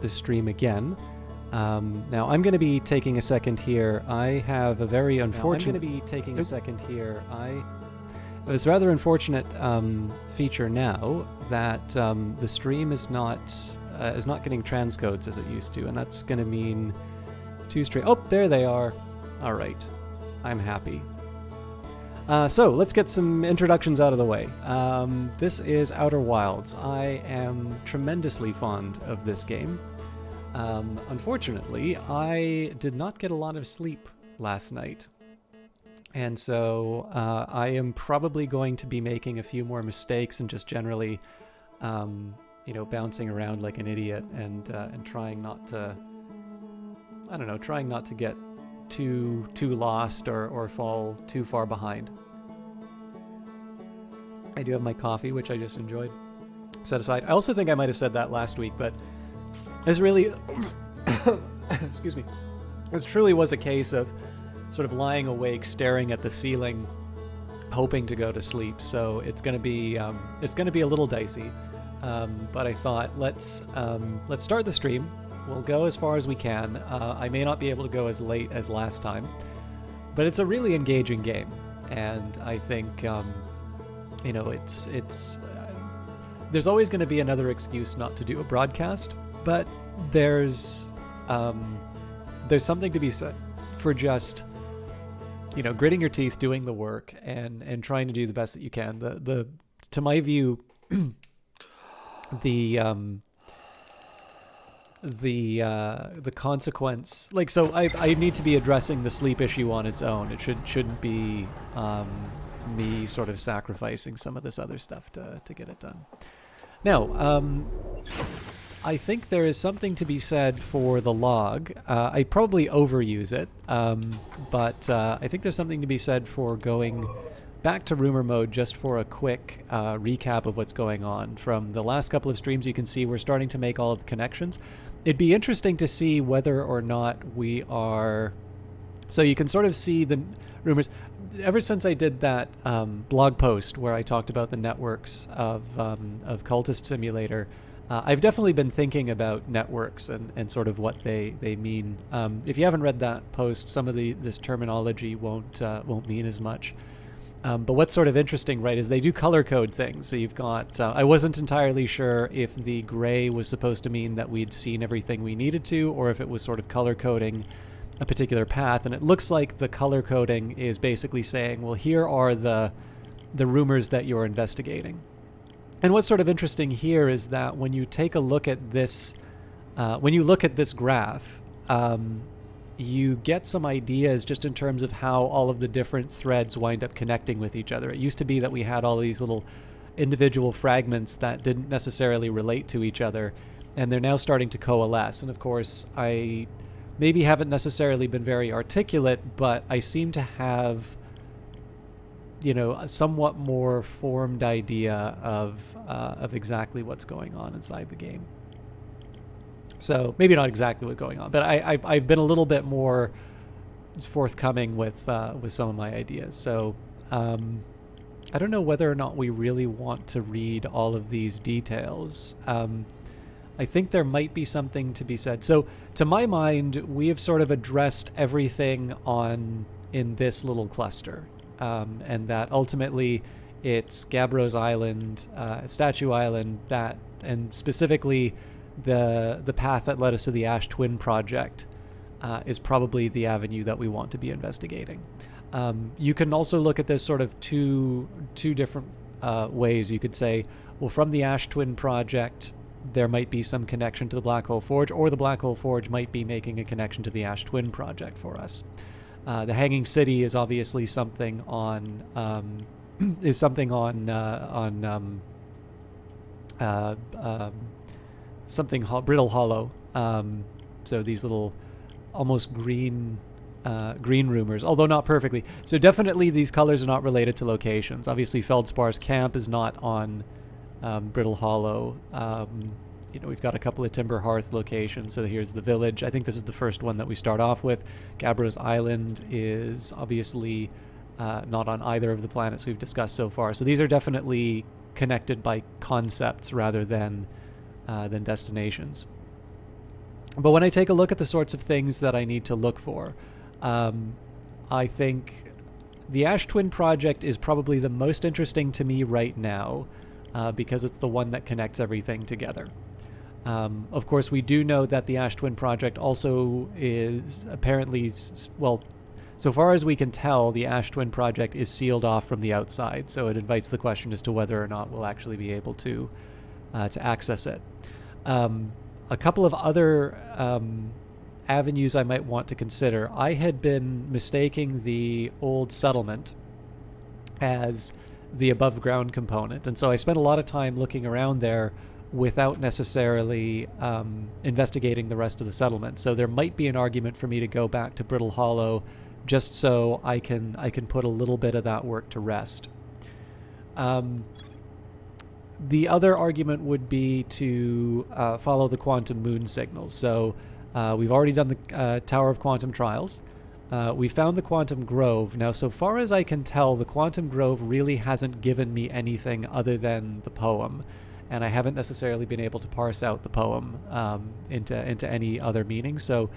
the stream again. Now I'm going to be taking a second here. I have a very unfortunate. It's a rather unfortunate feature now that the stream is not getting transcodes as it used to, and that's going to mean two stream. Oh, there they are. All right, I'm happy. So let's get some introductions out of the way. This is Outer Wilds. I am tremendously fond of this game. Unfortunately, I did not get a lot of sleep last night. And so I am probably going to be making a few more mistakes and just generally, bouncing around like an idiot and trying not to, trying not to get too lost or fall too far behind. I do have my coffee, which I just enjoyed, set aside. I also think I might have said that last week, but this really, excuse me, this truly was a case of sort of lying awake, staring at the ceiling, hoping to go to sleep. So it's going to be a little dicey. But I thought let's start the stream. We'll go as far as we can. I may not be able to go as late as last time, but it's a really engaging game, and I think it's there's always going to be another excuse not to do a broadcast, but there's something to be said for just gritting your teeth, doing the work, and trying to do the best that you can. The to my view, the consequence, like, so I need to be addressing the sleep issue on its own. It shouldn't be me sort of sacrificing some of this other stuff to get it done. Now, I think there is something to be said for the log. I probably overuse it, but I think there's something to be said for going back to rumor mode just for a quick recap of what's going on. From the last couple of streams, you can see we're starting to make all of the connections. It'd be interesting to see whether or not we are... So you can sort of see the rumors. Ever since I did that blog post where I talked about the networks of Cultist Simulator, I've definitely been thinking about networks and sort of what they mean. If you haven't read that post, some of this terminology won't mean as much. But what's sort of interesting, right, is they do color code things. So you've got, I wasn't entirely sure if the gray was supposed to mean that we'd seen everything we needed to, or if it was sort of color coding a particular path. And it looks like the color coding is basically saying, well, here are the rumors that you're investigating. And what's sort of interesting here is that when you take a look at this, graph, you get some ideas just in terms of how all of the different threads wind up connecting with each other. It used to be that we had all these little individual fragments that didn't necessarily relate to each other, and they're now starting to coalesce. And of course, I maybe haven't necessarily been very articulate, but I seem to have a somewhat more formed idea of exactly what's going on inside the game. So maybe not exactly what's going on, but I've been a little bit more forthcoming with some of my ideas. So I don't know whether or not we really want to read all of these details. I think there might be something to be said. So to my mind, we have sort of addressed everything in this little cluster. And that ultimately it's Gabbro's Island, Statue Island, and specifically the path that led us to the Ash Twin project is probably the avenue that we want to be investigating. You can also look at this sort of two different ways. You could say, well, from the Ash Twin project, there might be some connection to the Black Hole Forge, or the Black Hole Forge might be making a connection to the Ash Twin project for us. The Hanging City is obviously something on Brittle Hollow. So these little almost green rumors, although not perfectly. So definitely these colors are not related to locations. Obviously Feldspar's camp is not on Brittle Hollow. We've got a couple of Timber Hearth locations. So here's the village. I think this is the first one that we start off with. Gabbro's Island is obviously not on either of the planets we've discussed so far. So these are definitely connected by concepts rather than destinations. But when I take a look at the sorts of things that I need to look for, I think the Ash Twin project is probably the most interesting to me right now, because it's the one that connects everything together. Of course, we do know that the Ash Twin project also is apparently, well, so far as we can tell, the Ash Twin project is sealed off from the outside, so it invites the question as to whether or not we'll actually be able to access it. A couple of other avenues I might want to consider. I had been mistaking the old settlement as the above ground component, and so I spent a lot of time looking around there without necessarily investigating the rest of the settlement. So there might be an argument for me to go back to Brittle Hollow just so I can put a little bit of that work to rest. The other argument would be to follow the quantum moon signals. So we've already done the Tower of Quantum Trials. We found the Quantum Grove. Now, so far as I can tell, the Quantum Grove really hasn't given me anything other than the poem, and I haven't necessarily been able to parse out the poem into any other meaning. So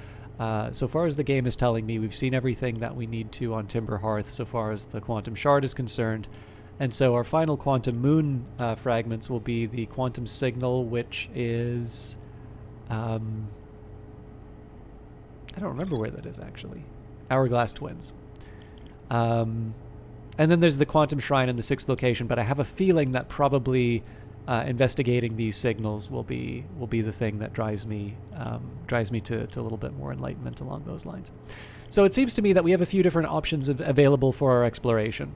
so far as the game is telling me, we've seen everything that we need to on Timber Hearth so far as the Quantum Shard is concerned. And so our final Quantum Moon fragments will be the Quantum Signal, which is... I don't remember where that is, actually. Hourglass Twins. And then there's the Quantum Shrine in the 6th location, but I have a feeling that probably investigating these signals will be the thing that drives me to a little bit more enlightenment along those lines. So it seems to me that we have a few different options available for our exploration.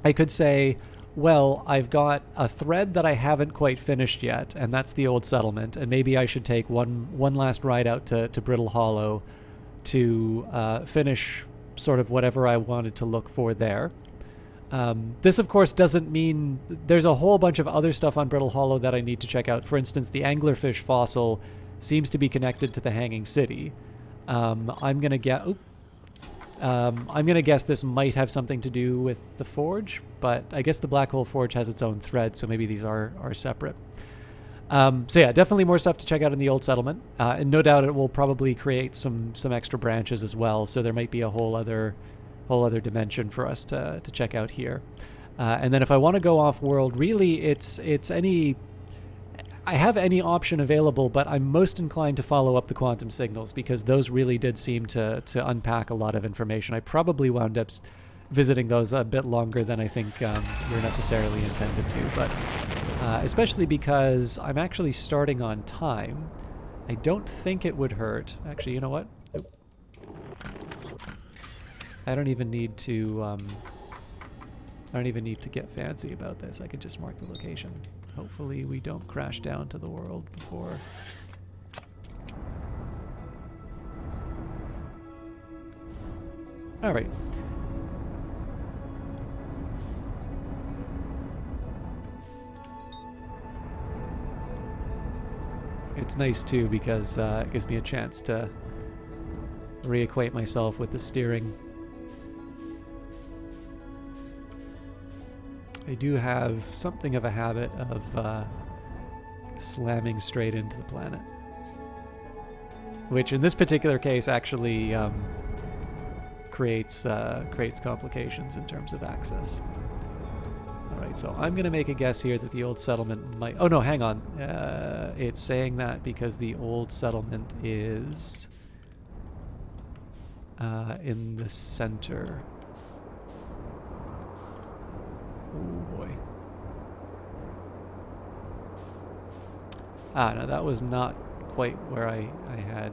I could say, well, I've got a thread that I haven't quite finished yet, and that's the old settlement, and maybe I should take one last ride out to Brittle Hollow to finish sort of whatever I wanted to look for there. This, of course, doesn't mean... There's a whole bunch of other stuff on Brittle Hollow that I need to check out. For instance, the anglerfish fossil seems to be connected to the Hanging City. I'm going to get... I'm going to guess this might have something to do with the Forge, but I guess the Black Hole Forge has its own thread, so maybe these are separate. So yeah, definitely more stuff to check out in the old settlement, and no doubt it will probably create some extra branches as well, so there might be a whole other dimension for us to check out here. And then if I want to go off-world, really it's any... I have any option available, but I'm most inclined to follow up the quantum signals because those really did seem to unpack a lot of information. I probably wound up visiting those a bit longer than I think were necessarily intended to, but especially because I'm actually starting on time. I don't think it would hurt. Actually, you know what? I don't even need to get fancy about this. I could just mark the location. Hopefully we don't crash down to the world before. All right. It's nice too because it gives me a chance to reacquaint myself with the steering. I do have something of a habit of slamming straight into the planet, which in this particular case actually creates complications in terms of access. All right, so I'm going to make a guess here that the old settlement might... Oh no, hang on. It's saying that because the old settlement is in the center. Oh boy. No, that was not quite where I had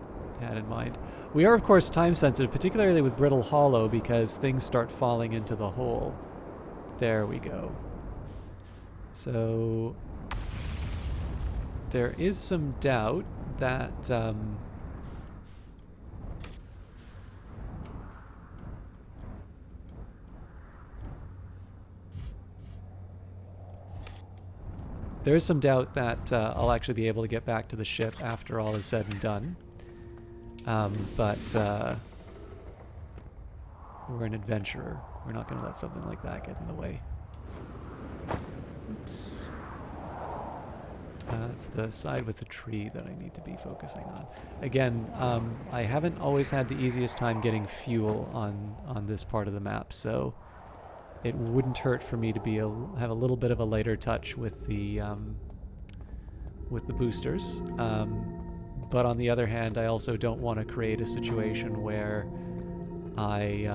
in mind. We are, of course, time sensitive, particularly with Brittle Hollow, because things start falling into the hole. There we go. So there is some doubt that there is some doubt that I'll actually be able to get back to the ship after all is said and done. But we're an adventurer. We're not going to let something like that get in the way. Oops. It's the side with the tree that I need to be focusing on. Again, I haven't always had the easiest time getting fuel on this part of the map, so it wouldn't hurt for me to be have a little bit of a lighter touch with the boosters. But on the other hand, I also don't want to create a situation where I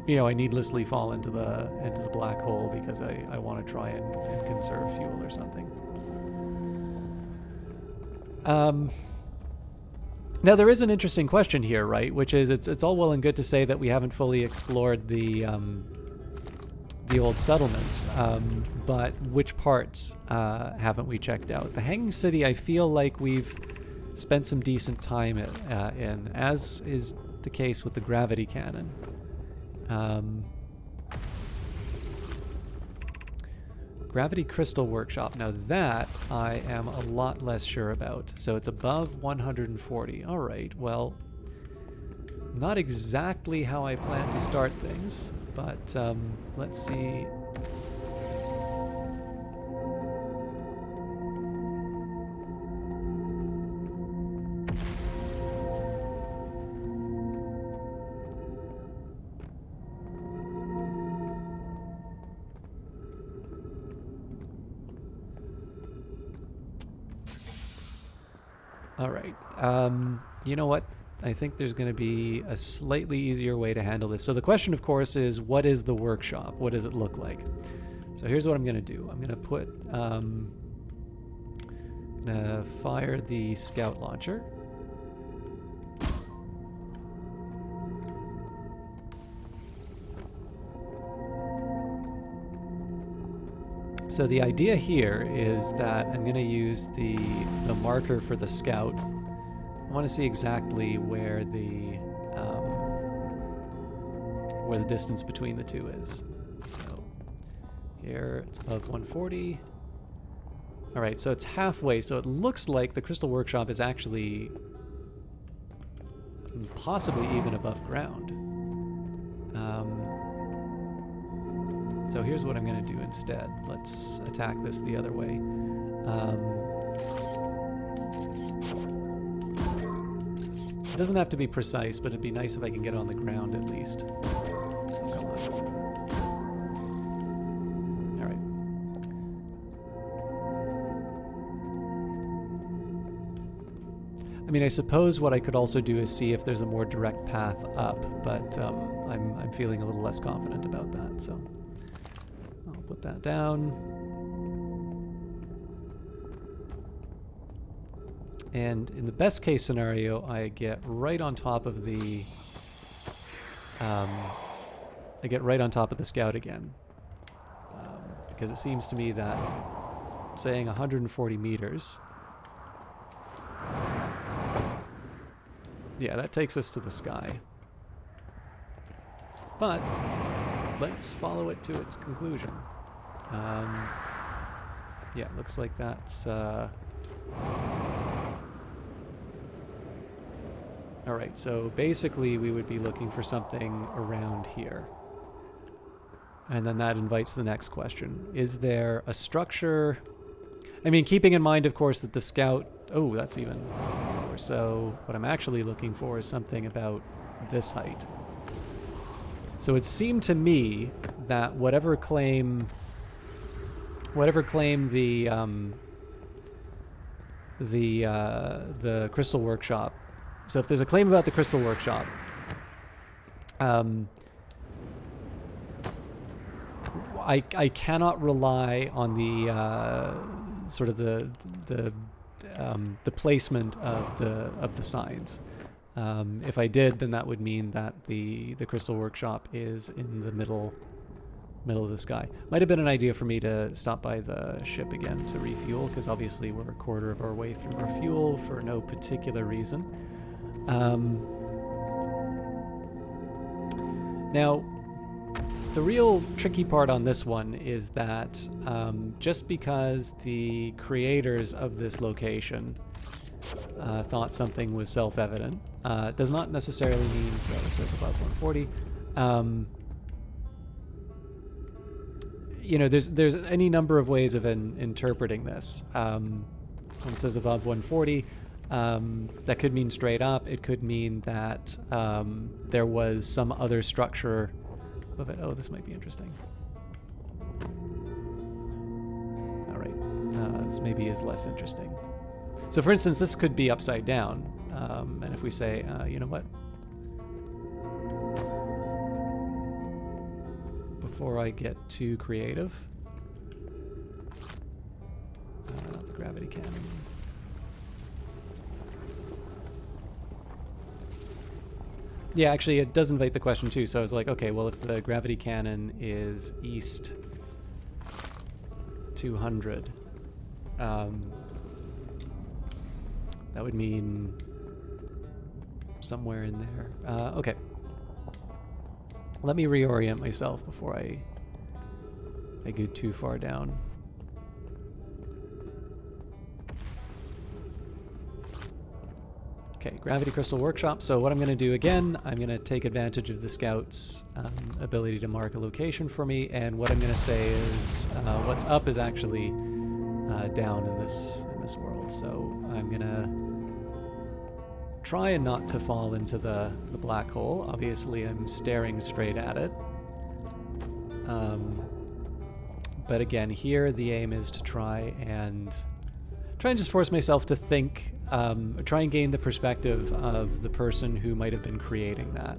I needlessly fall into the black hole because I want to try and conserve fuel or something. Now there is an interesting question here, right? Which is it's all well and good to say that we haven't fully explored the old settlement, but which parts haven't we checked out? The Hanging City, I feel like we've spent some decent time in, as is the case with the gravity cannon. Gravity Crystal Workshop. Now that I am a lot less sure about. So it's above 140. All right, well, not exactly how I plan to start things, but let's see. All right. You know what? I think there's going to be a slightly easier way to handle this. So the question, of course, is what is the workshop? What does it look like? So here's what I'm going to do. I'm going to put, fire the scout launcher. So the idea here is that I'm going to use the marker for the scout. I want to see exactly where the distance between the two is. So here it's above 140. All right, so it's halfway. So it looks like the Crystal Workshop is actually possibly even above ground. So here's what I'm going to do instead. Let's attack this the other way. It doesn't have to be precise, but it'd be nice if I can get on the ground at least. Oh, come on. All right. I mean, I suppose what I could also do is see if there's a more direct path up, but I'm feeling a little less confident about that, so I'll put that down. And in the best case scenario, I get right on top of the scout again, because it seems to me that saying 140 meters, yeah, that takes us to the sky. But let's follow it to its conclusion. Yeah, looks like that's all right, so basically we would be looking for something around here. And then that invites the next question. Is there a structure? I mean, keeping in mind, of course, that the scout... Oh, that's even lower. So what I'm actually looking for is something about this height. So it seemed to me that whatever claim the Crystal Workshop... So if there's a claim about the Crystal Workshop, I cannot rely on the sort of the placement of the signs. If I did, then that would mean that the Crystal Workshop is in the middle of the sky. Might have been an idea for me to stop by the ship again to refuel, because obviously we're a quarter of our way through our fuel for no particular reason. Now, the real tricky part on this one is that just because the creators of this location thought something was self-evident does not necessarily mean, so it says above 140, you know, there's any number of ways of interpreting this. When it says above 140, that could mean straight up. It could mean that there was some other structure of it. Oh, this might be interesting. All right, this maybe is less interesting. So, for instance, this could be upside down. And if we say, you know what? Before I get too creative, not the gravity cannon. Yeah, actually, it does invite the question too. So I was like, okay, well, if the gravity cannon is east 200, that would mean somewhere in there. Okay. Let me reorient myself before I go too far down. Okay, Gravity Crystal Workshop. So what I'm going to do again, I'm going to take advantage of the Scout's ability to mark a location for me, and what I'm going to say is what's up is actually down in this world. So I'm going to try and not to fall into the black hole. Obviously, I'm staring straight at it. But again, here the aim is to try and just force myself to think, try and gain the perspective of the person who might have been creating that.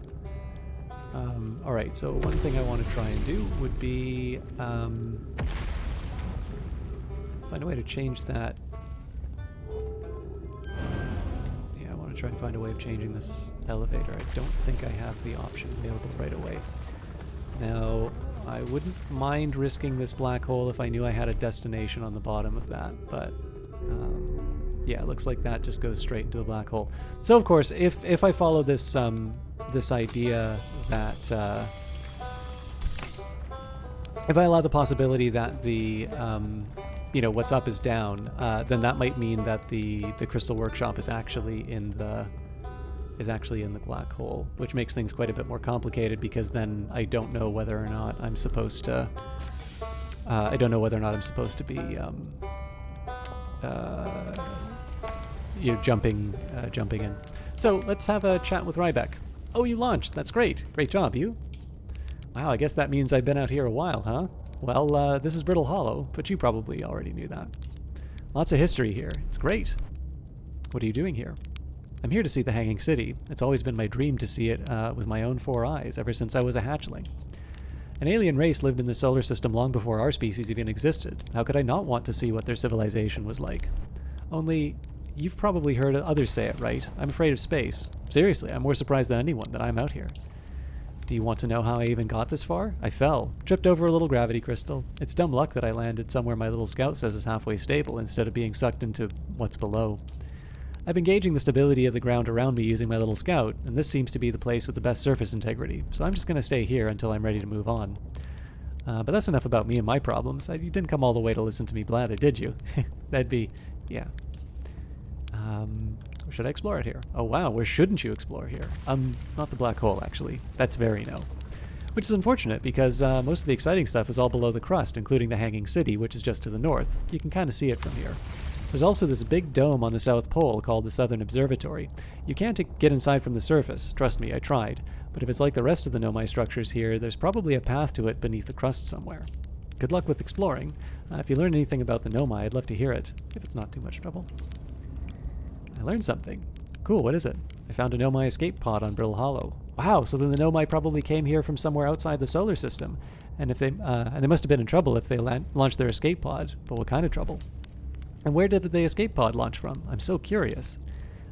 All right, so one thing I want to try and do would be find a way to change that. Try and find a way of changing this elevator. I don't think I have the option available right away. Now, I wouldn't mind risking this black hole if I knew I had a destination on the bottom of that, but yeah, it looks like that just goes straight into the black hole. So, of course, if I follow this this idea that if I allow the possibility that the you know, what's up is down, then that might mean that the Crystal Workshop is actually in the black hole, which makes things quite a bit more complicated, because then I don't know whether or not I'm supposed to be you know, jumping in. So let's have a chat with Rybeck. Oh, you launched. That's great. Great job, you. Wow, I guess that means I've been out here a while, huh? Well, this is Brittle Hollow, but you probably already knew that. Lots of history here. It's great. What are you doing here? I'm here to see the Hanging City. It's always been my dream to see it with my own 4 eyes ever since I was a hatchling. An alien race lived in the solar system long before our species even existed. How could I not want to see what their civilization was like? Only, you've probably heard others say it, right? I'm afraid of space. Seriously, I'm more surprised than anyone that I'm out here. Do you want to know how I even got this far? I fell. Tripped over a little gravity crystal. It's dumb luck that I landed somewhere my little scout says is halfway stable instead of being sucked into what's below. I've been gauging the stability of the ground around me using my little scout, and this seems to be the place with the best surface integrity, so I'm just going to stay here until I'm ready to move on. But that's enough about me and my problems. You didn't come all the way to listen to me blather, did you? That'd be... yeah. Should I explore it here? Oh wow, where shouldn't you explore here? Not the black hole, actually. That's very no. Which is unfortunate, because most of the exciting stuff is all below the crust, including the Hanging City, which is just to the north. You can kind of see it from here. There's also this big dome on the South Pole called the Southern Observatory. You can't get inside from the surface. Trust me, I tried. But if it's like the rest of the Nomai structures here, there's probably a path to it beneath the crust somewhere. Good luck with exploring. If you learn anything about the Nomai, I'd love to hear it, if it's not too much trouble. I learned something. Cool, what is it? I found a Nomai escape pod on Brittle Hollow. Wow, so then the Nomai probably came here from somewhere outside the solar system. And if they must have been in trouble if they launched their escape pod. But what kind of trouble? And where did the escape pod launch from? I'm so curious.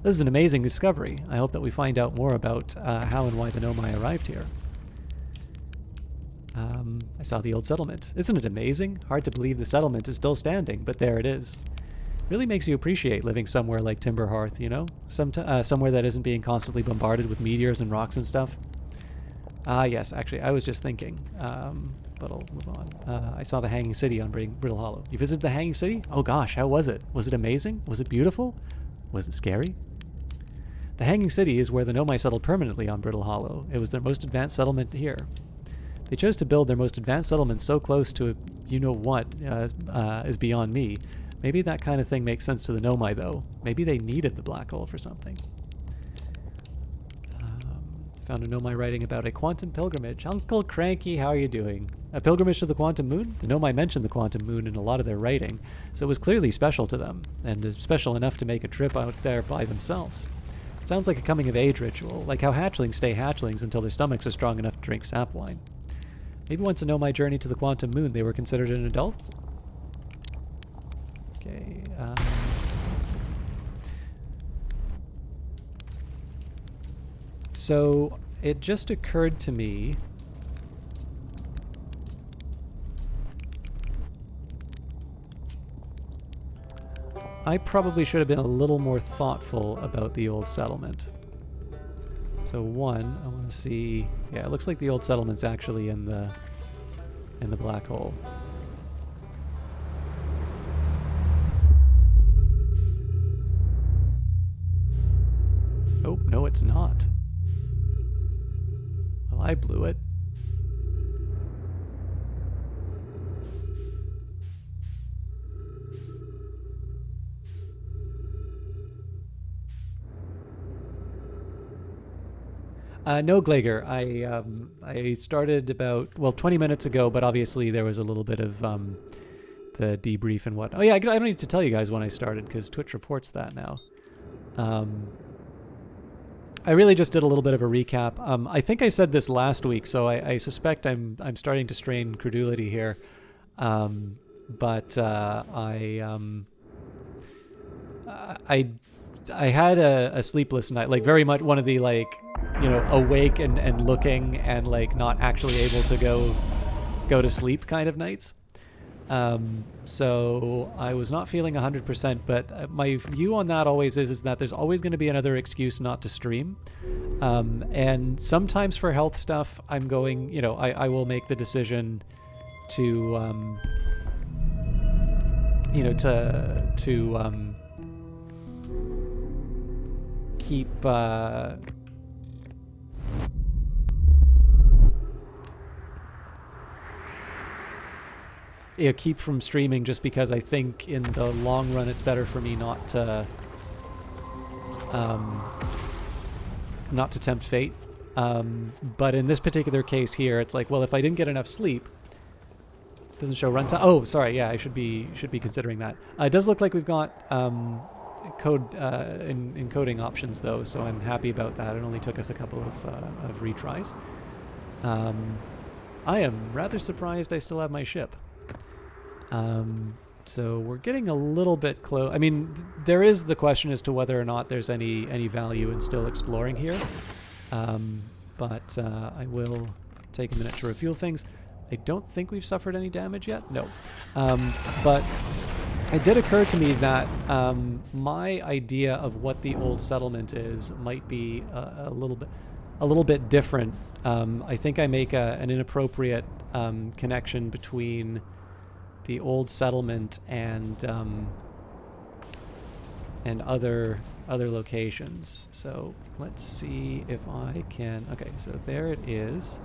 This is an amazing discovery. I hope that we find out more about how and why the Nomai arrived here. I saw the old settlement. Isn't it amazing? Hard to believe the settlement is still standing, but there it is. Really makes you appreciate living somewhere like Timberhearth, you know? Somewhere that isn't being constantly bombarded with meteors and rocks and stuff. Yes, actually, I was just thinking, but I'll move on. I saw the Hanging City on Brittle Hollow. You visited the Hanging City? Oh gosh, how was it? Was it amazing? Was it beautiful? Was it scary? The Hanging City is where the Nomai settled permanently on Brittle Hollow. It was their most advanced settlement here. They chose to build their most advanced settlement so close to a you-know-what is beyond me. Maybe that kind of thing makes sense to the Nomai, though. Maybe they needed the black hole for something. Found a Nomai writing about a quantum pilgrimage. Uncle Cranky, how are you doing? A pilgrimage to the quantum moon? The Nomai mentioned the quantum moon in a lot of their writing, so it was clearly special to them, and special enough to make a trip out there by themselves. It sounds like a coming-of-age ritual, like how hatchlings stay hatchlings until their stomachs are strong enough to drink sap wine. Maybe once a Nomai journey to the quantum moon, they were considered an adult? Okay, so it just occurred to me I probably should have been a little more thoughtful about the old settlement. So one, I want to see, yeah, it looks like the old settlement's actually in the black hole. Oh, no, it's not. Well, I blew it. No, Glager. I started about, well, 20 minutes ago, but obviously there was a little bit of the debrief and what. Oh yeah, I don't need to tell you guys when I started because Twitch reports that now. I really just did a little bit of a recap. I think I said this last week, so I suspect I'm starting to strain credulity here. But I had a sleepless night, like very much one of the like, you know, awake and looking and like not actually able to go to sleep kind of nights. So I was not feeling 100%, but my view on that always is that there's always going to be another excuse not to stream. And sometimes for health stuff, I'm going, you know, I will make the decision to, you know, to keep, keep from streaming just because I think in the long run it's better for me not to tempt fate. But in this particular case here, it's like, well, if I didn't get enough sleep, it doesn't show runtime. Oh, sorry, yeah, I should be considering that. It does look like we've got encoding options though, so I'm happy about that. It only took us a couple of retries. I am rather surprised I still have my ship. So we're getting a little bit close. I mean, there is the question as to whether or not there's any value in still exploring here. But I will take a minute to refuel things. I don't think we've suffered any damage yet. No. But it did occur to me that my idea of what the old settlement is might be a little bit different. I think I make an inappropriate connection between the old settlement and other locations. So let's see if I can. Okay, so there it is.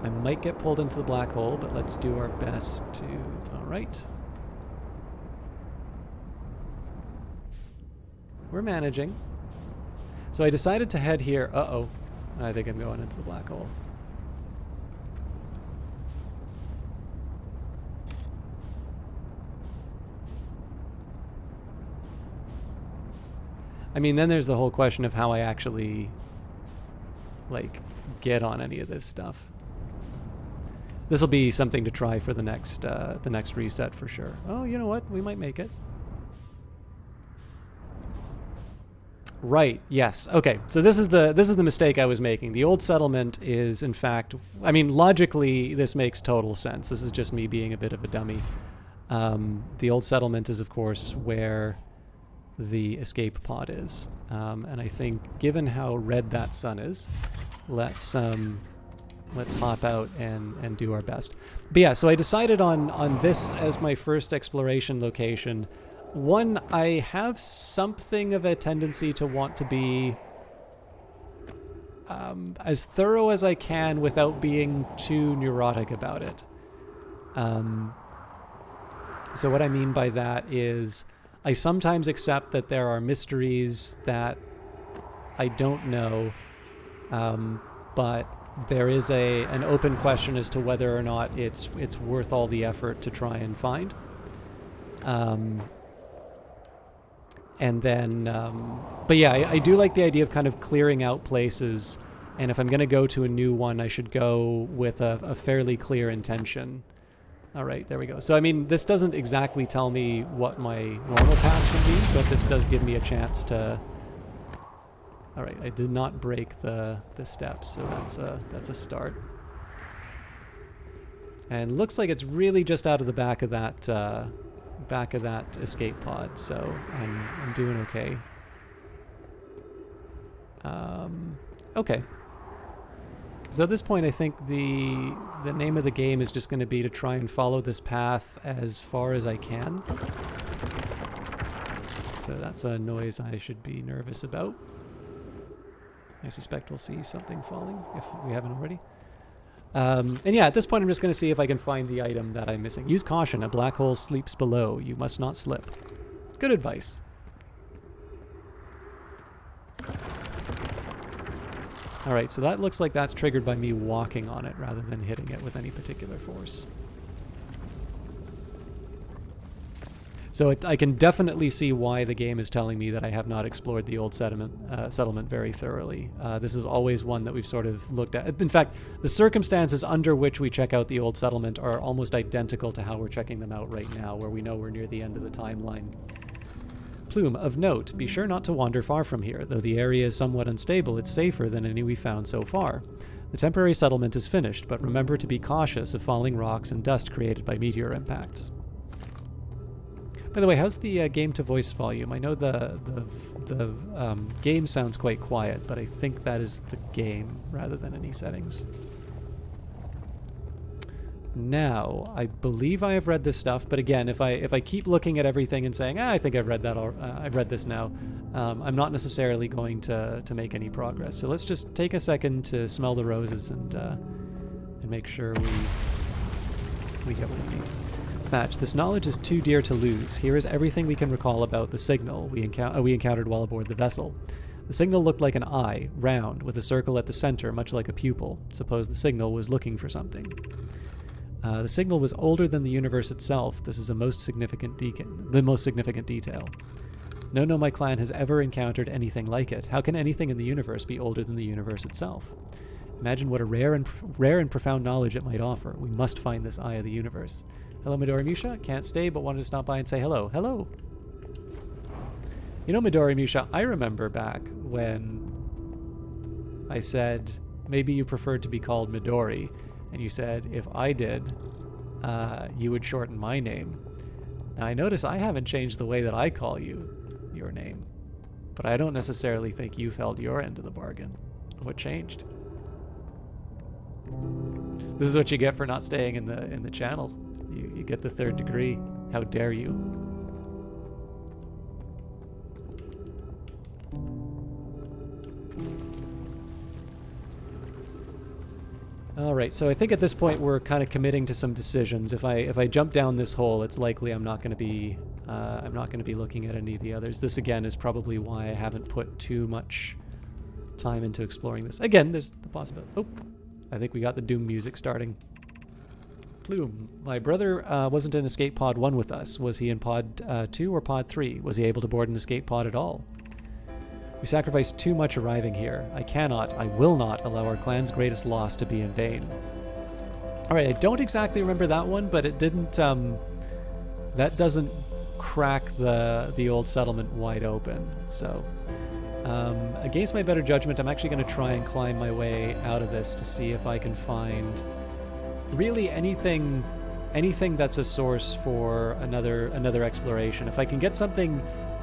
I might get pulled into the black hole, but let's do our best to. All right, we're managing. So I decided to head here. Uh-oh, I think I'm going into the black hole. I mean, then there's the whole question of how I actually, like, get on any of this stuff. This will be something to try for the next reset for sure. Oh, you know what? We might make it. Right. Yes. Okay. So this is the mistake I was making. The old settlement is, in fact, I mean, logically, this makes total sense. This is just me being a bit of a dummy. The old settlement is, of course, where the escape pod is, and I think given how red that sun is, let's hop out and do our best. But yeah, so I decided on this as my first exploration location. One, I have something of a tendency to want to be as thorough as I can without being too neurotic about it. So what I mean by that is I sometimes accept that there are mysteries that I don't know, but there is an open question as to whether or not it's worth all the effort to try and find. And then, but yeah, I do like the idea of kind of clearing out places. And if I'm going to go to a new one, I should go with a fairly clear intention. All right, there we go. So, I mean, this doesn't exactly tell me what my normal path should be, but this does give me a chance to... All right, I did not break the steps, so that's a start. And looks like it's really just out of the back of that escape pod, so I'm doing okay. Okay. So at this point, I think the name of the game is just going to be to try and follow this path as far as I can. So that's a noise I should be nervous about. I suspect we'll see something falling if we haven't already. And yeah, at this point, I'm just going to see if I can find the item that I'm missing. Use caution. A black hole sleeps below. You must not slip. Good advice. All right, so that looks like that's triggered by me walking on it rather than hitting it with any particular force. So I can definitely see why the game is telling me that I have not explored the old settlement very thoroughly. This is always one that we've sort of looked at. In fact, the circumstances under which we check out the old settlement are almost identical to how we're checking them out right now, where we know we're near the end of the timeline. Plume, of note, be sure not to wander far from here. Though the area is somewhat unstable, it's safer than any we've found so far. The temporary settlement is finished, but remember to be cautious of falling rocks and dust created by meteor impacts. By the way, how's the game to voice volume? I know the game sounds quite quiet, but I think that is the game rather than any settings. Now, I believe I have read this stuff, but again, if I keep looking at everything and saying, I think I've read that, I've read this now, I'm not necessarily going to make any progress. So let's just take a second to smell the roses and make sure we get what we need. Thatch, this knowledge is too dear to lose. Here is everything we can recall about the signal we encountered while aboard the vessel. The signal looked like an eye, round, with a circle at the center, much like a pupil. Suppose the signal was looking for something. The signal was older than the universe itself. This is the most significant detail. No, my clan has ever encountered anything like it. How can anything in the universe be older than the universe itself? Imagine what a rare and profound knowledge it might offer. We must find this eye of the universe. Hello, Midori Musha. Can't stay, but wanted to stop by and say hello. Hello! You know, Midori Musha, I remember back when I said, maybe you preferred to be called Midori, and you said, if I did, you would shorten my name. Now, I notice I haven't changed the way that I call you your name, but I don't necessarily think you've held your end of the bargain. What changed? This is what you get for not staying in the channel. You get the 3rd degree. How dare you? All right, so I think at this point we're kind of committing to some decisions. If I jump down this hole, it's likely I'm not going to be looking at any of the others. This again is probably why I haven't put too much time into exploring this. Again, there's the possibility. Oh, I think we got the Doom music starting. Plume, my brother wasn't in Escape Pod 1 with us. Was he in Pod 2 or Pod 3? Was he able to board an Escape Pod at all? We sacrificed too much arriving here. I will not allow our clan's greatest loss to be in vain. Alright, I don't exactly remember that one, but it didn't, that doesn't crack the old settlement wide open. So, against my better judgment, I'm actually going to try and climb my way out of this to see if I can find really anything that's a source for another exploration. If I can get something,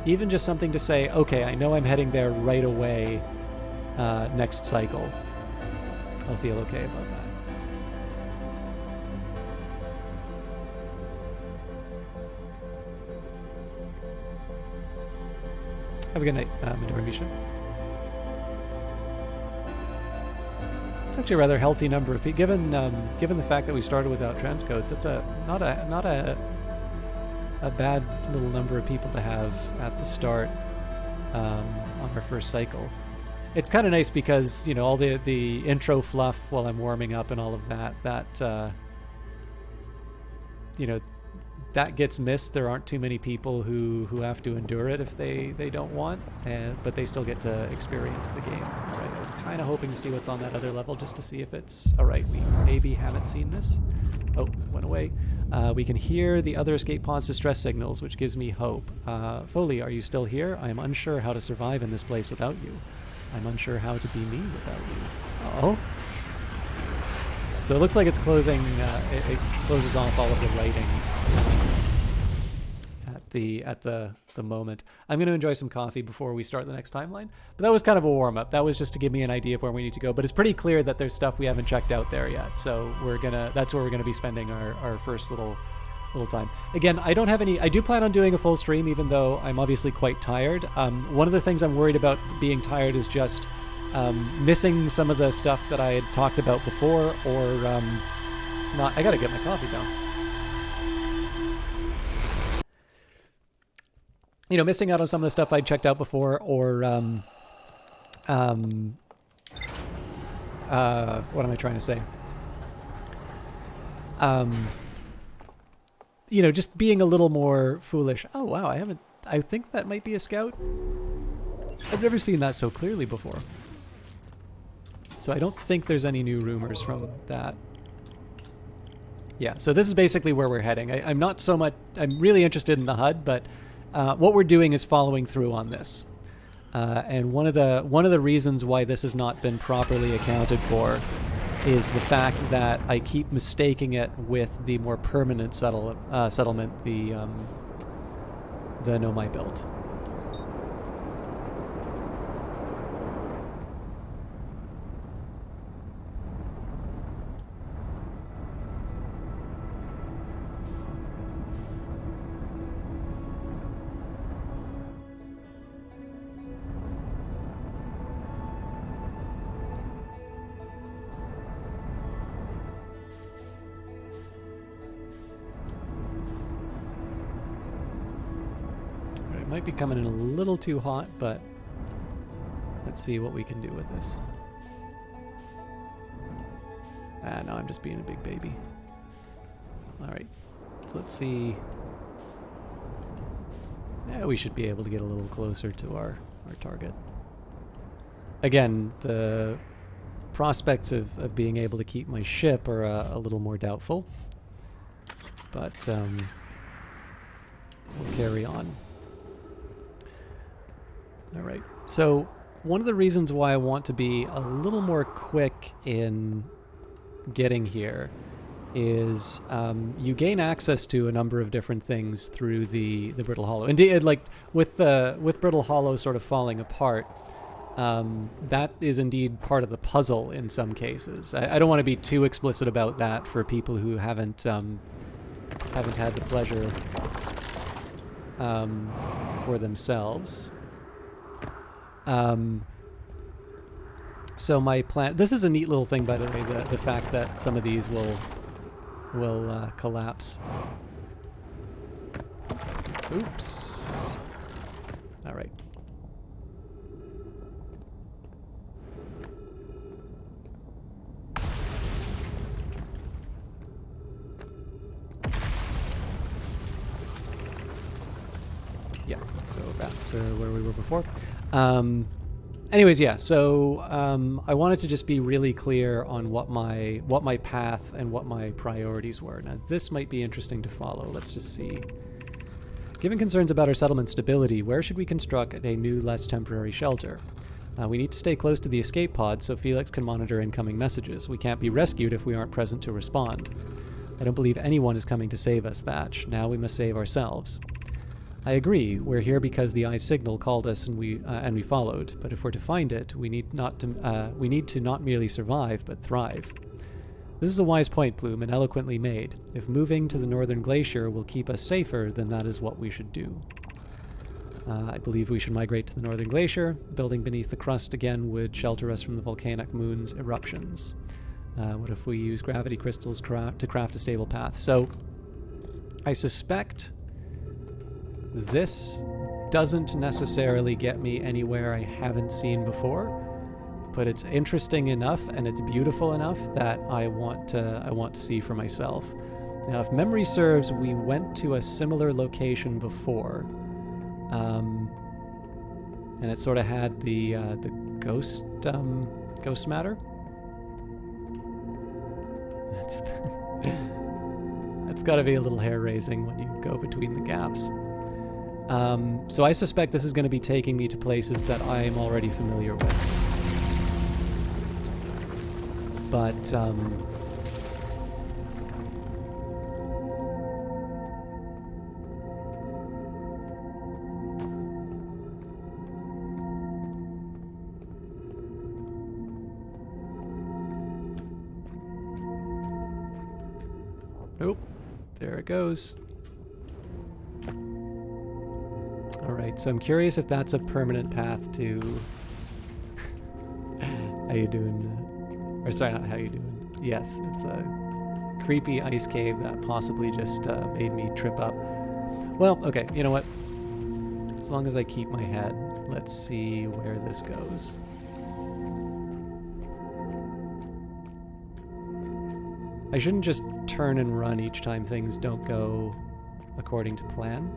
even just something to say, okay, I know I'm heading there right away next cycle, I'll feel okay about that. Have a good night, Midori Misha. It's actually a rather healthy number of people. Given the fact that we started without transcodes, it's not a bad little number of people to have at the start on our first cycle. It's kind of nice because, you know, all the intro fluff while I'm warming up and all of that you know, that gets missed. There aren't too many people who have to endure it if they don't want, but they still get to experience the game. All right, I was kind of hoping to see what's on that other level just to see if it's... All right, we maybe haven't seen this. Oh, went away. We can hear the other escape pod's distress signals, which gives me hope. Foley, are you still here? I am unsure how to survive in this place without you. I'm unsure how to be me without you. Uh-oh. So it looks like it's closing, it closes off all of the writing at the moment. I'm going to enjoy some coffee before we start the next timeline. But that was kind of a warm-up. That was just to give me an idea of where we need to go. But it's pretty clear that there's stuff we haven't checked out there yet. So that's where we're going to be spending our first little time. Again, I do plan on doing a full stream, even though I'm obviously quite tired. One of the things I'm worried about being tired is just missing some of the stuff that I had talked about before, or not. I gotta get my coffee down. You know, missing out on some of the stuff I'd checked out before, or what am I trying to say? You know, just being a little more foolish. Oh wow, I think that might be a scout. I've never seen that so clearly before. So I don't think there's any new rumors from that. Yeah, so this is basically where we're heading. I'm not so much... I'm really interested in the HUD, but what we're doing is following through on this. And one of the reasons why this has not been properly accounted for is the fact that I keep mistaking it with the more permanent settlement, the Nomai built. Might be coming in a little too hot, but let's see what we can do with this. No, I'm just being a big baby. Alright, so let's see. Yeah, we should be able to get a little closer to our target. Again, the prospects of being able to keep my ship are a little more doubtful, but we'll carry on. All right, so one of the reasons why I want to be a little more quick in getting here is you gain access to a number of different things through the Brittle Hollow. Indeed, like with Brittle Hollow sort of falling apart, that is indeed part of the puzzle in some cases. I don't want to be too explicit about that for people who haven't had the pleasure for themselves. So my plan... This is a neat little thing, by the way, the fact that some of these will collapse. Oops. All right. Yeah, so back to where we were before. Anyways, yeah, so I wanted to just be really clear on what my path and what my priorities were. Now, this might be interesting to follow. Let's just see. Given concerns about our settlement stability, where should we construct a new, less temporary shelter? We need to stay close to the escape pod so Felix can monitor incoming messages. We can't be rescued if we aren't present to respond. I don't believe anyone is coming to save us, Thatch. Now we must save ourselves. I agree. We're here because the eye signal called us and we followed. But if we're to find it, we need to not merely survive, but thrive. This is a wise point, Plume, and eloquently made. If moving to the northern glacier will keep us safer, then that is what we should do. I believe we should migrate to the northern glacier. Building beneath the crust again would shelter us from the volcanic moon's eruptions. What if we use gravity crystals to craft a stable path? So I suspect this doesn't necessarily get me anywhere I haven't seen before, but it's interesting enough and it's beautiful enough that I want to see for myself. Now, if memory serves, we went to a similar location before, and it sort of had the ghost matter. That's got to be a little hair-raising when you go between the gaps. So I suspect this is going to be taking me to places that I'm already familiar with. But, oh, there it goes. Alright, so I'm curious if that's a permanent path to... How you doing? Or sorry, not how you doing. Yes, it's a creepy ice cave that possibly just made me trip up. Well, okay, you know what? As long as I keep my head, let's see where this goes. I shouldn't just turn and run each time things don't go according to plan.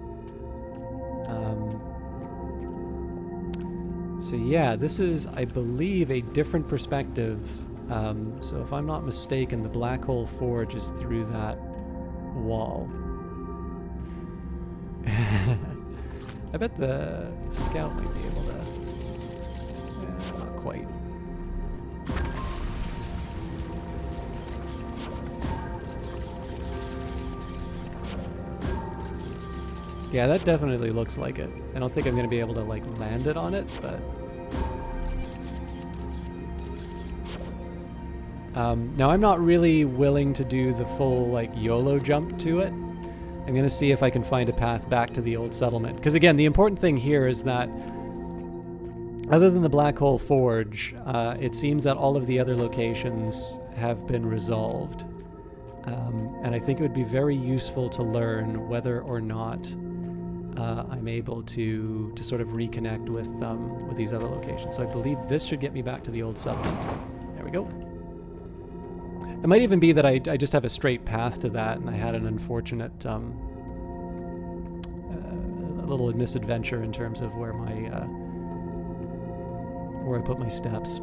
So yeah, this is, I believe, a different perspective. So if I'm not mistaken, the Black Hole Forge is through that wall. I bet the scout might be able to... not quite. Yeah, that definitely looks like it. I don't think I'm going to be able to, like, land it on it, but... now, I'm not really willing to do the full, like, YOLO jump to it. I'm going to see if I can find a path back to the old settlement. Because, again, the important thing here is that, other than the Black Hole Forge, it seems that all of the other locations have been resolved. And I think it would be very useful to learn whether or not I'm able to sort of reconnect with these other locations. So I believe this should get me back to the old settlement. There we go. It might even be that I just have a straight path to that, and I had an unfortunate a little misadventure in terms of where I put my steps.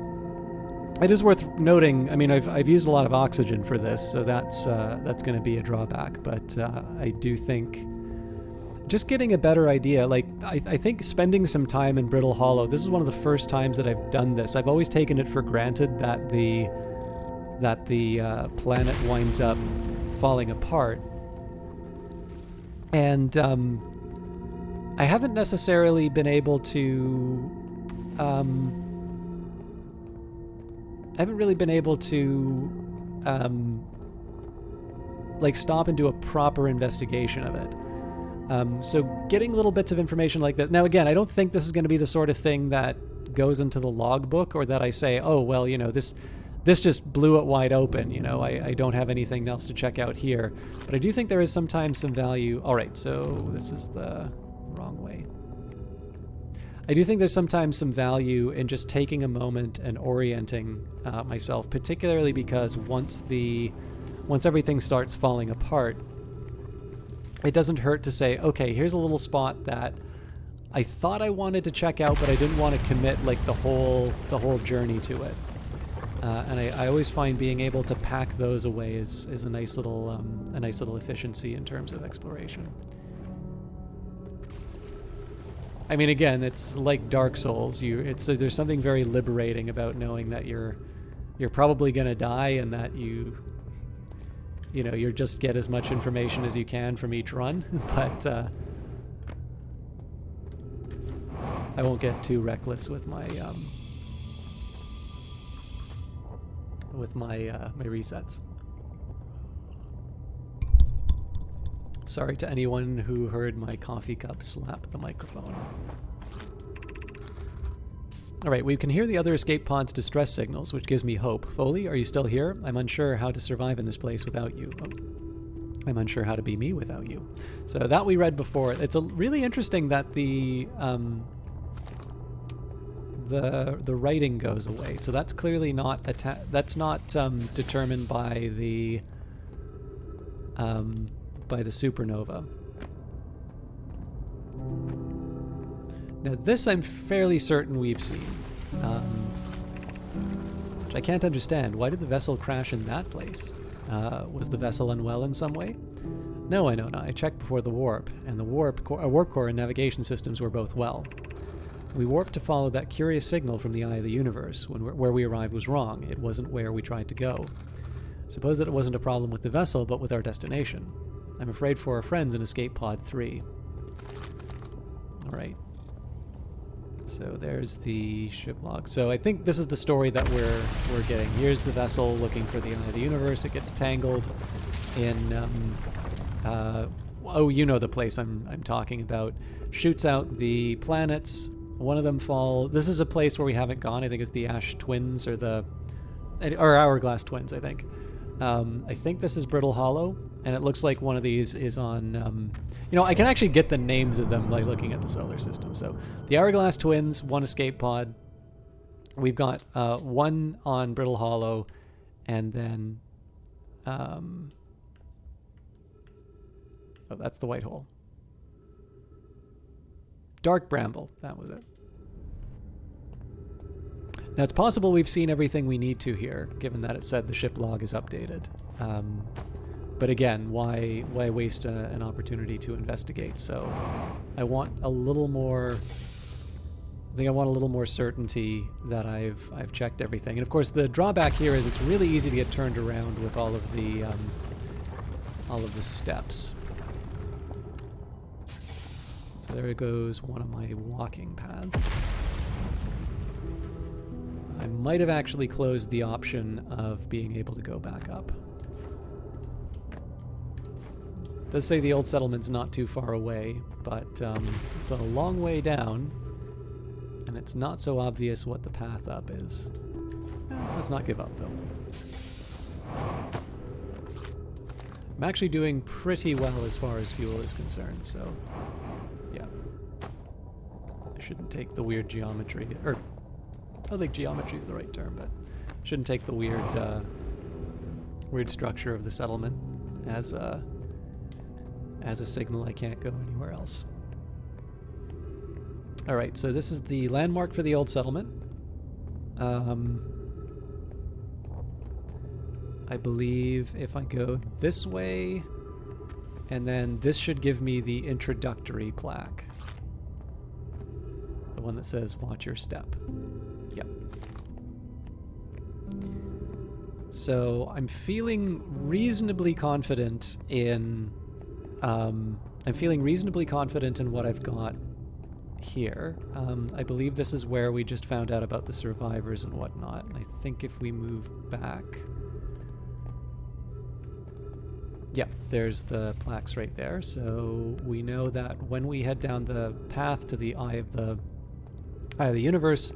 It is worth noting. I mean, I've used a lot of oxygen for this, so that's going to be a drawback. But I do think just getting a better idea. Like I think spending some time in Brittle Hollow. This is one of the first times that I've done this. I've always taken it for granted that the planet winds up falling apart, and I haven't necessarily been able to. I haven't really been able to like stop and do a proper investigation of it. So getting little bits of information like this. Now again, I don't think this is going to be the sort of thing that goes into the logbook, or that I say, oh well, you know, this just blew it wide open, you know, I don't have anything else to check out here. But I do think there is sometimes some value. All right, so this is the wrong way. I do think there's sometimes some value in just taking a moment and orienting myself, particularly because once everything starts falling apart, it doesn't hurt to say, okay, here's a little spot that I thought I wanted to check out, but I didn't want to commit like the whole journey to it. And I always find being able to pack those away is a nice little efficiency in terms of exploration. I mean, again, it's like Dark Souls. There's something very liberating about knowing that you're probably gonna die, and that you just get as much information as you can from each run. But I won't get too reckless with my my resets. Sorry to anyone who heard my coffee cup slap the microphone. Alright, we can hear the other escape pod's distress signals, which gives me hope. Foley, are you still here? I'm unsure how to survive in this place without you. Oh. I'm unsure how to be me without you. So that we read before. It's really interesting that the writing goes away. So that's clearly not determined by the supernova. Now this I'm fairly certain we've seen, which I can't understand. Why did the vessel crash in that place? Was the vessel unwell in some way? No, I know not. I checked before the warp, and the warp core and navigation systems were both well. We warped to follow that curious signal from the eye of the universe. Where we arrived was wrong. It wasn't where we tried to go. Suppose that it wasn't a problem with the vessel, but with our destination. I'm afraid for our friends in Escape Pod 3. Alright. So there's the ship log. So I think this is the story that we're getting. Here's the vessel looking for the eye of the universe. It gets tangled in oh, you know the place I'm talking about. Shoots out the planets. One of them fall. This is a place where we haven't gone. I think it's the Ash Twins or Hourglass Twins, I think. I think this is Brittle Hollow, and it looks like one of these is on, I can actually get the names of them by looking at the solar system. So the Hourglass Twins, one escape pod. We've got one on Brittle Hollow, and then, oh, that's the white hole. Dark Bramble, that was it. Now, it's possible we've seen everything we need to here, given that it said the ship log is updated. But again, why waste an opportunity to investigate? So I want a little more... I think I want a little more certainty that I've checked everything. And of course, the drawback here is it's really easy to get turned around with all of the steps. So there goes one of my walking paths. I might have actually closed the option of being able to go back up. It does say the old settlement's not too far away, but it's a long way down, and it's not so obvious what the path up is. Let's not give up, though. I'm actually doing pretty well as far as fuel is concerned, so yeah. I shouldn't take the weird geometry, or I don't think geometry is the right term, but shouldn't take the weird structure of the settlement as a signal I can't go anywhere else. All right, so this is the landmark for the old settlement. I believe if I go this way, and then this should give me the introductory plaque. The one that says, watch your step. Yep. So I'm feeling reasonably confident in what I've got here. I believe this is where we just found out about the survivors and whatnot. And I think if we move back, yeah, there's the plaques right there. So we know that when we head down the path to the eye of the universe,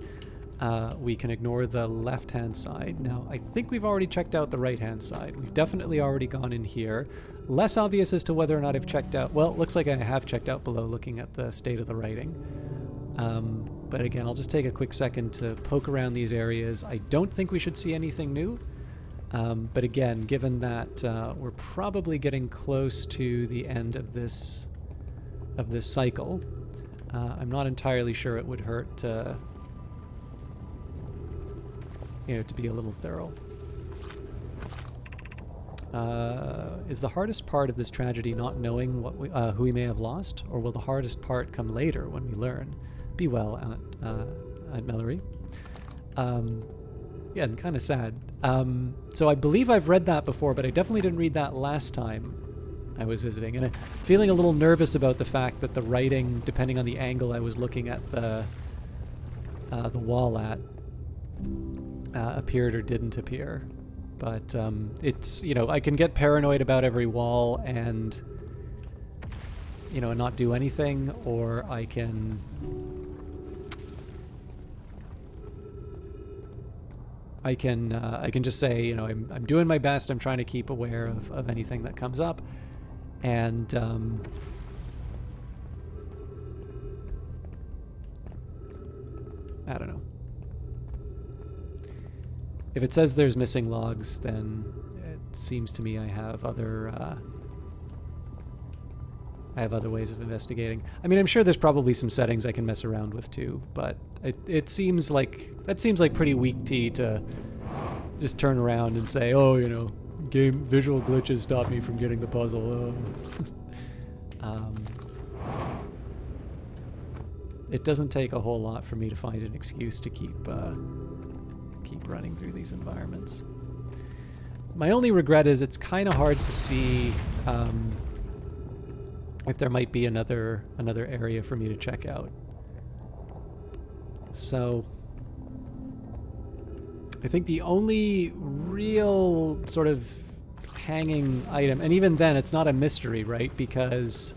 we can ignore the left-hand side. Now, I think we've already checked out the right-hand side. We've definitely already gone in here. Less obvious as to whether or not I've checked out... Well, it looks like I have checked out below, looking at the state of the writing. But again, I'll just take a quick second to poke around these areas. I don't think we should see anything new. But again, given that we're probably getting close to the end of this cycle, I'm not entirely sure it would hurt to... to be a little thorough. Is the hardest part of this tragedy not knowing who we may have lost, or will the hardest part come later when we learn? Be well, Aunt Mallory. Yeah, kind of sad. So I believe I've read that before, but I definitely didn't read that last time I was visiting, and I'm feeling a little nervous about the fact that the writing, depending on the angle I was looking at the wall at, appeared or didn't appear. But it's, I can get paranoid about every wall, and you know, and not do anything, or I can I can just say, you know, I'm doing my best. I'm trying to keep aware of anything that comes up, and I don't know. If it says there's missing logs, then it seems to me I have other ways of investigating. I mean, I'm sure there's probably some settings I can mess around with too, but it seems like that seems like pretty weak tea to just turn around and say, oh, you know, game visual glitches stop me from getting the puzzle. It doesn't take a whole lot for me to find an excuse to keep running through these environments. My only regret is it's kind of hard to see if there might be another area for me to check out. So I think the only real sort of hanging item, and even then it's not a mystery, right? Because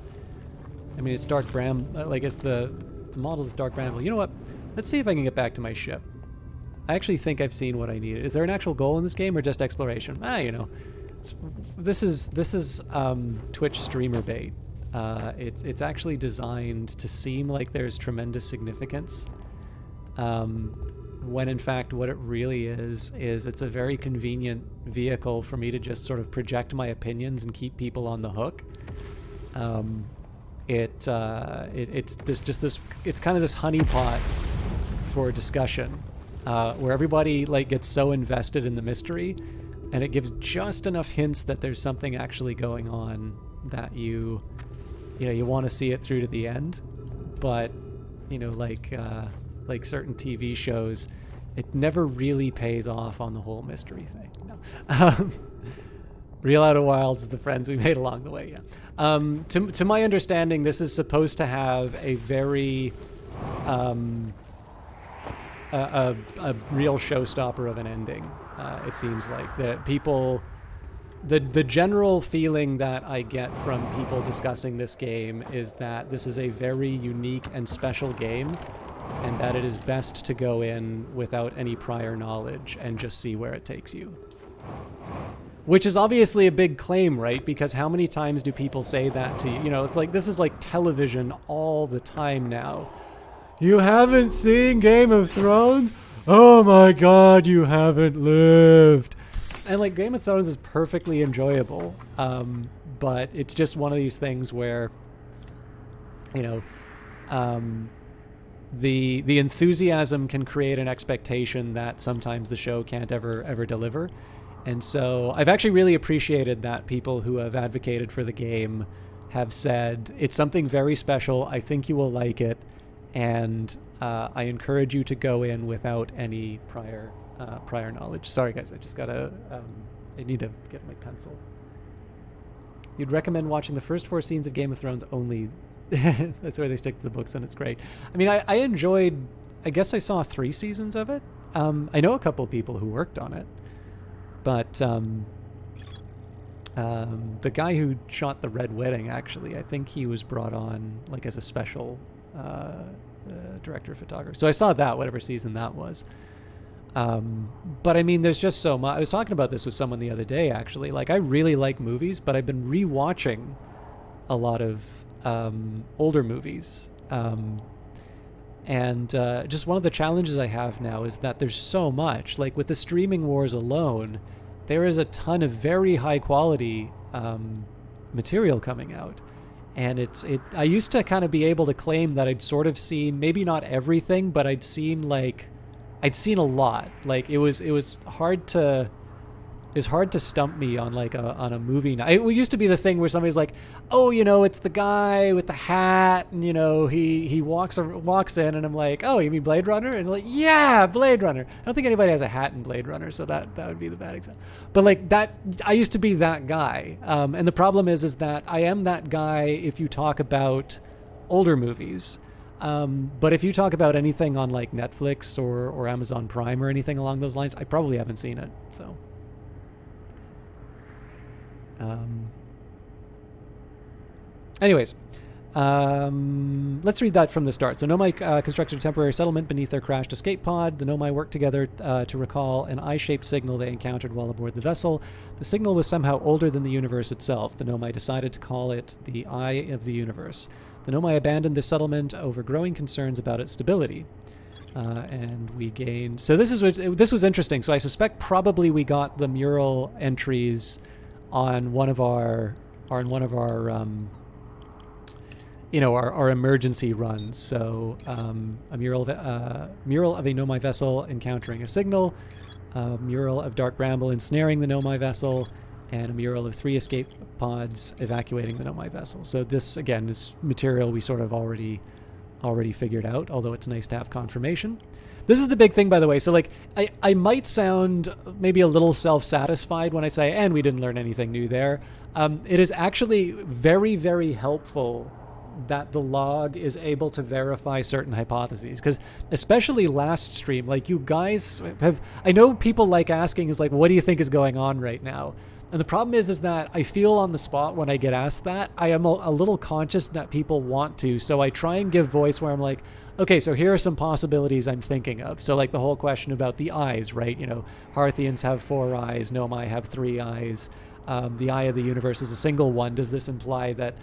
I mean, it's dark bramble. I guess the model is dark bramble. You know what? Let's see if I can get back to my ship. I actually think I've seen what I needed. Is there an actual goal in this game or just exploration? You know, this is Twitch streamer bait. It's actually designed to seem like there's tremendous significance, when in fact what it really is it's a very convenient vehicle for me to just sort of project my opinions and keep people on the hook. It's kind of this honeypot for discussion, where everybody like gets so invested in the mystery, and it gives just enough hints that there's something actually going on that you want to see it through to the end. But you know, like certain TV shows, it never really pays off on the whole mystery thing. No. Real Outer Wilds, the friends we made along the way, yeah. To my understanding, this is supposed to have a very a real showstopper of an ending. It seems like that people, the general feeling that I get from people discussing this game is that this is a very unique and special game, and that it is best to go in without any prior knowledge and just see where it takes you. Which is obviously a big claim, right? Because how many times do people say that to you? You know, it's like, this is like television all the time now. You haven't seen Game of Thrones? Oh my God, you haven't lived. And like, Game of Thrones is perfectly enjoyable, but it's just one of these things where, you know, the enthusiasm can create an expectation that sometimes the show can't ever deliver. And so I've actually really appreciated that people who have advocated for the game have said, it's something very special, I think you will like it, and I encourage you to go in without any prior knowledge. Sorry guys, I just gotta, I need to get my pencil. You'd recommend watching the first 4 scenes of Game of Thrones only. That's where they stick to the books, and it's great. I mean, I enjoyed, I guess I saw 3 seasons of it. I know a couple of people who worked on it. But the guy who shot the Red Wedding, actually, I think he was brought on like as a special director of photography. So I saw that, whatever season that was. But I mean, there's just so much. I was talking about this with someone the other day, actually. Like, I really like movies, but I've been rewatching a lot of older movies. And just one of the challenges I have now is that there's so much. Like, with the streaming wars alone, there is a ton of very high quality material coming out. And I used to kind of be able to claim that I'd sort of seen, maybe not everything, but I'd seen a lot. Like, it was hard to stump me on like on a movie night. It used to be the thing where somebody's like, oh, you know, it's the guy with the hat, and you know, he walks in, and I'm like, oh, you mean Blade Runner? And like, yeah, Blade Runner. I don't think anybody has a hat in Blade Runner, so that would be the bad example. But like that, I used to be that guy. And the problem is that I am that guy if you talk about older movies. But if you talk about anything on like Netflix or Amazon Prime or anything along those lines, I probably haven't seen it. So. Anyways, Let's read that from the start. So Nomai constructed a temporary settlement beneath their crashed escape pod. The Nomai worked together to recall an eye-shaped signal they encountered while aboard the vessel. The signal was somehow older than the universe itself. The Nomai decided to call it the Eye of the Universe. The Nomai abandoned the settlement over growing concerns about its stability. And we gained... So this was interesting. So I suspect probably we got the mural entries on one of our our emergency runs. So a mural of a Nomai vessel encountering a signal, a mural of Dark Bramble ensnaring the Nomai vessel, and a mural of 3 escape pods evacuating the Nomai vessel. So this, again, is material we sort of already figured out, although it's nice to have confirmation. This is the big thing, by the way. So, like, I might sound maybe a little self-satisfied when I say, and we didn't learn anything new there. It is actually very, very helpful that the log is able to verify certain hypotheses, because especially last stream, like, you guys have, I know people like asking is like, what do you think is going on right now? And the problem is that I feel on the spot when I get asked that, I am a little conscious that people want to, so I try and give voice where I'm like, okay, so here are some possibilities I'm thinking of. So, like, the whole question about the eyes, right? You know, Harthians have 4 eyes, Nomai have 3 eyes. The Eye of the Universe is a single one. Does this imply that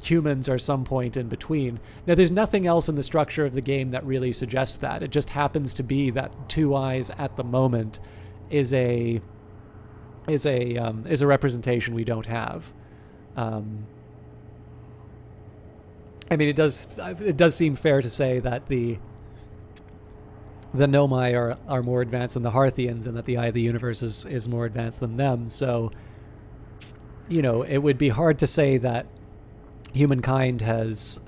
humans are some point in between? Now, there's nothing else in the structure of the game that really suggests that. It just happens to be that 2 eyes at the moment is a representation we don't have. I mean, it does seem fair to say that the Nomai are more advanced than the Harthians, and that the Eye of the Universe is more advanced than them. So, you know, it would be hard to say that humankind has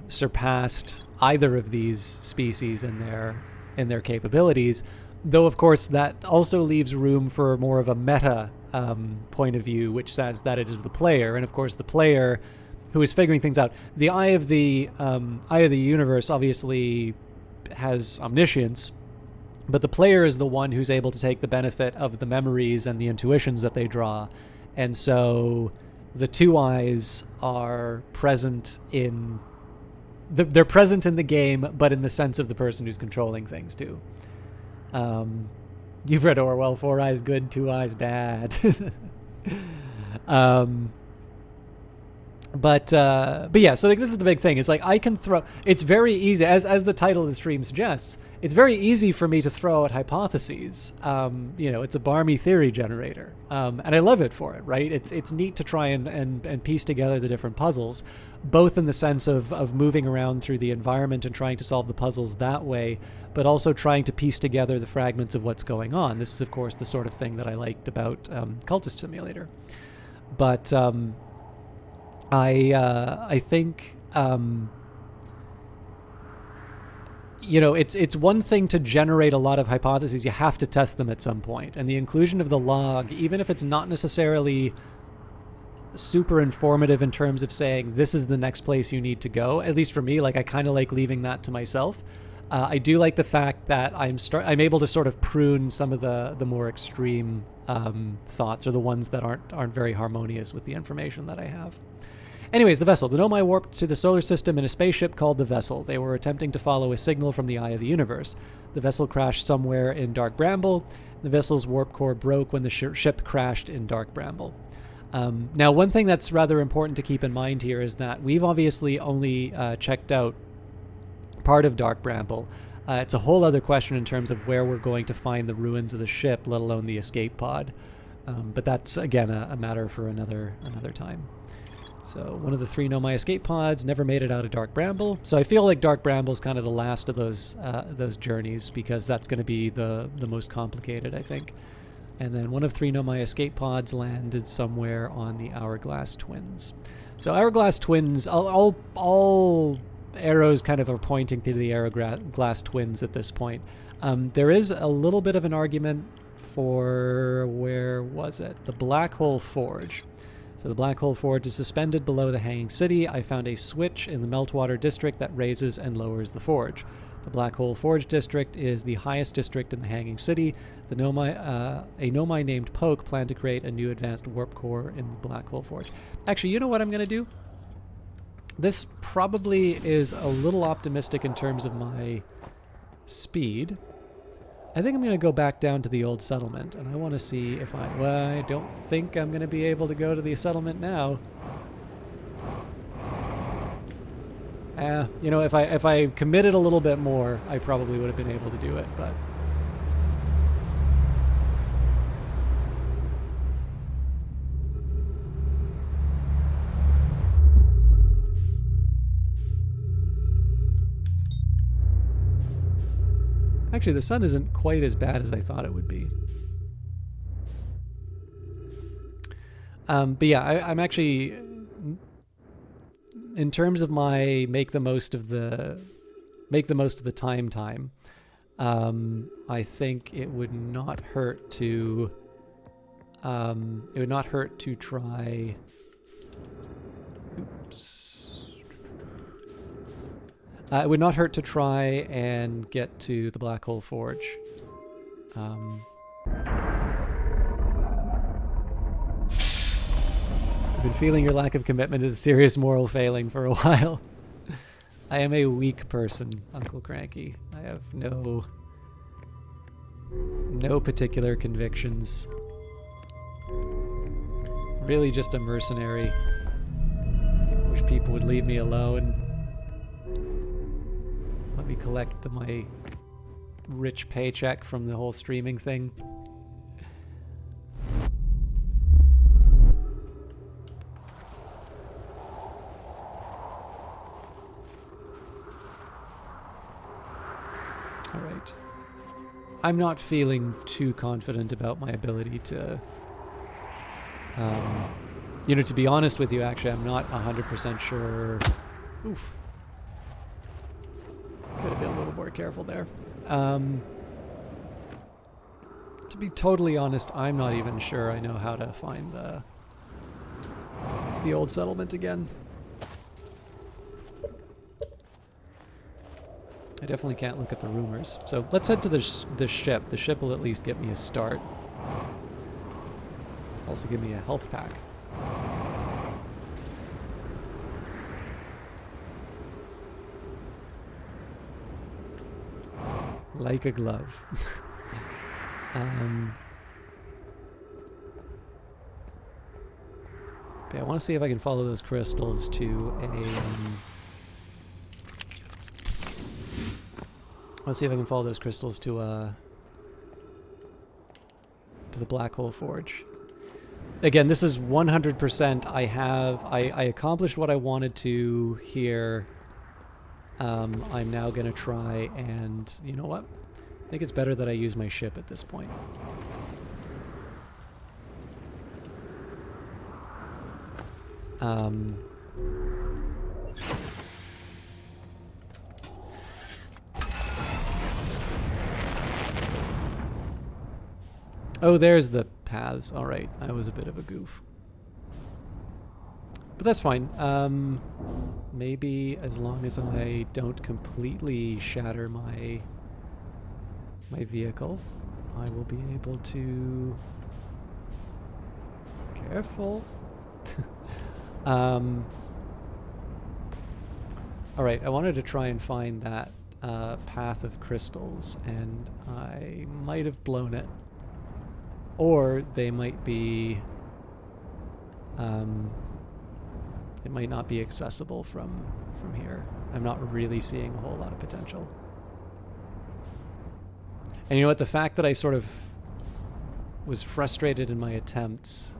surpassed either of these species in their capabilities. Though, of course, that also leaves room for more of a meta point of view, which says that it is the player, and of course the player who is figuring things out. The Eye of the Universe obviously has omniscience, but the player is the one who's able to take the benefit of the memories and the intuitions that they draw. And so the 2 eyes are present in... They're present in the game, but in the sense of the person who's controlling things, too. You've read Orwell, 4 eyes good, 2 eyes bad. But yeah, so like, this is the big thing. It's like, I can throw... It's very easy, as the title of the stream suggests, it's very easy for me to throw out hypotheses. You know, it's a Barmy theory generator. And I love it for it, right? It's neat to try and piece together the different puzzles, both in the sense of moving around through the environment and trying to solve the puzzles that way, but also trying to piece together the fragments of what's going on. This is, of course, the sort of thing that I liked about Cultist Simulator. But... I think, you know, it's one thing to generate a lot of hypotheses. You have to test them at some point. And the inclusion of the log, even if it's not necessarily super informative in terms of saying this is the next place you need to go, at least for me, like, I kind of like leaving that to myself. I do like the fact that I'm able to sort of prune some of the more extreme thoughts, or the ones that aren't very harmonious with the information that I have. Anyways, the vessel. The Nomai warped to the solar system in a spaceship called the Vessel. They were attempting to follow a signal from the Eye of the Universe. The vessel crashed somewhere in Dark Bramble. The vessel's warp core broke when the ship crashed in Dark Bramble. Now, one thing that's rather important to keep in mind here is that we've obviously only checked out part of Dark Bramble. It's a whole other question in terms of where we're going to find the ruins of the ship, let alone the escape pod. But that's, again, a matter for another time. So one of the 3 Nomai escape pods never made it out of Dark Bramble. So I feel like Dark Bramble is kind of the last of those journeys, because that's going to be the most complicated, I think. And then one of 3 Nomai escape pods landed somewhere on the Hourglass Twins. So Hourglass Twins, all arrows kind of are pointing to the Hourglass Twins at this point. There is a little bit of an argument for, where was it? The Black Hole Forge. So the Black Hole Forge is suspended below the Hanging City. I found a switch in the Meltwater District that raises and lowers the forge. The Black Hole Forge District is the highest district in the Hanging City. A Nomai named Poke planned to create a new advanced warp core in the Black Hole Forge. Actually, you know what I'm going to do? This probably is a little optimistic in terms of my speed. I think I'm going to go back down to the old settlement, and I want to see if well, I don't think I'm going to be able to go to the settlement now. You know, if I committed a little bit more, I probably would have been able to do it, but... Actually, the sun isn't quite as bad as I thought it would be. But yeah, I'm actually, in terms of my make the most of the time, I think it would not hurt to try. Oops. It would not hurt to try and get to the Black Hole Forge. I've been feeling your lack of commitment is a serious moral failing for a while. I am a weak person, Uncle Cranky. I have no particular convictions. Really just a mercenary. Wish people would leave me alone. Let me collect my rich paycheck from the whole streaming thing. All right. I'm not feeling too confident about my ability to, you know, to be honest with you, actually, I'm not 100% sure. Oof. Could have been a little more careful there. To be totally honest, I'm not even sure I know how to find the old settlement again. I definitely can't look at the rumors. So let's head to the ship. The ship will at least get me a start. Also give me a health pack. Like a glove. Okay, I want to see if I can follow those crystals to a... let's see if I can follow those crystals to the Black Hole Forge. Again, this is 100%. I accomplished what I wanted to here. I'm now going to try and, you know what? I think it's better that I use my ship at this point. Oh, there's the paths. All right, I was a bit of a goof. But that's fine. Maybe as long as I don't completely shatter my vehicle, I will be able to... Careful. All right, I wanted to try and find that path of crystals, and I might have blown it. Or they might be... it might not be accessible from here. I'm not really seeing a whole lot of potential. And you know what? The fact that I sort of was frustrated in my attempts,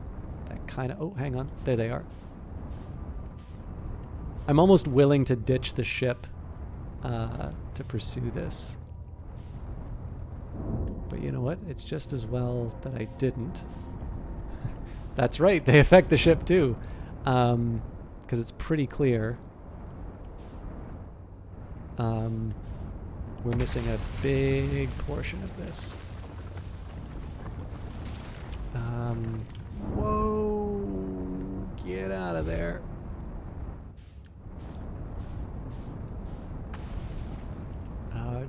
that kind of... Oh, hang on. There they are. I'm almost willing to ditch the ship to pursue this. But you know what? It's just as well that I didn't. That's right. They affect the ship too. Because it's pretty clear. We're missing a big portion of this. Whoa! Get out of there.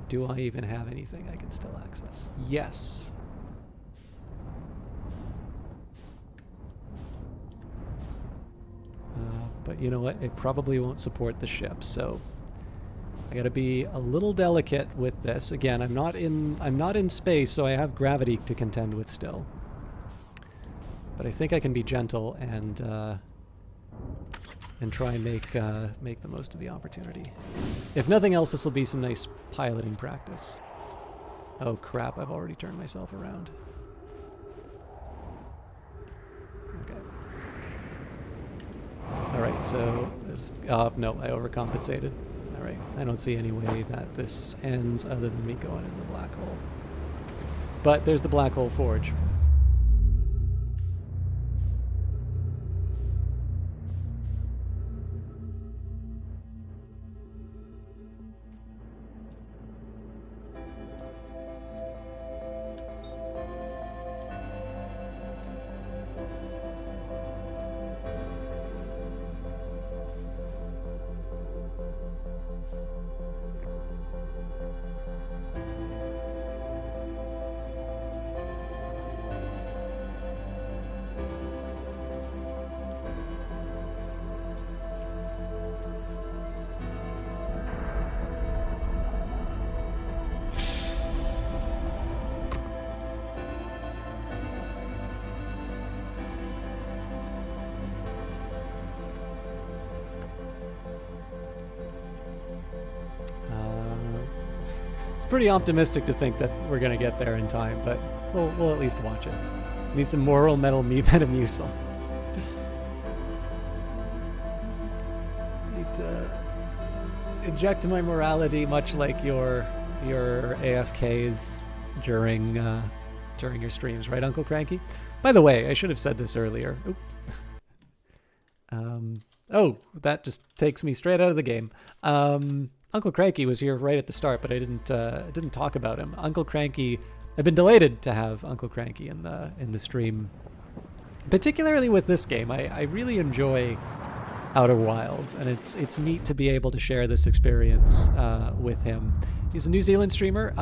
Do I even have anything I can still access? Yes. But you know what? It probably won't support the ship, so I gotta be a little delicate with this. Again, I'm not in space, so I have gravity to contend with still. But I think I can be gentle and try and make the most of the opportunity. If nothing else, this will be some nice piloting practice. Oh crap! I've already turned myself around. Okay. All right. So this, no, I overcompensated. All right. I don't see any way that this ends other than me going in the black hole. But there's the black hole forge. It's pretty optimistic to think that we're going to get there in time, but we'll at least watch it. Need some moral Metamucil. Need to inject my morality, much like your AFKs during your streams, right, Uncle Cranky? By the way, I should have said this earlier. Oh, that just takes me straight out of the game. Uncle Cranky was here right at the start, but I didn't talk about him. Uncle Cranky, I've been delighted to have Uncle Cranky in the stream, particularly with this game. I really enjoy Outer Wilds, and it's neat to be able to share this experience with him. He's a New Zealand streamer,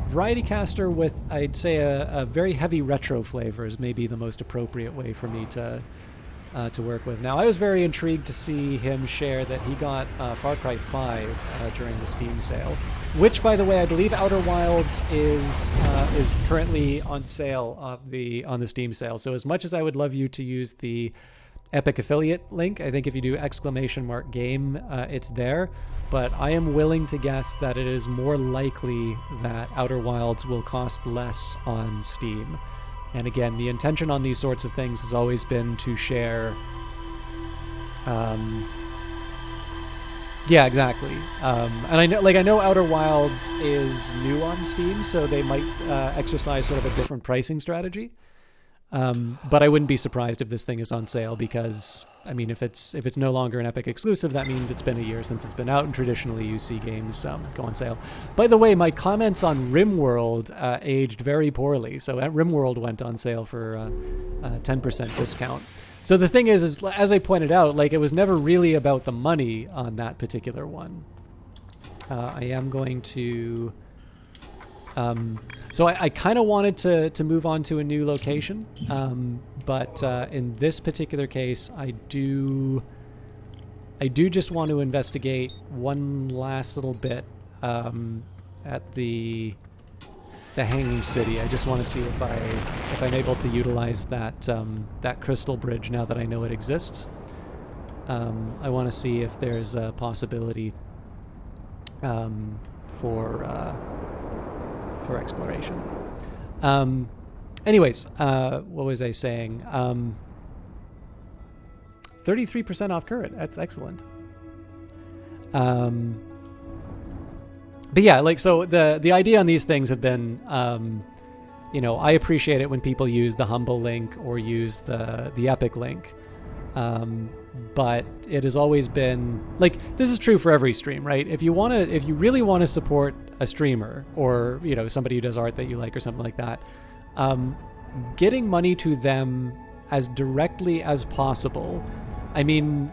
variety caster with, I'd say, a very heavy retro flavor is maybe the most appropriate way for me to work with. Now, I was very intrigued to see him share that he got Far Cry 5 during the Steam sale, which, by the way, I believe Outer Wilds is currently on sale on the Steam sale. So as much as I would love you to use the Epic affiliate link, I think if you do !game, it's there. But I am willing to guess that it is more likely that Outer Wilds will cost less on Steam. And again, the intention on these sorts of things has always been to share. Yeah, exactly. And I know Outer Wilds is new on Steam, so they might exercise sort of a different pricing strategy. But I wouldn't be surprised if this thing is on sale because, I mean, if it's no longer an Epic exclusive, that means it's been a year since it's been out, and traditionally you see games go on sale. By the way, my comments on RimWorld aged very poorly. So RimWorld went on sale for a 10% discount. So the thing is, as I pointed out, like, it was never really about the money on that particular one. I am going to... So I kind of wanted to move on to a new location, but in this particular case, I do just want to investigate one last little bit at the Hanging City. I just want to see if I'm able to utilize that crystal bridge now that I know it exists. I want to see if there's a possibility for exploration. Anyways, what was I saying? 33% off current. That's excellent. But yeah, like, so the idea on these things have been, I appreciate it when people use the humble link or use the epic link. But it has always been, like, this is true for every stream, right? If you really want to support a streamer or, somebody who does art that you like or something like that, getting money to them as directly as possible. I mean,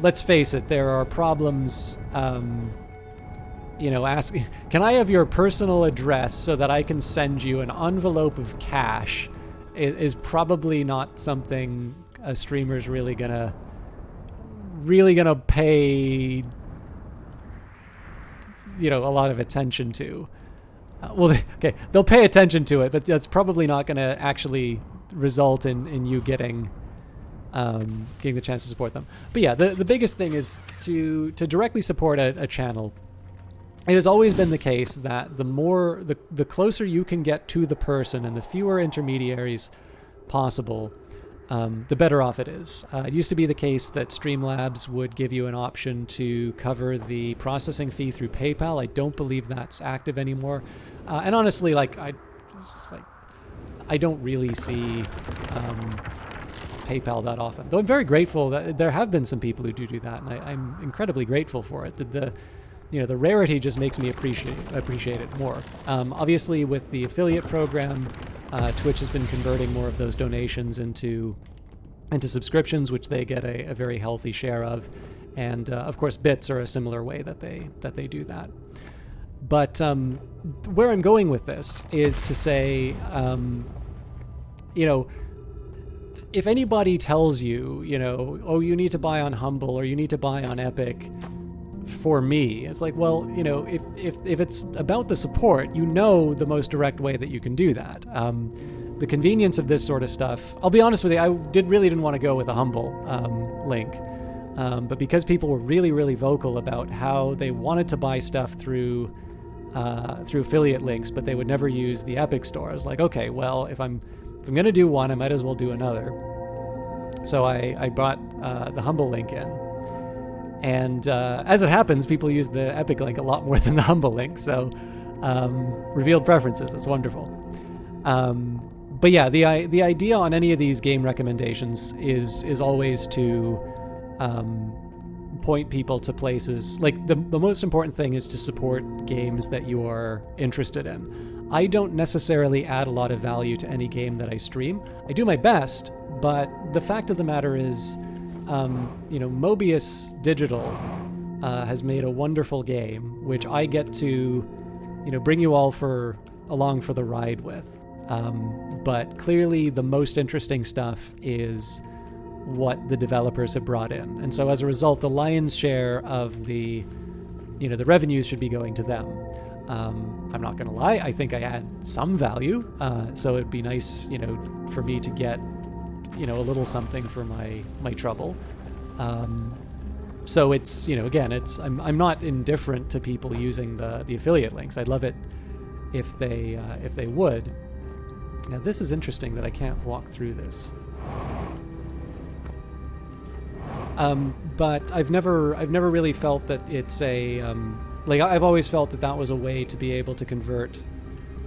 let's face it, there are problems, ask, can I have your personal address so that I can send you an envelope of cash is probably not something a streamer's really gonna really going to pay, a lot of attention to. They'll pay attention to it, but that's probably not going to actually result in you getting the chance to support them. But yeah, the biggest thing is to directly support a channel. It has always been the case that the closer you can get to the person and the fewer intermediaries possible, the better off it is. It used to be the case that Streamlabs would give you an option to cover the processing fee through PayPal. I don't believe that's active anymore. And honestly, I don't really see PayPal that often. Though I'm very grateful that there have been some people who do that, and I'm incredibly grateful for it. The rarity just makes me appreciate it more. Obviously, with the affiliate program, Twitch has been converting more of those donations into subscriptions, which they get a very healthy share of, and of course, bits are a similar way that they do that. But where I'm going with this is to say, if anybody tells you, oh, you need to buy on Humble or you need to buy on Epic. For me, it's like, well, if it's about the support, the most direct way that you can do that. The convenience of this sort of stuff, I'll be honest with you, I really didn't want to go with a Humble link, but because people were really, really vocal about how they wanted to buy stuff through affiliate links, but they would never use the Epic store, I was like, okay, well, if I'm gonna do one, I might as well do another. So I brought the Humble link in. And as it happens, people use the Epic link a lot more than the Humble link. So revealed preferences. It's wonderful. But yeah, the idea on any of these game recommendations is always to point people to places. Like the most important thing is to support games that you are interested in. I don't necessarily add a lot of value to any game that I stream. I do my best, but the fact of the matter is, Mobius Digital has made a wonderful game, which I get to, bring you all along for the ride with. But clearly the most interesting stuff is what the developers have brought in. And so as a result, the lion's share of the revenues should be going to them. I'm not going to lie, I think I add some value. So it'd be nice, for me to get a little something for my trouble. So it's, again, I'm not indifferent to people using the affiliate links. I'd love it if they would. Now this is interesting that I can't walk through this. But I've never really felt that it's I've always felt that was a way to be able to convert.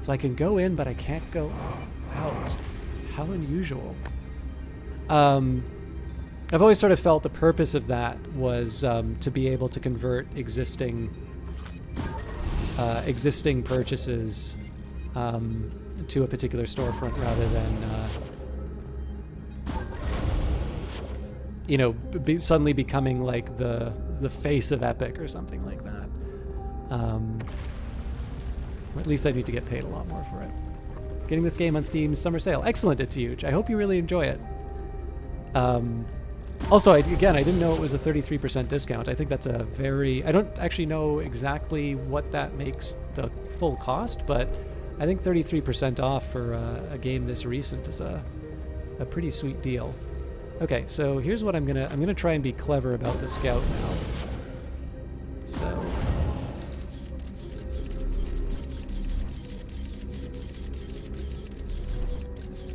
So I can go in, but I can't go out. How unusual. I've always sort of felt the purpose of that was to be able to convert existing purchases to a particular storefront rather than suddenly becoming like the face of Epic or something like that. Or at least I need to get paid a lot more for it. Getting this game on Steam's summer sale. Excellent, it's huge. I hope you really enjoy it. Also, I didn't know it was a 33% discount. I think that's I don't actually know exactly what that makes the full cost, but I think 33% off for a game this recent is a pretty sweet deal. Okay, so here's what I'm gonna try and be clever about the scout now. So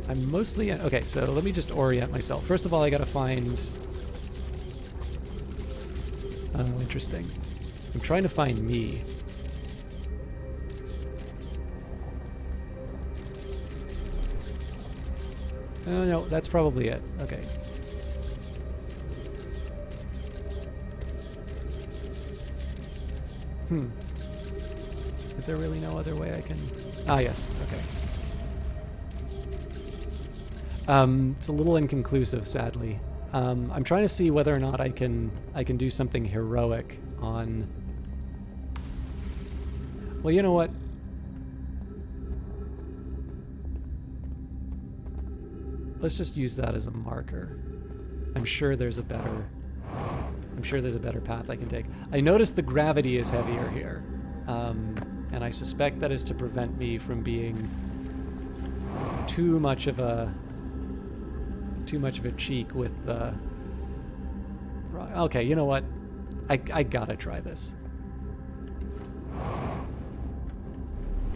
I'm mostly... Okay, so let me just orient myself. First of all, I gotta find... Oh, interesting. I'm trying to find me. Oh, no, that's probably it. Okay. Is there really no other way I can... Ah, yes. Okay. It's a little inconclusive, sadly. I'm trying to see whether or not I can do something heroic on... Well, you know what? Let's just use that as a marker. I'm sure there's a better I'm sure there's a better path I can take. I noticed the gravity is heavier here. And I suspect that is to prevent me from being too much of a cheek with the... Okay, you know what? I gotta try this.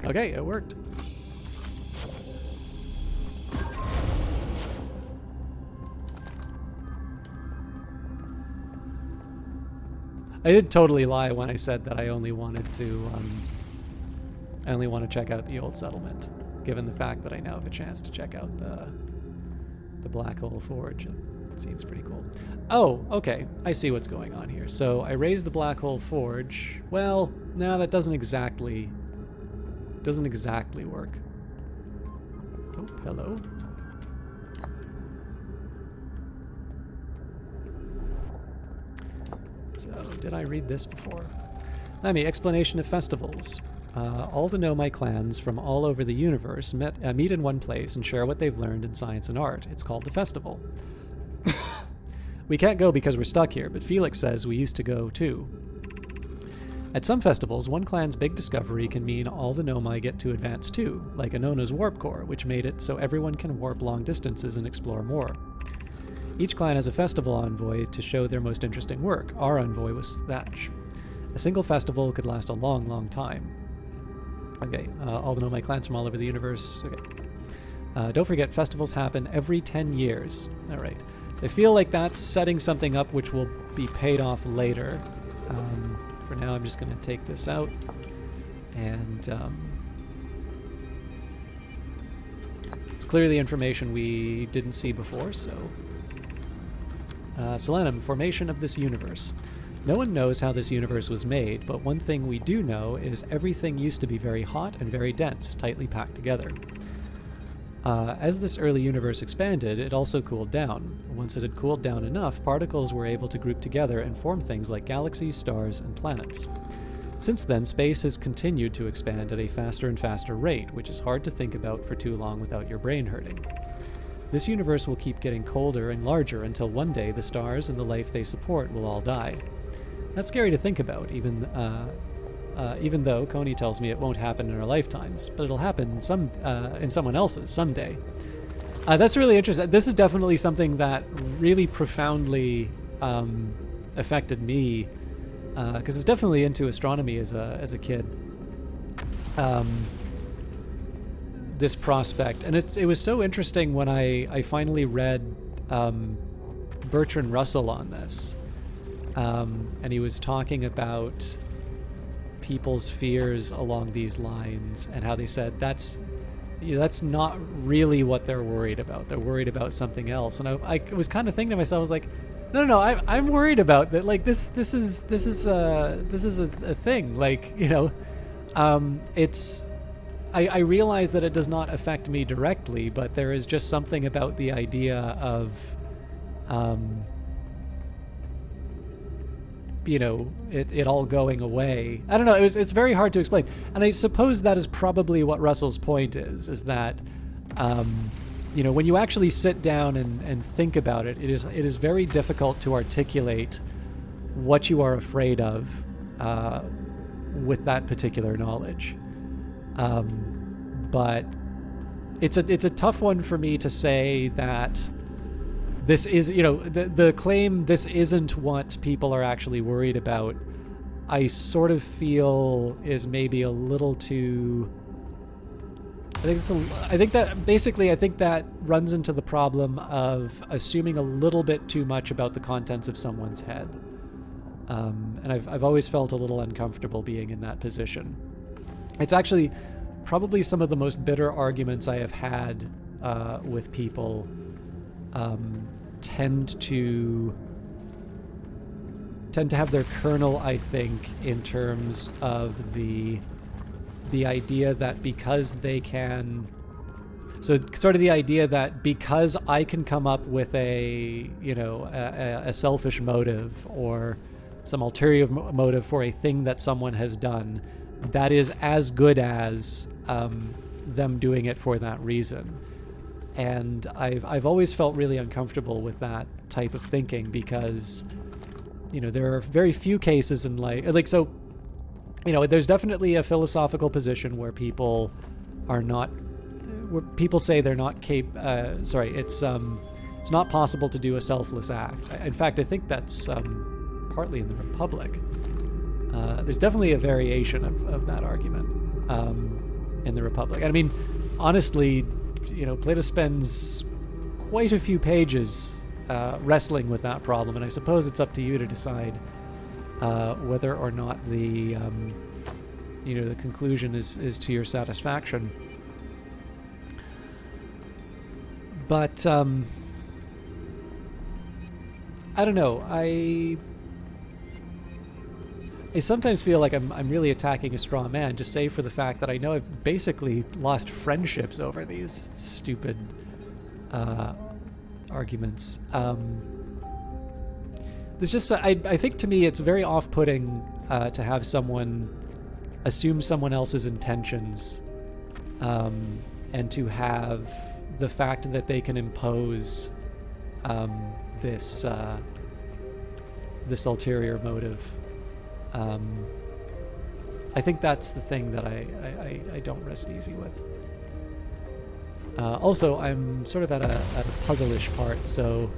Okay, it worked. I did totally lie when I said that I only wanted to, I only want to check out the old settlement, given the fact that I now have a chance to check out the Black Hole Forge. It seems pretty cool. Oh, okay. I see what's going on here. So I raised the Black Hole Forge. Well, no, that doesn't exactly work. Oh, hello. So, did I read this before? Lemmy, explanation of festivals. All the Nomai clans from all over the universe meet in one place and share what they've learned in science and art. It's called the festival. We can't go because we're stuck here, but Felix says we used to go too. At some festivals, one clan's big discovery can mean all the Nomai get to advance too, like Anona's warp core, which made it so everyone can warp long distances and explore more. Each clan has a festival envoy to show their most interesting work. Our envoy was Thatch. A single festival could last a long, long time. Okay, all the Nomai clans from all over the universe. Okay. Don't forget, festivals happen every 10 years. All right. So I feel like that's setting something up which will be paid off later. For now, I'm just going to take this out. And it's clearly information we didn't see before, so... Solanum, formation of this universe. No one knows how this universe was made, but one thing we do know is everything used to be very hot and very dense, tightly packed together. As this early universe expanded, it also cooled down. Once it had cooled down enough, particles were able to group together and form things like galaxies, stars, and planets. Since then, space has continued to expand at a faster and faster rate, which is hard to think about for too long without your brain hurting. This universe will keep getting colder and larger until one day the stars and the life they support will all die. That's scary to think about, even though Coney tells me it won't happen in our lifetimes, but it'll happen in someone else's someday. That's really interesting. This is definitely something that really profoundly affected me, because I was definitely into astronomy as a kid. This prospect, and it was so interesting when I finally read Bertrand Russell on this, and he was talking about people's fears along these lines and how they said that's not really what they're worried about. They're worried about something else. And I was kind of thinking to myself, I was like, no, I'm worried about that. Like this is a thing. Like, you know, it's. I realize that it does not affect me directly, but there is just something about the idea of, you know, it all going away. I don't know. It's very hard to explain, and I suppose that is probably what Russell's point is that, you know, when you actually sit down and think about it, it is very difficult to articulate what you are afraid of with that particular knowledge. But it's a tough one for me to say that this is, you know, the claim this isn't what people are actually worried about, I sort of feel is maybe a little too... I think that runs into the problem of assuming a little bit too much about the contents of someone's head. And I've always felt a little uncomfortable being in that position. It's actually probably some of the most bitter arguments I have had with people tend to have their kernel, I think, in terms of the idea that because they can... So sort of the idea that because I can come up with a selfish motive or some ulterior motive for a thing that someone has done, that is as good as them doing it for that reason. And I've always felt really uncomfortable with that type of thinking because you know, there are very few cases in like so, you know, there's definitely a philosophical position where people are not, where people say they're not it's not possible to do a selfless act. In fact, I think that's partly in the Republic. There's definitely a variation of that argument in the Republic. I mean, honestly, you know, Plato spends quite a few pages wrestling with that problem, and I suppose it's up to you to decide whether or not the you know, the conclusion is to your satisfaction. But I don't know. I sometimes feel like I'm really attacking a straw man, just save for the fact that I know I've basically lost friendships over these stupid arguments. There's just I think to me it's very off-putting to have someone assume someone else's intentions, and to have the fact that they can impose this ulterior motive. I think that's the thing that I don't rest easy with. Also, I'm sort of at a puzzle-ish part, so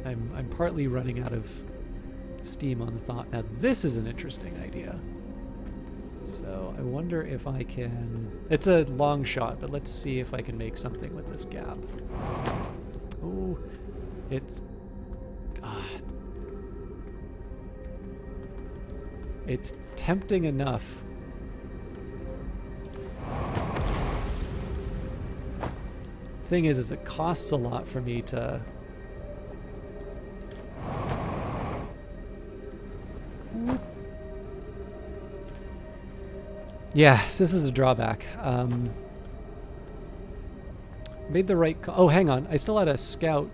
I'm partly running out of steam on the thought. Now, this is an interesting idea. So I wonder if I can... It's a long shot, but let's see if I can make something with this gap. Oh, it's... It's tempting enough. Thing is it costs a lot for me to... Yeah, so this is a drawback. Made the right call. Oh, hang on. I still had a scout.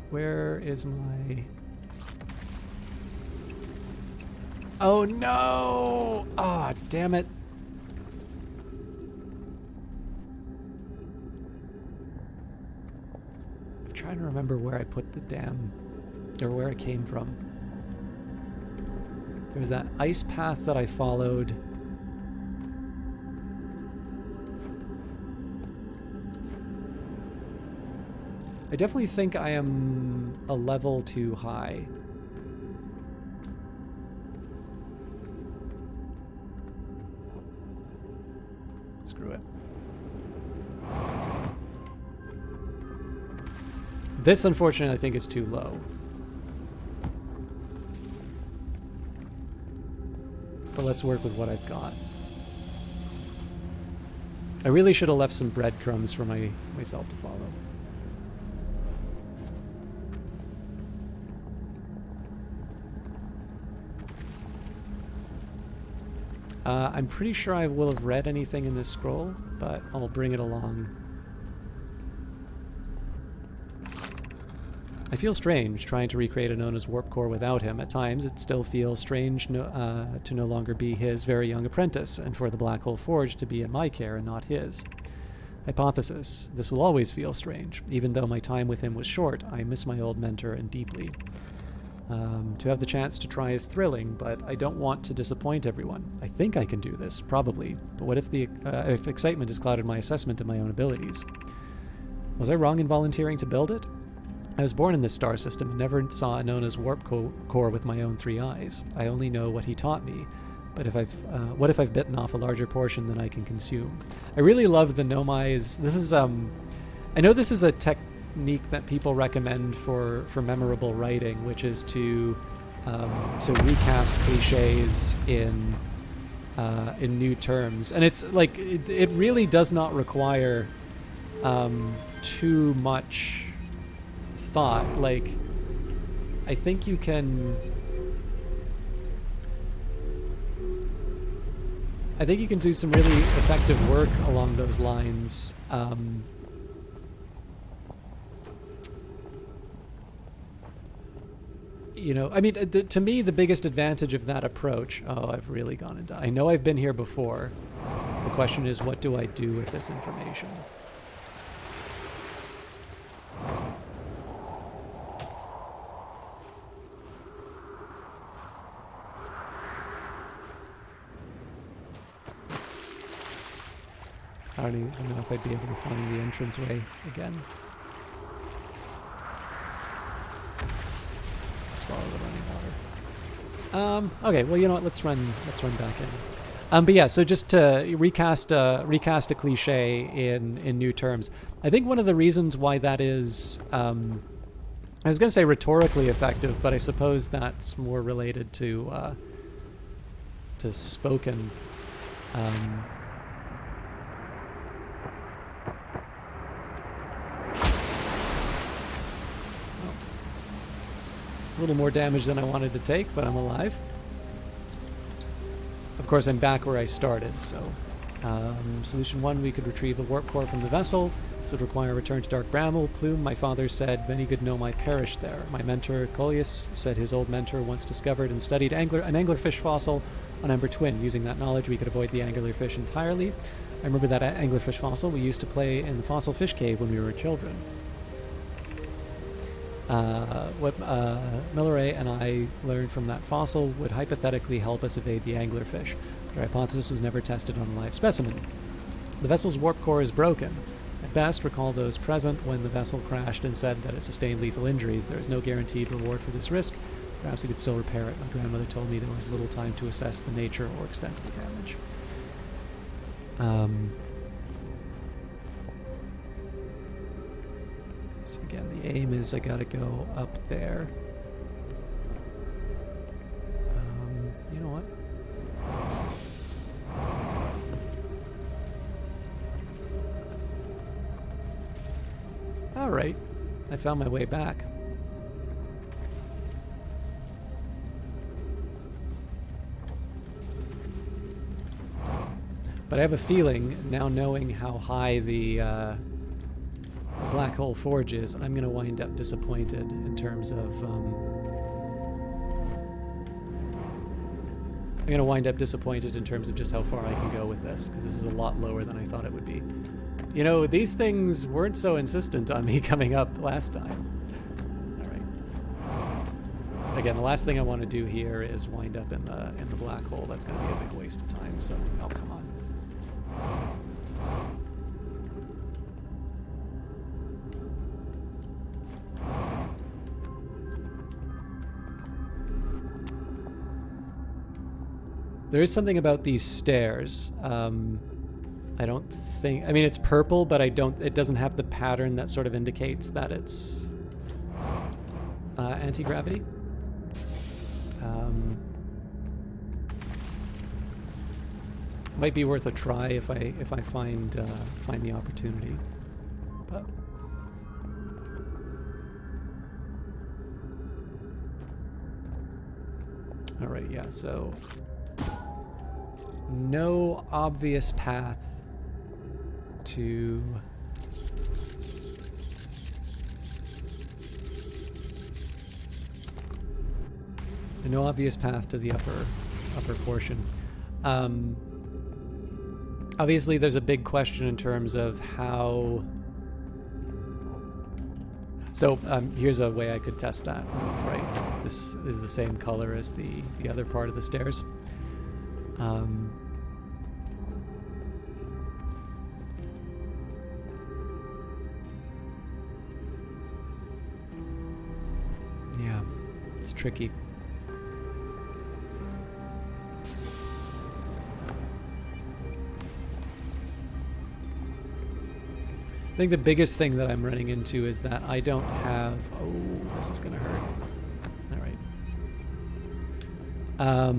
Where is my... Oh, no! Ah, oh, damn it. I'm trying to remember where I put the damn... or where it came from. There was that ice path that I followed. I definitely think I am a level too high. Screw it. This, unfortunately, I think is too low. But let's work with what I've got. I really should have left some breadcrumbs for myself to follow. I'm pretty sure I will have read anything in this scroll, but I'll bring it along. I feel strange trying to recreate Anona's warp core without him. At times, it still feels strange to no longer be his very young apprentice, and for the Black Hole Forge to be in my care and not his. Hypothesis. This will always feel strange. Even though my time with him was short, I miss my old mentor and deeply. To have the chance to try is thrilling, but I don't want to disappoint everyone. I think I can do this, probably. But what if if excitement has clouded my assessment of my own abilities? Was I wrong in volunteering to build it? I was born in this star system and never saw Anona's warp core with my own 3 eyes. I only know what he taught me. But what if I've bitten off a larger portion than I can consume? I really love the Nomai's. This is I know this is a technique that people recommend for memorable writing, which is to recast cliches in new terms, and it's like it really does not require too much thought. Like, I think you can do some really effective work along those lines. You know, I mean, to me, the biggest advantage of that approach... Oh, I've really gone into... I know I've been here before. The question is, what do I do with this information? I don't even know if I'd be able to find the entranceway again. Swallow the running water. Okay, well, you know what? Let's run back in. But yeah, so just to recast a cliche in new terms, I think one of the reasons why that is, I was going to say rhetorically effective, but I suppose that's more related to spoken. A little more damage than I wanted to take, but I'm alive. Of course, I'm back where I started, so... Solution 1, we could retrieve the warp core from the vessel. This would require a return to Dark Bramble. Plume, my father said, many good gnome I perished there. My mentor, Coleus, said his old mentor once discovered and studied an anglerfish fossil on Ember Twin. Using that knowledge, we could avoid the anglerfish entirely. I remember that anglerfish fossil. We used to play in the fossil fish cave when we were children. What Milleray and I learned from that fossil would hypothetically help us evade the anglerfish. Our hypothesis was never tested on a live specimen. The vessel's warp core is broken. At best, recall those present when the vessel crashed and said that it sustained lethal injuries. There is no guaranteed reward for this risk. Perhaps we could still repair it. My grandmother told me there was little time to assess the nature or extent of the damage. So again, the aim is I gotta go up there. You know what? All right, I found my way back. But I have a feeling, now knowing how high the Black Hole Forge is, I'm going to wind up disappointed in terms of... I'm going to wind up disappointed in terms of just how far I can go with this, because this is a lot lower than I thought it would be. You know, these things weren't so insistent on me coming up last time. Alright. Again, the last thing I want to do here is wind up in the black hole. That's going to be a big waste of time, so... Oh, come on. There is something about these stairs. I don't think... I mean, it's purple, but it doesn't have the pattern that sort of indicates that it's anti-gravity. Might be worth a try if I find the opportunity. But all right, yeah. So no obvious path to the upper portion. Obviously, there's a big question in terms of how... So, here's a way I could test that, right? This is the same color as the other part of the stairs. Yeah, it's tricky. I think the biggest thing that I'm running into is that I don't have... Oh, this is going to hurt. All right. I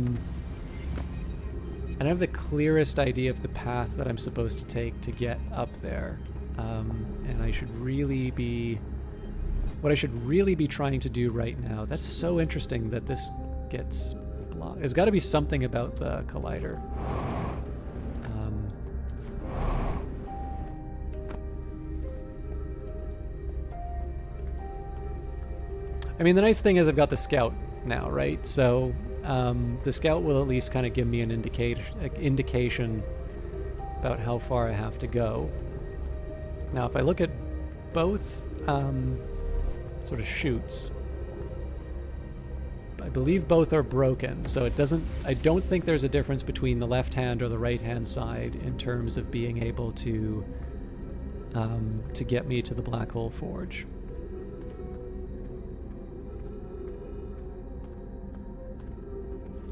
don't have the clearest idea of the path that I'm supposed to take to get up there. And I should really be... What I should really be trying to do right now... That's so interesting that this gets blocked. There's got to be something about the collider. I mean, the nice thing is I've got the scout now, right? So the scout will at least kind of give me an indication about how far I have to go. Now, if I look at both sort of chutes, I believe both are broken, so it doesn't. I don't think there's a difference between the left hand or the right hand side in terms of being able to get me to the Black Hole Forge.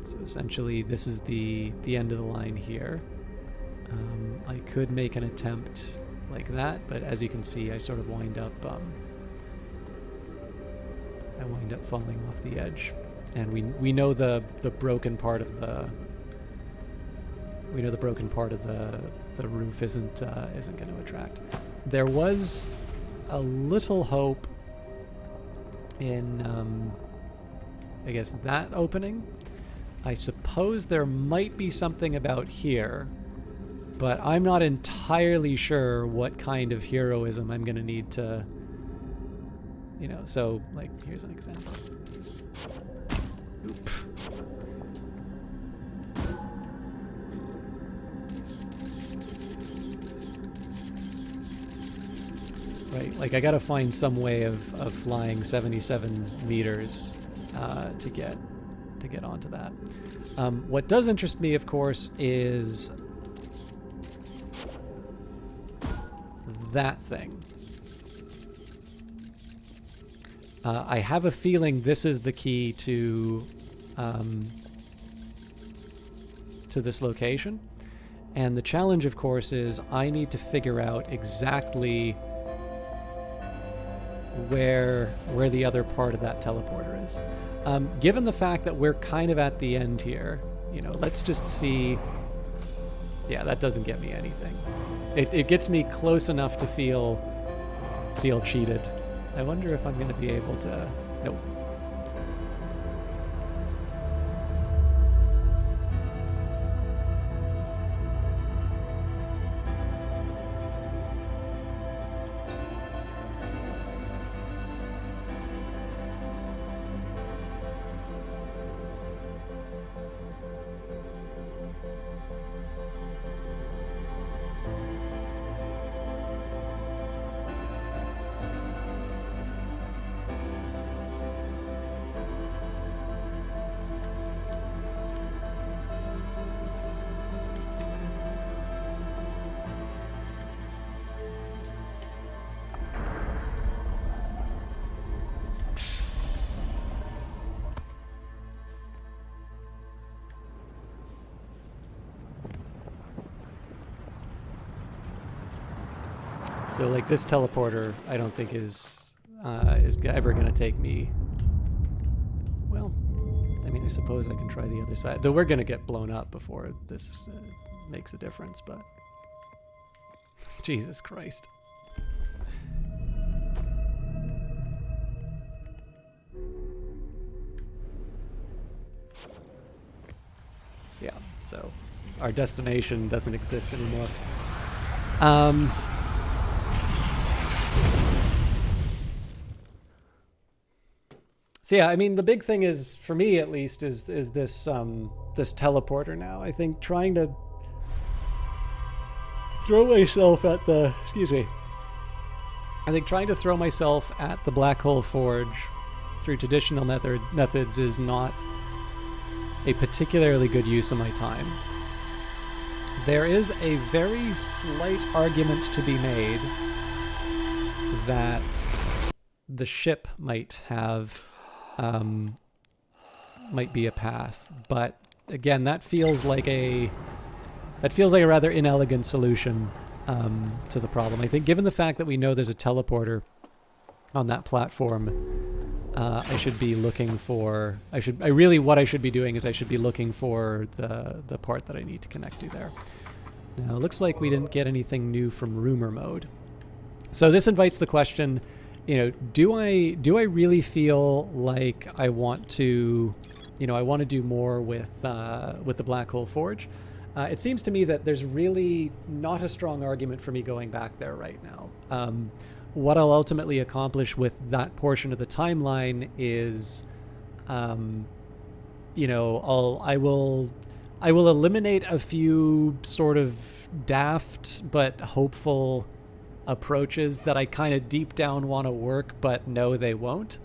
So essentially, this is the end of the line here. I could make an attempt like that, but as you can see, I sort of wind up falling off the edge, and we know the broken part of the roof isn't going to attract. There was a little hope in I guess that opening. I suppose there might be something about here, but I'm not entirely sure what kind of heroism I'm going to need to, so, like, here's an example. Oop. Right, like, I gotta find some way of flying 77 meters to get onto that. What does interest me, of course, is that thing. I have a feeling this is the key to this location, and the challenge, of course, is I need to figure out exactly where the other part of that teleporter is. Given the fact that we're kind of at the end here, let's just see. Yeah, that doesn't get me anything. It gets me close enough to feel cheated. I wonder if I'm going to be able to... Nope. So, like, this teleporter, I don't think is ever going to take me... Well, I mean, I suppose I can try the other side. Though we're going to get blown up before this makes a difference, but... Jesus Christ. Yeah, so our destination doesn't exist anymore. So yeah, I mean, the big thing is, for me at least, is this this teleporter now. I think trying to throw myself at the... Excuse me. I think trying to throw myself at the Black Hole Forge through traditional methods is not a particularly good use of my time. There is a very slight argument to be made that the ship might have... might be a path, but again, that feels like a rather inelegant solution to the problem. I think, given the fact that we know there's a teleporter on that platform, I should be looking for. What I should be doing is I should be looking for the part that I need to connect to there. Now, it looks like we didn't get anything new from rumor mode, so this invites the question. Do I really feel like I want to, I want to do more with the Black Hole Forge? It seems to me that there's really not a strong argument for me going back there right now. What I'll ultimately accomplish with that portion of the timeline is, I will eliminate a few sort of daft but hopeful approaches that I kind of deep down want to work but know they won't.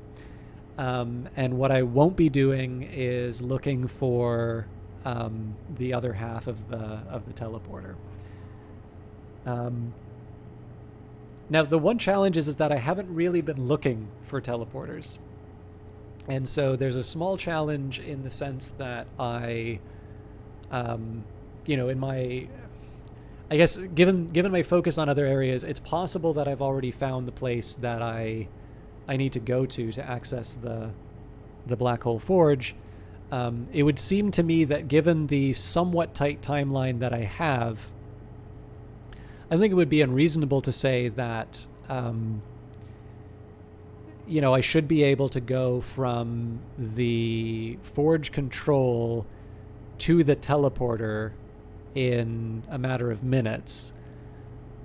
And what I won't be doing is looking for the other half of the teleporter. Now, the one challenge is that I haven't really been looking for teleporters. And so there's a small challenge in the sense that I, in my, I guess, given my focus on other areas, it's possible that I've already found the place that I need to go to access the Black Hole Forge. It would seem to me that given the somewhat tight timeline that I have, I think it would be unreasonable to say that, I should be able to go from the forge control to the teleporter in a matter of minutes.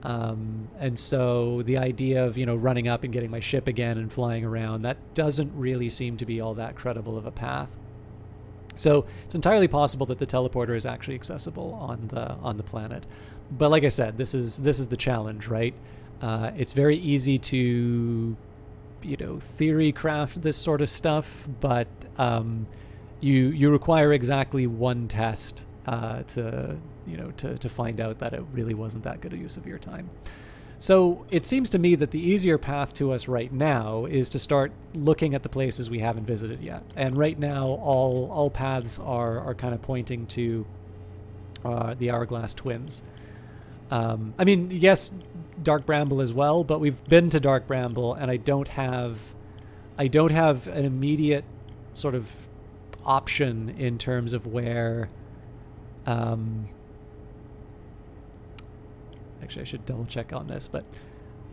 And so the idea of, running up and getting my ship again and flying around, that doesn't really seem to be all that credible of a path. So it's entirely possible that the teleporter is actually accessible on the planet. But like I said, this is the challenge, right? It's very easy to, theory craft this sort of stuff, but you require exactly one test to find out that it really wasn't that good a use of your time. So it seems to me that the easier path to us right now is to start looking at the places we haven't visited yet. And right now, all paths are kind of pointing to the Hourglass Twins. Yes, Dark Bramble as well, but we've been to Dark Bramble, and I don't have an immediate sort of option in terms of where. Actually, I should double check on this, but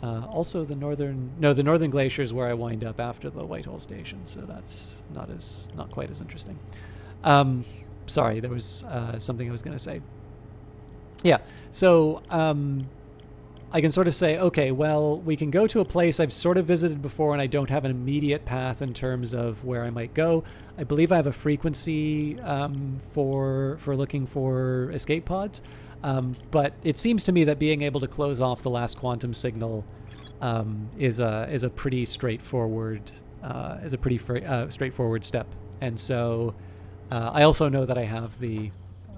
also the northern glacier is where I wind up after the Whitehole Station, so that's not quite as interesting. Sorry, there was something I was going to say. Yeah, so I can sort of say, okay, well, we can go to a place I've sort of visited before, and I don't have an immediate path in terms of where I might go. I believe I have a frequency for looking for escape pods. But it seems to me that being able to close off the last quantum signal is a pretty straightforward straightforward step. And so I also know that I have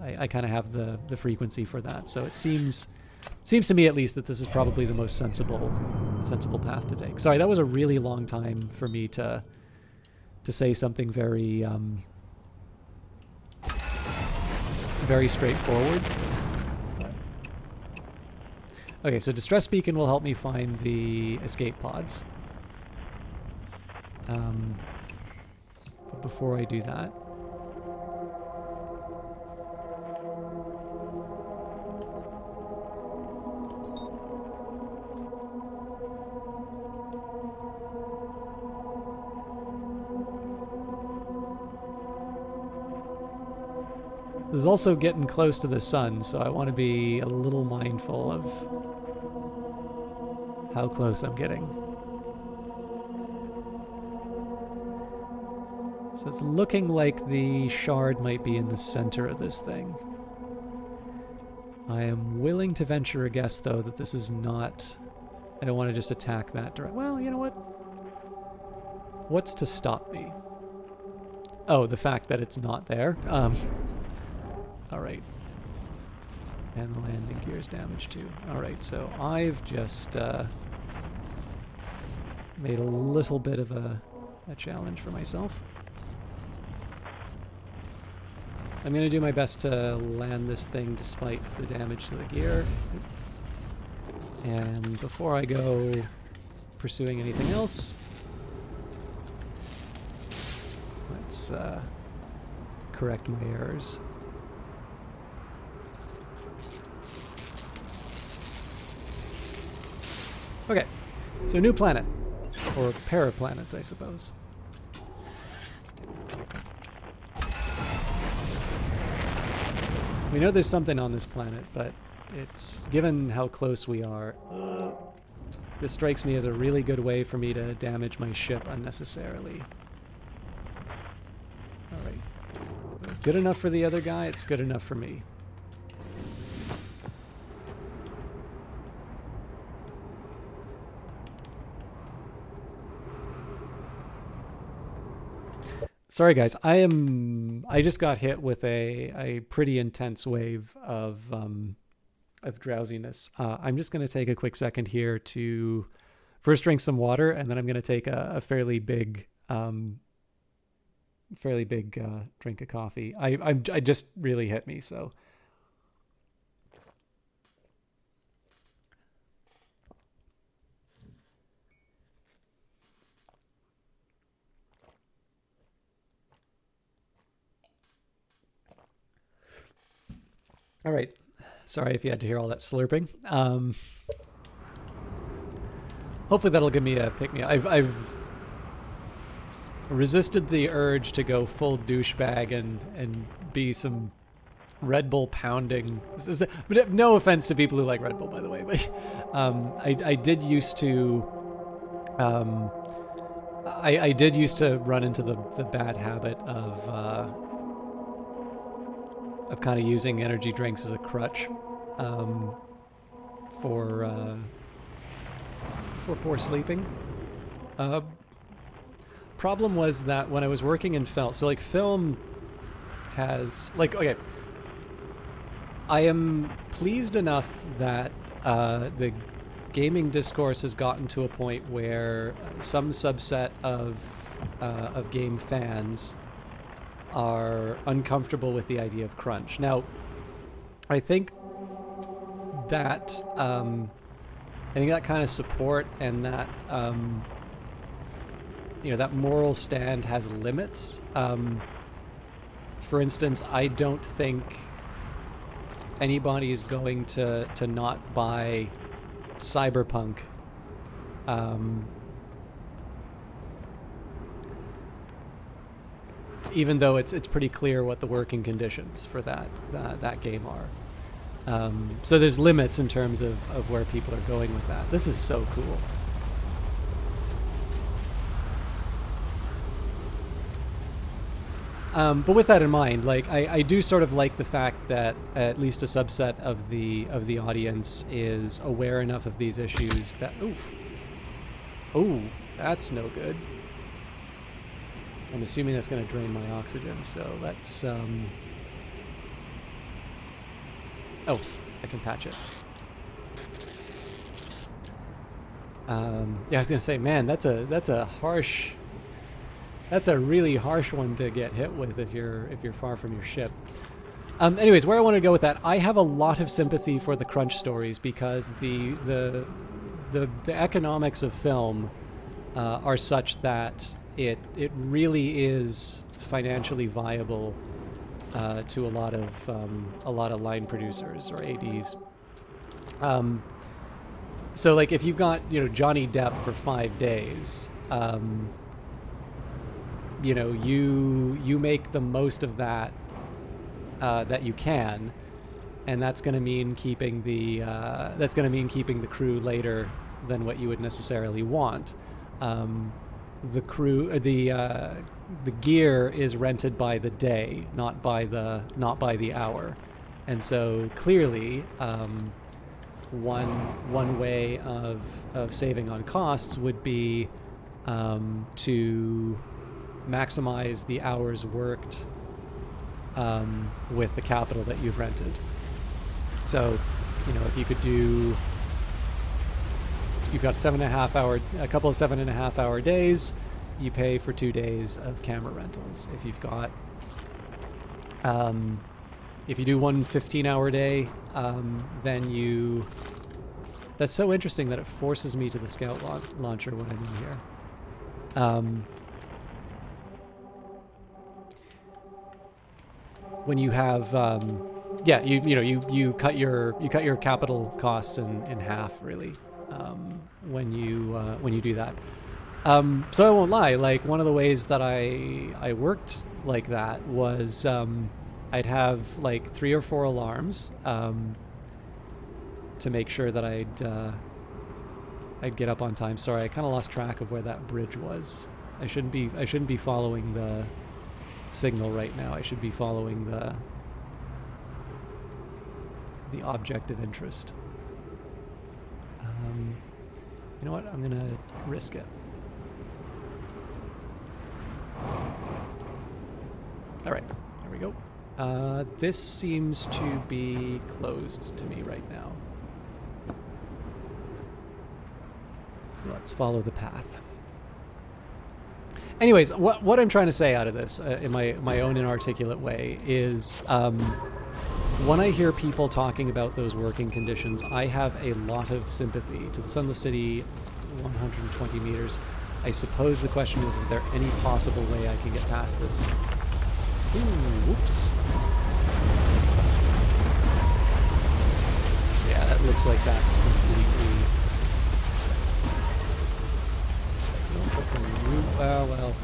I kind of have the frequency for that. So it seems to me at least that this is probably the most sensible path to take. Sorry, that was a really long time for me to say something very very straightforward. Okay, so Distress Beacon will help me find the escape pods. But before I do that... This is also getting close to the sun, so I want to be a little mindful of how close I'm getting. So it's looking like the shard might be in the center of this thing. I am willing to venture a guess, though, that this is not... I don't want to just attack that direct... Well, you know what? What's to stop me? Oh, the fact that it's not there. Alright. And the landing gear is damaged too. Alright, so I've just made a little bit of a challenge for myself. I'm going to do my best to land this thing despite the damage to the gear. And before I go pursuing anything else, let's correct my errors. Okay, so new planet, or pair of planets, I suppose. We know there's something on this planet, but it's, given how close we are, this strikes me as a really good way for me to damage my ship unnecessarily. Alright. It's good enough for the other guy, it's good enough for me. Sorry, guys. I just got hit with a pretty intense wave of drowsiness. I'm just going to take a quick second here to first drink some water, and then I'm going to take a fairly big drink of coffee. I just really hit me, so. All right. Sorry if you had to hear all that slurping. Hopefully that'll give me a pick-me-up. I've resisted the urge to go full douchebag and be some Red Bull pounding. But no offense to people who like Red Bull, by the way, but I did used to. I did used to run into the bad habit of kind of using energy drinks as a crutch for poor sleeping. Problem was that when I was working in film, so like film has okay, I am pleased enough that the gaming discourse has gotten to a point where some subset of game fans are uncomfortable with the idea of crunch. Now, I think that kind of support and that that moral stand has limits. For instance, I don't think anybody is going to not buy Cyberpunk. Even though it's pretty clear what the working conditions for that game are. So there's limits in terms of where people are going with that. This is so cool. But with that in mind, like I do sort of like the fact that at least a subset of the audience is aware enough of these issues that that's no good. I'm assuming that's going to drain my oxygen, so let's I can patch it. Yeah, I was going to say, man, that's a really harsh one to get hit with if you're far from your ship. Anyways, where I want to go with that, I have a lot of sympathy for the crunch stories because the economics of film are such that it really is financially viable to a lot of line producers or ADs. So like if you've got Johnny Depp for 5 days, you make the most of that that you can, and that's going to mean keeping the crew later than what you would necessarily want. The gear is rented by the day, not by the hour, and so clearly one way of saving on costs would be to maximize the hours worked with the capital that you've rented. So, if you could do, you've got a couple of 7.5 hour days, you pay for 2 days of camera rentals. If you've got, if you do one 15-hour day, then that's so interesting that it forces me to the Scout launcher when I'm in here. When you have, you cut your capital costs in half, really, when you do that. So I won't lie, like one of the ways that I worked like that was I'd have like 3 or 4 alarms to make sure that I'd get up on time. Sorry, I kind of lost track of where that bridge was. I shouldn't be following the signal right now. I should be following the object of interest. You know what? I'm gonna risk it. All right, there we go. This seems to be closed to me right now. So let's follow the path. Anyways, what I'm trying to say out of this, in my own inarticulate way, is when I hear people talking about those working conditions, I have a lot of sympathy. To the Sunless City, 120 meters. I suppose the question is there any possible way I can get past this? Ooh, whoops. Yeah, that looks like that's completely... Well.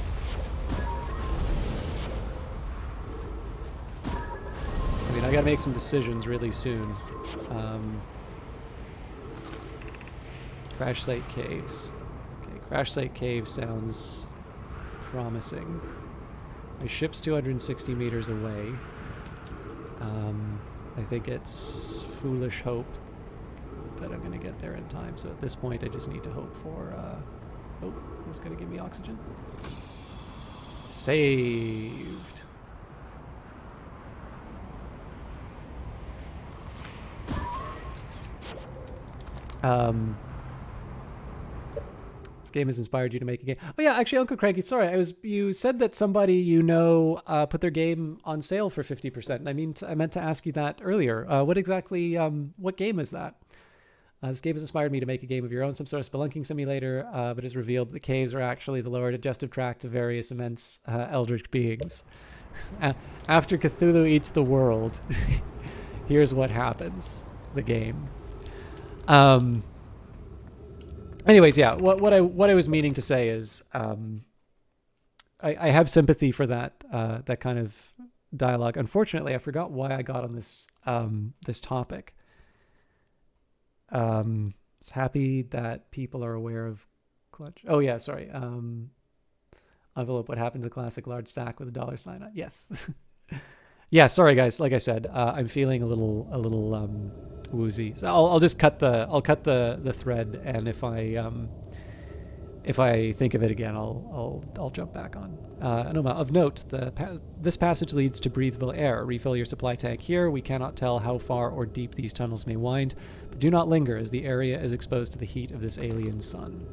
I mean, I gotta make some decisions really soon. Crash Site Caves. Okay, Crash Site Caves sounds promising. My ship's 260 meters away. I think it's foolish hope that I'm gonna get there in time. So at this point, I just need to hope for... oh, is this gonna give me oxygen? Saved. This game has inspired you to make a game. Oh yeah, actually, Uncle Cranky, sorry, you said that somebody you know put their game on sale for 50%. I meant to ask you that earlier. What exactly? What game is that? This game has inspired me to make a game of your own, some sort of spelunking simulator, but it's revealed that the caves are actually the lower digestive tract of various immense eldritch beings. After Cthulhu eats the world, here's what happens. The game. Anyways, yeah. What I was meaning to say is, I have sympathy for that kind of dialogue. Unfortunately, I forgot why I got on this topic. It's happy that people are aware of clutch. Oh yeah, sorry. Envelope. What happened to the classic large stack with a dollar sign on? Yes. Yeah. Sorry, guys. Like I said, I'm feeling a little woozy. So I'll just cut the thread, and if I think of it again, I'll jump back on. Of note, this passage leads to breathable air. Refill your supply tank here. We cannot tell how far or deep these tunnels may wind, but do not linger as the area is exposed to the heat of this alien sun.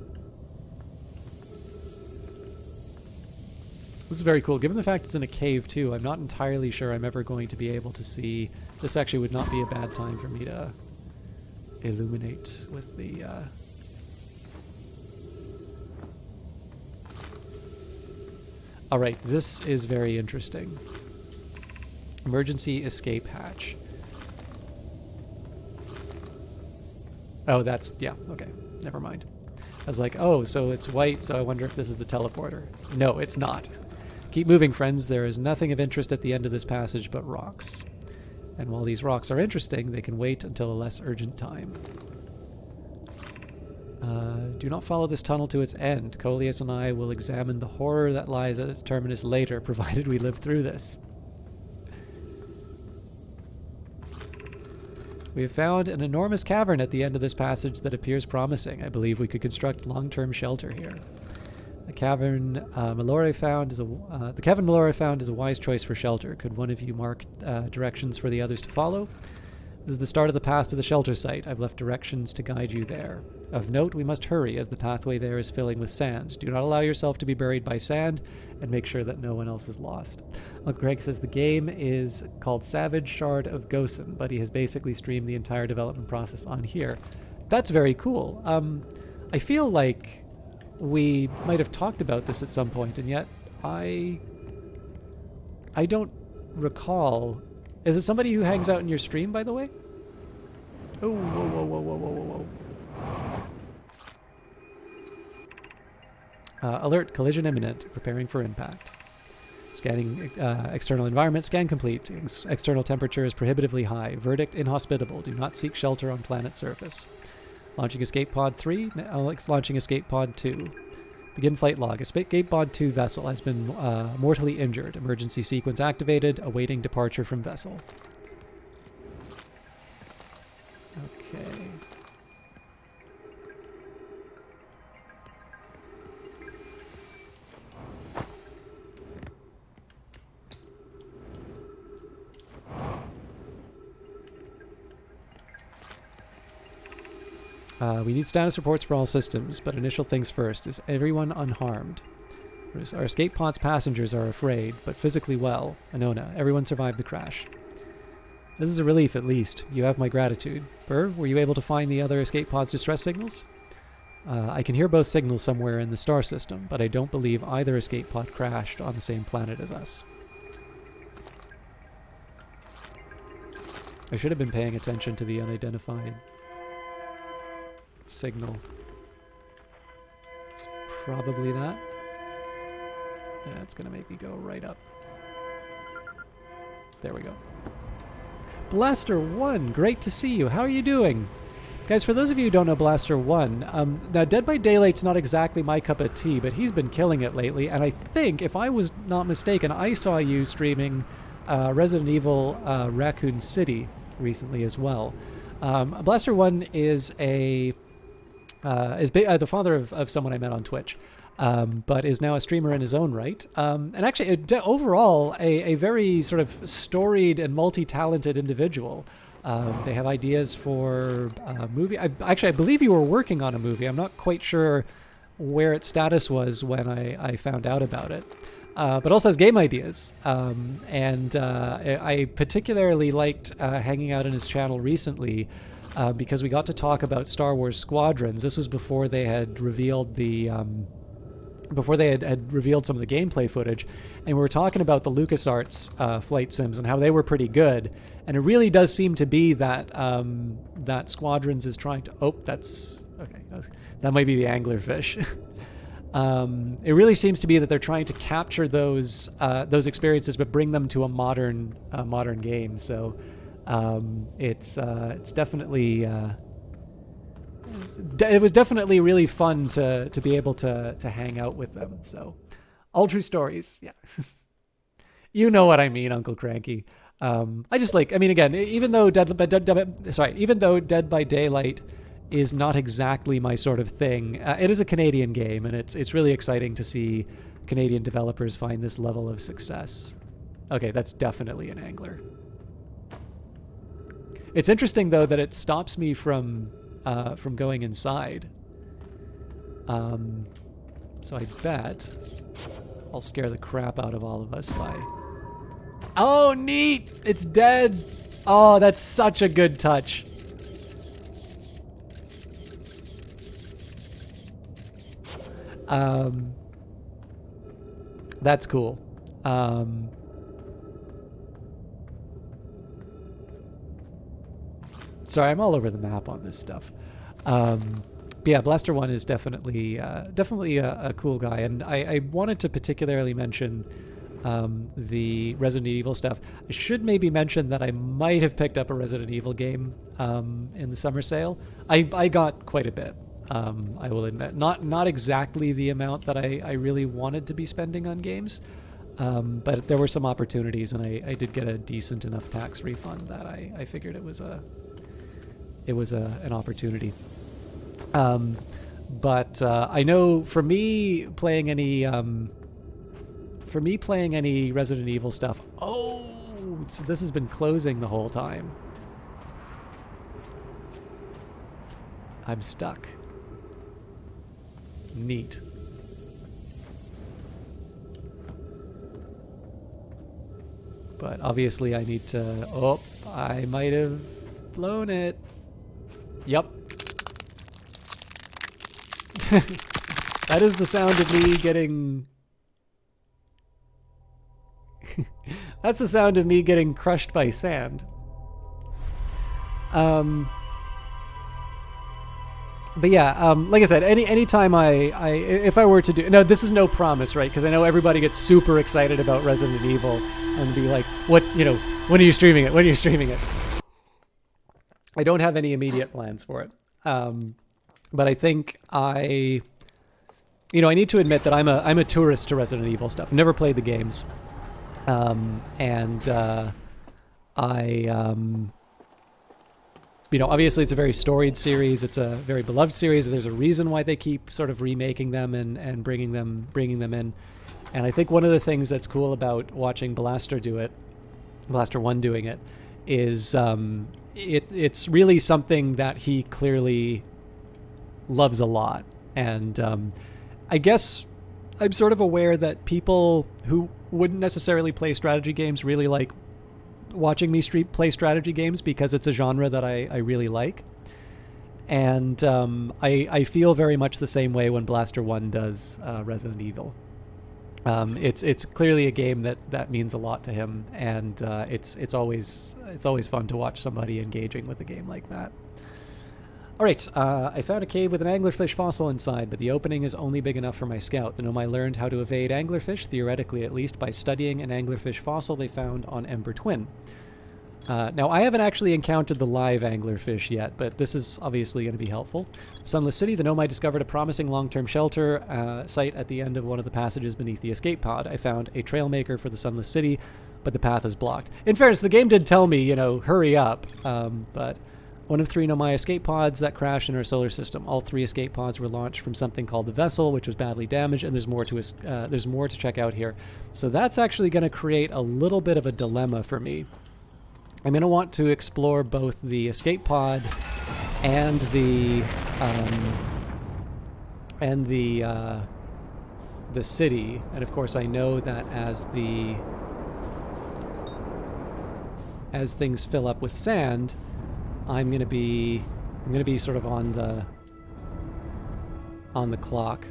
This is very cool. Given the fact it's in a cave too, I'm not entirely sure I'm ever going to be able to see. This actually would not be a bad time for me to illuminate with the... Alright, this is very interesting. Emergency escape hatch. Oh, that's... yeah, okay. Never mind. I was like, oh, so it's white, so I wonder if this is the teleporter. No, it's not. Keep moving, friends. There is nothing of interest at the end of this passage but rocks. And while these rocks are interesting, they can wait until a less urgent time. Do not follow this tunnel to its end. Coleus and I will examine the horror that lies at its terminus later, provided we live through this. We have found an enormous cavern at the end of this passage that appears promising. I believe we could construct long-term shelter here. The cavern Malore found is a wise choice for shelter. Could one of you mark directions for the others to follow? This is the start of the path to the shelter site. I've left directions to guide you there. Of note, we must hurry as the pathway there is filling with sand. Do not allow yourself to be buried by sand, and make sure that no one else is lost. Uncle Greg says the game is called Savage Shard of Gosen, but he has basically streamed the entire development process on here. That's very cool. I feel like we might have talked about this at some point, and yet I don't recall. Is it somebody who hangs out in your stream, by the way? Oh, whoa. Alert, collision imminent, preparing for impact. Scanning external environment, scan complete. External temperature is prohibitively high. Verdict, inhospitable. Do not seek shelter on planet surface. Launching escape pod 3, Alex launching escape pod 2. Begin flight log. Escape pod 2 vessel has been mortally injured. Emergency sequence activated, awaiting departure from vessel. Okay. We need status reports for all systems, but initial things first. Is everyone unharmed? Our escape pod's passengers are afraid, but physically well. Anona, everyone survived the crash. This is a relief, at least. You have my gratitude. Burr, were you able to find the other escape pod's distress signals? I can hear both signals somewhere in the star system, but I don't believe either escape pod crashed on the same planet as us. I should have been paying attention to the unidentified signal. It's probably that. Yeah, it's gonna make me go right up. There we go. Blaster 1, great to see you. How are you doing? Guys, for those of you who don't know Blaster 1, now Dead by Daylight's not exactly my cup of tea, but he's been killing it lately, and I think, if I was not mistaken, I saw you streaming Resident Evil Raccoon City recently as well. Blaster 1 is the father of someone I met on Twitch, but is now a streamer in his own right. And actually, overall, a very sort of storied and multi-talented individual. They have ideas for a movie. I believe you were working on a movie. I'm not quite sure where its status was when I found out about it. But also has game ideas. I particularly liked hanging out in his channel recently because we got to talk about Star Wars Squadrons. This was before they had revealed the... before they had revealed some of the gameplay footage, and we were talking about the LucasArts flight sims and how they were pretty good. And it really does seem to be that that Squadrons is trying to... Oh, that's... Okay, that might be the anglerfish. It really seems to be that they're trying to capture those experiences, but bring them to a modern game. So it's definitely... it was definitely really fun to be able to hang out with them. So, all true stories, yeah. You know what I mean, Uncle Cranky. I just like. I mean, again, even though Dead by Daylight is not exactly my sort of thing, it is a Canadian game, and it's really exciting to see Canadian developers find this level of success. Okay, that's definitely an angler. It's interesting though that it stops me from going inside. So I bet I'll scare the crap out of all of us by... Oh, neat! It's dead! Oh, that's such a good touch. That's cool. Sorry, I'm all over the map on this stuff. But yeah, Blaster 1 is definitely a cool guy, and I wanted to particularly mention the Resident Evil stuff. I should maybe mention that I might have picked up a Resident Evil game in the summer sale. I got quite a bit, I will admit. Not exactly the amount that I really wanted to be spending on games, but there were some opportunities, and I did get a decent enough tax refund that I figured it was an opportunity. But I know for me playing any Resident Evil stuff. Oh, so this has been closing the whole time. I'm stuck. Neat. But obviously I need to... Oh, I might have blown it. Yep. That is the sound of me getting... That's the sound of me getting crushed by sand. But yeah, like I said, anytime if I were to do... No, this is no promise, right? Because I know everybody gets super excited about Resident Evil and be like, when are you streaming it? When are you streaming it? I don't have any immediate plans for it. But I think I need to admit that I'm a tourist to Resident Evil stuff. I've never played the games. Obviously it's a very storied series. It's a very beloved series. There's a reason why they keep sort of remaking them and bringing them in. And I think one of the things that's cool about watching Blaster 1 doing it, is it's really something that he clearly loves a lot. And I guess I'm sort of aware that people who wouldn't necessarily play strategy games really like watching me play strategy games because it's a genre that I really like. And I feel very much the same way when Blaster 1 does Resident Evil. It's clearly a game that means a lot to him, and it's always fun to watch somebody engaging with a game like that. All right, I found a cave with an anglerfish fossil inside, but the opening is only big enough for my scout. The Nomai learned how to evade anglerfish, theoretically at least, by studying an anglerfish fossil they found on Ember Twin. Now, I haven't actually encountered the live anglerfish yet, but this is obviously going to be helpful. Sunless City, the Nomai discovered a promising long-term shelter site at the end of one of the passages beneath the escape pod. I found a trail maker for the Sunless City, but the path is blocked. In fairness, the game did tell me, hurry up, but one of 3 Nomai escape pods that crashed in our solar system. All 3 escape pods were launched from something called the Vessel, which was badly damaged, and there's more to check out here. So that's actually going to create a little bit of a dilemma for me. I'm going to want to explore both the escape pod and the city, and of course I know that as things fill up with sand, I'm going to be sort of on the clock.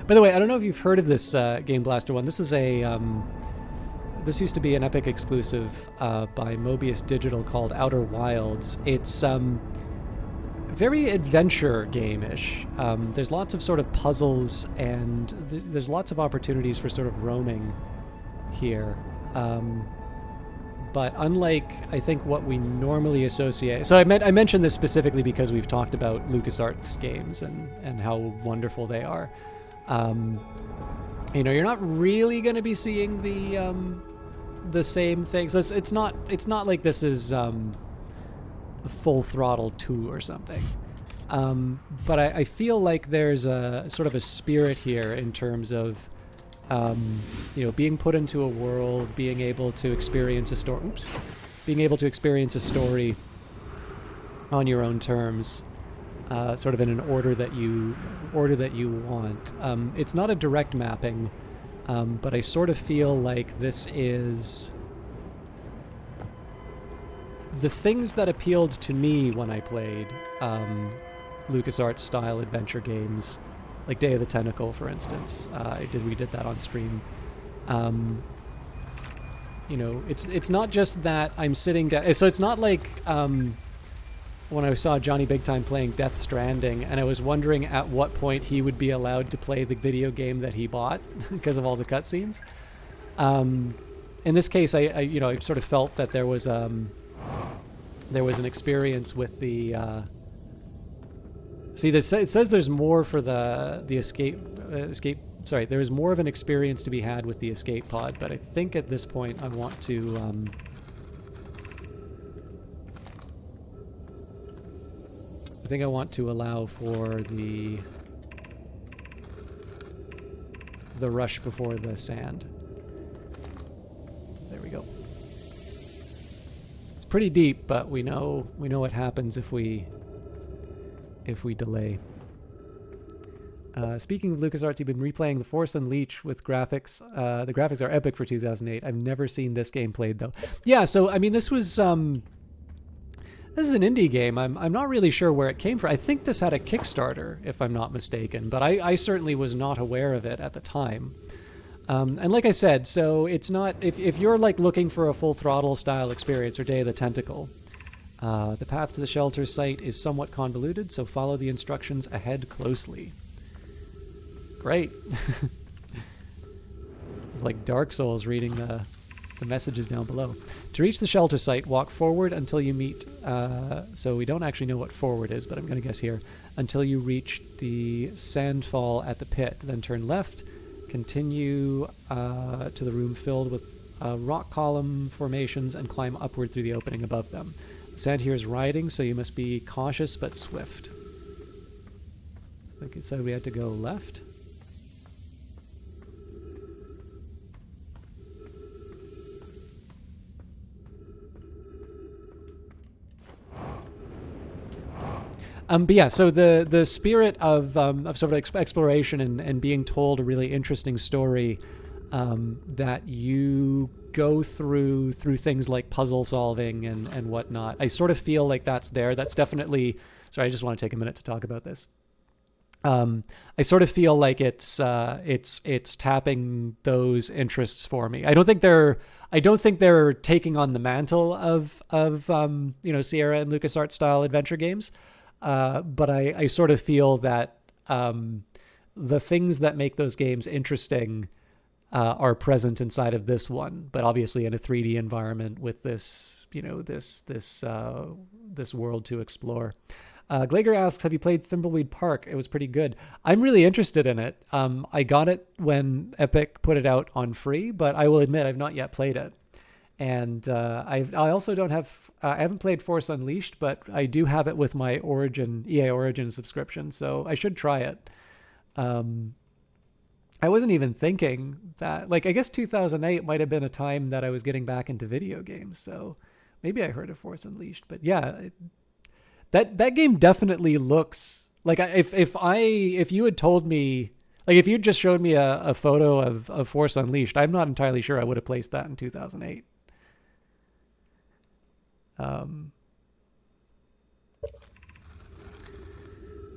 By the way, I don't know if you've heard of this Game Blaster 1. This is this used to be an Epic exclusive by Mobius Digital called Outer Wilds. It's very adventure game-ish. There's lots of sort of puzzles, and there's lots of opportunities for sort of roaming here. But unlike, I think, what we normally associate... So I mentioned this specifically because we've talked about LucasArts games and how wonderful they are. You're not really going to be seeing the same things. So it's not like this is Full Throttle 2 or something. But I feel like there's a sort of a spirit here in terms of being put into a world, being able to experience a story. Being able to experience a story on your own terms, sort of in an order that you want. It's not a direct mapping, but I sort of feel like this is the things that appealed to me when I played LucasArts style adventure games, like Day of the Tentacle, for instance. We did that on stream. It's not just that I'm sitting down. So it's not like when I saw Johnny Big Time playing Death Stranding, and I was wondering at what point he would be allowed to play the video game that he bought because of all the cutscenes. In this case, I sort of felt that there was an experience with the. It says there's more for the escape. Sorry, there is more of an experience to be had with the escape pod, but I think at this point I want to. I think I want to allow for the rush before the sand. There we go. It's pretty deep, but we know what happens if we delay. Speaking of LucasArts, you've been replaying The Force Unleashed with graphics. The graphics are epic for 2008. I've never seen this game played, though. Yeah, so, I mean, this is an indie game. I'm not really sure where it came from. I think this had a Kickstarter, if I'm not mistaken, but I certainly was not aware of it at the time. And like I said, so it's not... If you're, like, looking for a Full Throttle style experience or Day of the Tentacle, the path to the shelter site is somewhat convoluted, so follow the instructions ahead closely. Great. It's like Dark Souls reading the messages down below. To reach the shelter site, walk forward until you meet... so we don't actually know what forward is, but I'm going to guess here. Until you reach the sandfall at the pit. Then turn left, continue to the room filled with rock column formations, and climb upward through the opening above them. The sand here is riding, so you must be cautious but swift. Like it said, we had to go left. But yeah, so the spirit of sort of exploration and being told a really interesting story that you go through things like puzzle solving and whatnot. I sort of feel like that's there. That's definitely. Sorry, I just want to take a minute to talk about this. I sort of feel like it's tapping those interests for me. I don't think they're taking on the mantle of Sierra and LucasArts style adventure games. But I sort of feel that the things that make those games interesting are present inside of this one, but obviously in a 3D environment with this world to explore. Glager asks, have you played Thimbleweed Park? It was pretty good. I'm really interested in it. I got it when Epic put it out on free, but I will admit I've not yet played it. And I also don't have, I haven't played Force Unleashed, but I do have it with my EA Origin subscription, so I should try it. I wasn't even thinking that, like, I guess 2008 might have been a time that I was getting back into video games, so maybe I heard of Force Unleashed. But yeah, that game definitely looks like, if you had told me, like, if you just showed me a photo of Force Unleashed, I'm not entirely sure I would have placed that in 2008.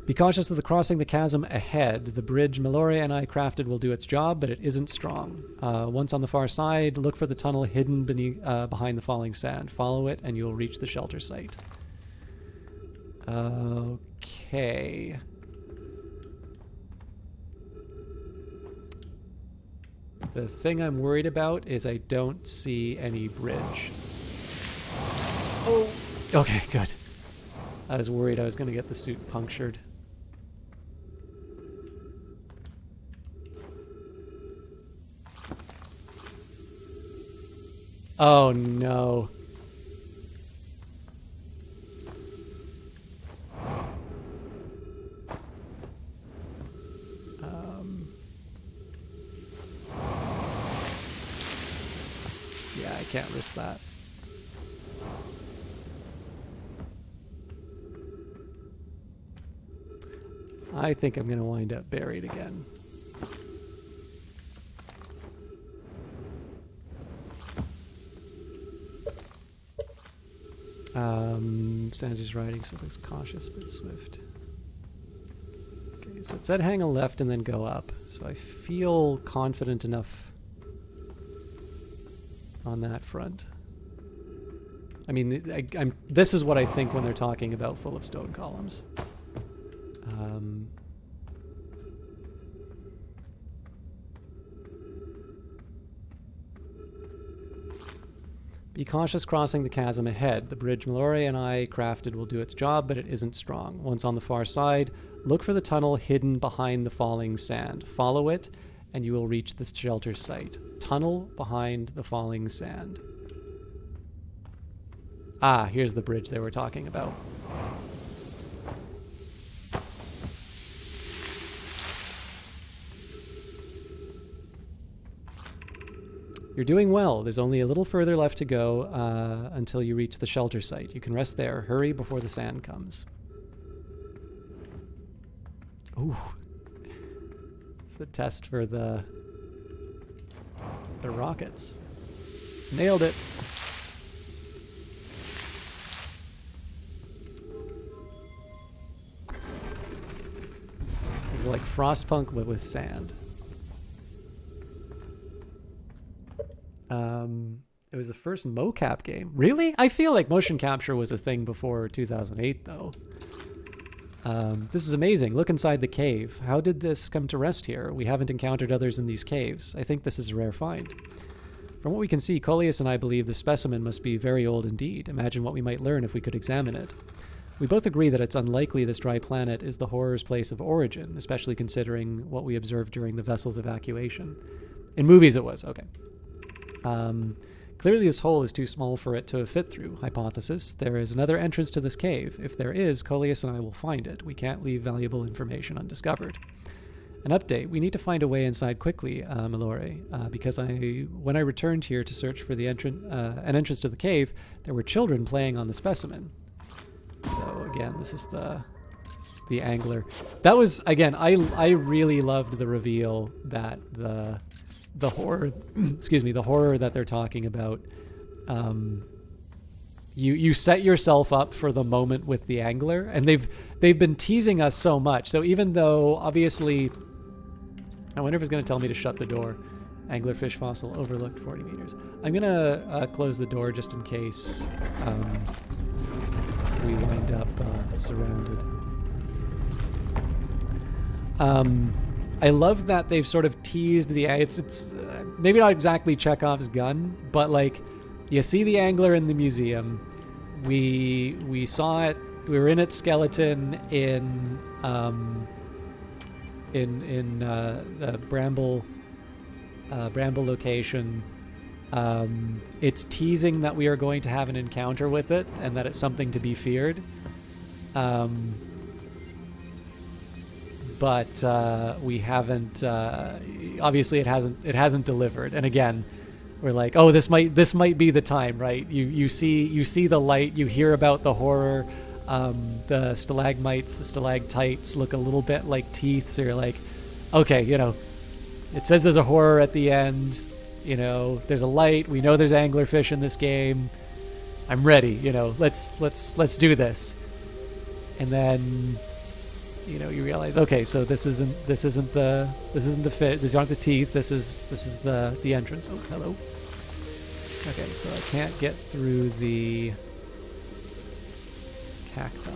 Be cautious of the crossing the chasm ahead. The bridge Meloria and I crafted will do its job, but it isn't strong. Once on the far side, look for the tunnel hidden behind the falling sand. Follow it, and you'll reach the shelter site. Okay. The thing I'm worried about is I don't see any bridge. Oh, okay, good. I was worried I was going to get the suit punctured. Oh no. Yeah, I can't risk that. I think I'm going to wind up buried again. Sanji's riding, so looks cautious but swift. Okay, so it said hang a left and then go up. So I feel confident enough on that front. I mean, this is what I think when they're talking about full of stone columns. Be cautious crossing the chasm ahead. The bridge Meloria and I crafted will do its job, but it isn't strong. Once on the far side, look for the tunnel hidden behind the falling sand. Follow it, and you will reach the shelter site. Tunnel behind the falling sand. Ah, here's the bridge they were talking about. You're doing well. There's only a little further left to go until you reach the shelter site. You can rest there. Hurry before the sand comes. Ooh. It's a test for the rockets. Nailed it. It's like Frostpunk but with sand. It was the first mocap game. Really? I feel like motion capture was a thing before 2008, though. This is amazing. Look inside the cave. How did this come to rest here? We haven't encountered others in these caves. I think this is a rare find. From what we can see, Coleus and I believe the specimen must be very old indeed. Imagine what we might learn if we could examine it. We both agree that it's unlikely this dry planet is the horror's place of origin, especially considering what we observed during the vessel's evacuation. In movies it was. Okay. Clearly this hole is too small for it to have fit through. Hypothesis. There is another entrance to this cave. If there is, Coleus and I will find it. We can't leave valuable information undiscovered. An update. We need to find a way inside quickly, Malore, because when I returned here to search for the an entrance to the cave, there were children playing on the specimen. So again, this is the the angler. That was, again, I really loved the reveal that the horror, excuse me, the horror that they're talking about. You set yourself up for the moment with the angler, and they've been teasing us so much. So even though obviously, I wonder if it's going to tell me to shut the door. Anglerfish fossil overlooked 40 meters. I'm going to close the door just in case we wind up surrounded. I love that they've sort of teased the... It's maybe not exactly Chekhov's gun, but like you see the angler in the museum. We saw it. We were in its skeleton in the Bramble location. It's teasing that we are going to have an encounter with it and that it's something to be feared. But we haven't. Obviously, it hasn't delivered. And again, we're like, oh, this might be the time, right? You see the light. You hear about the horror. The stalagmites, the stalactites look a little bit like teeth. So you're like, okay, it says there's a horror at the end. There's a light. We know there's anglerfish in this game. I'm ready. Let's do this. And then, you realize, okay, so this isn't the fit. These aren't the teeth. This is the entrance. Oh, hello. Okay, so I can't get through the cacti.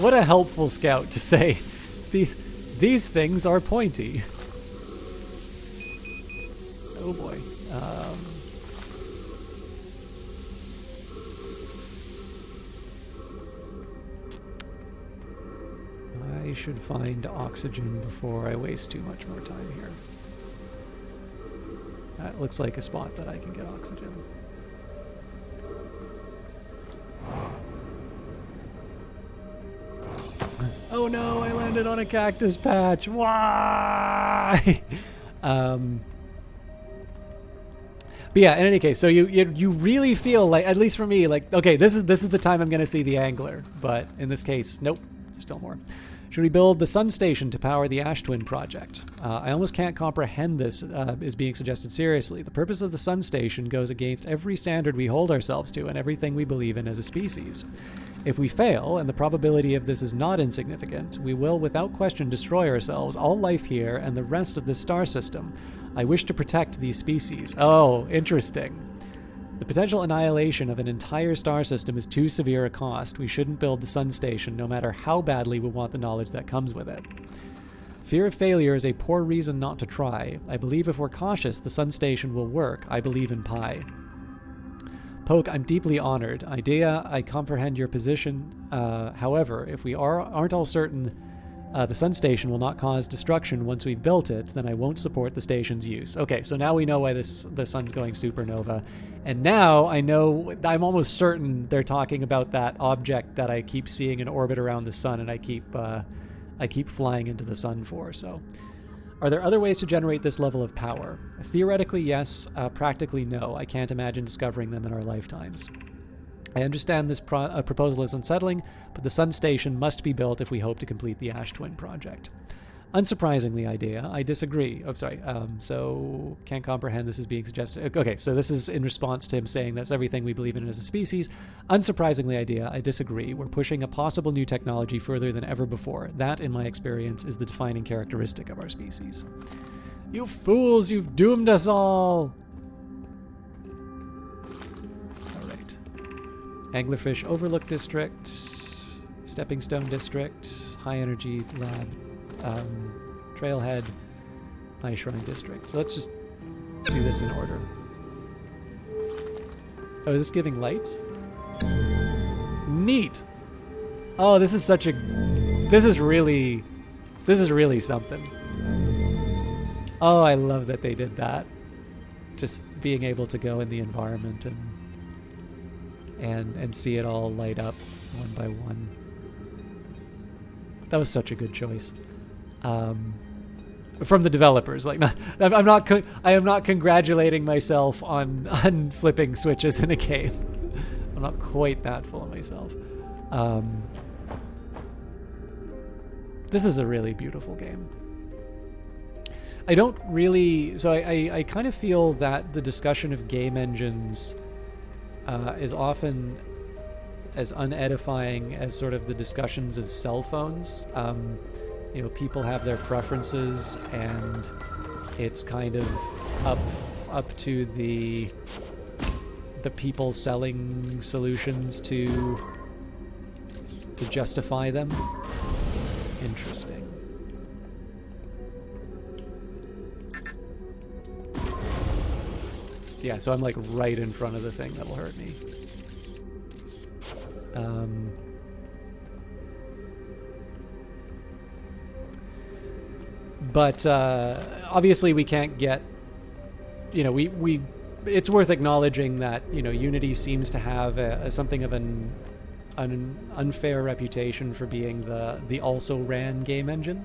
What a helpful scout to say. These things are pointy. Oh boy. I should find oxygen before I waste too much more time here. That looks like a spot that I can get oxygen. Oh no, I landed on a cactus patch. Why? But yeah, in any case, so you really feel like, at least for me, like, okay, this is the time I'm going to see the angler. But in this case, nope, there's still more. Should we build the sun station to power the Ash Twin project? I almost can't comprehend this is being suggested seriously. The purpose of the sun station goes against every standard we hold ourselves to and everything we believe in as a species. If we fail, and the probability of this is not insignificant, we will without question destroy ourselves, all life here, and the rest of this star system. I wish to protect these species. Oh, interesting. The potential annihilation of an entire star system is too severe a cost. We shouldn't build the sun station, no matter how badly we want the knowledge that comes with it. Fear of failure is a poor reason not to try. I believe if we're cautious, the sun station will work. I believe in Pi. Poke, I'm deeply honored. Idea, I comprehend your position. However, if we aren't all certain the sun station will not cause destruction once we've built it, then I won't support the station's use. Okay, so now we know why the sun's going supernova. And now I know, I'm almost certain they're talking about that object that I keep seeing in orbit around the sun and I keep flying into the sun for. So, are there other ways to generate this level of power? Theoretically, yes. Practically, no. I can't imagine discovering them in our lifetimes. I understand this proposal is unsettling, but the sun station must be built if we hope to complete the Ash Twin project. Unsurprisingly, idea, I disagree. Oh, sorry. So, can't comprehend this is being suggested. Okay, so this is in response to him saying that's everything we believe in as a species. Unsurprisingly, idea, I disagree. We're pushing a possible new technology further than ever before. That, in my experience, is the defining characteristic of our species. You fools, you've doomed us all! Alright. Anglerfish Overlook District, Stepping Stone District, High Energy Lab, Trailhead, High Shrine District. So let's just do this in order. Oh, is this giving lights? Neat! Oh, this is such a... This is really something. Oh, I love that they did that. Just being able to go in the environment and see it all light up one by one. That was such a good choice. From the developers, like, I am not congratulating myself on flipping switches in a game. I'm not quite that full of myself. This is a really beautiful game. I don't really... So I kind of feel that the discussion of game engines is often as unedifying as sort of the discussions of cell phones. You know, people have their preferences, and it's kind of up to the people selling solutions to justify them. Interesting. Yeah, so I'm like right in front of the thing that'll hurt me. But obviously we can't get, you know, we it's worth acknowledging that, you know, Unity seems to have something of an unfair reputation for being the also ran game engine.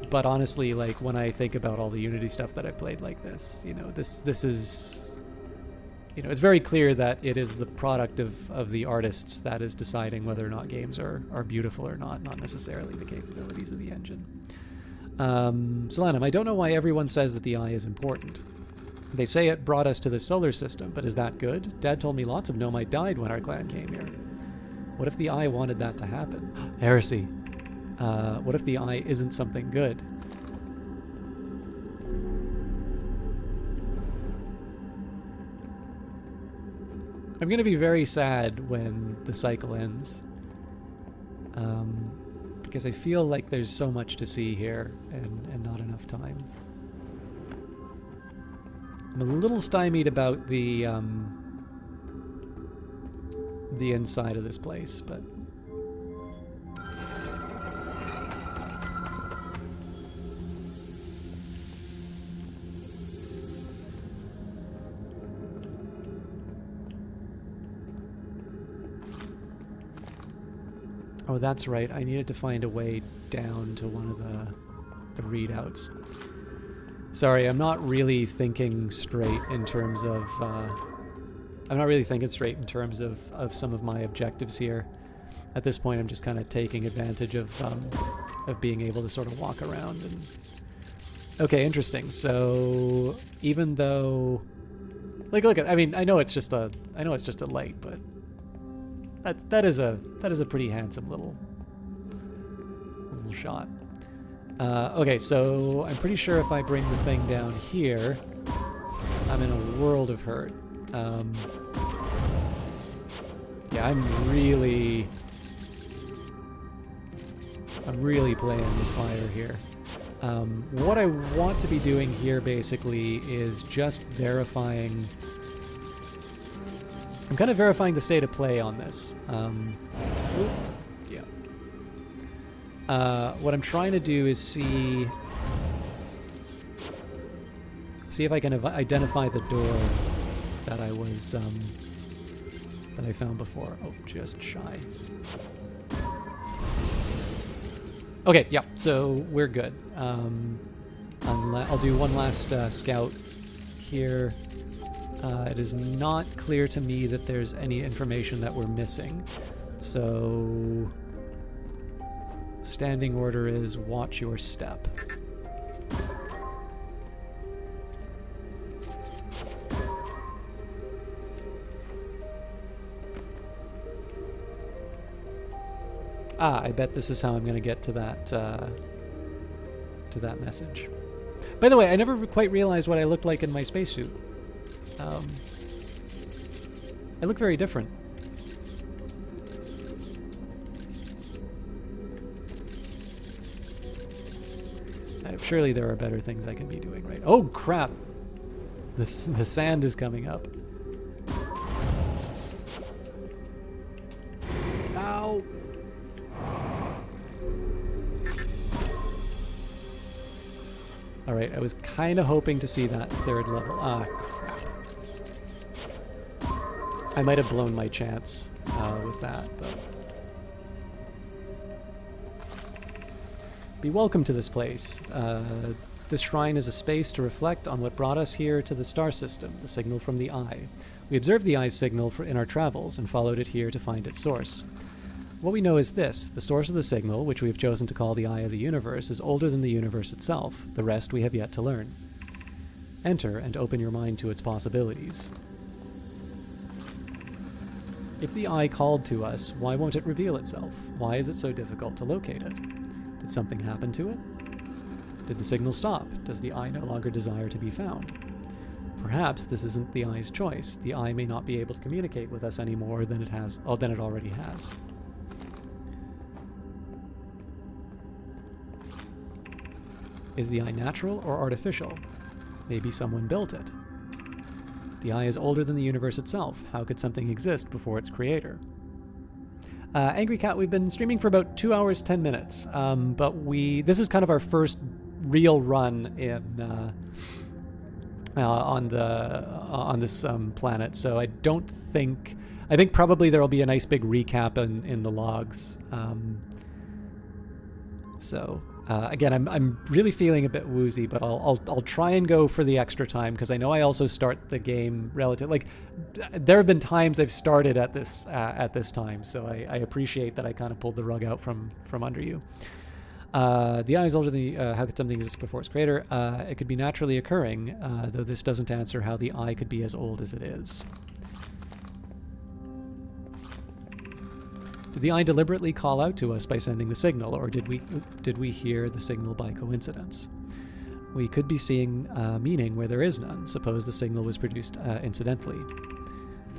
But honestly, like, when I think about all the Unity stuff that I've played like this, you know, this is, you know, it's very clear that it is the product of the artists that is deciding whether or not games are beautiful or not necessarily the capabilities of the engine. Solanum, I don't know why everyone says that the eye is important. They say it brought us to the solar system, but is that good? Dad told me lots of Nomite died when our clan came here. What if the eye wanted that to happen? Heresy. What if the eye isn't something good? I'm going to be very sad when the cycle ends. Because I feel like there's so much to see here and not enough time. I'm a little stymied about the inside of this place, but... Oh, that's right. I needed to find a way down to one of the readouts. Sorry, I'm not really thinking straight in terms of... I'm not really thinking straight in terms of some of my objectives here. At this point, I'm just kind of taking advantage of being able to sort of walk around. And... Okay, interesting. So even though... Like, look at... I mean, I know it's just a light, but... That is a pretty handsome little shot. Okay, so I'm pretty sure if I bring the thing down here, I'm in a world of hurt. Yeah, I'm really playing with fire here. What I want to be doing here basically is just verifying. I'm kind of verifying the state of play on this. Yeah. What I'm trying to do is see if I can identify the door that I was that I found before. Oh, just shy. Okay, yeah. So we're good. I'll do one last scout here. It is not clear to me that there's any information that we're missing. So, standing order is watch your step. Ah, I bet this is how I'm going to get to that message. By the way, I never quite realized what I looked like in my spacesuit. I look very different. Surely there are better things I can be doing, right? Oh, crap! The sand is coming up. Ow! Alright, I was kind of hoping to see that third level. Ah, crap. I might have blown my chance with that, but... Be welcome to this place. This shrine is a space to reflect on what brought us here to the star system, the signal from the eye. We observed the eye's signal in our travels and followed it here to find its source. What we know is this: the source of the signal, which we have chosen to call the eye of the universe, is older than the universe itself. The rest we have yet to learn. Enter and open your mind to its possibilities. If the eye called to us, why won't it reveal itself? Why is it so difficult to locate it? Did something happen to it? Did the signal stop? Does the eye no longer desire to be found? Perhaps this isn't the eye's choice. The eye may not be able to communicate with us any more than it already has. Is the eye natural or artificial? Maybe someone built it. The eye is older than the universe itself. How could something exist before its creator? Angry Cat, we've been streaming for about 2 hours, 10 minutes. But this is kind of our first real run in on this planet. So I think probably there will be a nice big recap in the logs. Again, I'm really feeling a bit woozy, but I'll try and go for the extra time, because I know I also start the game there have been times I've started at this time, so I appreciate that I kind of pulled the rug out from under you. The eye is older than how could something exist before its creator? It could be naturally occurring, though this doesn't answer how the eye could be as old as it is. Did the eye deliberately call out to us by sending the signal, or did we hear the signal by coincidence? We could be seeing meaning where there is none. Suppose the signal was produced incidentally.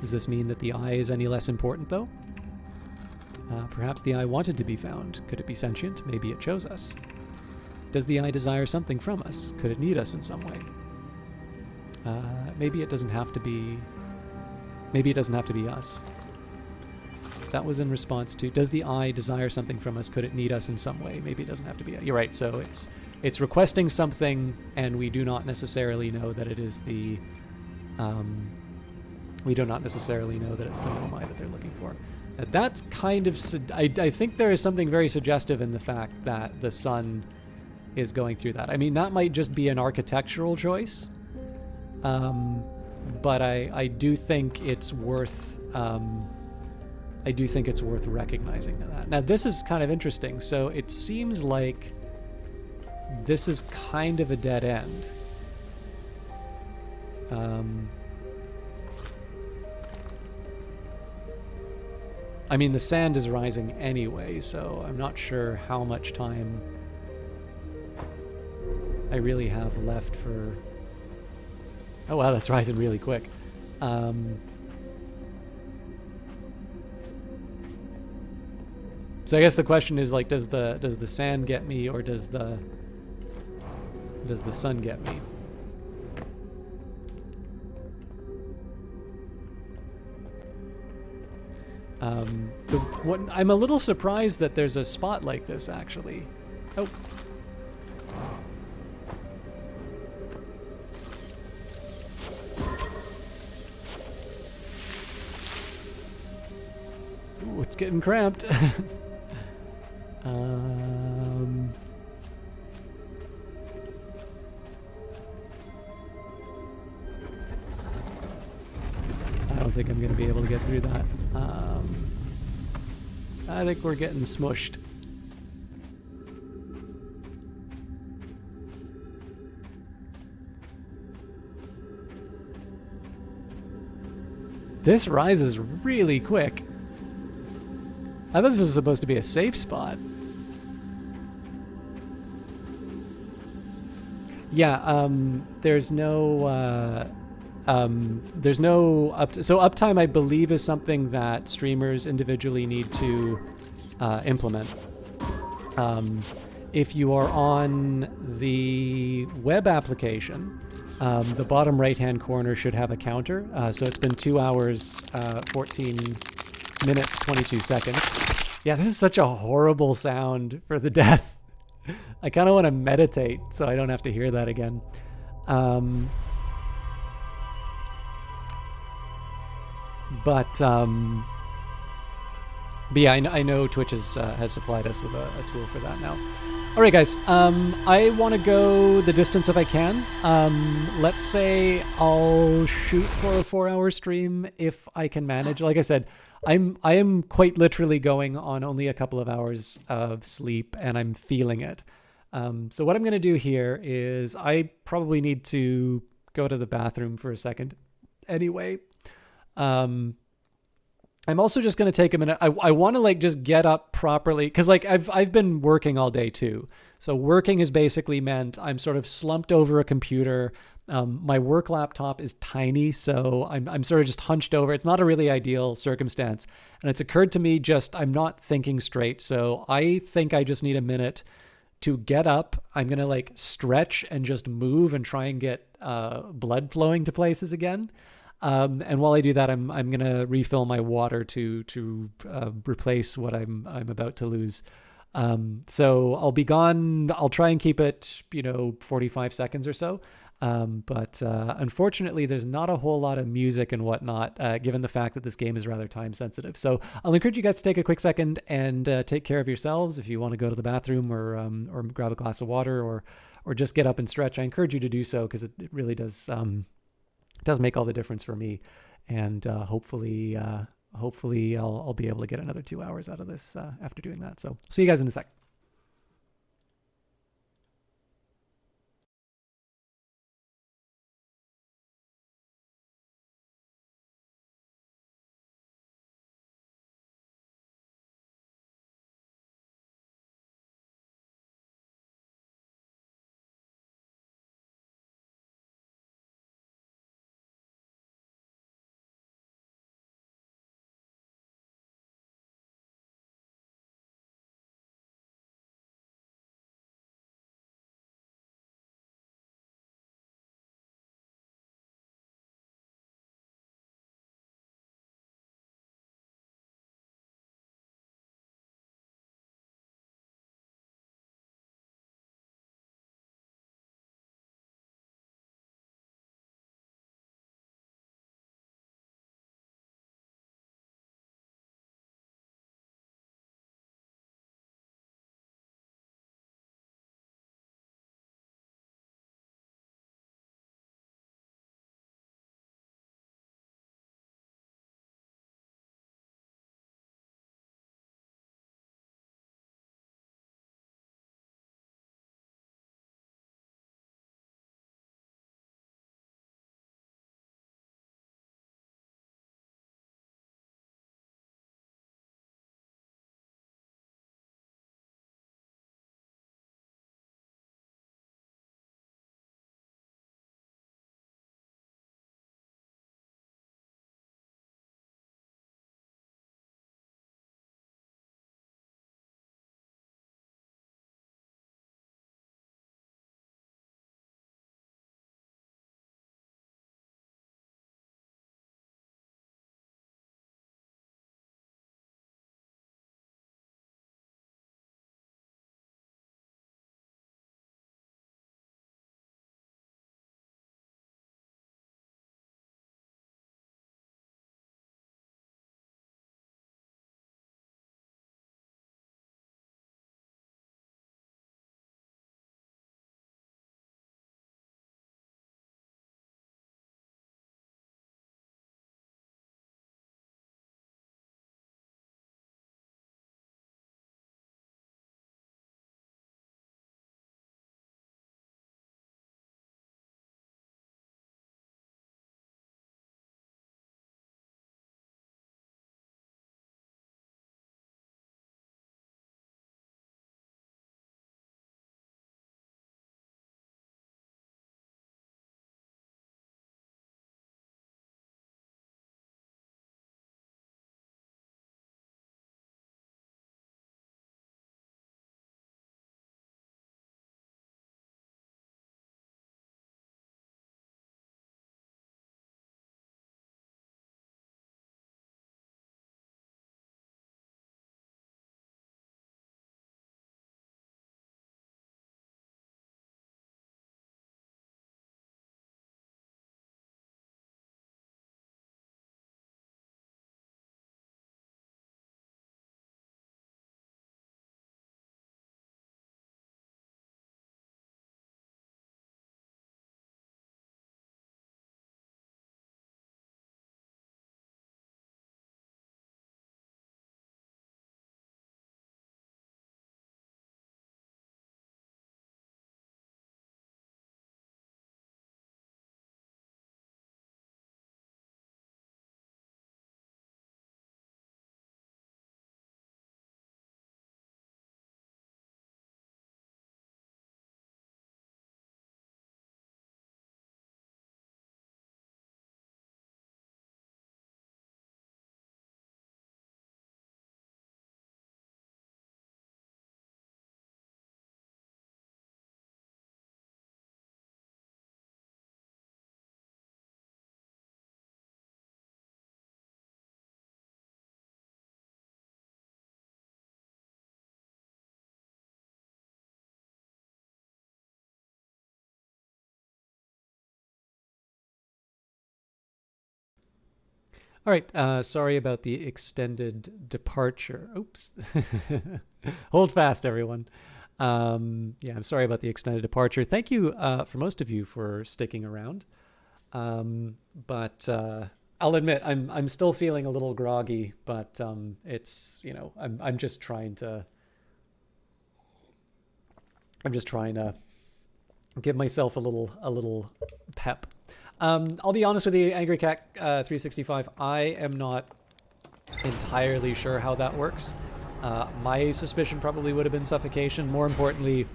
Does this mean that the eye is any less important, though? Perhaps the eye wanted to be found. Could it be sentient? Maybe it chose us. Does the eye desire something from us? Could it need us in some way? Maybe it doesn't have to be us. That was in response to, does the eye desire something from us? Could it need us in some way? Maybe it doesn't have to be. You're right. So it's requesting something, and we do not necessarily know that it is the. We do not necessarily know that it's the Nomai that they're looking for. That's kind of. I think there is something very suggestive in the fact that the sun is going through that. I mean, that might just be an architectural choice, but I do think it's worth. I do think it's worth recognizing that. Now, this is kind of interesting. So it seems like this is kind of a dead end. I mean, the sand is rising anyway, so I'm not sure how much time I really have left for... Oh, wow, that's rising really quick. So I guess the question is, like, does the sand get me, or does the sun get me? I'm a little surprised that there's a spot like this, actually. Oh. Ooh, it's getting cramped. I don't think I'm going to be able to get through that. I think we're getting smushed. This rises really quick. I thought this was supposed to be a safe spot. Yeah, there's no so uptime, I believe, is something that streamers individually need to implement. If you are on the web application, the bottom right-hand corner should have a counter. So it's been 2 hours, 14 minutes, 22 seconds. Yeah, this is such a horrible sound for the death. I kind of want to meditate so I don't have to hear that again. But yeah, I know Twitch has supplied us with a tool for that now. All right, guys. I want to go the distance if I can. Let's say I'll shoot for a 4-hour stream if I can manage. Like I said, I am quite literally going on only a couple of hours of sleep, and I'm feeling it. So what I'm going to do here is I probably need to go to the bathroom for a second. Anyway, I'm also just going to take a minute. I want to like just get up properly because like I've been working all day too. So working is basically meant I'm sort of slumped over a computer. My work laptop is tiny, so I'm sort of just hunched over. It's not a really ideal circumstance, and it's occurred to me just I'm not thinking straight. So I think I just need a minute to get up. I'm gonna like stretch and just move and try and get blood flowing to places again. And while I do that, I'm gonna refill my water to replace what I'm about to lose. So I'll be gone. I'll try and keep it 45 seconds or so. But unfortunately, there's not a whole lot of music and whatnot, given the fact that this game is rather time sensitive. So I'll encourage you guys to take a quick second and take care of yourselves. If you want to go to the bathroom or grab a glass of water or just get up and stretch, I encourage you to do so because it really does make all the difference for me, and hopefully I'll be able to get another 2 hours out of this after doing that. So see you guys in a sec. All right. Sorry about the extended departure. Oops. Hold fast, everyone. Yeah, I'm sorry about the extended departure. Thank you for most of you for sticking around. But I'll admit I'm still feeling a little groggy. But it's I'm just trying to give myself a little pep. I'll be honest with you, Angry Cat 365. I am not entirely sure how that works. My suspicion probably would have been suffocation. More importantly,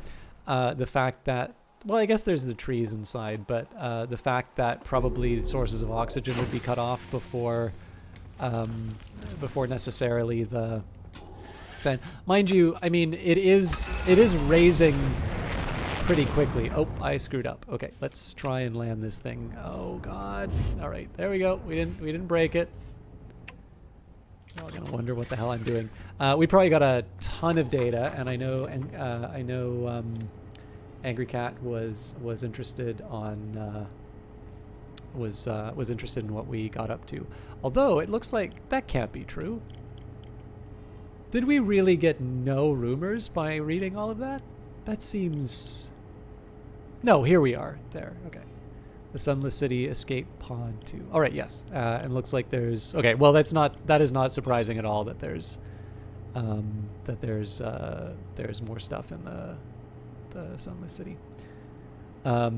the fact that, well, I guess there's the trees inside, but the fact that probably sources of oxygen would be cut off before necessarily the sand. Mind you, I mean, it is raising pretty quickly. Oh, I screwed up. Okay, let's try and land this thing. Oh God! All right, there we go. We didn't break it. I'm gonna wonder what the hell I'm doing. We probably got a ton of data, and I know Angry Cat was interested on was interested in what we got up to. Although it looks like that can't be true. Did we really get no rumors by reading all of that? That seems... No, here we are. There, okay. The Sunless City Escape Pod 2. All right, yes. And looks like there's... Okay, well, that is not surprising at all that there's more stuff in the Sunless City. But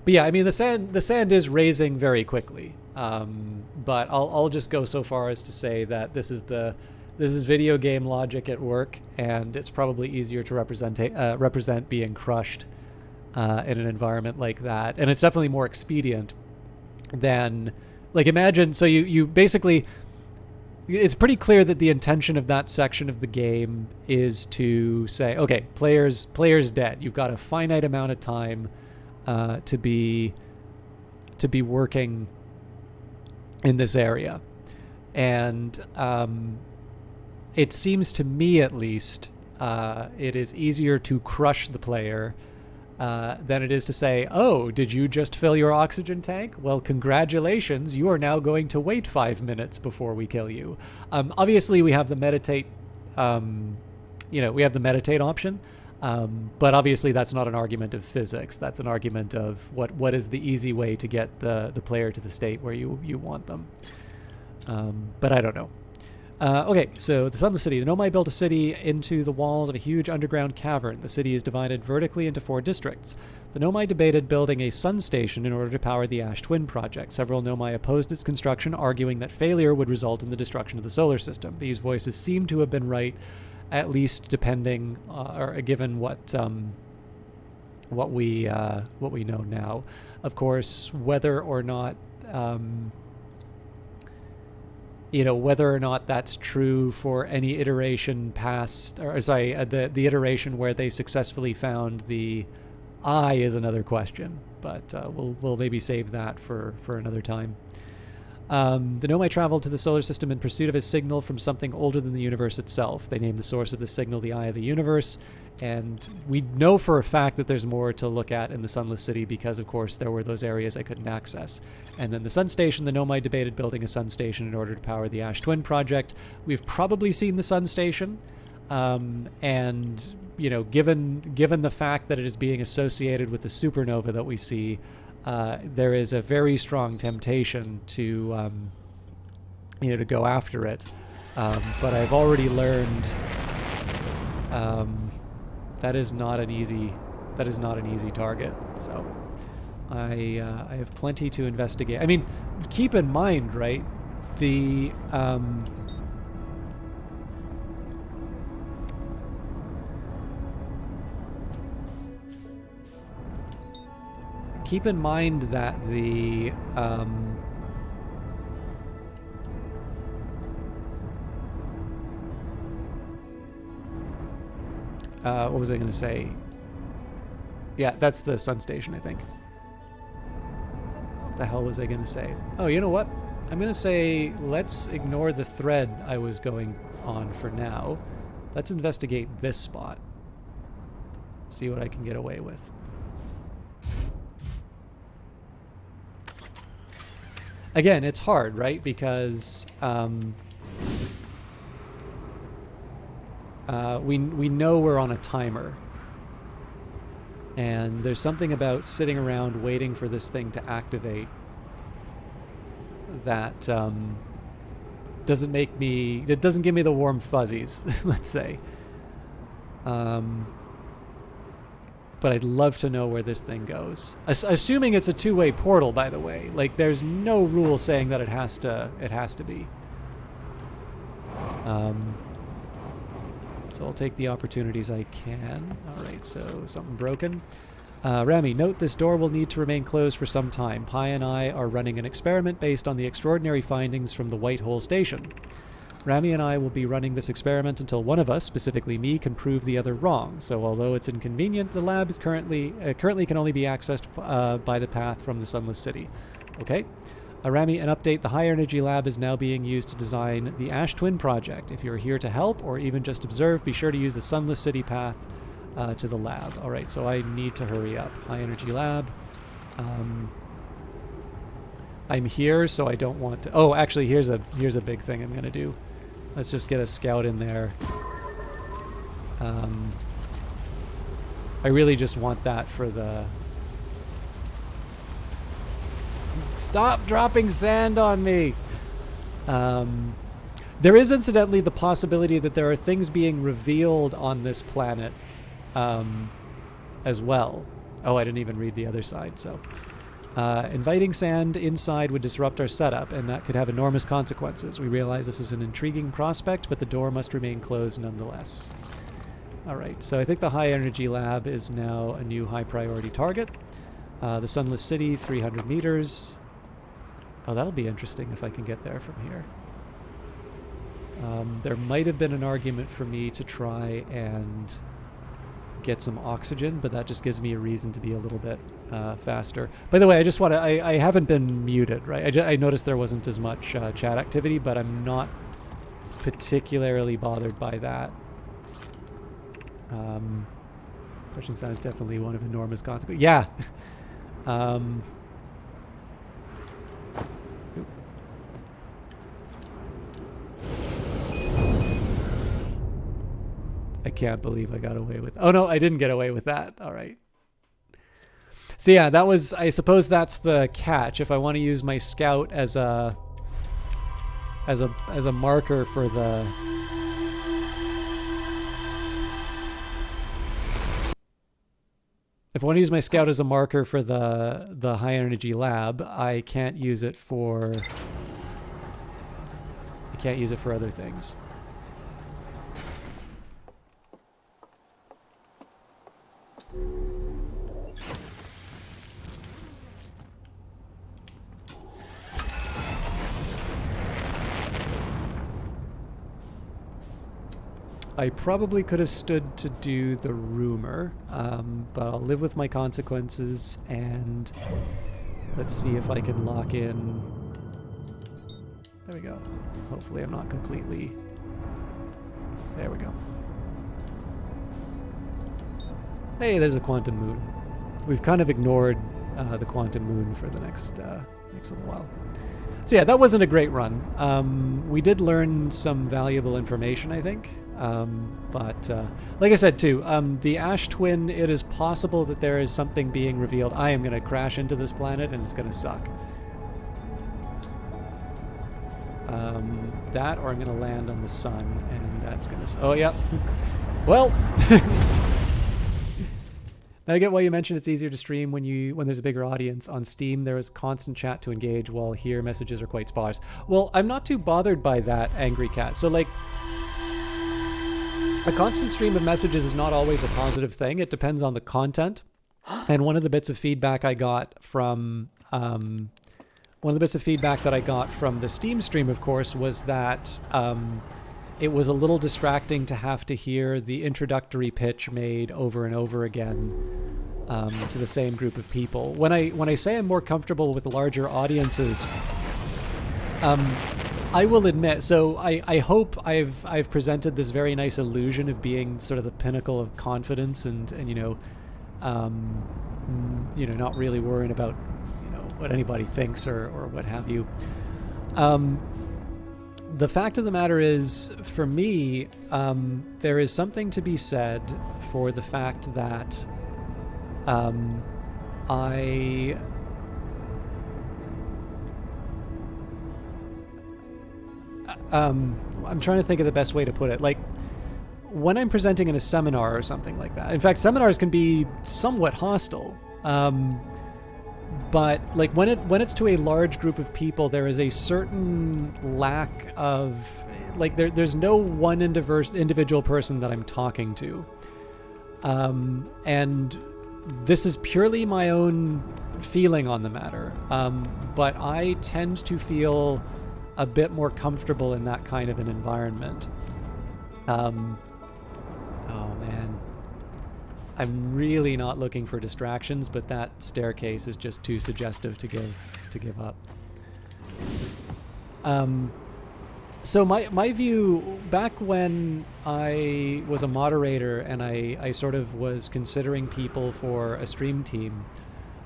yeah, I mean, the sand is raising very quickly. But I'll just go so far as to say that this is video game logic at work, and it's probably easier to represent being crushed in an environment like that, and it's definitely more expedient than, like, imagine. So you basically, it's pretty clear that the intention of that section of the game is to say, okay, player's dead. You've got a finite amount of time to be working in this area, and it seems to me, at least, it is easier to crush the player than it is to say, oh, did you just fill your oxygen tank? Well, congratulations, you are now going to wait 5 minutes before we kill you. Obviously, we have the meditate, we have the meditate option, but obviously that's not an argument of physics. That's an argument of what is the easy way to get the player to the state where you want them. But I don't know. Okay, so the Sunless City. The Nomai built a city into the walls of a huge underground cavern. The city is divided vertically into 4 districts. The Nomai debated building a sun station in order to power the Ash Twin project. Several Nomai opposed its construction, arguing that failure would result in the destruction of the solar system. These voices seem to have been right, at least depending, or given what we know now. Of course, whether or not whether or not that's true for any iteration past, or sorry, the iteration where they successfully found the eye is another question, but we'll maybe save that for another time. The Nomai traveled to the solar system in pursuit of a signal from something older than the universe itself. They named the source of the signal the Eye of the Universe, and we know for a fact that there's more to look at in the Sunless City because, of course, there were those areas I couldn't access. And then the Sun Station, the Nomai debated building a Sun Station in order to power the Ash Twin project. We've probably seen the Sun Station, and given the fact that it is being associated with the supernova that we see, there is a very strong temptation to go after it. But I've already learned that is not an easy target. So I have plenty to investigate. I mean, keep in mind, right? Keep in mind that what was I going to say? Yeah, that's the Sun Station, I think. What the hell was I going to say? Oh, you know what? I'm going to say let's ignore the thread I was going on for now. Let's investigate this spot. See what I can get away with. again, it's hard, right? Because we know we're on a timer. And there's something about sitting around waiting for this thing to activate that doesn't make me... It doesn't give me the warm fuzzies, let's say. But I'd love to know where this thing goes. Assuming it's a two-way portal, by the way. Like, there's no rule saying that it has to be. So I'll take the opportunities I can. All right, so something broken. Rami, note this door will need to remain closed for some time. Pi and I are running an experiment based on the extraordinary findings from the White Hole Station. Rami and I will be running this experiment until one of us, specifically me, can prove the other wrong. So although it's inconvenient, the lab is currently can only be accessed by the path from the Sunless City. Okay. Rami, an update. The High Energy Lab is now being used to design the Ash Twin project. If you're here to help or even just observe, be sure to use the Sunless City path to the lab. All right, so I need to hurry up. High Energy Lab. I'm here, so I don't want to... Oh, actually, here's a big thing I'm going to do. Let's just get a scout in there. I really just want that for the... Stop dropping sand on me! There is, incidentally, the possibility that there are things being revealed on this planet as well. Oh, I didn't even read the other side, so... inviting sand inside would disrupt our setup, and that could have enormous consequences. We realize this is an intriguing prospect, but the door must remain closed nonetheless. Alright, so I think the High Energy Lab is now a new high-priority target. The Sunless City, 300 meters. Oh, that'll be interesting if I can get there from here. There might have been an argument for me to try and get some oxygen, but that just gives me a reason to be a little bit faster. By the way, I just want to... I haven't been muted, right? I noticed there wasn't as much chat activity, but I'm not particularly bothered by that. Crushing sound is definitely one of enormous consequences. Yeah! I can't believe I got away with... Oh, no, I didn't get away with that. All right. So, yeah, that was... I suppose that's the catch. If I want to use my scout as a marker for the... If I want to use my scout as a marker for the High Energy Lab, I can't use it for... I can't use it for other things. I probably could have stood to do the rumor, but I'll live with my consequences, and let's see if I can lock in. There we go. Hopefully I'm not completely... There we go. Hey, there's the quantum moon. We've kind of ignored the quantum moon for the next little while. So yeah, that wasn't a great run. We did learn some valuable information, I think. But like I said too, the Ash Twin, it is possible that there is something being revealed. I am going to crash into this planet and it's going to suck. That, or I'm going to land on the sun and that's going to... Oh, yeah. Well... I get why you mentioned it's easier to stream when there's a bigger audience. On Steam, there is constant chat to engage, while here messages are quite sparse. Well, I'm not too bothered by that, Angry Cat. So, like, a constant stream of messages is not always a positive thing. It depends on the content. And one of the bits of feedback I got from the Steam stream, of course, was that it was a little distracting to have to hear the introductory pitch made over and over again to the same group of people. When I say I'm more comfortable with larger audiences, I will admit, so I hope I've presented this very nice illusion of being sort of the pinnacle of confidence and not really worrying about what anybody thinks or what have you. The fact of the matter is, for me, there is something to be said for the fact that I'm trying to think of the best way to put it. Like, when I'm presenting in a seminar or something like that. In fact, seminars can be somewhat hostile. But like when it's to a large group of people, there is a certain lack of like there's no one individual person that I'm talking to, and this is purely my own feeling on the matter. But I tend to feel a bit more comfortable in that kind of an environment. Oh man. I'm really not looking for distractions, but that staircase is just too suggestive to give up. So my view, back when I was a moderator and I sort of was considering people for a stream team,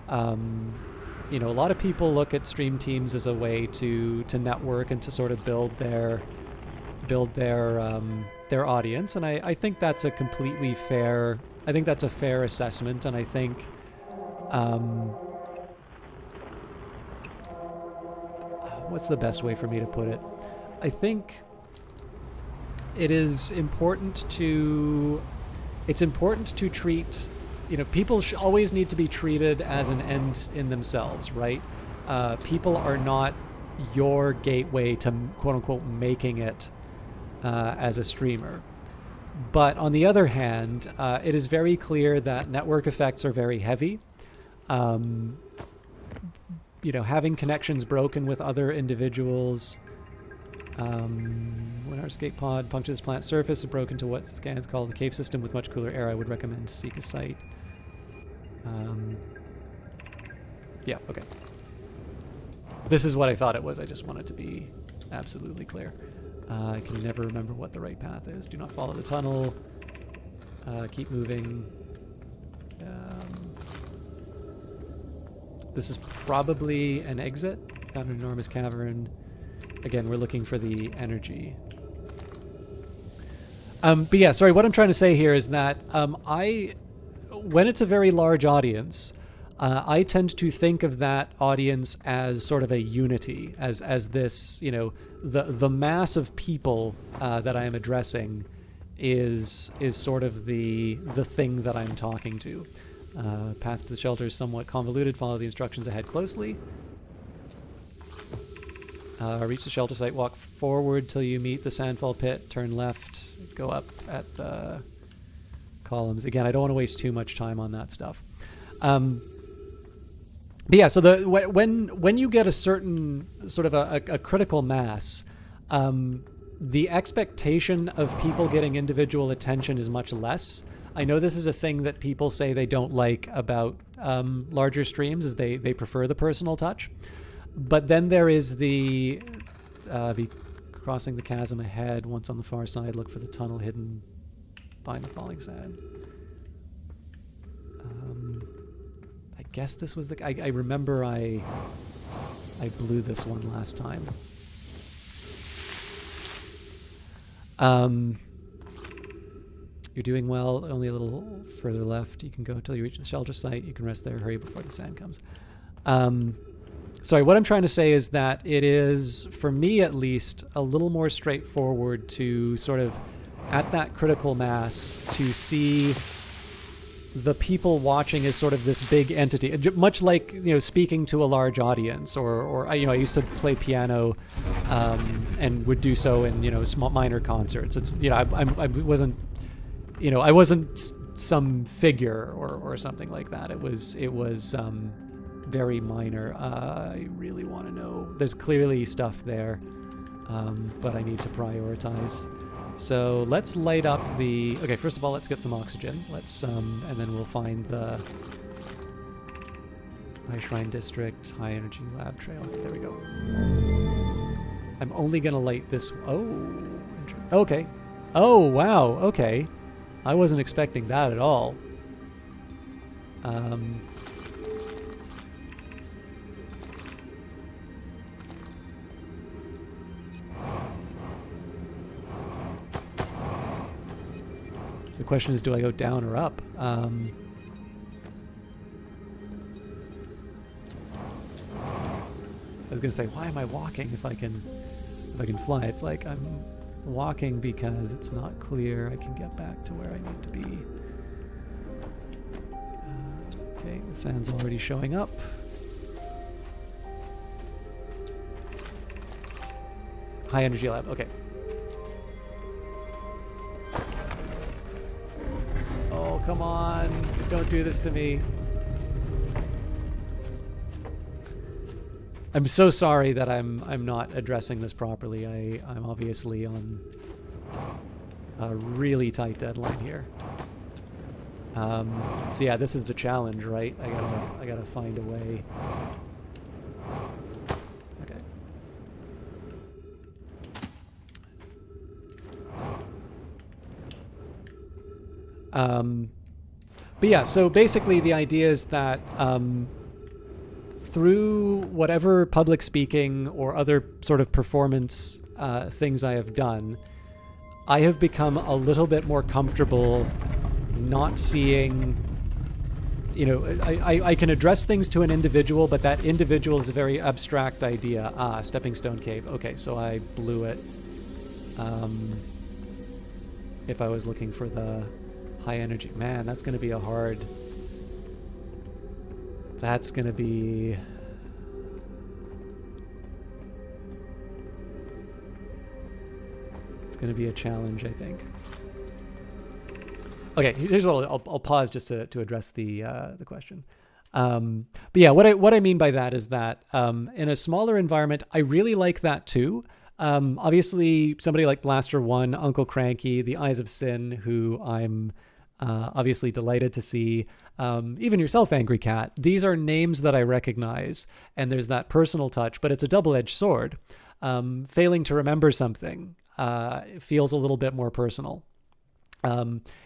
you know, a lot of people look at stream teams as a way to network and to sort of build their audience, and I think that's a completely fair. I think that's a fair assessment, and I think what's the best way for me to put it? I think it is important to treat, you know, people always need to be treated as an end in themselves, right? People are not your gateway to quote unquote making it as a streamer. But on the other hand, it is very clear that network effects are very heavy. You know, having connections broken with other individuals. When our escape pod punctures plant surface and broke into what scans called a cave system with much cooler air, I would recommend to seek a site. Yeah, okay. This is what I thought it was. I just wanted to be absolutely clear. I can never remember what the right path is. Do not follow the tunnel. Keep moving. This is probably an exit. Found an enormous cavern. Again, we're looking for the energy. But yeah, sorry, what I'm trying to say here is that when it's a very large audience, I tend to think of that audience as sort of a unity, as this, you know, the mass of people that I am addressing is sort of the thing that I'm talking to. Path to the shelter is somewhat convoluted. Follow the instructions ahead closely. Reach the shelter site. Walk forward till you meet the sandfall pit. Turn left. Go up at the columns. Again, I don't want to waste too much time on that stuff. But yeah, so when you get a certain sort of a critical mass, the expectation of people getting individual attention is much less. I know this is a thing that people say they don't like about larger streams, is they prefer the personal touch. But then there is the be crossing the chasm ahead. Once on the far side, look for the tunnel hidden behind the falling sand. I guess this was I remember I blew this one last time. You're doing well. Only a little further left. You can go until you reach the shelter site. You can rest there. Hurry before the sand comes. Sorry, what I'm trying to say is that it is, for me at least, a little more straightforward to sort of, at that critical mass, to see the people watching as sort of this big entity, much like, you know, speaking to a large audience, or you know, I used to play piano and would do so in, you know, small minor concerts. It's, you know, I wasn't, you know, I wasn't some figure or something like that. It was very minor. I really want to know. There's clearly stuff there, but I need to prioritize. So let's light up the... Okay, first of all, let's get some oxygen. Let's, and then we'll find the High Shrine District, High Energy Lab Trail. There we go. I'm only gonna light this... Oh, okay. Oh, wow, okay. I wasn't expecting that at all. So the question is, do I go down or up? I was gonna say, why am I walking if I can fly? It's like I'm walking because it's not clear I can get back to where I need to be. Okay, the sand's already showing up. High energy lab, okay. Oh, come on, don't do this to me. I'm so sorry that I'm not addressing this properly. I'm obviously on a really tight deadline here. So yeah, this is the challenge, right? I gotta find a way. Okay. But yeah, so basically the idea is that through whatever public speaking or other sort of performance things I have done, I have become a little bit more comfortable not seeing, I can address things to an individual, but that individual is a very abstract idea. Stepping Stone Cave. Okay, so I blew it. If I was looking for the high energy, man, that's going to be a hard... That's going to be... It's going to be a challenge, I think. Okay, here's what I'll pause just to address the question. But yeah, what I mean by that is that in a smaller environment, I really like that too. Obviously, somebody like Blaster One, Uncle Cranky, the Eyes of Sin, who I'm obviously delighted to see. Even yourself, Angry Cat. These are names that I recognize, and there's that personal touch, but it's a double-edged sword. Failing to remember something feels a little bit more personal.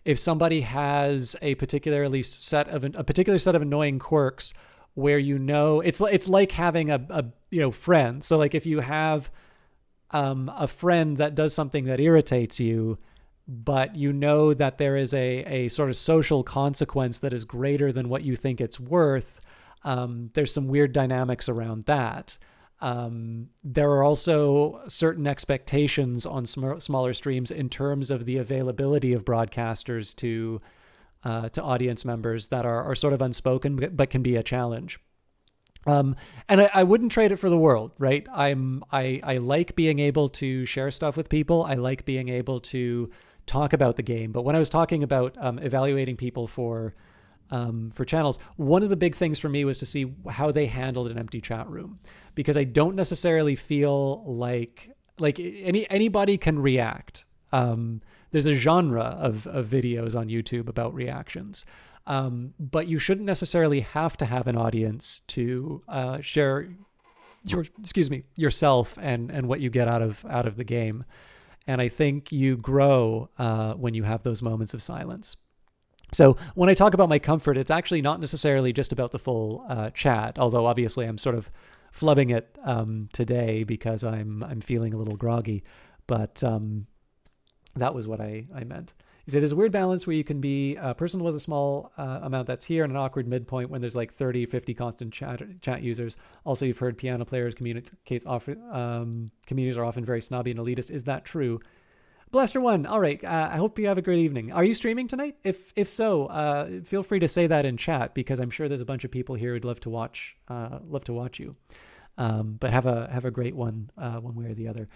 If somebody has a particular set of annoying quirks, where it's like having a friend. So like if you have a friend that does something that irritates you, but you know that there is a sort of social consequence that is greater than what you think it's worth, there's some weird dynamics around that. There are also certain expectations on smaller streams in terms of the availability of broadcasters to audience members that are sort of unspoken, but can be a challenge. And I wouldn't trade it for the world, right? I like being able to share stuff with people. I like being able to talk about the game. But when I was talking about evaluating people for channels, one of the big things for me was to see how they handled an empty chat room, because I don't necessarily feel like anybody can react. There's a genre of videos on YouTube about reactions, but you shouldn't necessarily have to have an audience to share yourself and what you get out of the game. And I think you grow when you have those moments of silence. So when I talk about my comfort, it's actually not necessarily just about the full chat, although obviously I'm sort of flubbing it today because I'm feeling a little groggy. But that was what I meant. You say there's a weird balance where you can be personal with a small amount that's here and an awkward midpoint when there's like 30, 50 constant chat users. Also, you've heard piano players communities are often very snobby and elitist. Is that true? Blaster One, all right. I hope you have a great evening. Are you streaming tonight? If so, feel free to say that in chat, because I'm sure there's a bunch of people here who'd love to watch you. But have a great one way or the other.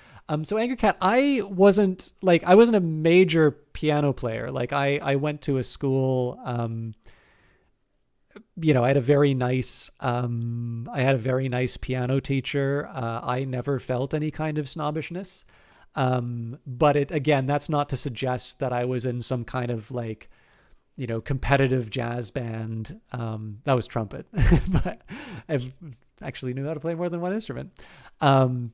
So Angry Cat, I wasn't a major piano player. Like I went to a school. I had a very nice piano teacher. I never felt any kind of snobbishness. But that's not to suggest that I was in some kind of competitive jazz band. That was trumpet, but I actually knew how to play more than one instrument. But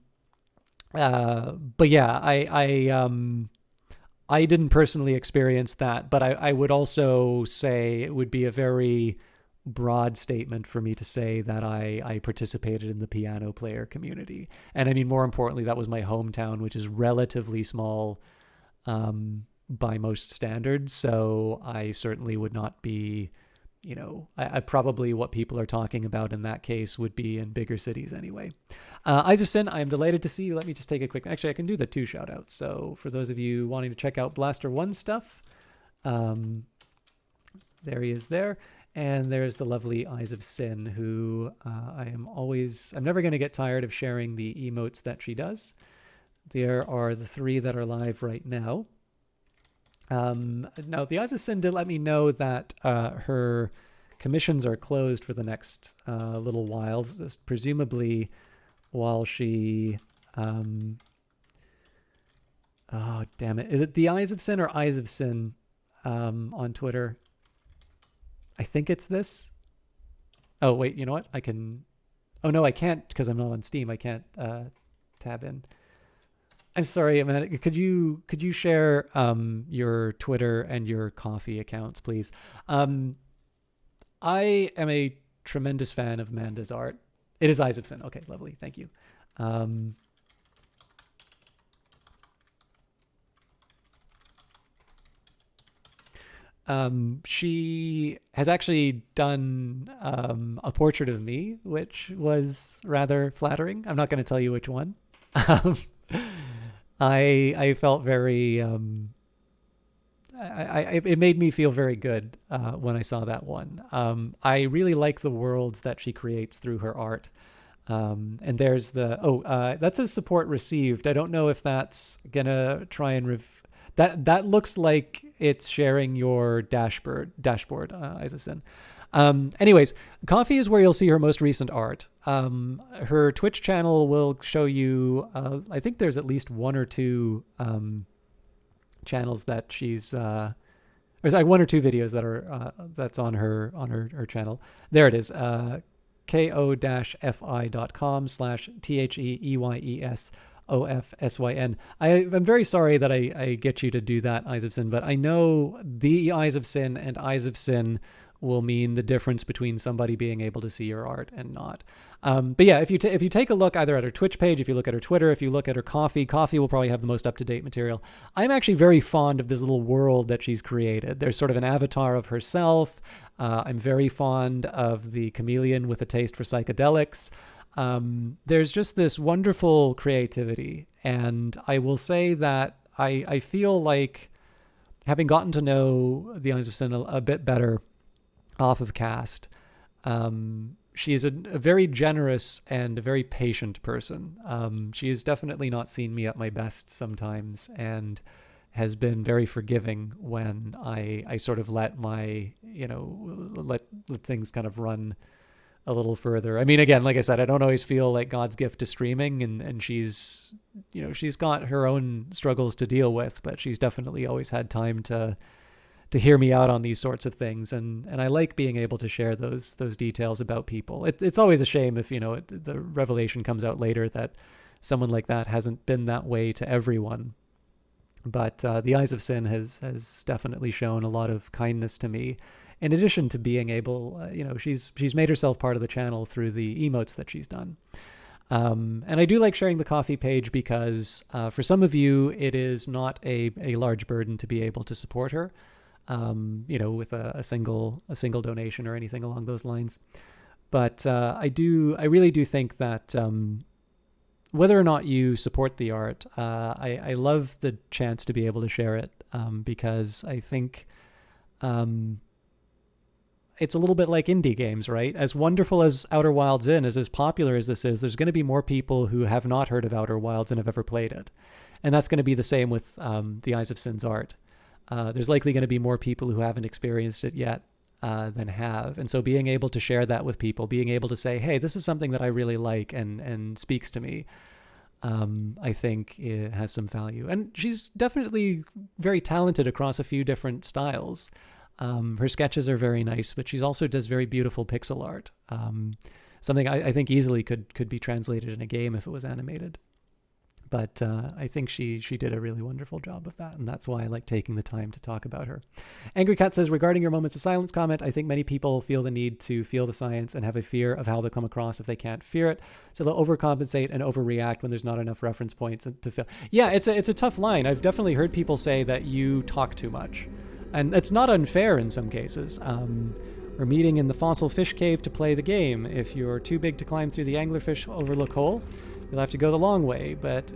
yeah, I didn't personally experience that, but I would also say it would be a very broad statement for me to say that I participated in the piano player community. And I mean, more importantly, that was my hometown, which is relatively small, by most standards. So I certainly would not be, I probably what people are talking about in that case would be in bigger cities anyway. Eyes of Sin, I am delighted to see you. Let me just take a quick, actually I can do the 2 shout outs. So for those of you wanting to check out Blaster 1 stuff, there he is there. And there's the lovely Eyes of Sin, who I'm never going to get tired of sharing the emotes that she does. There are the 3 that are live right now. Now, the Eyes of Sin did let me know that her commissions are closed for the next little while, presumably while she... oh, damn it. Is it the Eyes of Sin or Eyes of Sin on Twitter? I think it's this. Oh, wait, you know what? I can... Oh, no, I can't because I'm not on Steam. I can't tab in. I'm sorry, Amanda. Could you share your Twitter and your Coffee accounts, please? I am a tremendous fan of Amanda's art. It is Eyes of Sin. Okay, lovely. Thank you. She has actually done a portrait of me, which was rather flattering. I'm not going to tell you which one. I felt very it made me feel very good when I saw that one. I really like the worlds that she creates through her art. And there's that's a support received. I don't know if that's gonna try and that looks like it's sharing your dashboard, Eyes of Sin. Anyways, Coffee is where you'll see her most recent art. Her Twitch channel will show you, I think there's at least 1 or 2 channels that she's, there's like 1 or 2 videos that are, that's on her channel. There it is, ko-fi.com/THEEYESOFSYN. I'm very sorry that I get you to do that, Eyes of Sin, but I know the Eyes of Sin and Eyes of Sin will mean the difference between somebody being able to see your art and not. But yeah, if you take a look either at her Twitch page, if you look at her Twitter, if you look at her Coffee will probably have the most up-to-date material. I'm actually very fond of this little world that she's created. There's sort of an avatar of herself. I'm very fond of the chameleon with a taste for psychedelics. There's just this wonderful creativity. And I will say that I feel like, having gotten to know the Eyes of Sin a bit better off of cast, she is a very generous and a very patient person. She has definitely not seen me at my best sometimes, and has been very forgiving when I sort of let my, let things kind of run a little further. I mean, again, like I said, I don't always feel like God's gift to streaming, and she's, she's got her own struggles to deal with, but she's definitely always had time to hear me out on these sorts of things. And I like being able to share those details about people. It's always a shame if, the revelation comes out later that someone like that hasn't been that way to everyone. But the Eyes of Sin has definitely shown a lot of kindness to me. In addition to being able, she's made herself part of the channel through the emotes that she's done. And I do like sharing the Coffee page because for some of you, it is not a large burden to be able to support her, with a single donation or anything along those lines. But I really do think that whether or not you support the art, I love the chance to be able to share it because I think it's a little bit like indie games, right? As wonderful as Outer Wilds is, as popular as this is, there's going to be more people who have not heard of Outer Wilds and have ever played it. And that's going to be the same with the Eyes of Sin's art. There's likely going to be more people who haven't experienced it yet than have. And so being able to share that with people, being able to say, hey, this is something that I really like and speaks to me, I think it has some value. And she's definitely very talented across a few different styles. Her sketches are very nice, but she also does very beautiful pixel art. Something I think easily could be translated in a game if it was animated. But I think she did a really wonderful job of that, and that's why I like taking the time to talk about her. Angry Cat says, regarding your moments of silence comment, I think many people feel the need to feel the science and have a fear of how they'll come across if they can't fear it. So they'll overcompensate and overreact when there's not enough reference points to feel. Yeah, it's a tough line. I've definitely heard people say that you talk too much. And it's not unfair in some cases. We're meeting in the fossil fish cave to play the game. If you're too big to climb through the anglerfish overlook hole, you'll have to go the long way, but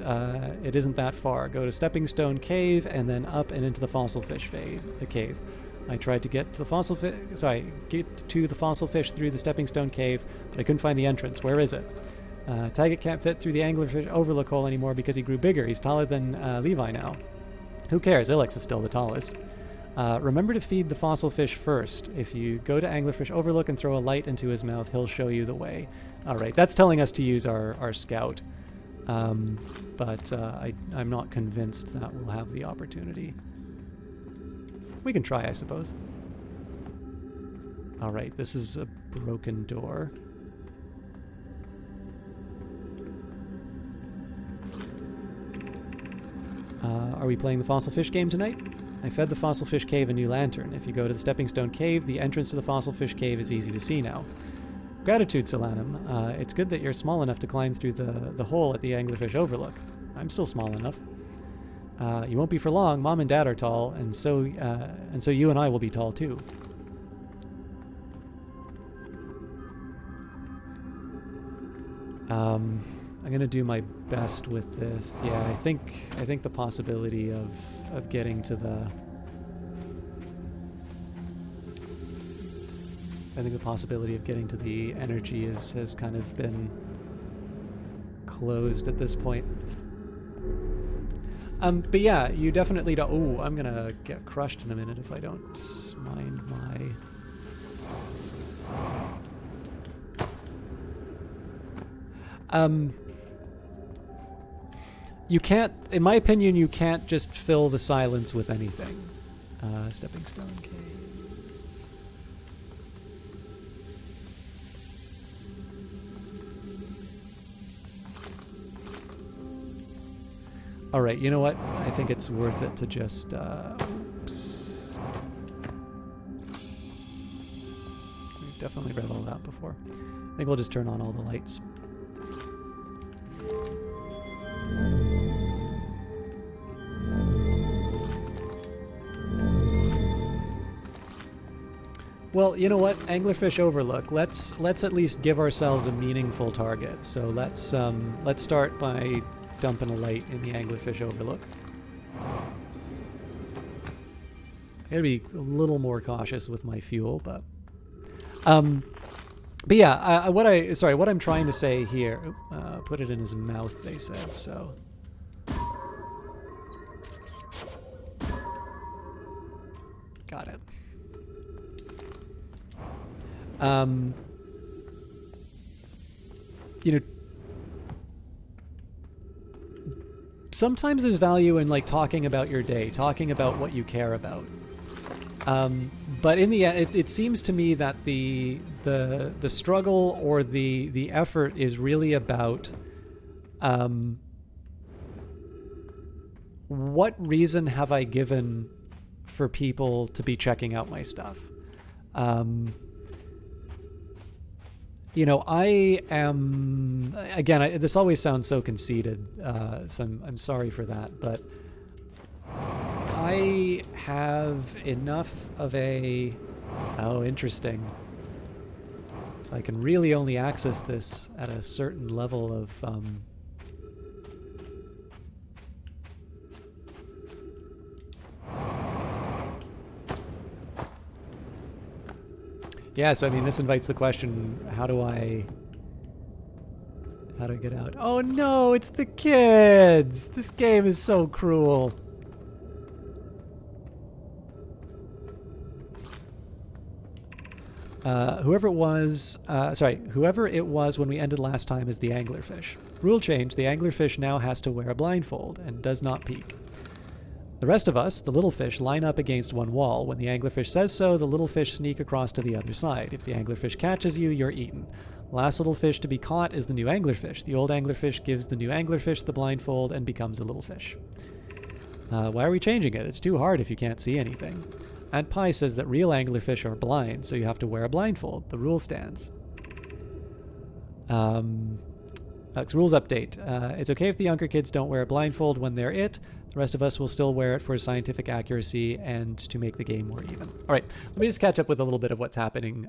it isn't that far. Go to Stepping Stone Cave and then up and into the fossil fish cave. I tried to get to the fossil fish through the Stepping Stone Cave, but I couldn't find the entrance. Where is it? Taggart can't fit through the anglerfish overlook hole anymore because he grew bigger. He's taller than Levi now. Who cares? Ilex is still the tallest. Remember to feed the fossil fish first. If you go to anglerfish overlook and throw a light into his mouth, he'll show you the way. All right, that's telling us to use our scout. But I'm not convinced that we'll have the opportunity. We can try, I suppose. All right, this is a broken door. Are we playing the fossil fish game tonight? I fed the fossil fish cave a new lantern. If you go to the Stepping Stone Cave, the entrance to the fossil fish cave is easy to see now. Gratitude, Solanum. It's good that you're small enough to climb through the hole at the anglerfish overlook. I'm still small enough. You won't be for long. Mom and Dad are tall, and so you and I will be tall too. I'm gonna do my best with this. Yeah, I think the possibility of getting to the energy has kind of been closed at this point. But yeah, you definitely don't. Oh, I'm gonna get crushed in a minute if I don't mind my. You can't, in my opinion, you can't just fill the silence with anything. Stepping Stone Cave. All right, you know what? I think it's worth it to just, oops. We've definitely read all that before. I think we'll just turn on all the lights. Well, you know what? Anglerfish overlook. Let's at least give ourselves a meaningful target. So let's start by dumping a light in the anglerfish overlook. Gotta be a little more cautious with my fuel, but yeah, what I'm trying to say here. Put it in his mouth, they said. So. Got it. You know, sometimes there's value in like talking about your day, talking about what you care about. But in the end, it seems to me that the struggle or the effort is really about what reason have I given for people to be checking out my stuff? You know, I am, again, this always sounds so conceited, so I'm sorry for that, but I have enough of a, oh, interesting. So I can really only access this at a certain level of, yeah, so I mean, this invites the question, how do I get out? Oh no, it's the kids! This game is so cruel. Whoever it was when we ended last time is the anglerfish. Rule change, the anglerfish now has to wear a blindfold and does not peek. The rest of us, the little fish, line up against one wall. When the anglerfish says so, the little fish sneak across to the other side. If the anglerfish catches you, you're eaten. Last little fish to be caught is the new anglerfish. The old anglerfish gives the new anglerfish the blindfold and becomes a little fish. Why are we changing it? It's too hard if you can't see anything. Aunt Pie says that real anglerfish are blind, so you have to wear a blindfold. The rule stands. Rules update. It's okay if the younger kids don't wear a blindfold when they're it. The rest of us will still wear it for scientific accuracy and to make the game more even. All right, let me just catch up with a little bit of what's happening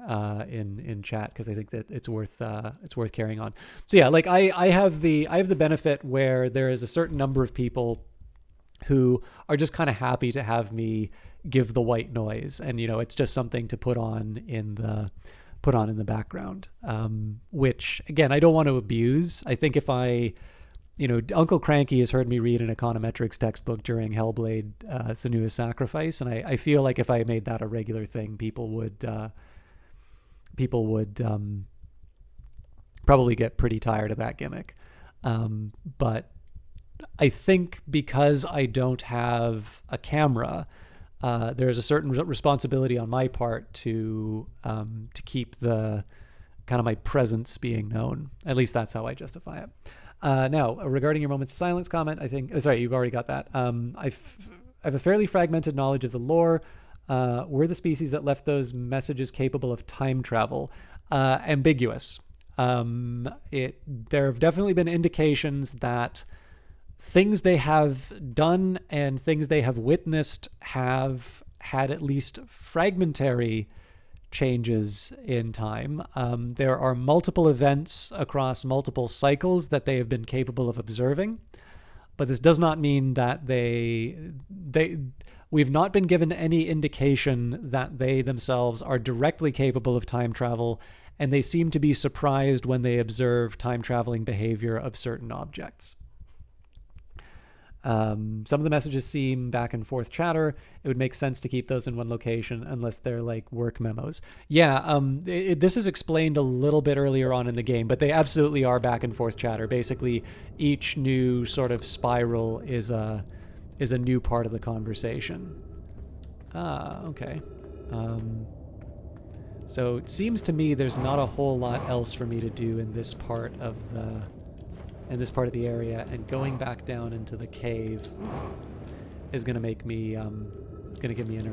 in chat, because I think that it's worth carrying on. So yeah, like I have the benefit where there is a certain number of people who are just kind of happy to have me give the white noise, and it's just something to put on in the background, which again I don't want to abuse. I think if Uncle Cranky has heard me read an econometrics textbook during Hellblade: Senua's Sacrifice, and I feel like if I made that a regular thing, people would probably get pretty tired of that gimmick. But I think because I don't have a camera, there's a certain responsibility on my part to keep the kind of my presence being known. At least that's how I justify it. Now, regarding your moments of silence comment, I think, sorry, you've already got that. I have a fairly fragmented knowledge of the lore. Were the species that left those messages capable of time travel? Ambiguous. There have definitely been indications that things they have done and things they have witnessed have had at least fragmentary changes in time. There are multiple events across multiple cycles that they have been capable of observing, but this does not mean that we've not been given any indication that they themselves are directly capable of time travel, and they seem to be surprised when they observe time traveling behavior of certain objects. Some of the messages seem back and forth chatter. It would make sense to keep those in one location unless they're like work memos. Yeah, this is explained a little bit earlier on in the game, but they absolutely are back and forth chatter. Basically, each new sort of spiral is a new part of the conversation. Okay. So it seems to me there's not a whole lot else for me to do in this part of the area, and going back down into the cave is going to make me it's going to give me an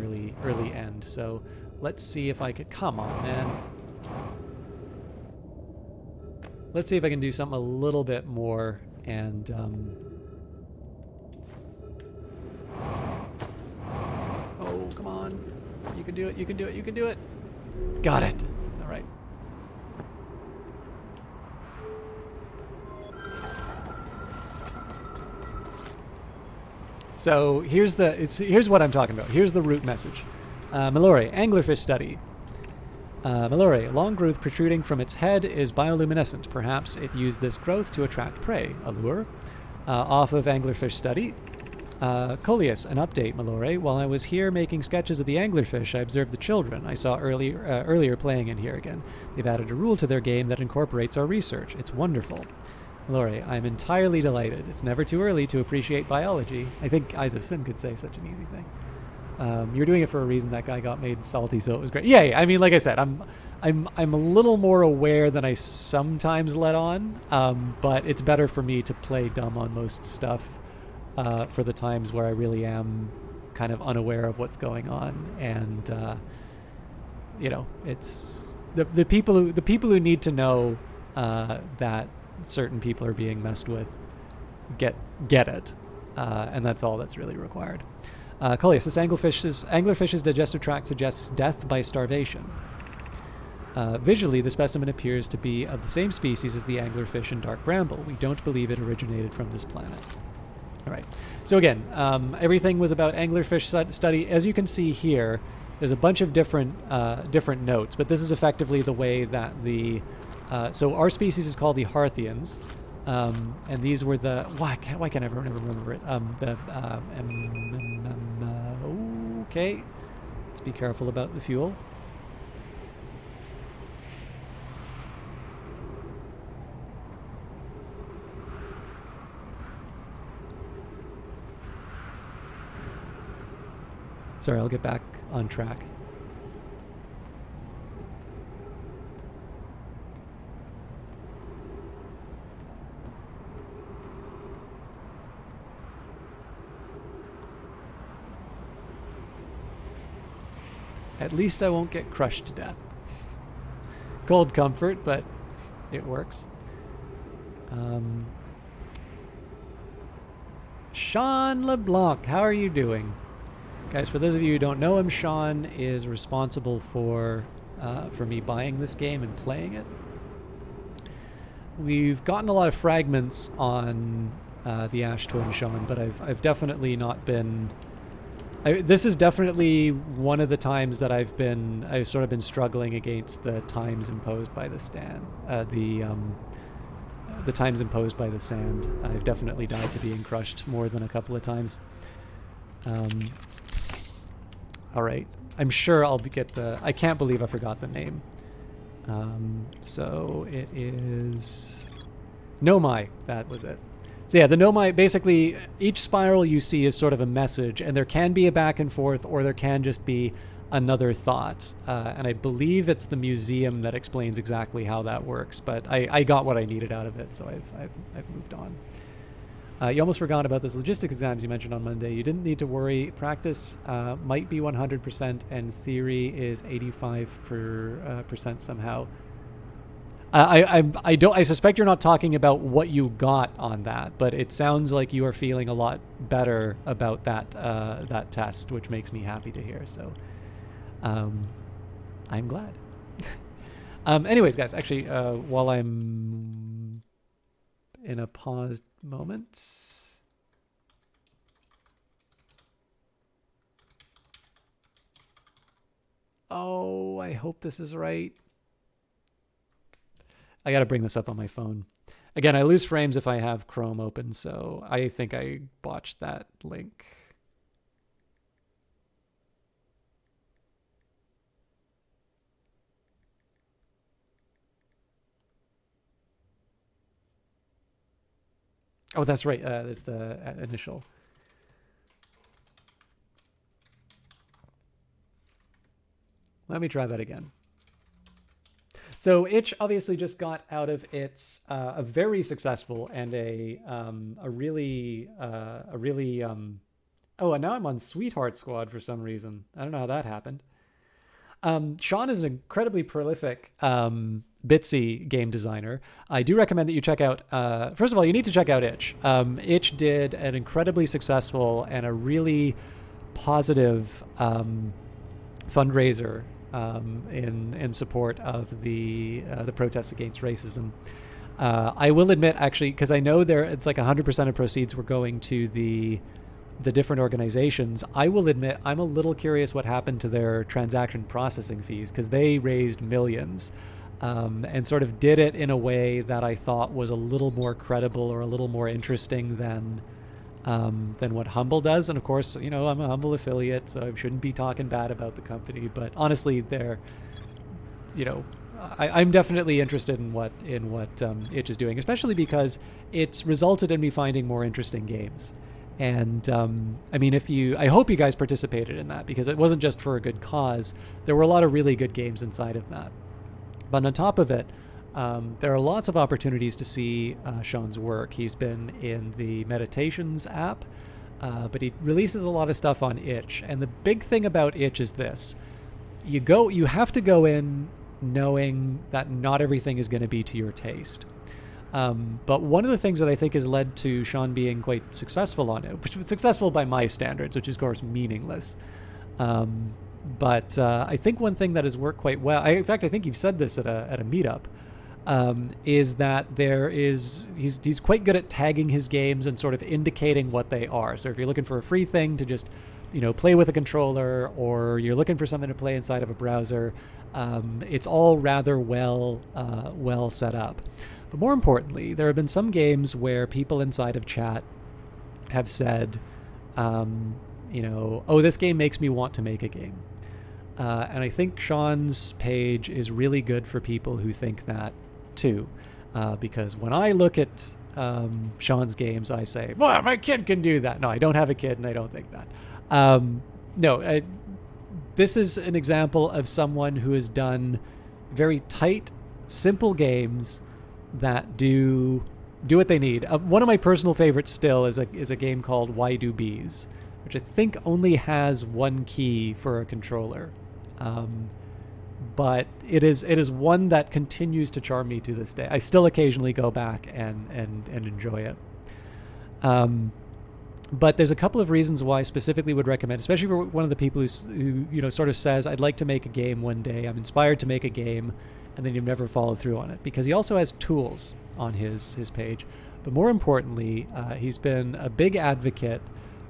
early end. So let's see if I could, come on, man, let's see if I can do something a little bit more. And oh, come on, you can do it, you can do it, you can do it. Got it. All right. So here's what I'm talking about. Here's the root message. Malore, anglerfish study. Malore, long growth protruding from its head is bioluminescent. Perhaps it used this growth to attract prey. Allure. Off of anglerfish study. Coleus, an update, Malore. While I was here making sketches of the anglerfish, I observed the children I saw earlier playing in here again. They've added a rule to their game that incorporates our research. It's wonderful. Lori, I'm entirely delighted. It's never too early to appreciate biology. I think Eyes of Sin could say such an easy thing. You're doing it for a reason. That guy got made salty, so it was great. Yeah, I mean, like I said, I'm a little more aware than I sometimes let on, but it's better for me to play dumb on most stuff for the times where I really am kind of unaware of what's going on, and it's the people who need to know that certain people are being messed with get it, and that's all that's really required. Coleus, this anglerfish's digestive tract suggests death by starvation. Visually, the specimen appears to be of the same species as the anglerfish in Dark Bramble. We don't believe it originated from this planet. All right. So again, everything was about anglerfish study. As you can see here, there's a bunch of different notes, but this is effectively the way that the so our species is called the Harthians, and these were the why can't I never remember it? Okay, let's be careful about the fuel. Sorry, I'll get back on track. At least I won't get crushed to death. Cold comfort, but it works. Sean LeBlanc, how are you doing? Guys, for those of you who don't know him, Sean is responsible for me buying this game and playing it. We've gotten a lot of fragments on the Ash Twin, Sean, but I've definitely not been... this is definitely one of the times that I've sort of been struggling against the times imposed by the stand. The times imposed by the sand. I've definitely died to being crushed more than a couple of times. All right. I'm sure I'll get the... I can't believe I forgot the name. So it is... Nomai. That was it. So yeah, the Nomai, basically, each spiral you see is sort of a message, and there can be a back and forth, or there can just be another thought. And I believe it's the museum that explains exactly how that works, but I got what I needed out of it, so I've moved on. You almost forgot about those logistics exams you mentioned on Monday. You didn't need to worry. Practice might be 100%, and theory is 85% somehow. I suspect you're not talking about what you got on that, but it sounds like you are feeling a lot better about that test, which makes me happy to hear. So, I'm glad. Anyways, guys, actually, while I'm in a paused moment. Oh, I hope this is right. I got to bring this up on my phone. Again, I lose frames if I have Chrome open, so I think I botched that link. Oh, that's right. There's the initial. Let me try that again. So Itch obviously just got out of its a very successful and a really oh, and now I'm on Sweetheart Squad for some reason. I don't know how that happened. Sean is an incredibly prolific Bitsy game designer. I do recommend that you check out, first of all, you need to check out Itch. Itch did an incredibly successful and a really positive fundraiser in support of the protests against racism. I will admit, actually, because I know it's like 100% of proceeds were going to the different organizations. I will admit I'm a little curious what happened to their transaction processing fees, because they raised millions and sort of did it in a way that I thought was a little more credible or a little more interesting than what Humble does. And of course, you know, I'm a Humble affiliate, so I shouldn't be talking bad about the company, but honestly, they're, you know, I'm definitely interested in what Itch is doing, especially because it's resulted in me finding more interesting games. And I mean, I hope you guys participated in that, because it wasn't just for a good cause. There were a lot of really good games inside of that. But on top of it, there are lots of opportunities to see Sean's work. He's been in the Meditations app, but he releases a lot of stuff on Itch. And the big thing about Itch is this. You have to go in knowing that not everything is going to be to your taste. But one of the things that I think has led to Sean being quite successful on it, which was successful by my standards, which is of course meaningless. But I think one thing that has worked quite well, in fact, I think you've said this at a meetup, is that he's quite good at tagging his games and sort of indicating what they are. So if you're looking for a free thing to just, you know, play with a controller, or you're looking for something to play inside of a browser, it's all rather well set up. But more importantly, there have been some games where people inside of chat have said, you know, oh, this game makes me want to make a game. And I think Sean's page is really good for people who think that too. Because when I look at Sean's games, I say, well, my kid can do that. No, I don't have a kid and I don't think that. no, this is an example of someone who has done very tight, simple games that do what they need. One of my personal favorites still is a game called Why Do Bees, which I think only has one key for a controller. Um, but it is one that continues to charm me to this day. I still occasionally go back and enjoy it. Um, but there's a couple of reasons why I specifically would recommend, especially for one of the people who sort of says, I'd like to make a game one day. I'm inspired to make a game, and then you never follow through on it, because he also has tools on his page. But more importantly, he's been a big advocate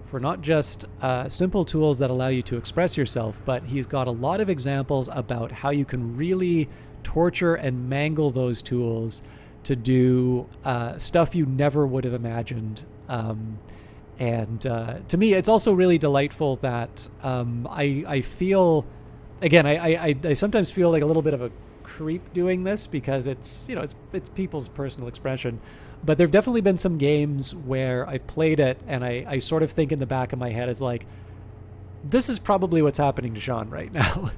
for not just simple tools that allow you to express yourself, but he's got a lot of examples about how you can really torture and mangle those tools to do stuff you never would have imagined. And to me, it's also really delightful that I feel, again, I sometimes feel like a little bit of a creep doing this, because it's people's personal expression. But there've definitely been some games where I've played it and I sort of think in the back of my head, it's like, this is probably what's happening to Sean right now.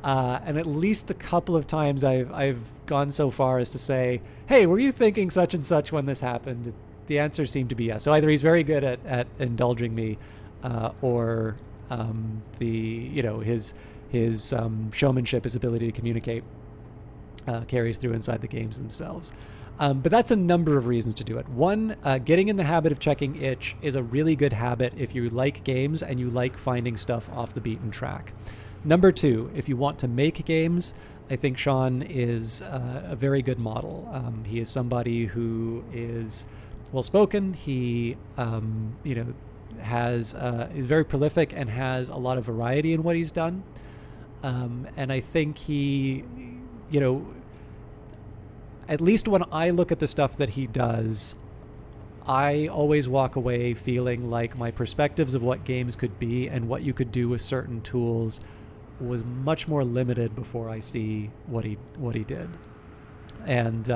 And at least a couple of times I've gone so far as to say, hey, were you thinking such and such when this happened? The answer seemed to be yes. So either he's very good at indulging me, or his showmanship, his ability to communicate, carries through inside the games themselves. But that's a number of reasons to do it. One, getting in the habit of checking itch is a really good habit if you like games and you like finding stuff off the beaten track. Number two, if you want to make games, I think Sean is a very good model. He is somebody who is well-spoken. He, is very prolific and has a lot of variety in what he's done. And I think he, at least when I look at the stuff that he does, I always walk away feeling like my perspectives of what games could be and what you could do with certain tools was much more limited before I see what he did. And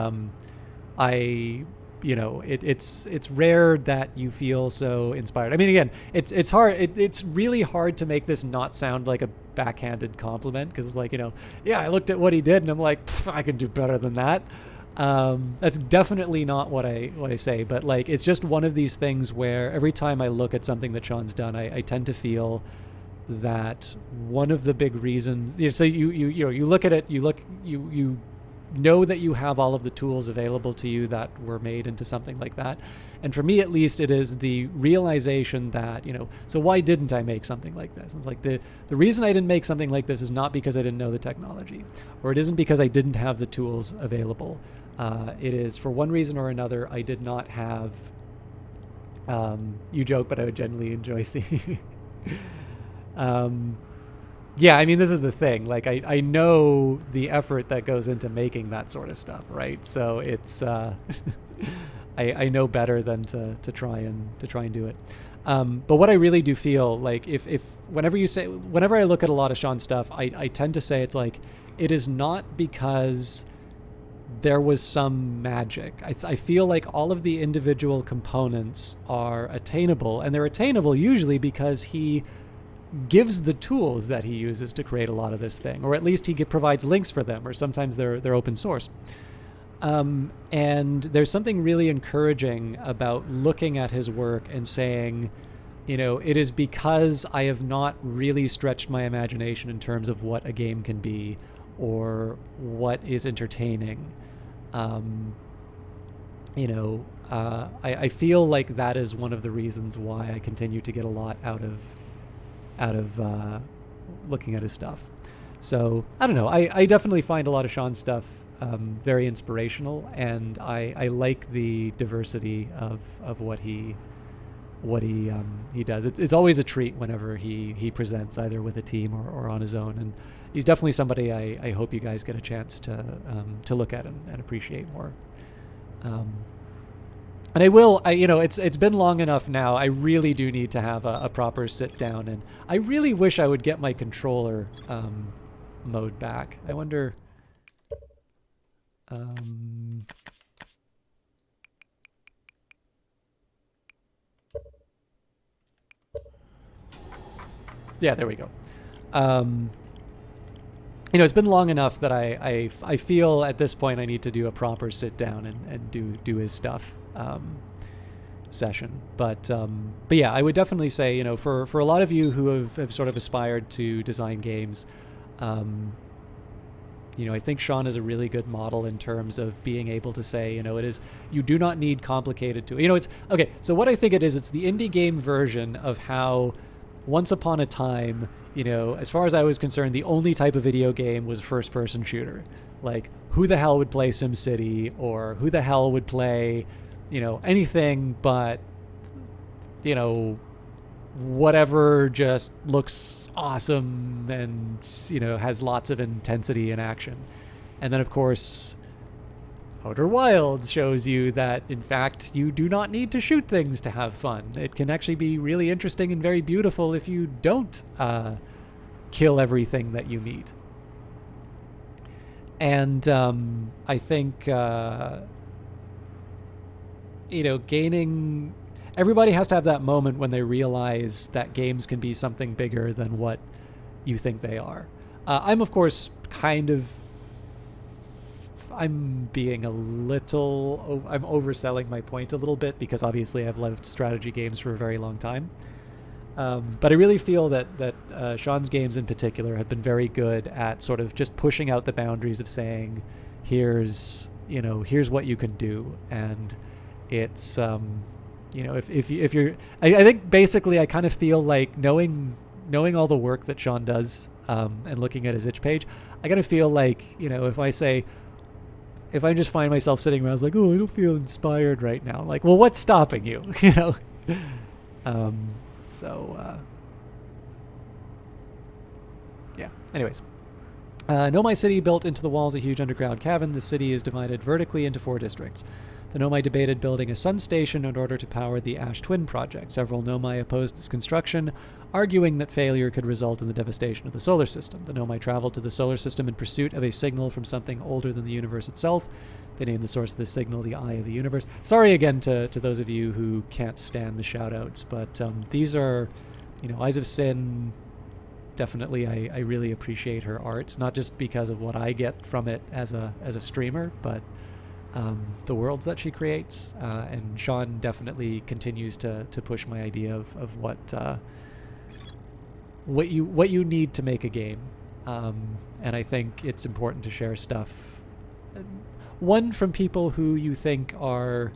it's rare that you feel so inspired. I mean, again, it's hard. It's really hard to make this not sound like a backhanded compliment, because it's like, yeah, I looked at what he did and I'm like, I can do better than that. That's definitely not what I say, but like, it's just one of these things where every time I look at something that Sean's done, I tend to feel that one of the big reasons, so you look at it, you know that you have all of the tools available to you that were made into something like that. And for me, at least, it is the realization that, so why didn't I make something like this? It's like the reason I didn't make something like this is not because I didn't know the technology, or it isn't because I didn't have the tools available. It is for one reason or another, I did not have, you joke, but I would generally enjoy seeing. Yeah, I mean, this is the thing. Like, I know the effort that goes into making that sort of stuff, right? So it's I know better than to try and do it. But what I really do feel like, if whenever I look at a lot of Sean's stuff, I tend to say it's like, it is not because there was some magic. I feel like all of the individual components are attainable, and they're attainable usually because he gives the tools that he uses to create a lot of this thing, or at least he provides links for them, or sometimes they're open source. And there's something really encouraging about looking at his work and saying, it is because I have not really stretched my imagination in terms of what a game can be or what is entertaining. I feel like that is one of the reasons why I continue to get a lot out of looking at his stuff. So I don't know. I definitely find a lot of Sean's stuff very inspirational, and I like the diversity of what he does. It's always a treat whenever he presents, either with a team or on his own. And he's definitely somebody I hope you guys get a chance to look at and appreciate more. And I will, it's been long enough now. I really do need to have a proper sit down, and I really wish I would get my controller mode back. I wonder. Yeah, there we go. Um, it's been long enough that I feel at this point I need to do a proper sit down and do his stuff session. But yeah, I would definitely say, for a lot of you who have sort of aspired to design games, I think Sean is a really good model in terms of being able to say, you do not need complicated tools. It's okay. So what I think it is, it's the indie game version of how once upon a time, as far as I was concerned, the only type of video game was first person shooter. Like, who the hell would play SimCity, or who the hell would play, anything but, whatever just looks awesome and, has lots of intensity and action. And then, of course, Outer Wilds shows you that, in fact, you do not need to shoot things to have fun. It can actually be really interesting and very beautiful if you don't kill everything that you meet. And I think, gaining... Everybody has to have that moment when they realize that games can be something bigger than what you think they are. I'm, of course, I'm being I'm overselling my point a little bit, because obviously I've loved strategy games for a very long time. But I really feel that Sean's games in particular have been very good at sort of just pushing out the boundaries of saying, here's what you can do. And it's, if you're, I think basically I kind of feel like knowing all the work that Sean does, and looking at his itch page, I kind of feel like, if I just find myself sitting around, I was like, oh, I don't feel inspired right now. Like, well, what's stopping you? Yeah. Anyways. Nomai City built into the walls a huge underground cavern. The city is divided vertically into 4 districts. The Nomai debated building a sun station in order to power the Ash Twin project. Several Nomai opposed its construction, arguing that failure could result in the devastation of the solar system. The Nomai traveled to the solar system in pursuit of a signal from something older than the universe itself. They named the source of this signal the Eye of the Universe. Sorry again to those of you who can't stand the shout-outs, but these are, Eyes of Sin. Definitely, I really appreciate her art, not just because of what I get from it as a streamer, but the worlds that she creates. And Sean definitely continues to push my idea of what you need to make a game. And I think it's important to share stuff. One, from people who you think are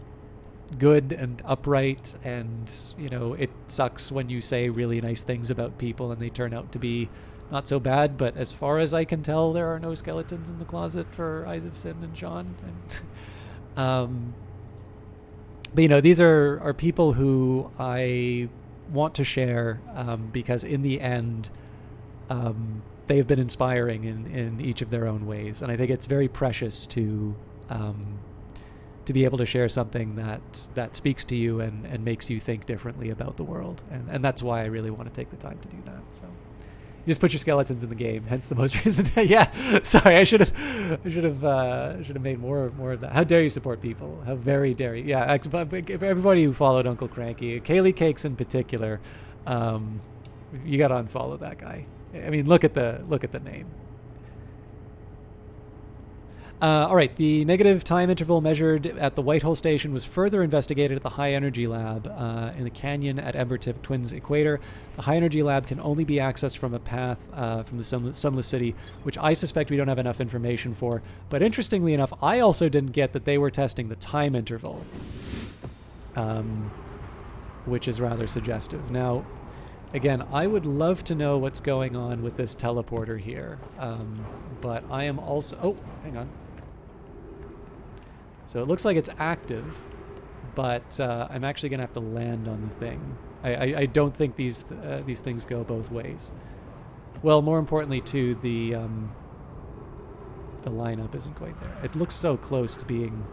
good and upright, and it sucks when you say really nice things about people and they turn out to be not so bad. But as far as I can tell, there are no skeletons in the closet for Eyes of Sin and Sean. And but these are people who I want to share, because in the end, they've been inspiring in each of their own ways, and I think it's very precious to be able to share something that speaks to you and makes you think differently about the world. And that's why I really want to take the time to do that. So you just put your skeletons in the game, hence the most recent. Yeah, sorry, I should have made more of that. How dare you support people? How very dare you? Yeah, everybody who followed Uncle Cranky, Kaylee Cakes in particular, you got to unfollow that guy. I mean, look at the name. All right, the negative time interval measured at the Whitehole Station was further investigated at the High Energy Lab in the canyon at Embertip Twins Equator. The High Energy Lab can only be accessed from a path from the Sunless City, which I suspect we don't have enough information for. But interestingly enough, I also didn't get that they were testing the time interval, which is rather suggestive. Now, again, I would love to know what's going on with this teleporter here, but I am also... Oh, hang on. So it looks like it's active, but I'm actually going to have to land on the thing. I don't think these things go both ways. Well, more importantly, too, the lineup isn't quite there. It looks so close to being...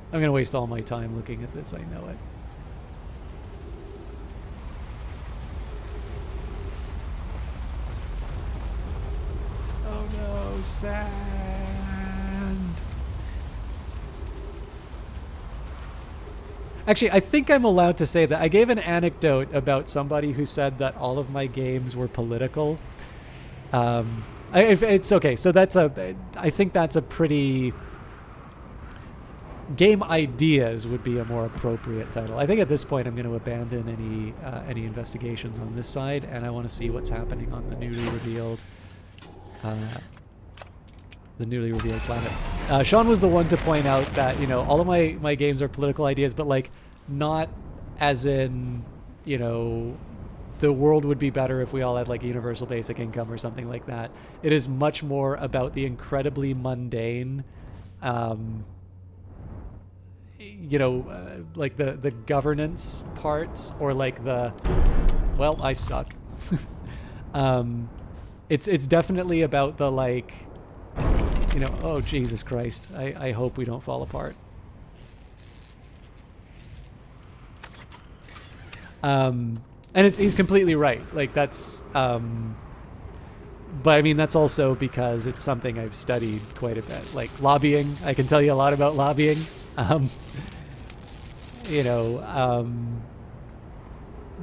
I'm going to waste all my time looking at this, I know it. Oh no, sand! Actually, I think I'm allowed to say that. I gave an anecdote about somebody who said that all of my games were political. It's okay. So I think that's a pretty... Game ideas would be a more appropriate title. I think at this point I'm going to abandon any investigations on this side, and I want to see what's happening on the newly revealed planet. Sean was the one to point out that, you know, all of my games are political ideas, but like not as in, you know, the world would be better if we all had like a universal basic income or something like that. It is much more about the incredibly mundane, you know, like the governance parts, or like well, I suck. It's definitely about the, like, you know, oh Jesus Christ, I hope we don't fall apart. And he's completely right. Like that's, but I mean that's also because it's something I've studied quite a bit. Like lobbying, I can tell you a lot about lobbying. You know,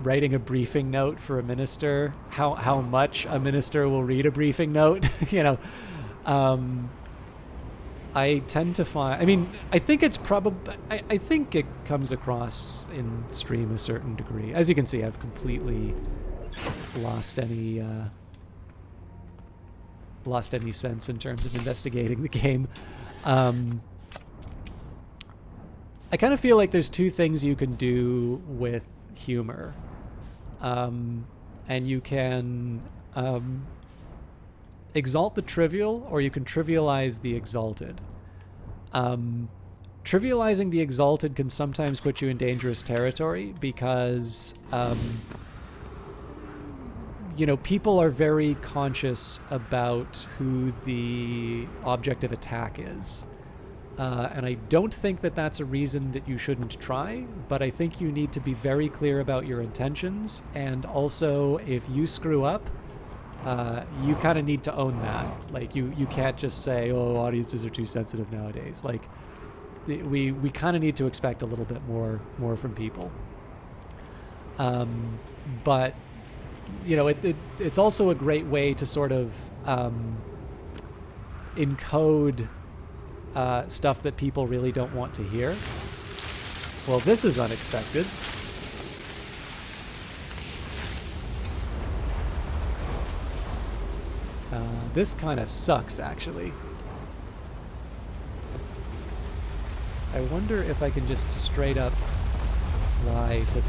writing a briefing note for a minister, how much a minister will read a briefing note, you know. I tend to find, I mean, I think it's probably, I think it comes across in stream a certain degree. As you can see, I've completely lost any sense in terms of investigating the game. I kind of feel like there's two things you can do with humor. And you can exalt the trivial, or you can trivialize the exalted. Trivializing the exalted can sometimes put you in dangerous territory because, you know, people are very conscious about who the object of attack is. And I don't think that that's a reason that you shouldn't try, but I think you need to be very clear about your intentions. And also, if you screw up, you kind of need to own that. Like, you can't just say, oh, audiences are too sensitive nowadays. Like, we kind of need to expect a little bit more from people. But, you know, it's also a great way to sort of encode stuff that people really don't want to hear. Well, this is unexpected. This kind of sucks, actually. I wonder if I can just straight up fly to the...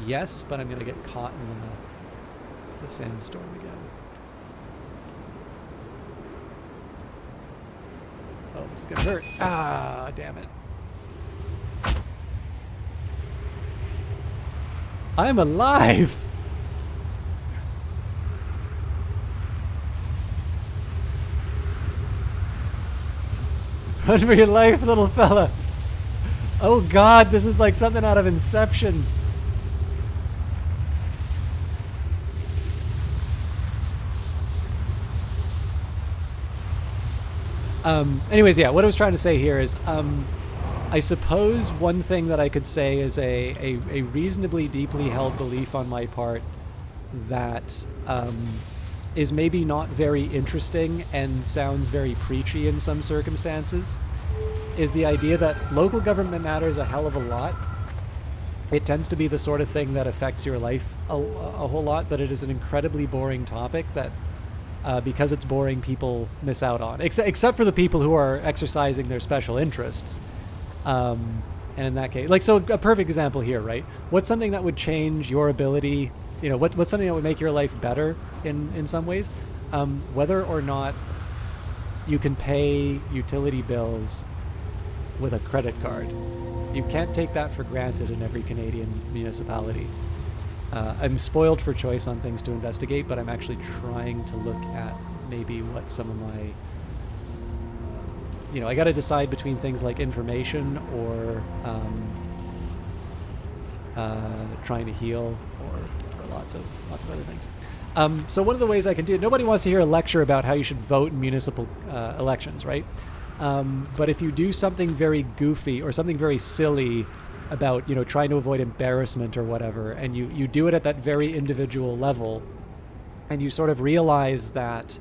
Yes, but I'm going to get caught in the sandstorm again. Oh, this is going to hurt. Ah, damn it. I'm alive! Run for your life, little fella! Oh god, this is like something out of Inception. Anyways, yeah, what I was trying to say here is, I suppose one thing that I could say is a reasonably deeply held belief on my part that is maybe not very interesting and sounds very preachy in some circumstances, is the idea that local government matters a hell of a lot. It tends to be the sort of thing that affects your life a whole lot, but it is an incredibly boring topic that, because it's boring, people miss out on. Except for the people who are exercising their special interests. And in that case, like, so a perfect example here, right? What's something that would change your ability, you know, what's something that would make your life better in some ways? Whether or not you can pay utility bills with a credit card. You can't take that for granted in every Canadian municipality. I'm spoiled for choice on things to investigate, but I'm actually trying to look at maybe what some of my... You know, I got to decide between things like information or trying to heal or lots of other things. So one of the ways I can do it, nobody wants to hear a lecture about how you should vote in municipal elections, right? But if you do something very goofy or something very silly about, trying to avoid embarrassment or whatever, and you do it at that very individual level, and you sort of realize that,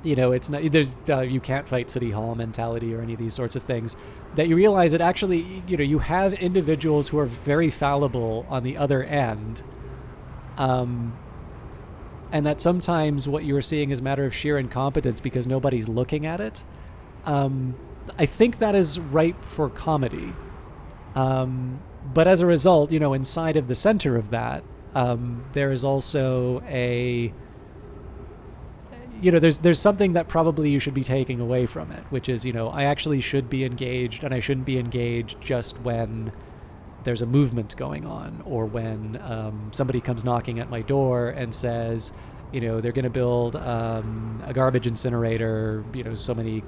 it's not, there's, you can't fight City Hall mentality or any of these sorts of things, that you realize that actually, you have individuals who are very fallible on the other end, and that sometimes what you're seeing is a matter of sheer incompetence because nobody's looking at it. I think that is ripe for comedy. But as a result, inside of the center of that, there is also a... there's something that probably you should be taking away from it, which is, I actually should be engaged, and I shouldn't be engaged just when there's a movement going on, or when somebody comes knocking at my door and says, they're going to build a garbage incinerator, so many,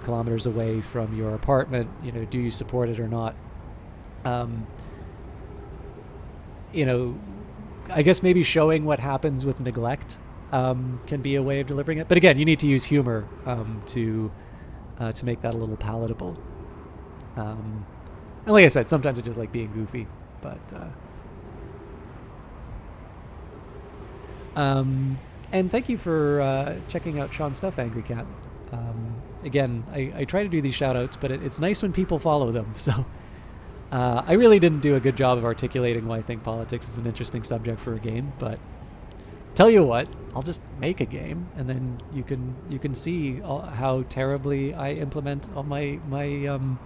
kilometers away from your apartment. Do you support it or not? I guess maybe showing what happens with neglect can be a way of delivering it. But again, you need to use humor to make that a little palatable. And like I said, sometimes I just like being goofy, but and thank you for checking out Sean's stuff, Angry Cat. Again, I try to do these shout outs, but it's nice when people follow them. So I really didn't do a good job of articulating why I think politics is an interesting subject for a game, but tell you what, I'll just make a game, and then you can see how terribly I implement all my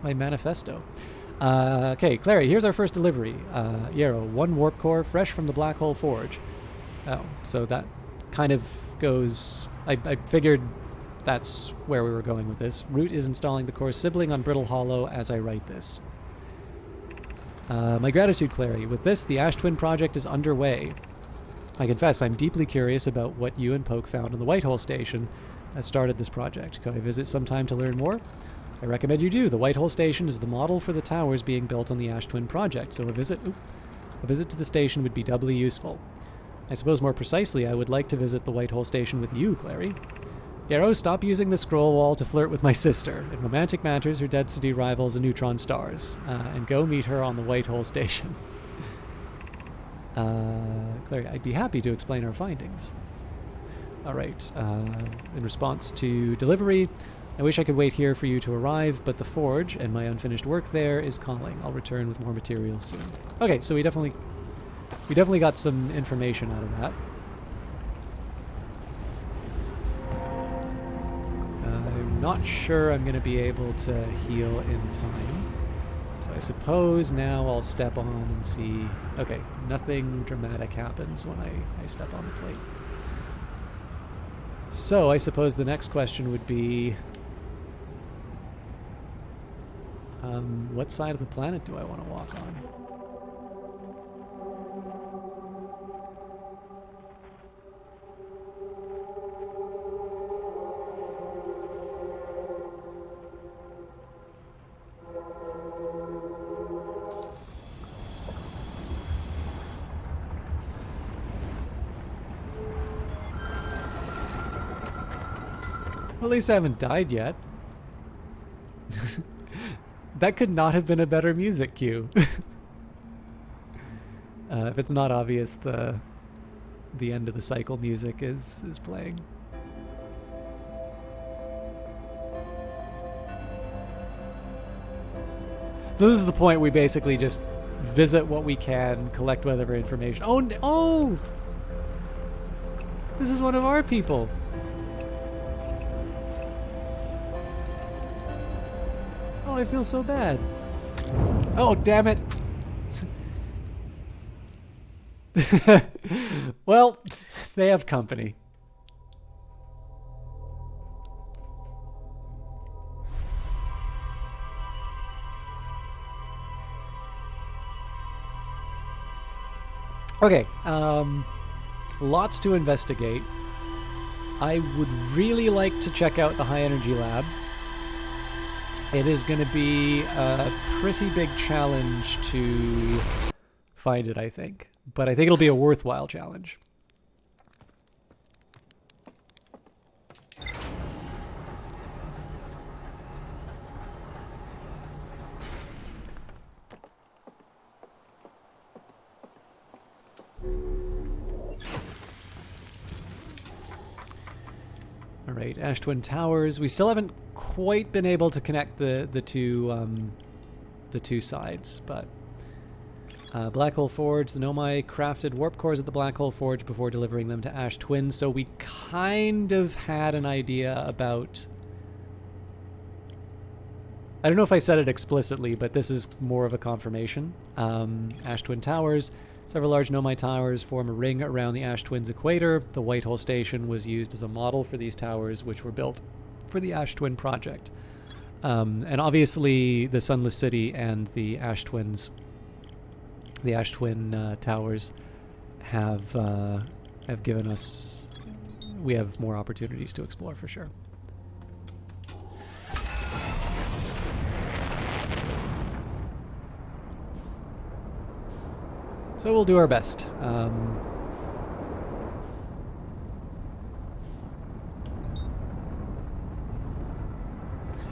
manifesto. Okay, Clary, here's our first delivery. Yarrow, 1 warp core, fresh from the Black Hole Forge. Oh, so that kind of goes... I figured that's where we were going with this. Root is installing the core sibling on Brittle Hollow as I write this. My gratitude, Clary. With this, the Ash Twin project is underway. I confess I'm deeply curious about what you and Poke found in the Whitehole Station that started this project. Could I visit sometime to learn more? I recommend you do. The Whitehole Station is the model for the towers being built on the Ash Twin project, so a visit to the station would be doubly useful. I suppose more precisely, I would like to visit the Whitehole Station with you, Clary. Darrow, stop using the scroll wall to flirt with my sister. In romantic matters, her dead city rivals and neutron stars. And go meet her on the Whitehole Station. Clary, I'd be happy to explain our findings. Alright, in response to delivery, I wish I could wait here for you to arrive, but the forge and my unfinished work there is calling. I'll return with more materials soon. Okay, so we definitely got some information out of that. I'm not sure I'm going to be able to heal in time. So I suppose now I'll step on and see... Okay, nothing dramatic happens when I step on the plate. So I suppose the next question would be... what side of the planet do I want to walk on? Well, at least I haven't died yet. That could not have been a better music cue. If it's not obvious, the end of the cycle music is playing. So this is the point we basically just visit what we can, collect whatever information. Oh! This is one of our people. Oh, I feel so bad. Oh, damn it. Well, they have company. Okay, lots to investigate. I would really like to check out the high energy lab. It is going to be a pretty big challenge to find it, I think. But I think it'll be a worthwhile challenge. All right, Ash Twin Towers. We still haven't quite been able to connect the two sides, but Black Hole Forge. The Nomai crafted warp cores at the Black Hole Forge before delivering them to Ash Twin, so we kind of had an idea about. I don't know if I said it explicitly, but this is more of a confirmation. Ash Twin Towers. Several large Nomai towers form a ring around the Ash Twin's equator. The Whitehole Station was used as a model for these towers, which were built for the Ash Twin project. And obviously, the Sunless City and the Ash Twin towers have given us. We have more opportunities to explore for sure. So we'll do our best.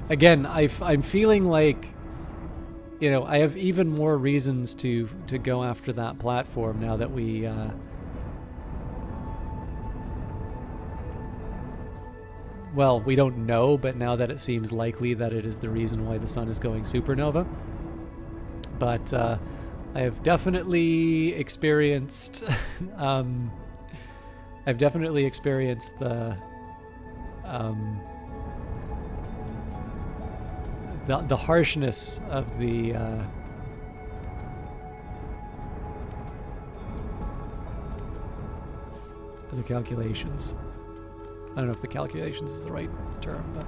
Again, I'm feeling like, I have even more reasons to go after that platform now that we. Well, we don't know, but now that it seems likely that it is the reason why the sun is going supernova. But I have definitely experienced. I've definitely experienced the harshness of the calculations. I don't know if the calculations is the right term, but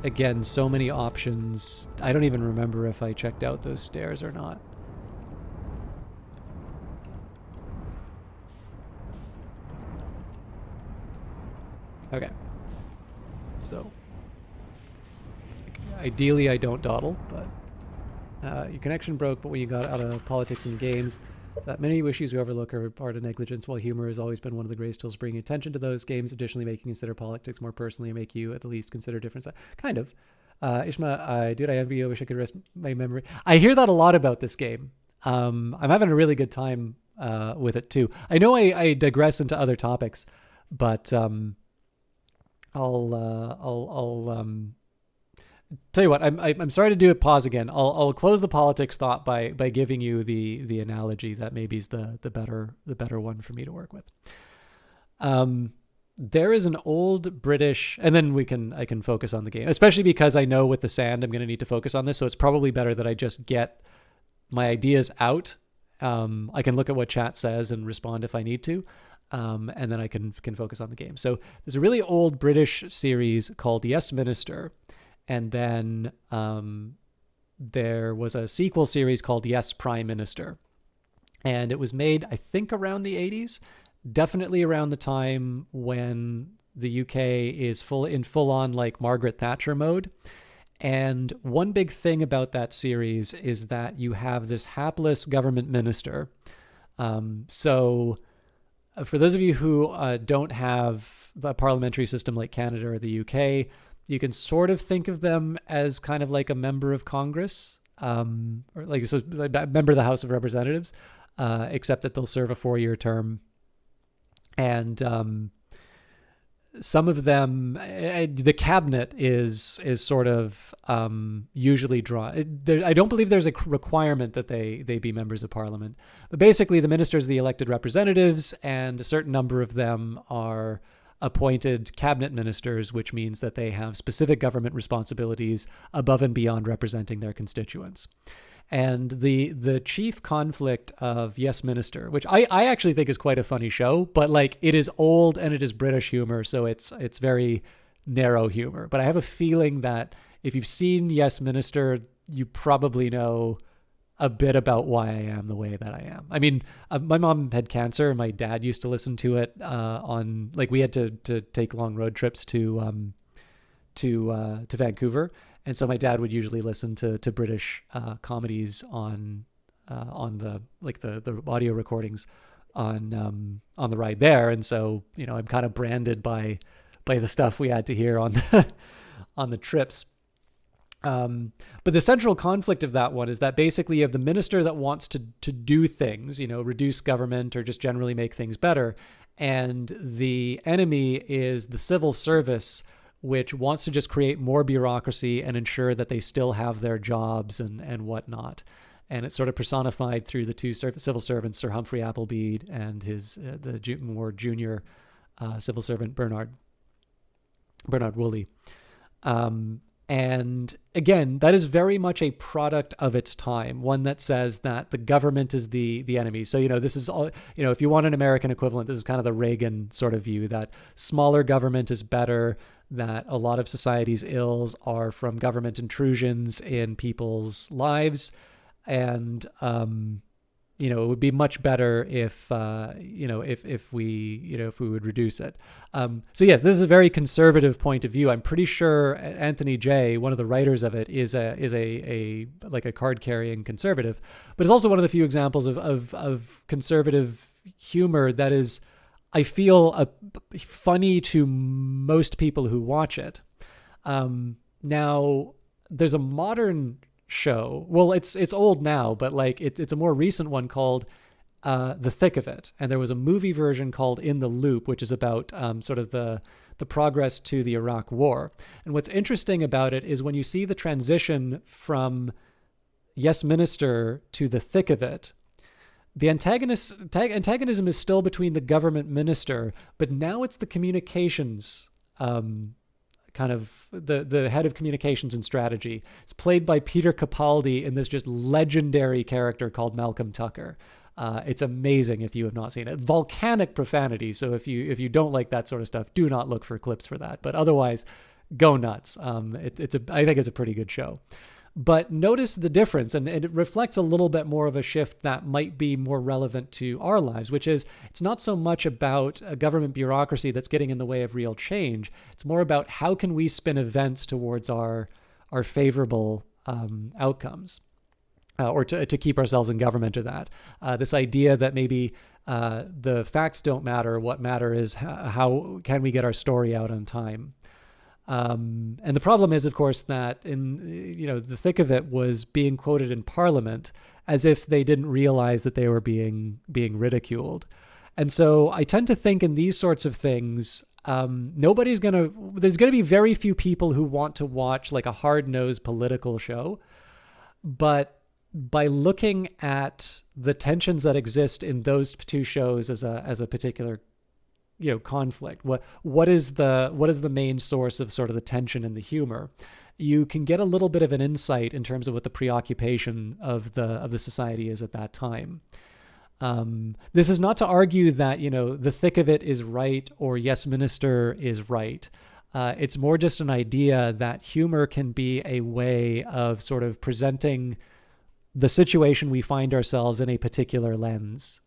again, so many options. I don't even remember if I checked out those stairs or not. Okay. So, ideally I don't dawdle, but your connection broke, but when you got out of politics and games, so that many issues we overlook are part of negligence, while humor has always been one of the greatest tools bringing attention to those games, additionally making you consider politics more personally and make you at the least consider different kind of. Ishma, dude, I envy you. I wish I could rest my memory. I hear that a lot about this game. I'm having a really good time with it too. I know I digress into other topics, but I'll tell you what. I'm sorry to do a pause again. I'll close the politics thought by giving you the analogy that maybe is the better one for me to work with. There is an old British, and then I can focus on the game, especially because I know with the sand I'm going to need to focus on this. So it's probably better that I just get my ideas out. I can look at what chat says and respond if I need to. And then I can focus on the game. So there's a really old British series called Yes Minister. And then there was a sequel series called Yes Prime Minister. And it was made, I think, around the 80s. Definitely around the time when the UK is full on like Margaret Thatcher mode. And one big thing about that series is that you have this hapless government minister. So for those of you who don't have the parliamentary system like Canada or the UK, you can sort of think of them as kind of like a member of Congress, or like a member of the House of Representatives, except that they'll serve a 4-year term. And some of them, the cabinet is sort of usually drawn. I don't believe there's a requirement that they be members of parliament. But basically, the ministers are the elected representatives, and a certain number of them are appointed cabinet ministers, which means that they have specific government responsibilities above and beyond representing their constituents. And the chief conflict of Yes Minister, which I actually think is quite a funny show, but like it is old and it is British humor, so it's very narrow humor. But I have a feeling that if you've seen Yes Minister, you probably know a bit about why I am the way that I am. I mean, my mom had cancer, and my dad used to listen to it on, like, we had to take long road trips to Vancouver. And so my dad would usually listen to British comedies on the audio recordings on the ride there. And so, I'm kind of branded by the stuff we had to hear on the trips. But the central conflict of that one is that basically you have the minister that wants to do things, reduce government or just generally make things better. and the enemy is the civil service, which wants to just create more bureaucracy and ensure that they still have their jobs and whatnot. And it's sort of personified through the two civil servants, Sir Humphrey Appleby and his the more junior civil servant Bernard Woolley. And again, that is very much a product of its time, one that says that the government is the enemy. So, this is all, if you want an American equivalent, this is kind of the Reagan sort of view that smaller government is better, that a lot of society's ills are from government intrusions in people's lives. And, it would be much better if we would reduce it. So yes, this is a very conservative point of view. I'm pretty sure Anthony Jay, one of the writers of it, is a card carrying conservative, but it's also one of the few examples of conservative humor that is, I feel, funny to most people who watch it. Now there's a modern show. Well, it's old now, but it's a more recent one called The Thick of It. And there was a movie version called In the Loop, which is about sort of the progress to the Iraq War. And what's interesting about it is when you see the transition from Yes Minister to The Thick of It, the antagonism is still between the government minister, but now it's the communications kind of the head of communications and strategy. It's played by Peter Capaldi in this just legendary character called Malcolm Tucker. It's amazing if you have not seen it. Volcanic profanity. So if you don't like that sort of stuff, do not look for clips for that. But otherwise, go nuts. I think it's a pretty good show. But notice the difference, and it reflects a little bit more of a shift that might be more relevant to our lives, which is it's not so much about a government bureaucracy that's getting in the way of real change. It's more about how can we spin events towards our favorable outcomes, or to keep ourselves in government or that. This idea that maybe the facts don't matter. What matter is how can we get our story out on time. And the problem is, of course, that the thick of it was being quoted in Parliament as if they didn't realize that they were being ridiculed. And so I tend to think in these sorts of things, there's going to be very few people who want to watch like a hard-nosed political show. But by looking at the tensions that exist in those two shows as a particular conflict, what is the main source of sort of the tension and the humor, you can get a little bit of an insight in terms of what the preoccupation of the society is at that time. This is not to argue that the thick of it is right or Yes Minister is right. It's more just an idea that humor can be a way of sort of presenting the situation we find ourselves in a particular lens,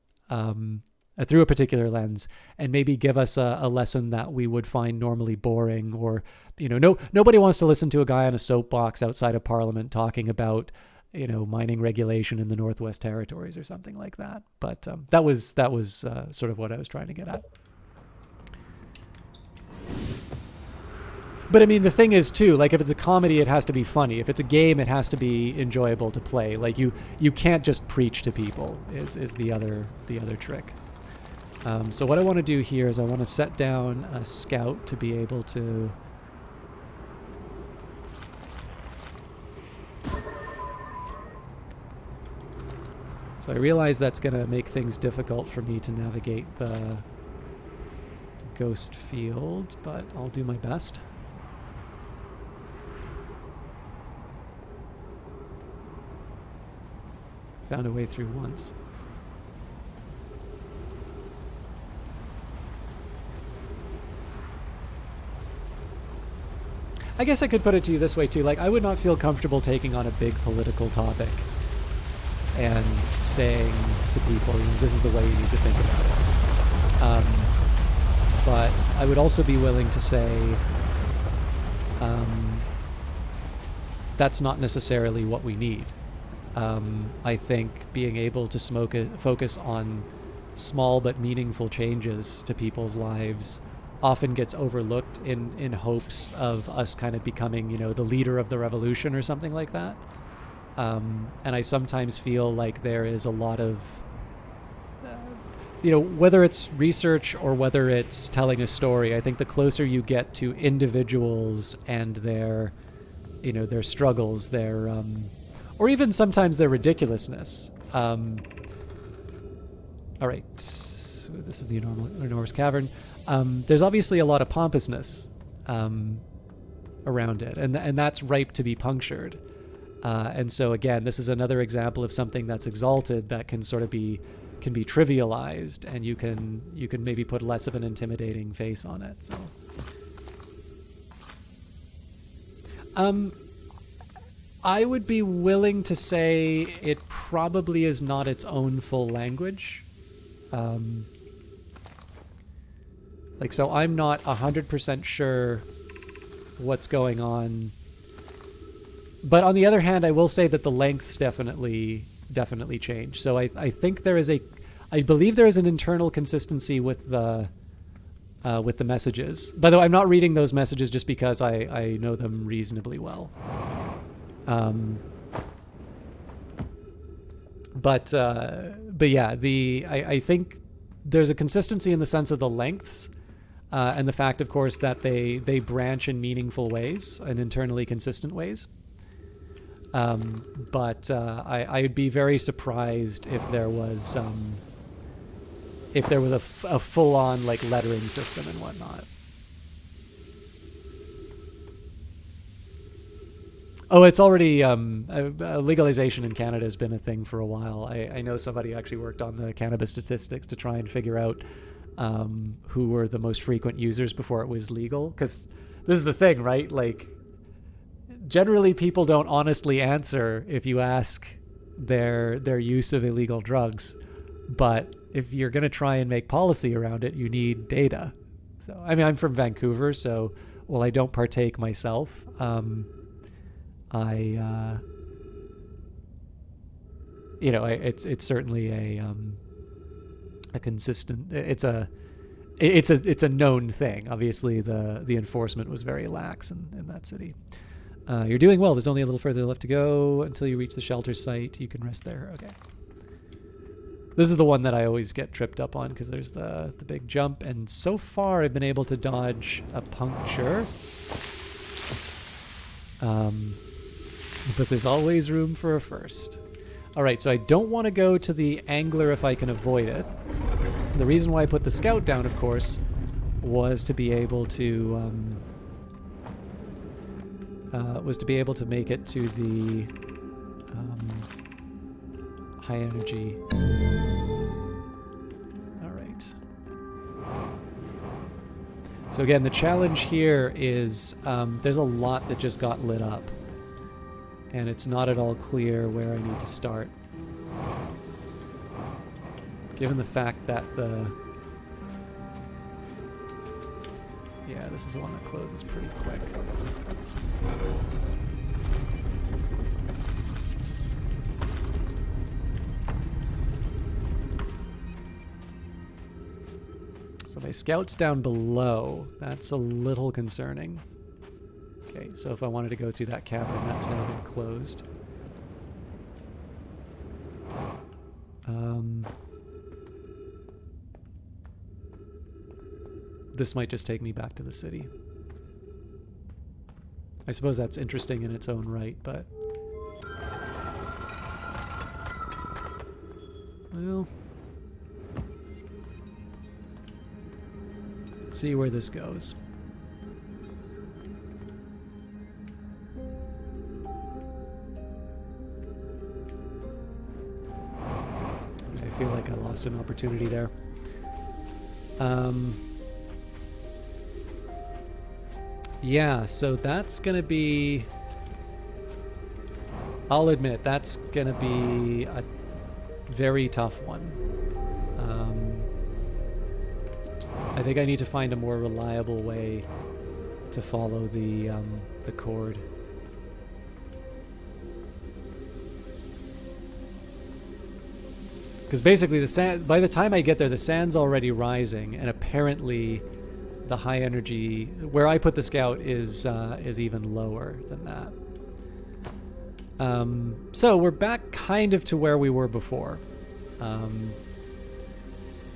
through a particular lens, and maybe give us a lesson that we would find normally boring, or nobody wants to listen to a guy on a soapbox outside of Parliament talking about mining regulation in the Northwest Territories or something like that. But that was sort of what I was trying to get at. But I mean, the thing is too, like if it's a comedy, it has to be funny. If it's a game, it has to be enjoyable to play. Like you can't just preach to people is the other trick. So what I want to do here is I want to set down a scout to be able to So I realize that's going to make things difficult for me to navigate the ghost field, but I'll do my best. Found a way through once. I guess I could put it to you this way too. Like, I would not feel comfortable taking on a big political topic and saying to people, this is the way you need to think about it. But I would also be willing to say that's not necessarily what we need. I think being able to focus on small but meaningful changes to people's lives often gets overlooked in hopes of us kind of becoming, the leader of the revolution or something like that. And I sometimes feel like there is a lot of whether it's research or whether it's telling a story, I think the closer you get to individuals and their struggles, or even sometimes their ridiculousness. All right, so this is the enormous cavern. There's obviously a lot of pompousness around it, and that's ripe to be punctured. And so again, this is another example of something that's exalted that can sort of be trivialized, and you can maybe put less of an intimidating face on it. So, I would be willing to say it probably is not its own full language. So I'm not 100% sure what's going on. But on the other hand, I will say that the lengths definitely change. So I think I believe there is an internal consistency with the messages. By the way, I'm not reading those messages just because I know them reasonably well. But yeah, I think there's a consistency in the sense of the lengths, and the fact, of course, that they branch in meaningful ways and internally consistent ways. But I'd be very surprised if there was a full-on lettering system and whatnot. Oh, it's already legalization in Canada has been a thing for a while. I know somebody actually worked on the cannabis statistics to try and figure out who were the most frequent users before it was legal. Because this is the thing, right? Generally people don't honestly answer if you ask their use of illegal drugs. But if you're going to try and make policy around it, you need data. So, I mean, I'm from Vancouver, so while I don't partake myself, it's certainly a consistent. It's a known thing. Obviously, the enforcement was very lax in that city. You're doing well. There's only a little further left to go until you reach the shelter site. You can rest there. Okay. This is the one that I always get tripped up on because there's the big jump, and so far I've been able to dodge a puncture. But there's always room for a first. All right, so I don't want to go to the angler if I can avoid it. The reason why I put the scout down, of course, was to be able to make it to the high energy. All right. So again, the challenge here is there's a lot that just got lit up, and it's not at all clear where I need to start. Given the fact that this is one that closes pretty quick. So my scout's down below. That's a little concerning. Okay, so if I wanted to go through that cavern, that's now been closed. This might just take me back to the city. I suppose that's interesting in its own right, but... well... let's see where this goes. I feel like I lost an opportunity there. Yeah, so that's gonna be... I'll admit, that's gonna be a very tough one. I think I need to find a more reliable way to follow the cord. Because basically, the sand, by the time I get there, the sand's already rising, and apparently the high energy, where I put the scout, is even lower than that. So we're back kind of to where we were before.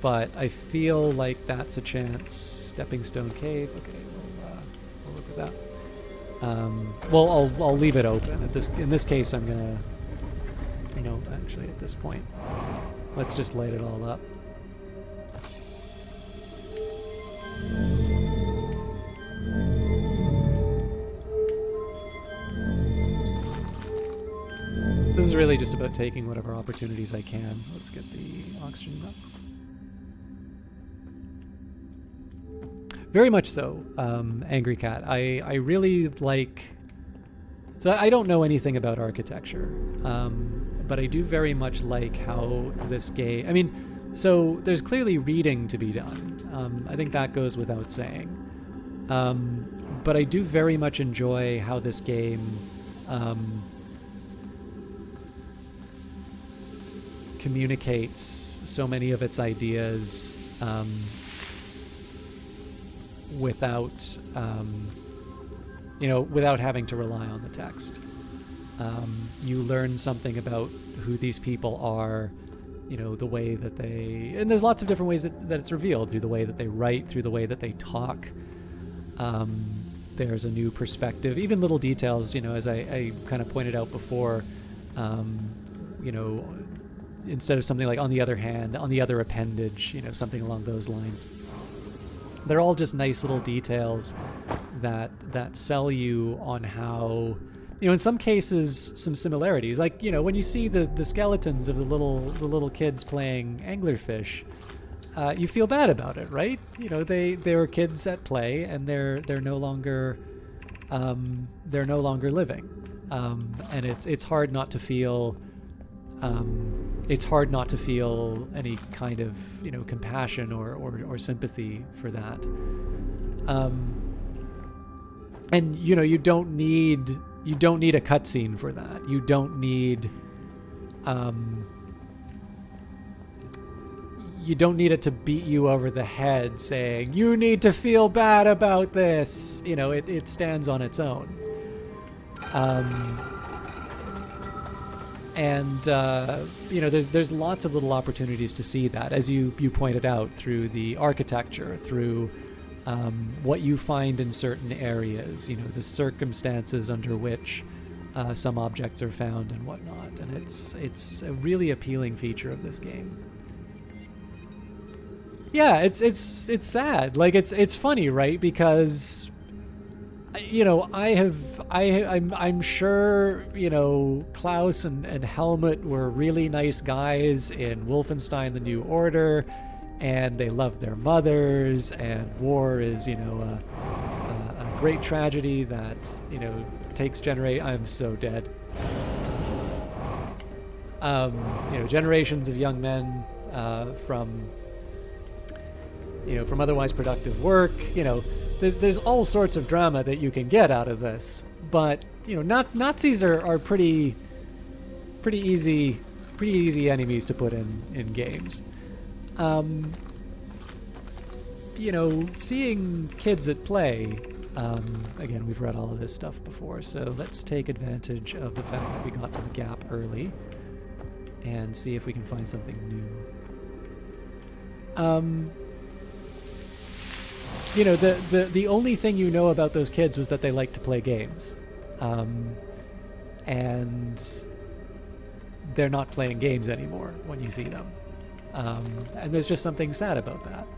but I feel like that's a chance. Stepping Stone Cave. Okay, we'll look at that. Well, I'll leave it open. In this case, I'm gonna, actually at this point, let's just light it all up. This is really just about taking whatever opportunities I can. Let's get the oxygen up. Very much so, Angry Cat. I really like... So I don't know anything about architecture, but I do very much like how this game... I mean, so there's clearly reading to be done. I think that goes without saying. But I do very much enjoy how this game... communicates so many of its ideas without without having to rely on the text. You learn something about who these people are, the way that they... And there's lots of different ways that it's revealed, through the way that they write, through the way that they talk. There's a new perspective, even little details, as I kind of pointed out before, instead of something like on the other hand, on the other appendage, something along those lines. They're all just nice little details that sell you on how, in some cases, some similarities. Like, when you see the skeletons of the little kids playing anglerfish, you feel bad about it, right? They were kids at play, and they're no longer living, and it's hard not to feel. It's hard not to feel any kind of compassion or sympathy for that. And you don't need a cutscene for that. You don't need it to beat you over the head saying you need to feel bad about this. It stands on its own. And there's lots of little opportunities to see that, as you pointed out, through the architecture, through what you find in certain areas, the circumstances under which some objects are found and whatnot. And it's a really appealing feature of this game. Yeah, it's sad. Like, it's funny, right? Because I'm sure, Klaus and Helmut were really nice guys in Wolfenstein: The New Order, and they loved their mothers, and war is, a great tragedy that, takes I'm so dead. Generations of young men from otherwise productive work, There's all sorts of drama that you can get out of this, but Nazis are pretty easy enemies to put in games. Seeing kids at play. Again, we've read all of this stuff before, so let's take advantage of the fact that we got to the gap early and see if we can find something new. The only thing you know about those kids was that they like to play games. And they're not playing games anymore when you see them. And there's just something sad about that.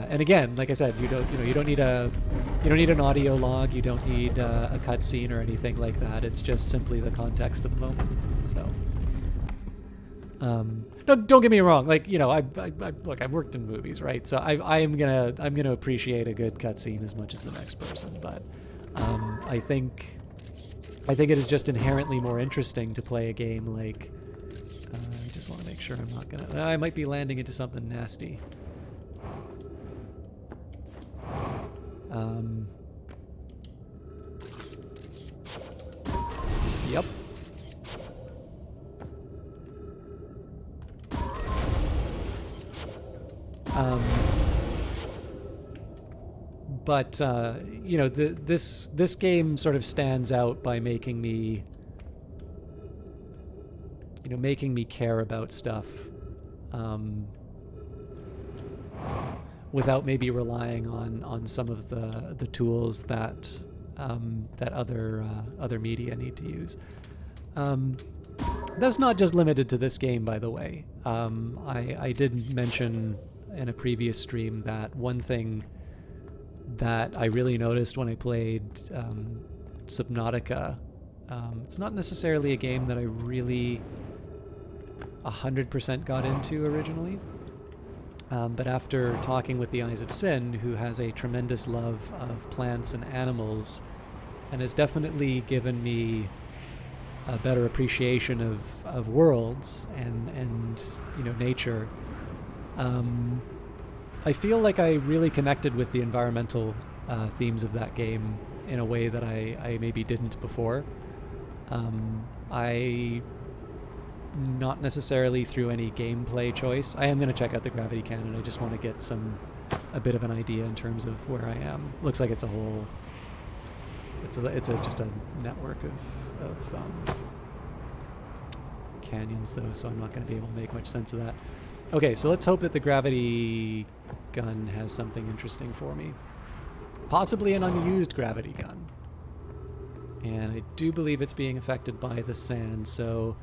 And again, like I said, you don't need an audio log, you don't need a cutscene or anything like that. It's just simply the context of the moment. So no, don't get me wrong. Like, look, I've worked in movies, right? So I'm gonna appreciate a good cutscene as much as the next person. But I think it is just inherently more interesting to play a game like. I just want to make sure I'm not gonna. I might be landing into something nasty. Yep. But this game sort of stands out by making me care about stuff without maybe relying on some of the tools that that other media need to use. That's not just limited to this game, by the way. I did mention in a previous stream that one thing that I really noticed when I played Subnautica, it's not necessarily a game that I really 100% got into originally, but after talking with the Eyes of Sin, who has a tremendous love of plants and animals, and has definitely given me a better appreciation of worlds and nature, I feel like I really connected with the environmental themes of that game in a way that I maybe didn't before. I, not necessarily through any gameplay choice, I am going to check out the gravity cannon. I just want to get a bit of an idea in terms of where I am. Looks like it's a whole, just a network of canyons though, so I'm not going to be able to make much sense of that. Okay, so let's hope that the gravity gun has something interesting for me. Possibly an unused gravity gun. And I do believe it's being affected by the sand, so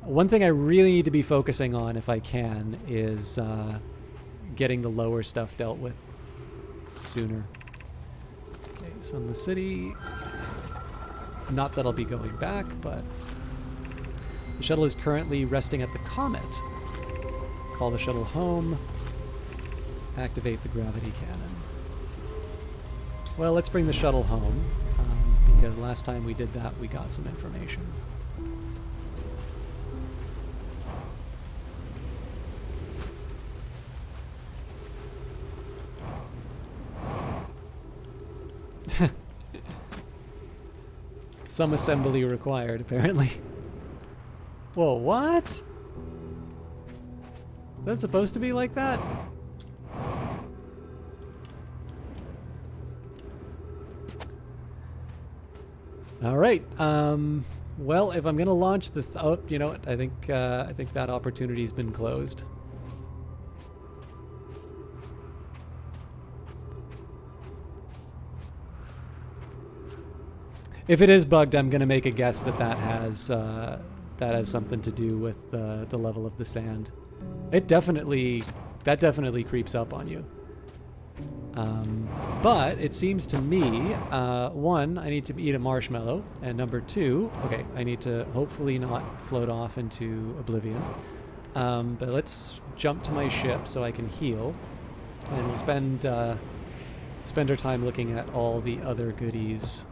one thing I really need to be focusing on, if I can, is getting the lower stuff dealt with sooner. Okay, so in the city, not that I'll be going back, but the shuttle is currently resting at the Comet. Call the shuttle home. Activate the gravity cannon. Well, let's bring the shuttle home, because last time we did that, we got some information. Some assembly required, apparently. Whoa, what? That's supposed to be like that? All right. Well, if I'm gonna launch the oh, you know what? I think that opportunity's been closed. If it is bugged, I'm gonna make a guess that has something to do with the level of the sand. That definitely creeps up on you. But it seems to me, one, I need to eat a marshmallow, and number two, okay, I need to hopefully not float off into oblivion. But let's jump to my ship so I can heal, and we'll spend our time looking at all the other goodies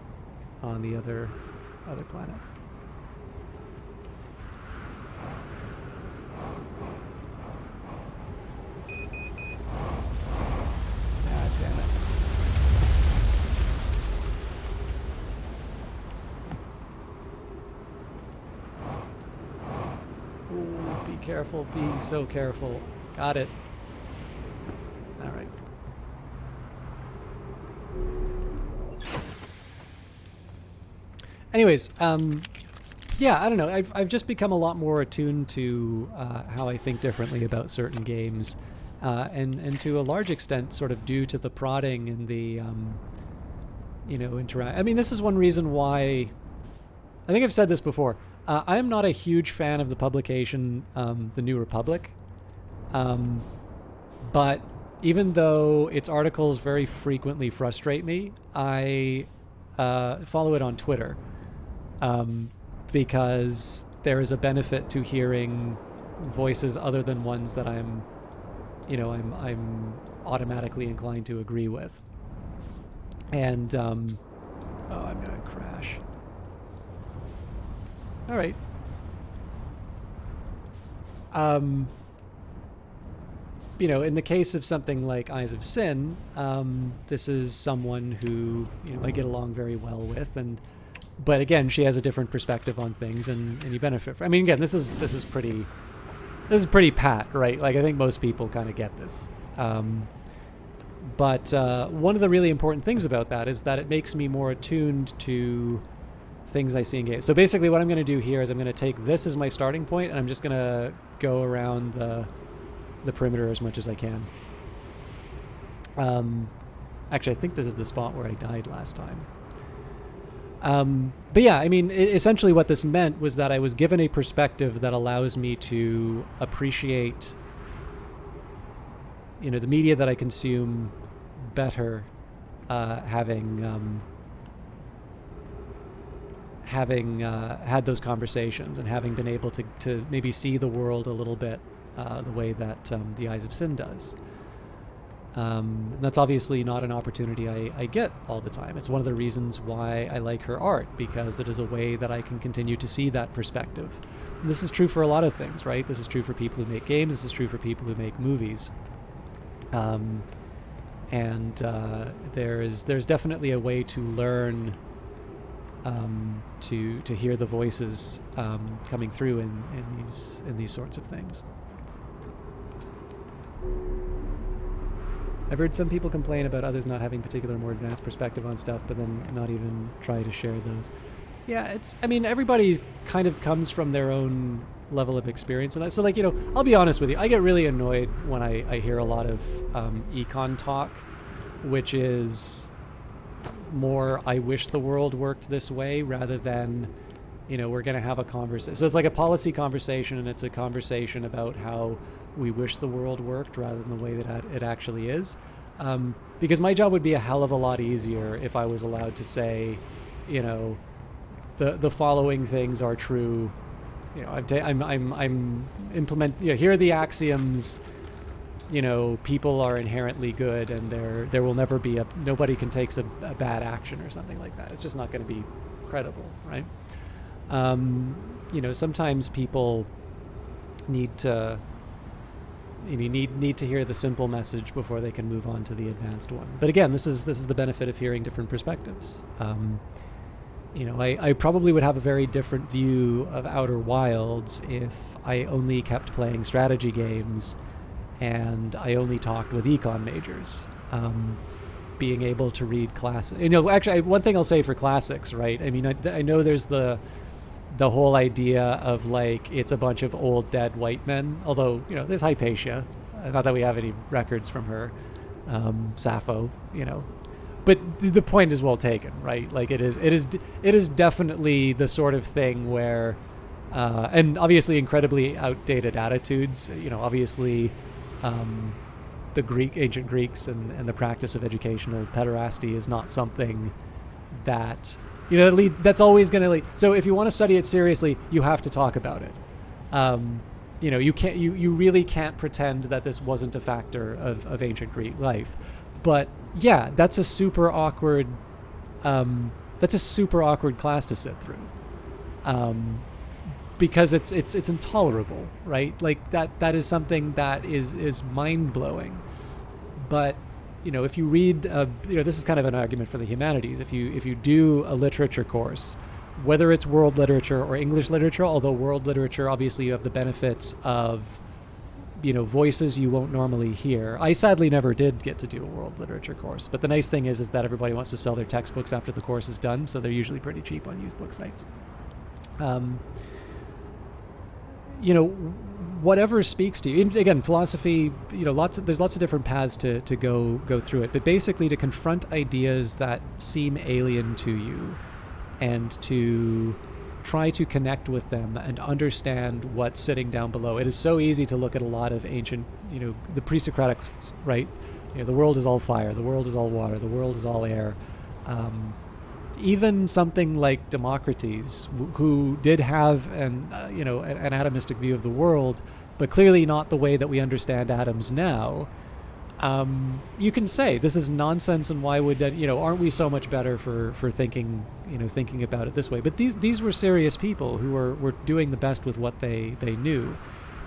on the other planet. God damn it. Ooh, be careful, be so careful. Got it. All right. Anyways, yeah, I don't know. I've just become a lot more attuned to how I think differently about certain games, and to a large extent, sort of due to the prodding and the, interact. I mean, this is one reason why. I think I've said this before. I am not a huge fan of the publication, The New Republic, but even though its articles very frequently frustrate me, I follow it on Twitter. Because there is a benefit to hearing voices other than ones that I'm automatically inclined to agree with. And I'm gonna crash. All right. In the case of something like Eyes of Sin, this is someone who I get along very well with, but again, she has a different perspective on things, and you benefit from. I mean, again, this is pretty pat, right? Like, I think most people kind of get this. But one of the really important things about that is that it makes me more attuned to things I see in games. So basically, what I'm going to do here is I'm going to take this as my starting point, and I'm just going to go around the perimeter as much as I can. Actually, I think this is the spot where I died last time. But yeah, I mean, essentially what this meant was that I was given a perspective that allows me to appreciate, the media that I consume better, having had those conversations and having been able to maybe see the world a little bit the way that The Eyes of Sin does. That's obviously not an opportunity I get all the time. It's one of the reasons why I like her art, because it is a way that I can continue to see that perspective. And this is true for a lot of things, right? This is true for people who make games. This is true for people who make movies. There's definitely a way to learn to hear the voices coming through in these sorts of things. I've heard some people complain about others not having particular more advanced perspective on stuff, but then not even try to share those. Yeah, everybody kind of comes from their own level of experience in that. So, I'll be honest with you. I get really annoyed when I hear a lot of econ talk, which is more, I wish the world worked this way, rather than, we're going to have a conversation. So it's like a policy conversation, and it's a conversation about how we wish the world worked rather than the way that it actually is. Because my job would be a hell of a lot easier if I was allowed to say, the following things are true. I'm implement. Here are the axioms. People are inherently good, and there will never be nobody can take a bad action or something like that. It's just not going to be credible, right? Sometimes people need to need to hear the simple message before they can move on to the advanced one. But again, this is the benefit of hearing different perspectives. I probably would have a very different view of Outer Wilds if I only kept playing strategy games and I only talked with econ majors. Being able to read classics. Actually, one thing I'll say for classics, right? I mean, I know there's the whole idea of it's a bunch of old dead white men, although there's Hypatia, not that we have any records from her, Sappho, but the point is well taken, right? It is definitely the sort of thing where and obviously incredibly outdated attitudes, obviously the ancient Greeks and the practice of educational pederasty is not something that that's always going to lead. So if you want to study it seriously, you have to talk about it. You really can't pretend that this wasn't a factor of ancient Greek life. But yeah, that's a super awkward class to sit through. Because it's intolerable, right? That is something that is mind blowing. But if you read, this is kind of an argument for the humanities. If you do a literature course, whether it's world literature or English literature, although world literature, obviously you have the benefits of, voices you won't normally hear. I sadly never did get to do a world literature course, but the nice thing is that everybody wants to sell their textbooks after the course is done, so they're usually pretty cheap on used book sites. Whatever speaks to you. And again, philosophy, there's lots of different paths to go through it, but basically to confront ideas that seem alien to you and to try to connect with them and understand what's sitting down below. It is so easy to look at a lot of ancient, the pre-Socratic, right? The world is all fire, the world is all water, the world is all air. Even something like Democritus, who did have an atomistic view of the world, but clearly not the way that we understand atoms now. You can say this is nonsense, and why would that? Aren't we so much better for thinking about it this way? But these were serious people who were doing the best with what they knew,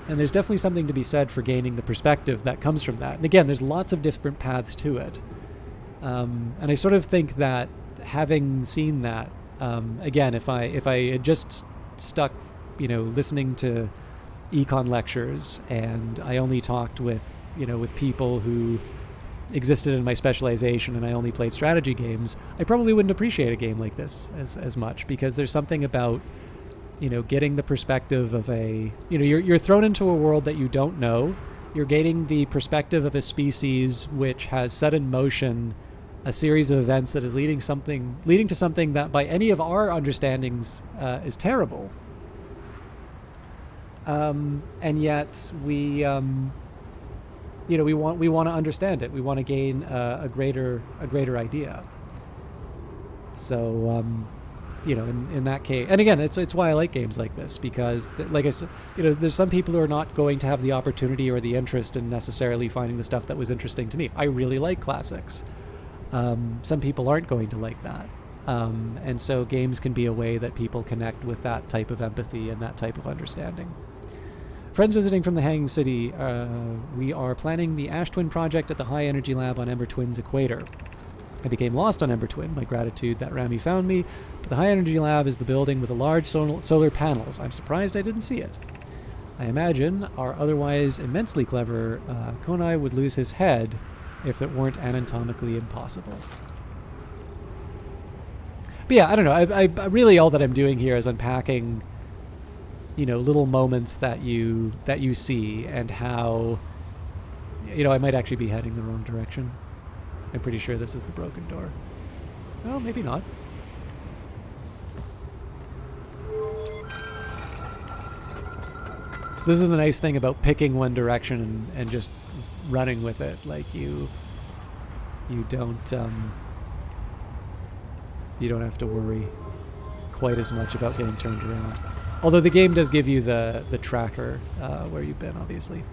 and there's definitely something to be said for gaining the perspective that comes from that. And again, there's lots of different paths to it, and I sort of think that, having seen that, again, if I had just stuck, listening to econ lectures and I only talked with people who existed in my specialization and I only played strategy games, I probably wouldn't appreciate a game like this as much, because there's something about, getting the perspective of you're thrown into a world that you don't know. You're gaining the perspective of a species which has set in motion a series of events that is leading to something that, by any of our understandings, is terrible. And yet we we want to understand it. We want to gain a greater idea. So in that case, and again, it's why I like games like this, because like I said, there's some people who are not going to have the opportunity or the interest in necessarily finding the stuff that was interesting to me. I really like classics. Some people aren't going to like that. And so games can be a way that people connect with that type of empathy and that type of understanding. Friends visiting from the Hanging City, we are planning the Ash Twin project at the High Energy Lab on Ember Twin's equator. I became lost on Ember Twin, my gratitude that Rami found me, but the High Energy Lab is the building with the large solar panels. I'm surprised I didn't see it. I imagine our otherwise immensely clever Konai would lose his head if it weren't anatomically impossible. But yeah, I don't know. I really, all that I'm doing here is unpacking, little moments that you see, and how, I might actually be heading the wrong direction. I'm pretty sure this is the broken door. Oh, maybe not. This is the nice thing about picking one direction and just running with it. Like you don't have to worry quite as much about getting turned around. Although the game does give you the tracker where you've been, obviously.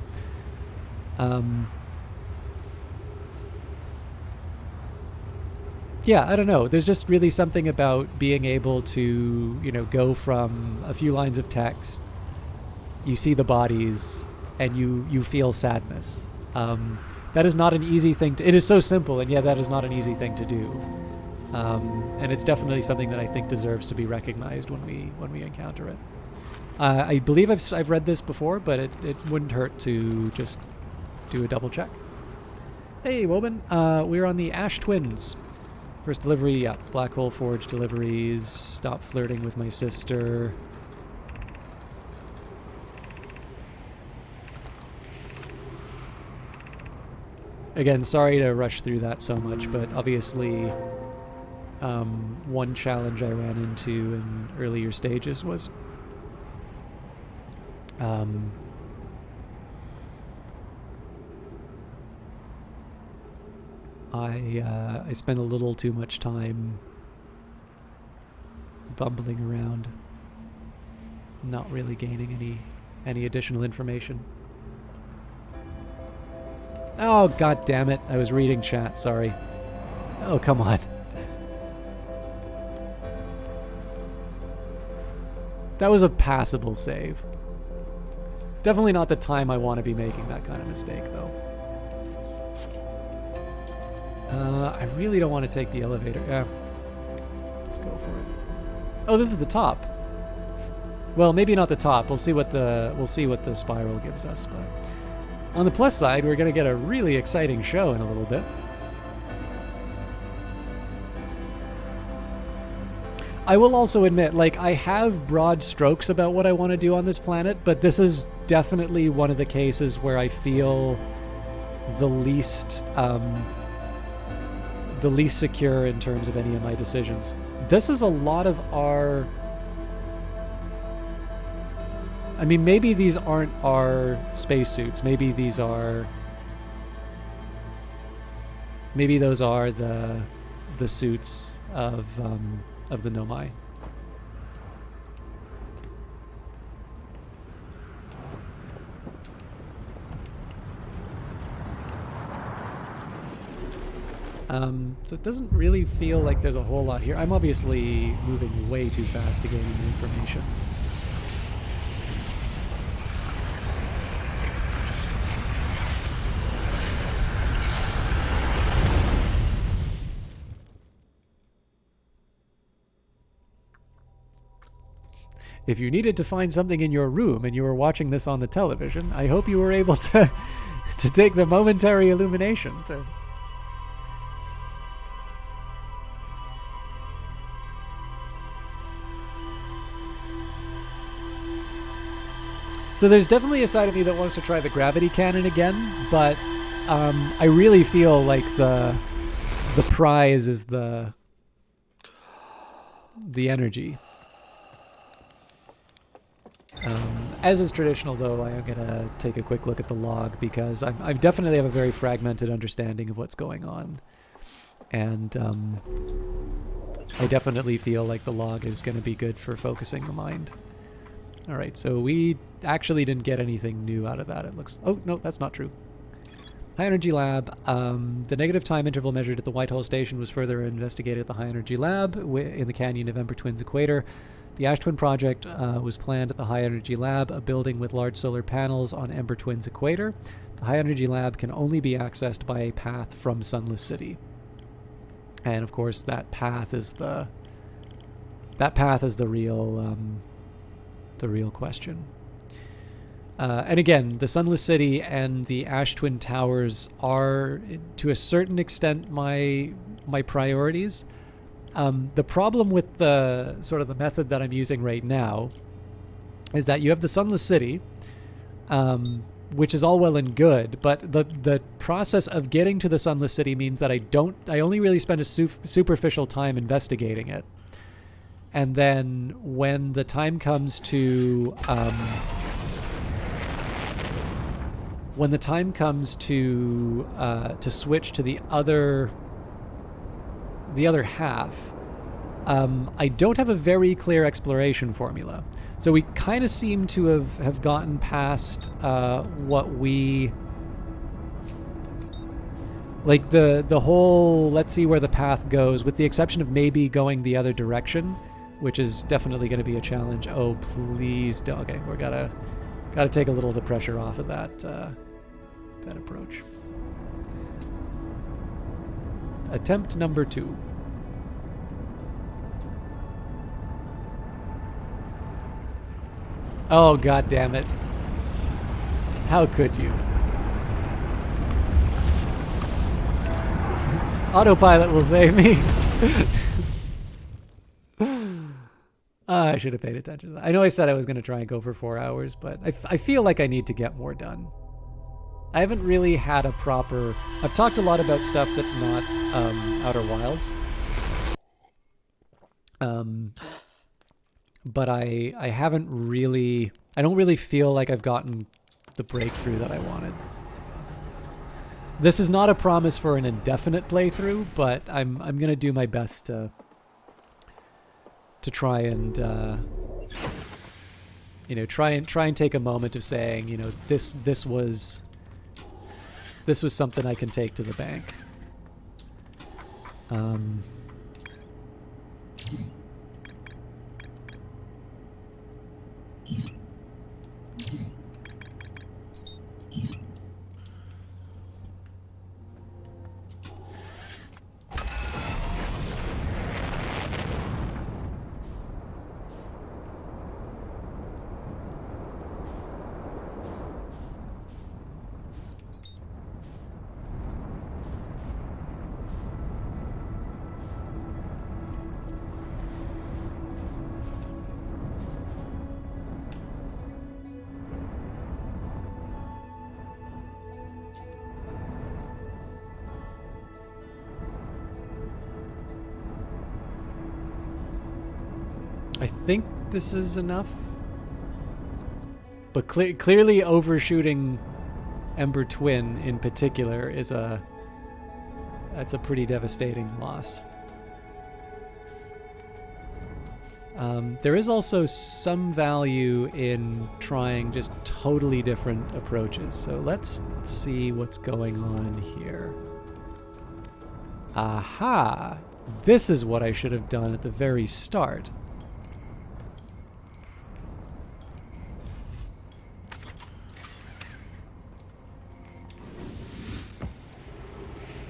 Yeah, I don't know. There's just really something about being able to, go from a few lines of text, you see the bodies, and you feel sadness. That is not an easy thing to... It is so simple, and yet that is not an easy thing to do. And it's definitely something that I think deserves to be recognized when we encounter it. I believe I've read this before, but it wouldn't hurt to just do a double check. Hey, Woban. We're on the Ash Twins. First delivery, yeah. Black Hole Forge deliveries. Stop flirting with my sister. Again, sorry to rush through that so much, but obviously one challenge I ran into in earlier stages was I spent a little too much time bumbling around, not really gaining any additional information. Oh, god damn it. I was reading chat, sorry. Oh, come on. That was a passable save. Definitely not the time I want to be making that kind of mistake, though. I really don't want to take the elevator. Yeah. Let's go for it. Oh, this is the top. Well, maybe not the top. We'll see what the spiral gives us, but on the plus side, we're going to get a really exciting show in a little bit. I will also admit, I have broad strokes about what I want to do on this planet, but this is definitely one of the cases where I feel the least secure in terms of any of my decisions. This is a lot of our... I mean, maybe these aren't our spacesuits. Maybe those are the suits of the Nomai. So it doesn't really feel like there's a whole lot here. I'm obviously moving way too fast to gain any information. If you needed to find something in your room and you were watching this on the television, I hope you were able to take the momentary illumination to... So there's definitely a side of me that wants to try the gravity cannon again, but I really feel like the prize is the energy. As is traditional, though, I am going to take a quick look at the log because I definitely have a very fragmented understanding of what's going on. And I definitely feel like the log is going to be good for focusing the mind. All right, so we actually didn't get anything new out of that. It looks... Oh, no, that's not true. High Energy Lab. The negative time interval measured at the Whitehall Station was further investigated at the High Energy Lab in the canyon of Ember Twins Equator. The Ash Twin project was planned at the High Energy Lab, a building with large solar panels on Ember Twins Equator. The High Energy Lab can only be accessed by a path from Sunless City. And of course, that path is the real question. And again, the Sunless City and the Ash Twin Towers are, to a certain extent, my priorities. The problem with the sort of the method that I'm using right now is that you have the Sunless City, which is all well and good, but the process of getting to the Sunless City means that I only really spend a superficial time investigating it. And then when the time comes to to switch to the other half, I don't have a very clear exploration formula. So we kind of seem to have gotten past what we... Like the whole let's see where the path goes, with the exception of maybe going the other direction, which is definitely going to be a challenge. Oh, please don't. Okay, we're gotta take a little of the pressure off of that approach. Attempt number 2. Oh, god damn it. How could you? Autopilot will save me. I should have paid attention to that. I know I said I was going to try and go for 4 hours, but I feel like I need to get more done. I haven't really had a proper... I've talked a lot about stuff that's not Outer Wilds. But I haven't really... I don't really feel like I've gotten the breakthrough that I wanted. This is not a promise for an indefinite playthrough, but I'm going to do my best to try and try and take a moment of saying, this was something I can take to the bank. I think this is enough. But clearly overshooting Ember Twin in particular is that's a pretty devastating loss. There is also some value in trying just totally different approaches. So let's see what's going on here. Aha! This is what I should have done at the very start.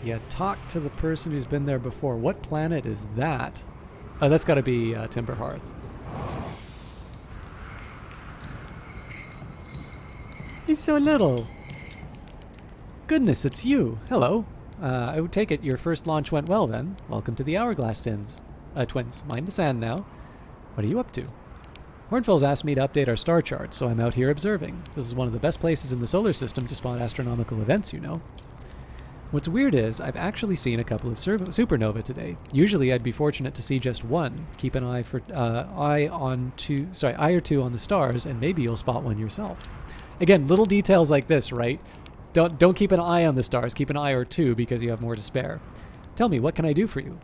Yeah, talk to the person who's been there before. What planet is that? Oh, that's got to be Timber Hearth. He's so little. Goodness, it's you. Hello. I would take it your first launch went well then. Welcome to the Hourglass Twins. Mind the sand now. What are you up to? Hornfels asked me to update our star charts, so I'm out here observing. This is one of the best places in the solar system to spot astronomical events, you know. What's weird is, I've actually seen a couple of supernovae today. Usually I'd be fortunate to see just one. Keep an eye for eye or two on the stars, and maybe you'll spot one yourself. Again, little details like this, right? Don't keep an eye on the stars, keep an eye or two because you have more to spare. Tell me, what can I do for you?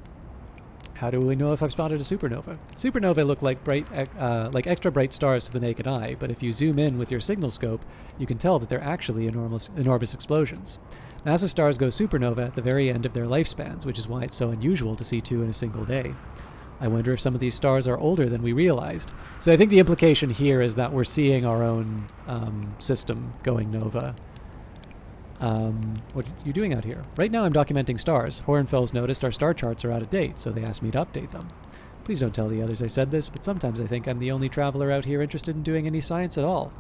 How do we know if I've spotted a supernova? Supernovae look like like extra bright stars to the naked eye, but if you zoom in with your signal scope, you can tell that they're actually enormous explosions. Massive stars go supernova at the very end of their lifespans, which is why it's so unusual to see two in a single day. I wonder if some of these stars are older than we realized. So I think the implication here is that we're seeing our own system going nova. What are you doing out here? Right now I'm documenting stars. Hohenfels noticed our star charts are out of date, so they asked me to update them. Please don't tell the others I said this, but sometimes I think I'm the only traveler out here interested in doing any science at all.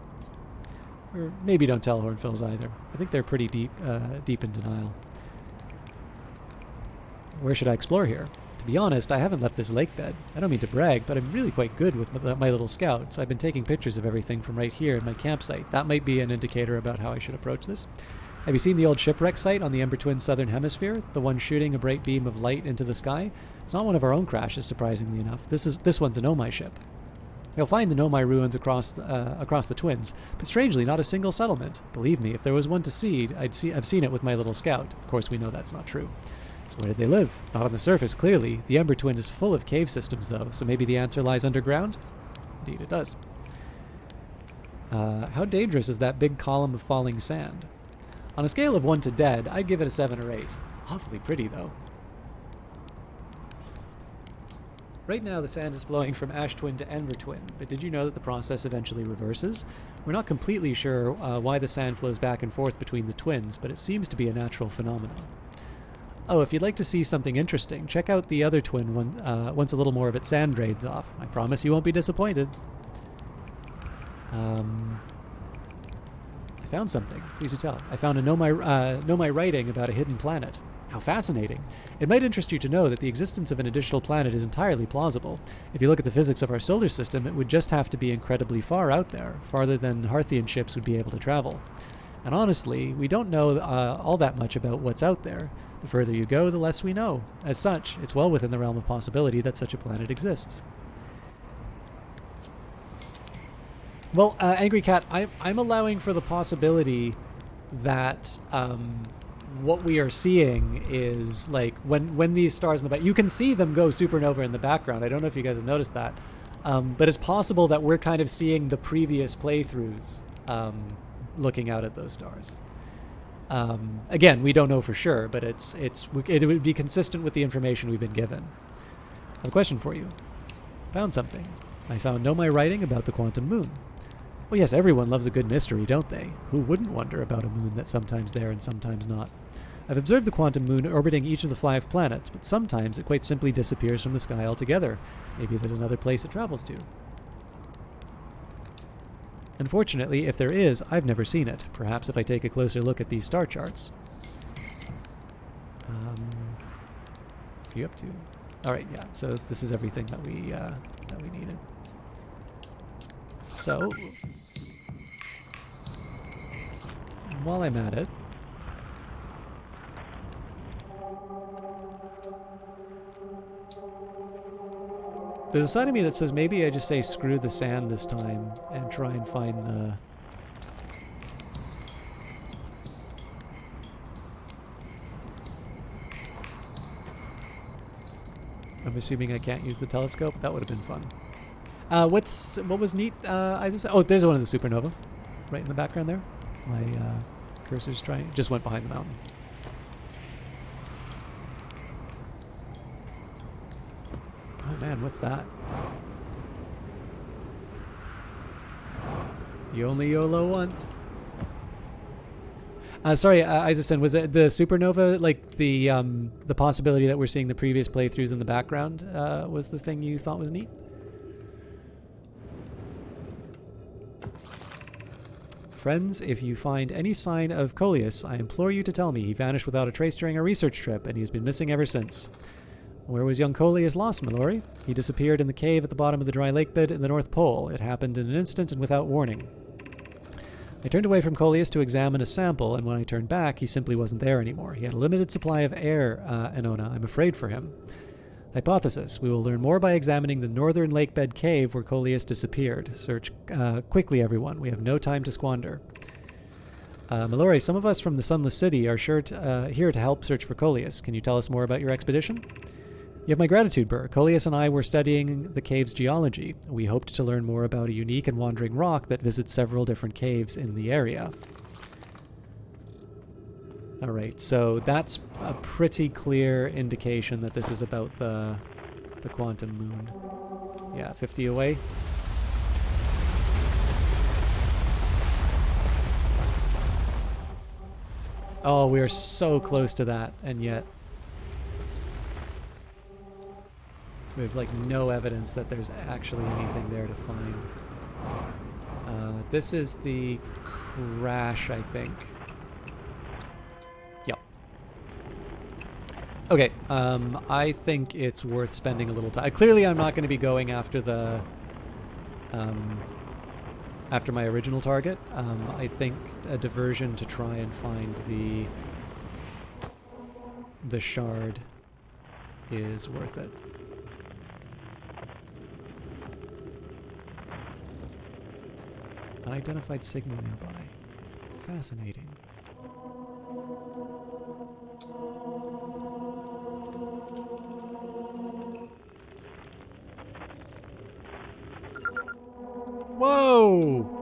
Or maybe don't tell Hohenfels either. I think they're pretty deep in denial. Where should I explore here? To be honest, I haven't left this lake bed. I don't mean to brag, but I'm really quite good with my little scout, so I've been taking pictures of everything from right here at my campsite. That might be an indicator about how I should approach this. Have you seen the old shipwreck site on the Ember Twin's southern hemisphere? The one shooting a bright beam of light into the sky? It's not one of our own crashes, surprisingly enough. This one's a Nomai ship. You'll find the Nomai ruins across the Twins, but strangely not a single settlement. Believe me, if there was one to see, I've seen it with my little scout. Of course, we know that's not true. So where did they live? Not on the surface, clearly. The Ember Twin is full of cave systems, though, so maybe the answer lies underground? Indeed it does. How dangerous is that big column of falling sand? On a scale of 1 to dead, I'd give it a 7 or 8. Awfully pretty, though. Right now, the sand is flowing from Ash Twin to Ember Twin, but did you know that the process eventually reverses? We're not completely sure why the sand flows back and forth between the twins, but it seems to be a natural phenomenon. Oh, if you'd like to see something interesting, check out the other twin once a little more of its sand drains off. I promise you won't be disappointed. I found something. Please do tell. I found a Nomai writing about a hidden planet. How fascinating. It might interest you to know that the existence of an additional planet is entirely plausible. If you look at the physics of our solar system, it would just have to be incredibly far out there, farther than Harthian ships would be able to travel. And honestly, we don't know all that much about what's out there. The further you go, the less we know. As such, it's well within the realm of possibility that such a planet exists. Well, Angry Cat, I'm allowing for the possibility that what we are seeing is like when these stars in the back, you can see them go supernova in the background. I don't know if you guys have noticed that, but it's possible that we're kind of seeing the previous playthroughs looking out at those stars. Again, we don't know for sure, but it would be consistent with the information we've been given. I have a question for you. Found something. I found Nomai writing about the quantum moon. Well, yes, everyone loves a good mystery, don't they? Who wouldn't wonder about a moon that's sometimes there and sometimes not? I've observed the quantum moon orbiting each of the 5 planets, but sometimes it quite simply disappears from the sky altogether. Maybe there's another place it travels to. Unfortunately, if there is, I've never seen it. Perhaps if I take a closer look at these star charts. What are you up to? Alright, yeah, so this is everything that we needed. So, while I'm at it, there's a side of me that says maybe I just say screw the sand this time and try and find the... I'm assuming I can't use the telescope. That would have been fun. What was neat? Oh, there's one of the supernova, right in the background there. My cursor's just went behind the mountain. Oh man, what's that? You only YOLO once. Sorry, Isaacson, was it the supernova, like the possibility that we're seeing the previous playthroughs in the background, was the thing you thought was neat? Friends, if you find any sign of Coleus, I implore you to tell me. He vanished without a trace during our research trip, and he's been missing ever since. Where was young Coleus lost, Mallory? He disappeared in the cave at the bottom of the dry lake bed in the North Pole. It happened in an instant and without warning. I turned away from Coleus to examine a sample, and when I turned back, he simply wasn't there anymore. He had a limited supply of air, Anona. I'm afraid for him. Hypothesis. We will learn more by examining the northern lakebed cave where Coleus disappeared. Search quickly, everyone. We have no time to squander. Mallory, some of us from the Sunless City are here to help search for Coleus. Can you tell us more about your expedition? You have my gratitude, Burr. Coleus and I were studying the cave's geology. We hoped to learn more about a unique and wandering rock that visits several different caves in the area. Alright, so that's a pretty clear indication that this is about the quantum moon. Yeah, 50 away. Oh, we are so close to that, and yet we have like no evidence that there's actually anything there to find. This is the crash, I think. Yep. Okay, I think it's worth spending a little time. Clearly, I'm not going to be going after the after my original target. I think a diversion to try and find the shard is worth it. Unidentified signal nearby. Fascinating. Whoa!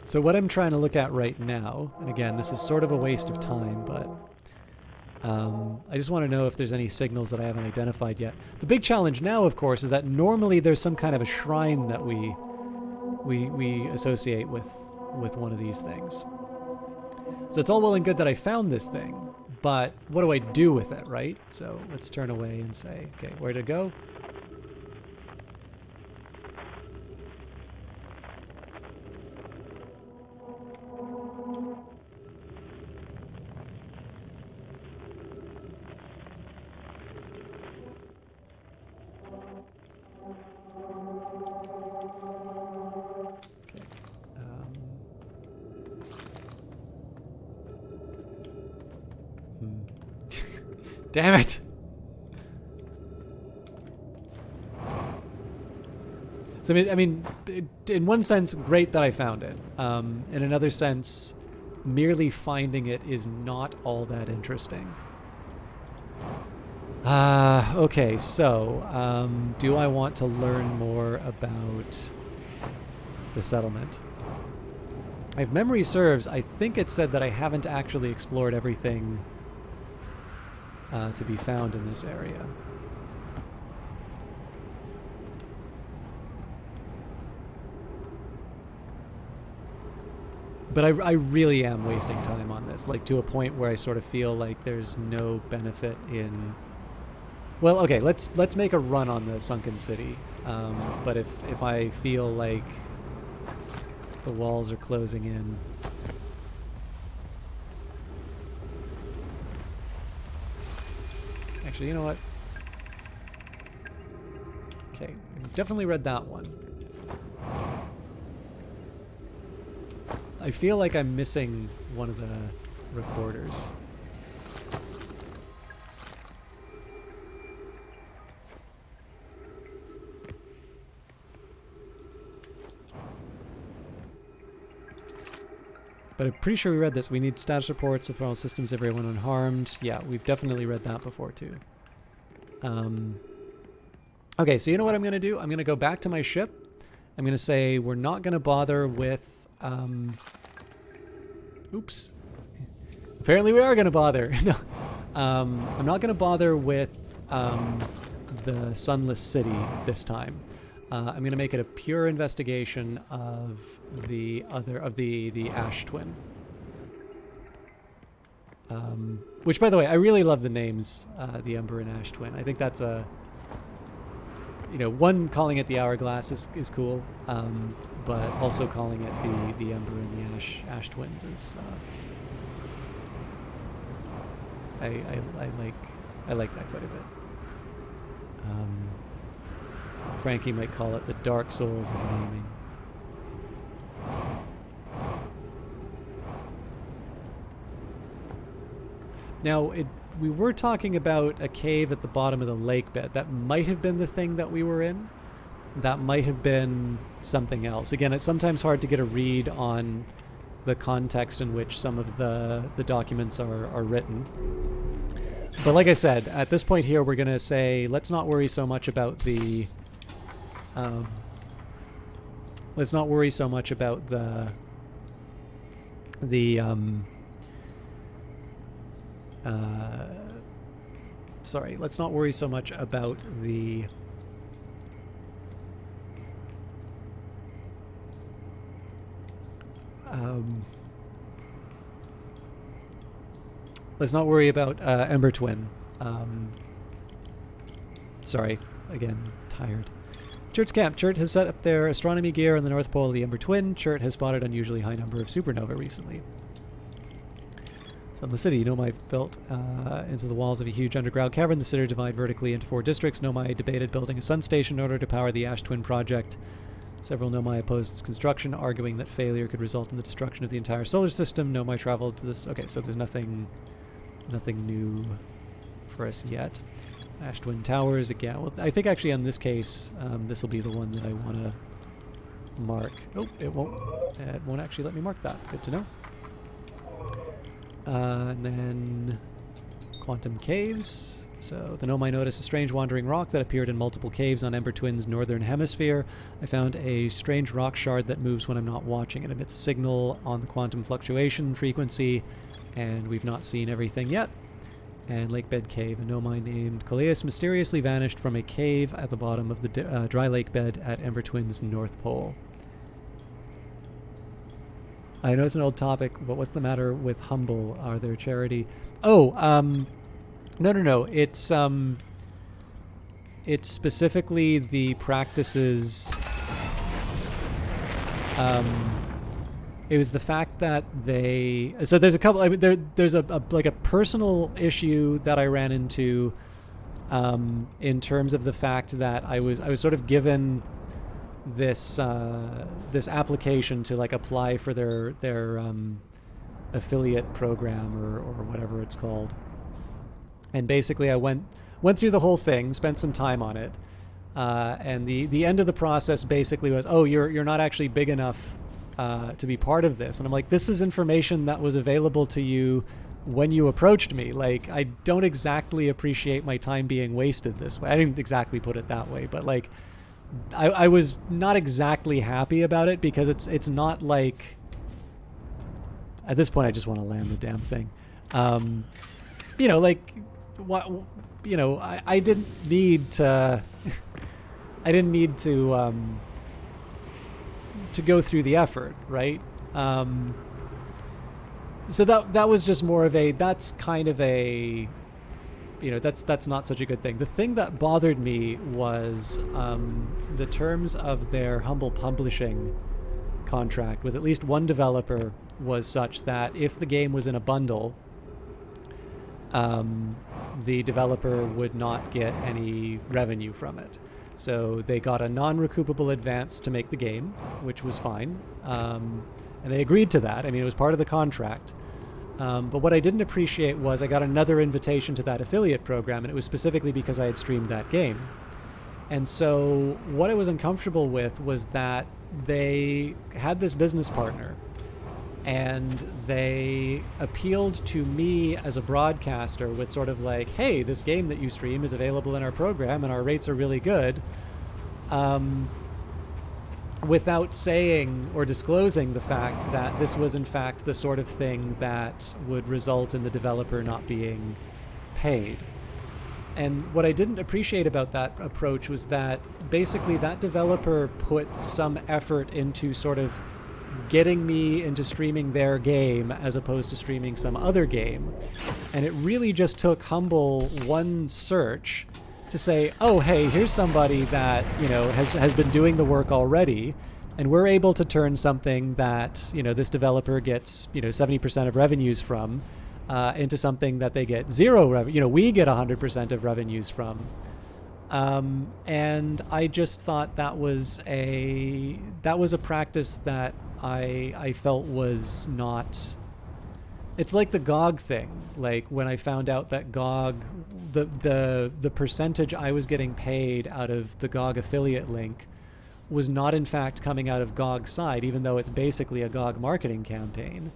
So what I'm trying to look at right now, and again, this is sort of a waste of time, but I just want to know if there's any signals that I haven't identified yet. The big challenge now, of course, is that normally there's some kind of a shrine that we associate with one of these things. So it's all well and good that I found this thing, but what do I do with it, right? So let's turn away and say, okay, where to go? Damn it! So I mean, in one sense, great that I found it. In another sense, merely finding it is not all that interesting. Okay, so do I want to learn more about the settlement? If memory serves, I think it said that I haven't actually explored everything to be found in this area. But I really am wasting time on this, like to a point where I sort of feel like there's no benefit in... Well, okay, let's make a run on the sunken city. But if I feel like the walls are closing in... Actually, you know what? Okay, I've definitely read that one. I feel like I'm missing one of the recorders. But I'm pretty sure we read this. We need status reports of all systems, everyone unharmed. Yeah, we've definitely read that before too. Okay, so you know what I'm going to do? I'm going to go back to my ship. I'm going to say we're not going to bother with... oops. Apparently we are going to bother. No, I'm not going to bother with the Sunless City this time. I'm going to make it a pure investigation of the Ash Twin. Which, by the way, I really love the names, the Ember and Ash Twin. I think that's one, calling it the Hourglass is cool, but also calling it the Ember and the Ash Twins is I like that quite a bit. Frankie might call it the Dark Souls of naming. Now, we were talking about a cave at the bottom of the lake bed. That might have been the thing that we were in. That might have been something else. Again, it's sometimes hard to get a read on the context in which some of the documents are written. But like I said, at this point here, we're going to say, let's not worry so much about the... let's not worry so much about sorry, let's not worry so much about the let's not worry about Ember Twin. Sorry, again, tired. Chert's camp. Chert has set up their astronomy gear on the North Pole of the Ember Twin. Chert has spotted unusually high number of supernova recently. So in the city, Nomai built into the walls of a huge underground cavern. The city divided vertically into 4 districts. Nomai debated building a sun station in order to power the Ash Twin project. Several Nomai opposed its construction, arguing that failure could result in the destruction of the entire solar system. Nomai traveled to this... Okay, so there's nothing new for us yet. Ash Twin Towers, again. Well, I think actually on this case, this will be the one that I want to mark. Oh, it won't actually let me mark that. Good to know. And then Quantum Caves. So the Nomai noticed a strange wandering rock that appeared in multiple caves on Ember Twin's northern hemisphere. I found a strange rock shard that moves when I'm not watching. It emits a signal on the quantum fluctuation frequency, and we've not seen everything yet. And Lakebed Cave, a Nomai named Coleus mysteriously vanished from a cave at the bottom of the dry lake bed at Ember Twin's North Pole. I know it's an old topic, but what's the matter with Humble? Are there charity? Oh, no. It's specifically the practices. It was the fact that they... So there's a couple... I mean, there's a personal issue that I ran into in terms of the fact that I was sort of given this this application to like apply for their affiliate program or whatever it's called. And basically I went through the whole thing, spent some time on it. And the end of the process basically was, oh, you're not actually big enough to be part of this. And I'm like, this is information that was available to you when you approached me. Like, I don't exactly appreciate my time being wasted this way. I didn't exactly put it that way, but like, I was not exactly happy about it because it's not like, at this point I just want to land the damn thing. Like, what, I didn't need to, I didn't need to go through the effort, right? So that was just more of a, that's kind of a, that's not such a good thing. The thing that bothered me was the terms of their Humble Publishing contract with at least one developer was such that if the game was in a bundle, the developer would not get any revenue from it. So they got a non-recoupable advance to make the game, which was fine. And they agreed to that. I mean, it was part of the contract. But what I didn't appreciate was I got another invitation to that affiliate program, and it was specifically because I had streamed that game. And so what I was uncomfortable with was that they had this business partner, and they appealed to me as a broadcaster with sort of like, hey, this game that you stream is available in our program and our rates are really good, without saying or disclosing the fact that this was in fact the sort of thing that would result in the developer not being paid. And what I didn't appreciate about that approach was that basically that developer put some effort into sort of getting me into streaming their game as opposed to streaming some other game. And it really just took Humble one search to say, oh, hey, here's somebody that, you know, has been doing the work already, and we're able to turn something that, you know, this developer gets, you know, 70% of revenues from into something that they get zero revenue. You know, we get 100% of revenues from. And I just thought that was a practice that I felt was not. It's like the GOG thing. Like when I found out that GOG, the percentage I was getting paid out of the GOG affiliate link was not in fact coming out of GOG's side, even though it's basically a GOG marketing campaign.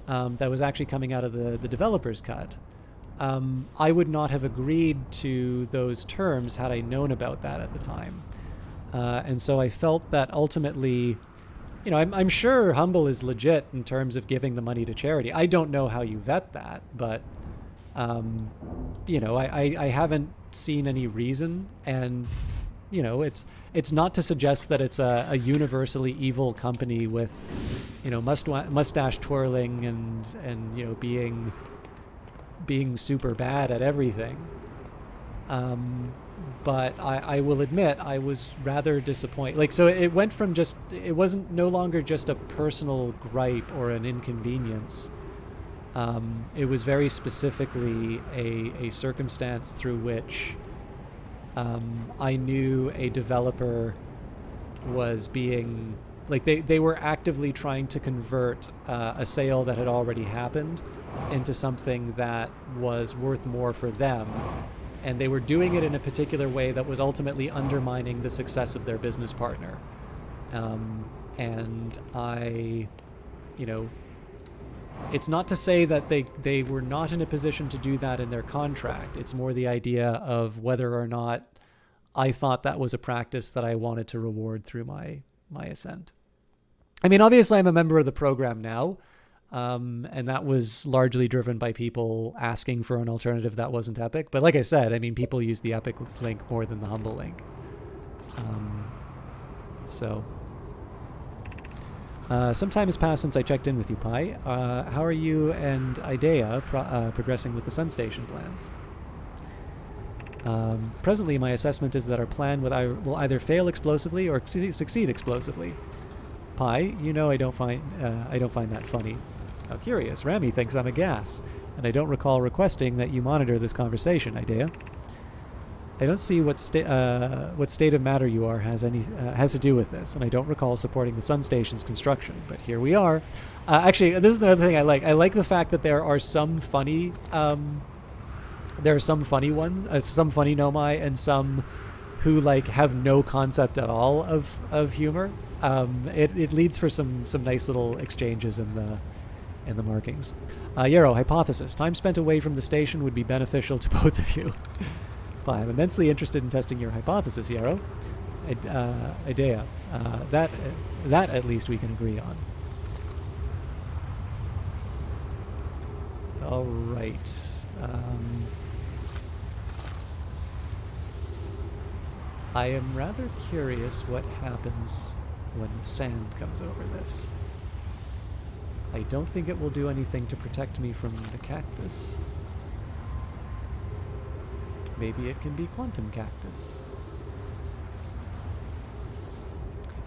That was actually coming out of the developer's cut. I would not have agreed to those terms had I known about that at the time. And so I felt that ultimately, you know, I'm sure Humble is legit in terms of giving the money to charity. I don't know how you vet that, but, you know, I haven't seen any reason. And, you know, it's not to suggest that it's a universally evil company with, you know, mustache twirling and you know, being super bad at everything. But I will admit I was rather disappointed. Like, so it went from it wasn't no longer just a personal gripe or an inconvenience. It was very specifically a circumstance through which I knew a developer was being, like, they were actively trying to convert a sale that had already happened into something that was worth more for them. And they were doing it in a particular way that was ultimately undermining the success of their business partner. And I, you know, it's not to say that they were not in a position to do that in their contract. It's more the idea of whether or not I thought that was a practice that I wanted to reward through my assent. I mean, obviously I'm a member of the program now, and that was largely driven by people asking for an alternative that wasn't Epic. But like I said, I mean, people use the Epic link more than the Humble link. Some time has passed since I checked in with you, Pi. How are you and Idea progressing with the Sun Station plans? Presently, my assessment is that our plan will either fail explosively or succeed explosively. Pi, you know I don't find that funny. How curious. Rami thinks I'm a gas, and I don't recall requesting that you monitor this conversation, Idea. I don't see what state of matter you are has to do with this, and I don't recall supporting the Sun Station's construction. But here we are. Actually, this is another thing I like. I like the fact that there are some funny, ones, some funny Nomai, and some who like have no concept at all of humor. It leads for some nice little exchanges in the markings. Yarrow, hypothesis: time spent away from the station would be beneficial to both of you. I'm immensely interested in testing your hypothesis, Yarrow. Idea. That at least we can agree on. All right. I am rather curious what happens when the sand comes over this. I don't think it will do anything to protect me from the cactus. Maybe it can be quantum cactus.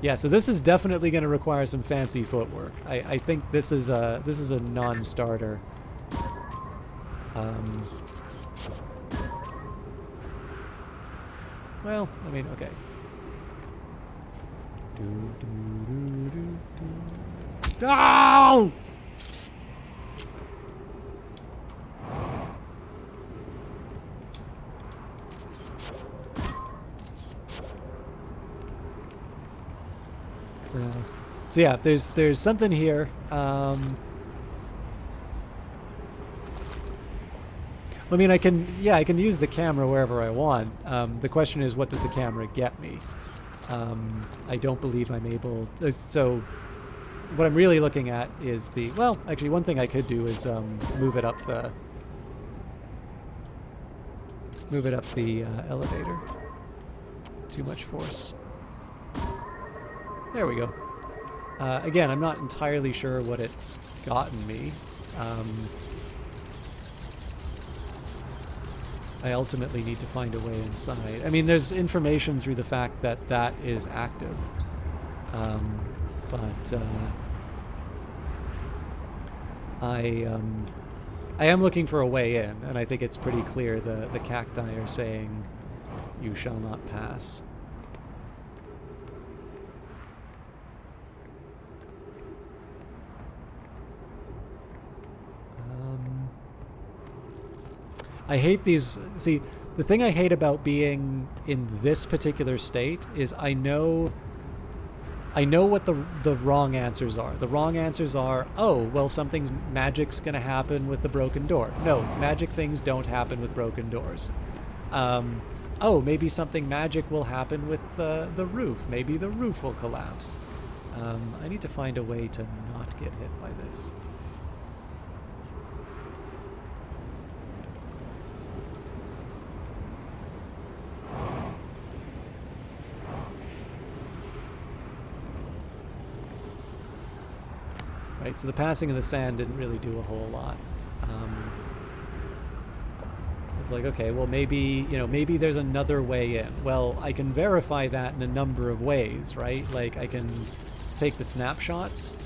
Yeah, so this is definitely going to require some fancy footwork. I think this is a non-starter. Well, I mean, okay. No! So yeah, there's something here. I mean, I can use the camera wherever I want. The question is, what does the camera get me? I don't believe I'm able. So, what I'm really looking at is actually, one thing I could do is move it up the elevator. Too much force. There we go. Again, I'm not entirely sure what it's gotten me. I ultimately need to find a way inside. I mean, there's information through the fact that that is active. But I am looking for a way in, and I think it's pretty clear the cacti are saying, "You shall not pass." I hate these. See, the thing I hate about being in this particular state is I know what the wrong answers are. The wrong answers are, oh, well, something's magic's going to happen with the broken door. No, magic things don't happen with broken doors. Oh, maybe something magic will happen with the roof. Maybe the roof will collapse. I need to find a way to not get hit by this. Right, so the passing of the sand didn't really do a whole lot. So it's like, okay, well, maybe there's another way in. Well, I can verify that in a number of ways, right? Like, I can take the snapshots.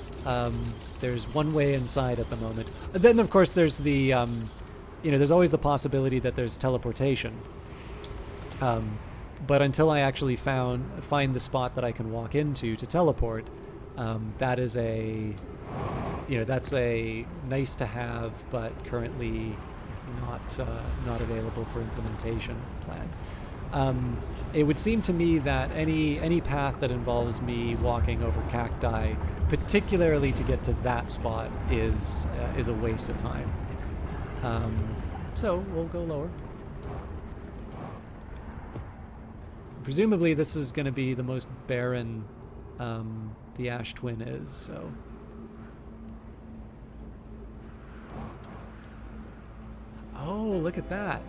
There's one way inside at the moment. And then, of course, there's the, there's always the possibility that there's teleportation. But until I actually find the spot that I can walk into to teleport, that is that's a nice to have, but currently not available for implementation plan. It would seem to me that any path that involves me walking over cacti, particularly to get to that spot, is a waste of time. So we'll go lower. Presumably, this is going to be the most barren the Ash Twin is, so. Oh, look at that.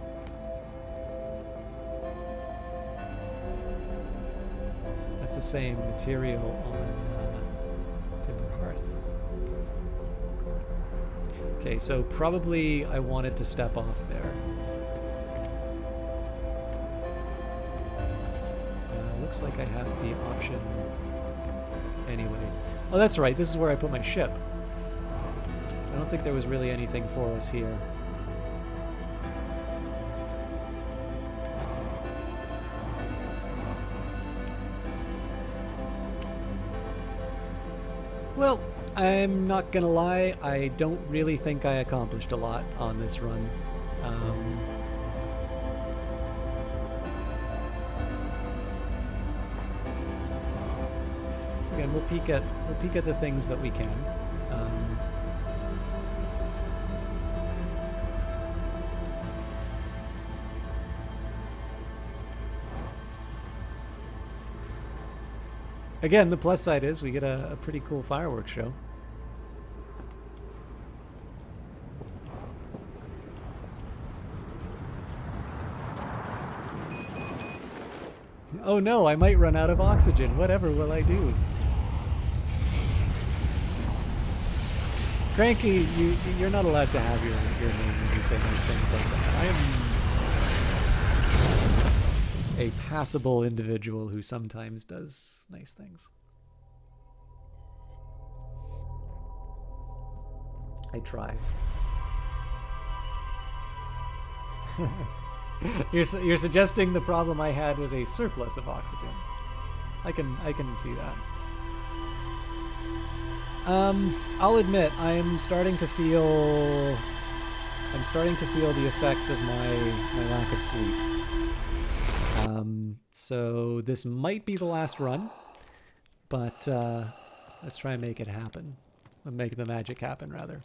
That's the same material on Timber Hearth. Okay, so probably I wanted to step off there. Looks like I have the option anyway. Oh, that's right. This is where I put my ship. I don't think there was really anything for us here. Well, I'm not gonna lie. I don't really think I accomplished a lot on this run. Again, we'll peek at the things that we can. Again, the plus side is we get a pretty cool fireworks show. Oh no, I might run out of oxygen. Whatever will I do? Cranky, you're not allowed to have your name when you say nice things like that. I am a passable individual who sometimes does nice things. I try. You're suggesting the problem I had was a surplus of oxygen. I can see that. I'll admit I'm starting to feel the effects of my lack of sleep. So this might be the last run, but let's try and make it happen. Make the magic happen, rather.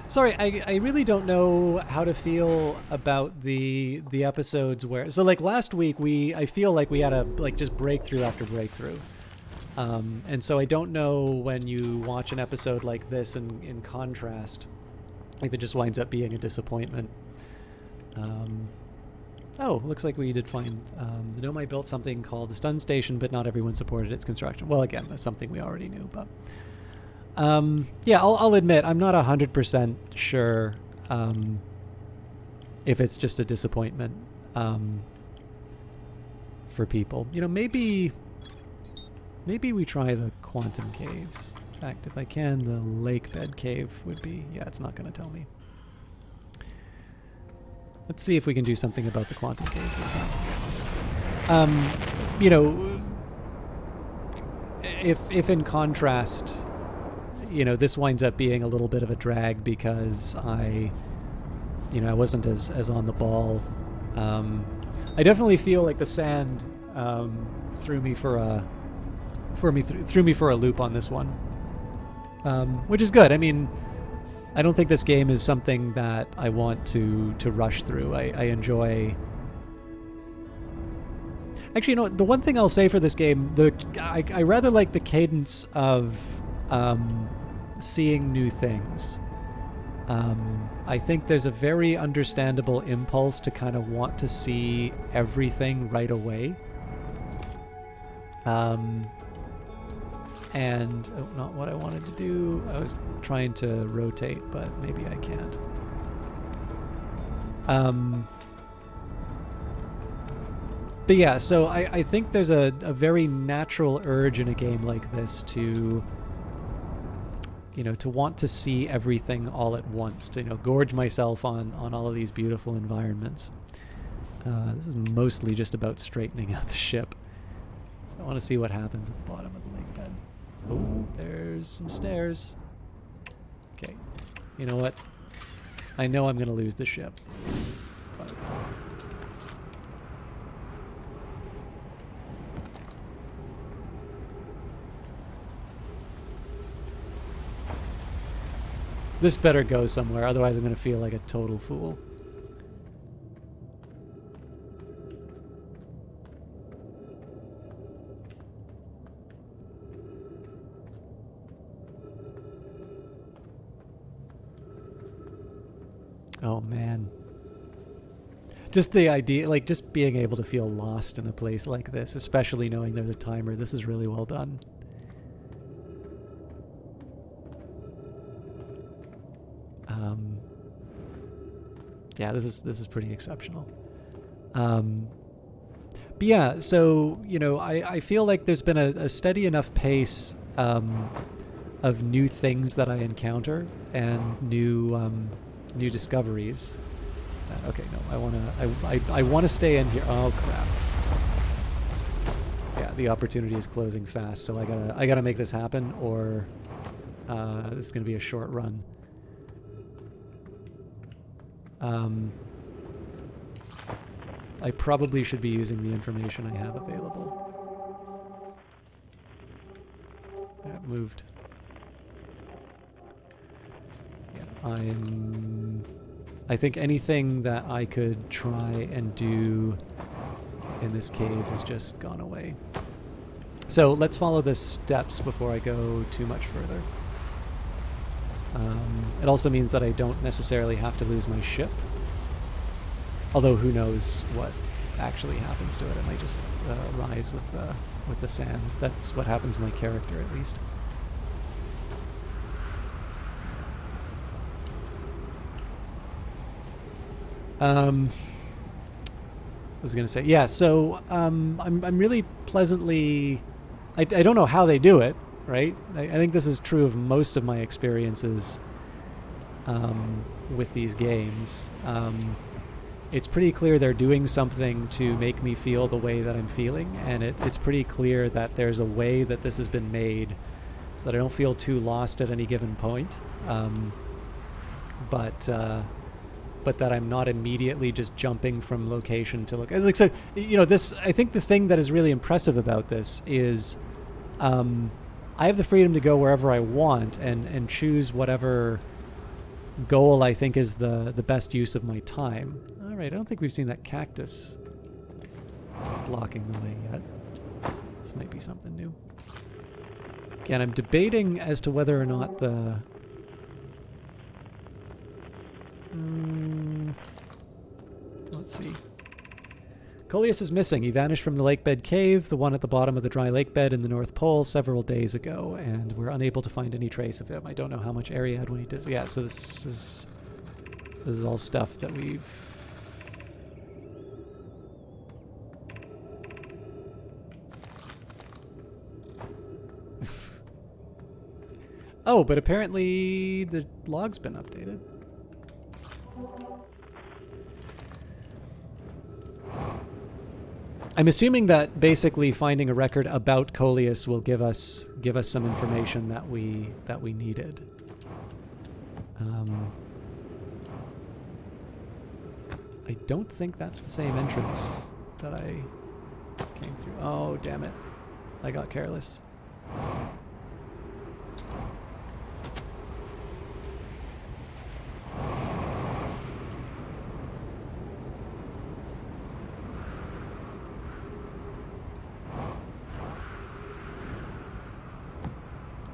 Sorry, I really don't know how to feel about the episodes where... So, like, last week, I feel like we had a, just breakthrough after breakthrough. And so I don't know when you watch an episode like this in contrast, if it just winds up being a disappointment. Oh, looks like we did find the Nomai built something called the Stun Station, but not everyone supported its construction. Well, again, that's something we already knew, but yeah, I'll admit I'm not 100% sure if it's just a disappointment for people. You know, maybe we try the Quantum Caves. In fact, if I can, the Lake Bed Cave would be... Yeah, it's not going to tell me. Let's see if we can do something about the Quantum Caves this time. You know, if in contrast, you know, this winds up being a little bit of a drag because I wasn't as on the ball. I definitely feel like the sand threw me for a loop on this one, which is good. I mean, I don't think this game is something that I want to rush through. I enjoy... Actually, you know what? The one thing I'll say for this game, I rather like the cadence of seeing new things. I think there's a very understandable impulse to kind of want to see everything right away. And not what I wanted to do. I was trying to rotate, but maybe I can't. But yeah, so I think there's a very natural urge in a game like this to, you know, to want to see everything all at once, to, you know, gorge myself on all of these beautiful environments. This is mostly just about straightening out the ship. So I want to see what happens at the bottom of the lake bed. Oh, there's some stairs. Okay. You know what? I know I'm going to lose the ship. But this better go somewhere, otherwise I'm going to feel like a total fool. Oh man. Just the idea, like just being able to feel lost in a place like this, especially knowing there's a timer, this is really well done. Yeah, this is pretty exceptional. But yeah, so, you know, I feel like there's been a steady enough pace of new things that I encounter and new discoveries. Okay, no, I wanna stay in here. Oh crap! Yeah, the opportunity is closing fast, so I gotta make this happen, or this is gonna be a short run. I probably should be using the information I have available. Yeah, moved. Yeah, I think anything that I could try and do in this cave has just gone away. So let's follow the steps before I go too much further. It also means that I don't necessarily have to lose my ship. Although who knows what actually happens to it. It might just rise with the sand. That's what happens to my character, at least. I was gonna say, yeah. So I'm really pleasantly. I don't know how they do it, right? I think this is true of most of my experiences with these games. It's pretty clear they're doing something to make me feel the way that I'm feeling, and it's pretty clear that there's a way that this has been made so that I don't feel too lost at any given point. But that I'm not immediately just jumping from location to location. Like, so, you know, this. I think the thing that is really impressive about this is, I have the freedom to go wherever I want and choose whatever goal I think is the best use of my time. All right, I don't think we've seen that cactus blocking the way yet. This might be something new. Again, I'm debating as to whether or not the... let's see. Coleus is missing. He vanished from the lakebed cave, the one at the bottom of the dry lakebed in the North Pole, several days ago, and we're unable to find any trace of him. I don't know how much area he had when he did. Yeah, so this is all stuff that we've. Oh, but apparently the log's been updated. I'm assuming that basically finding a record about Coleus will give us some information that we needed. I don't think that's the same entrance that I came through. Oh, damn it. I got careless.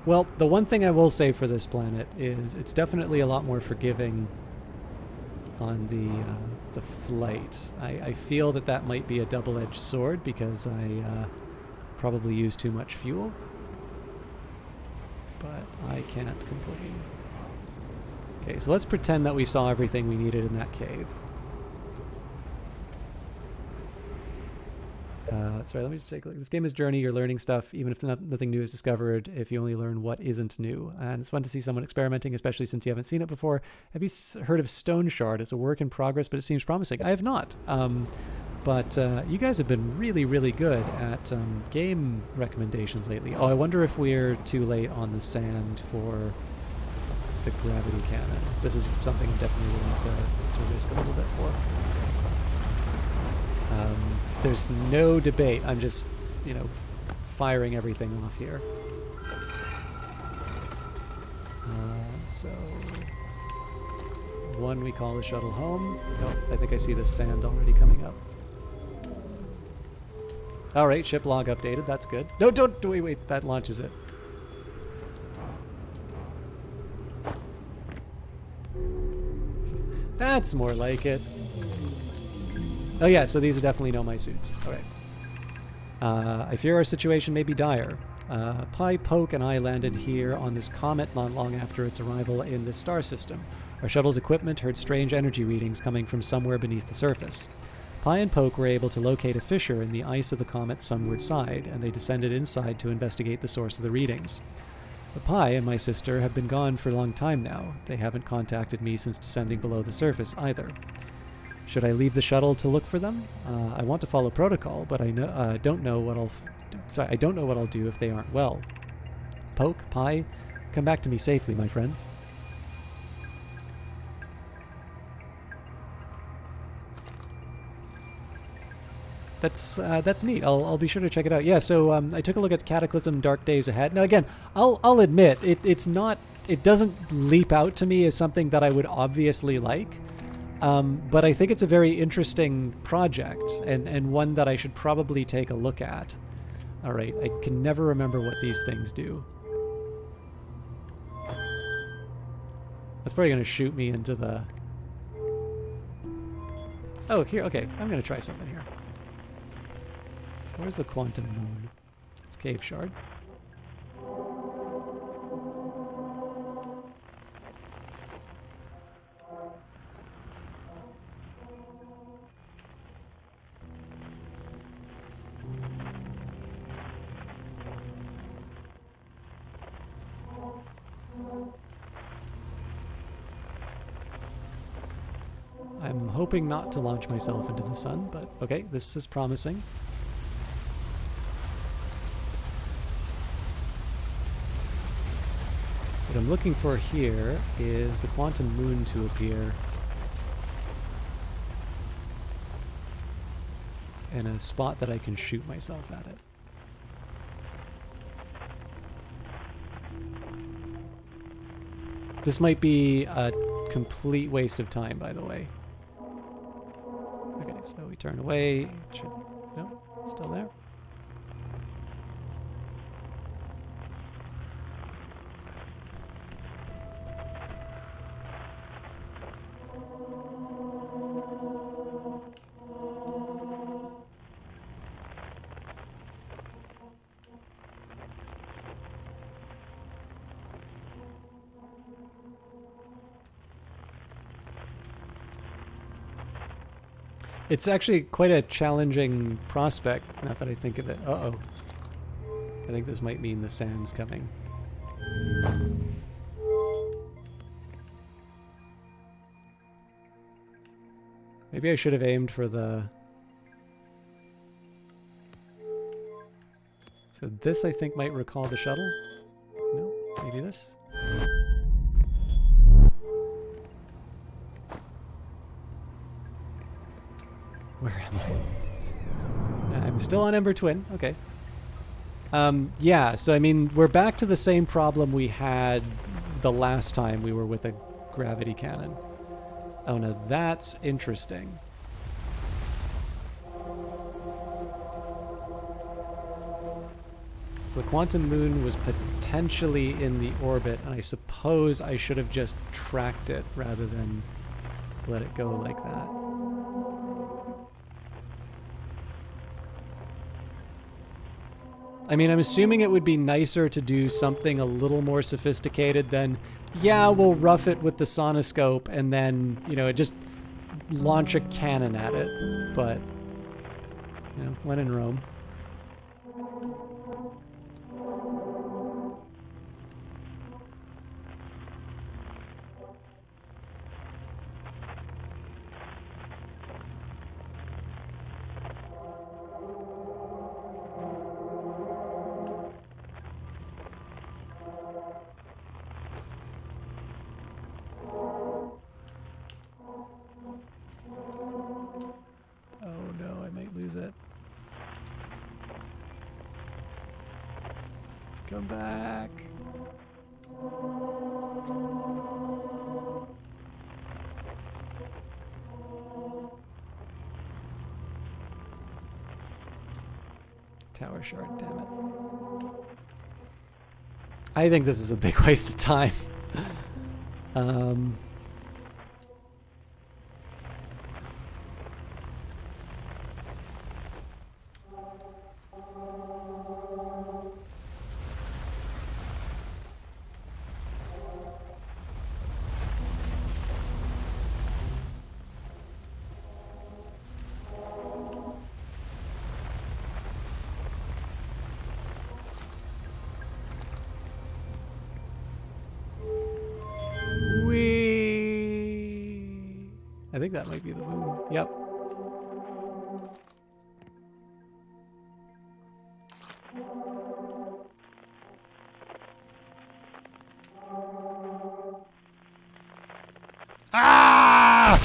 Well, the one thing I will say for this planet is it's definitely a lot more forgiving on the flight. I feel that might be a double-edged sword because I probably use too much fuel, but I can't complain. Okay, so let's pretend that we saw everything we needed in that cave. Sorry, let me just take a look. This game is Journey. You're learning stuff, even if nothing new is discovered, if you only learn what isn't new. And it's fun to see someone experimenting, especially since you haven't seen it before. Have you heard of Stone Shard? It's a work in progress, but it seems promising. I have not. But you guys have been really, really good at game recommendations lately. Oh, I wonder if we're too late on the sand for the gravity cannon. This is something I'm definitely willing to risk a little bit for. There's no debate. I'm just, firing everything off here. So, one we call the shuttle home. Oh, I think I see the sand already coming up. All right, ship log updated. That's good. No, don't wait. That launches it. That's more like it. Oh yeah, so these are definitely my suits. All right. I fear our situation may be dire. Pi, Poke, and I landed here on this comet not long after its arrival in this star system. Our shuttle's equipment heard strange energy readings coming from somewhere beneath the surface. Pi and Poke were able to locate a fissure in the ice of the comet's sunward side, and they descended inside to investigate the source of the readings. But Pi and my sister have been gone for a long time now. They haven't contacted me since descending below the surface either. Should I leave the shuttle to look for them? I want to follow protocol, but I don't know what I'll do if they aren't well. Poke, Pi, come back to me safely, my friends. That's neat. I'll be sure to check it out. Yeah. So I took a look at Cataclysm: Dark Days Ahead. Now again, I'll admit it doesn't leap out to me as something that I would obviously like. But I think it's a very interesting project and one that I should probably take a look at. All right, I can never remember what these things do. That's probably going to shoot me into the... Oh, here, okay, I'm going to try something here. So where's the quantum moon? It's Cave Shard. I'm hoping not to launch myself into the sun, but okay, this is promising. So what I'm looking for here is the quantum moon to appear in a spot that I can shoot myself at it. This might be a complete waste of time, by the way. Okay, so we turn away. It should... No, still there. It's actually quite a challenging prospect, now that I think of it. Uh-oh. I think this might mean the sand's coming. Maybe I should have aimed for the... So this, I think, might recall the shuttle? No? Maybe this? Where am I? I'm still on Ember Twin. Okay. Yeah, so I mean, we're back to the same problem we had the last time we were with a gravity cannon. Oh, no, that's interesting. So the quantum moon was potentially in the orbit, and I suppose I should have just tracked it rather than let it go like that. I mean, I'm assuming it would be nicer to do something a little more sophisticated than, yeah, we'll rough it with the sonoscope and then, you know, just launch a cannon at it. But, you know, when in Rome. Come back. Tower shard, damn it. I think this is a big waste of time. I think that might be the moon. Yep. Ah!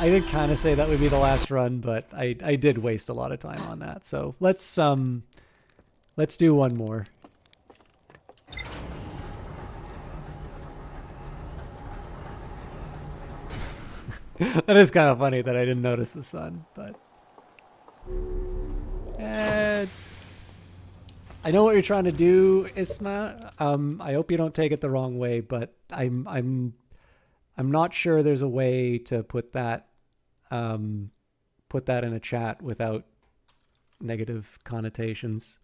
I did kind of say that would be the last run, but I did waste a lot of time on that. So let's do one more. That is kind of funny that I didn't notice the sun, but I know what you're trying to do, Isma. I hope you don't take it the wrong way, but I'm not sure there's a way to put that in a chat without negative connotations.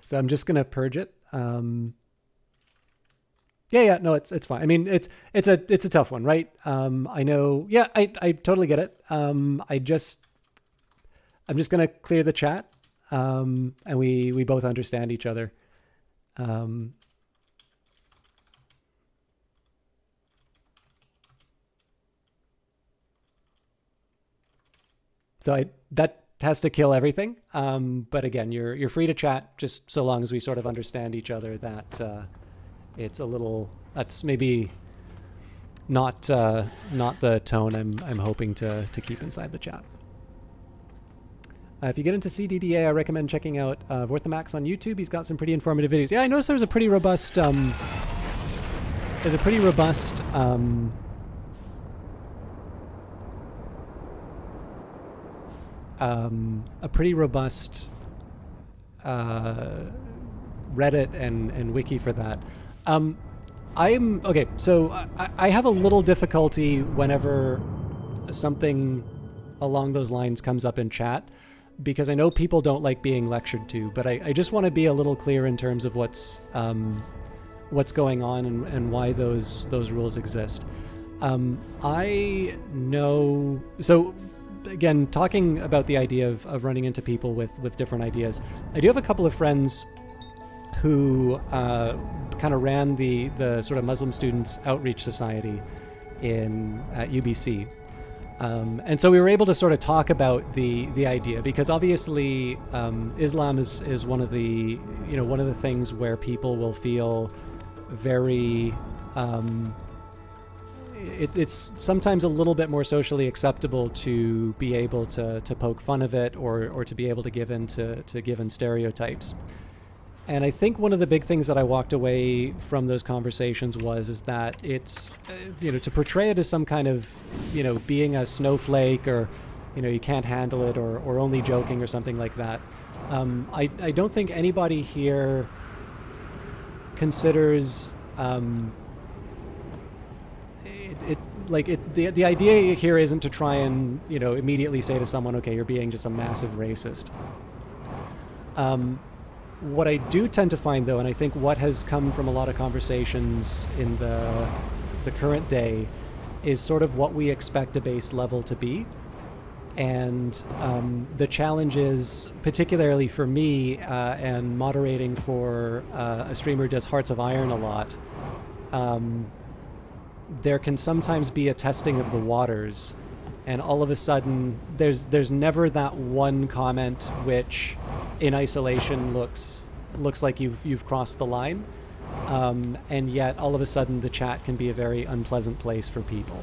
So I'm just gonna purge it. Yeah, no, it's fine. I mean, it's a tough one, right? I know. Yeah, I totally get it. I'm just gonna clear the chat. And we both understand each other. So that has to kill everything. But again, you're free to chat just so long as we sort of understand each other. That it's a little, that's maybe not the tone I'm hoping to keep inside the chat. If you get into CDDA, I recommend checking out Vorthamax on YouTube. He's got some pretty informative videos. Yeah, I noticed there's a pretty robust Reddit and wiki for that. I'm okay. So I have a little difficulty whenever something along those lines comes up in chat, because I know people don't like being lectured to, but I just want to be a little clear in terms of what's going on and why those rules exist. I know. So again, talking about the idea of running into people with different ideas, I do have a couple of friends who kind of ran the sort of Muslim Students Outreach Society at UBC. And so we were able to sort of talk about the idea, because obviously Islam is one of the things where people will feel very it's sometimes a little bit more socially acceptable to be able to poke fun of it or to be able to give in to given stereotypes. And I think one of the big things that I walked away from those conversations is that it's, to portray it as some kind of, being a snowflake, or, you can't handle it, or only joking or something like that. I don't think anybody here considers the idea here isn't to try and, immediately say to someone, okay, you're being just a massive racist. What I do tend to find, though, and I think what has come from a lot of conversations in the current day, is sort of what we expect a base level to be. And the challenge is, particularly for me, and moderating for a streamer who does Hearts of Iron a lot, there can sometimes be a testing of the waters, and all of a sudden there's never that one comment which in isolation looks like you've crossed the line, and yet all of a sudden the chat can be a very unpleasant place for people.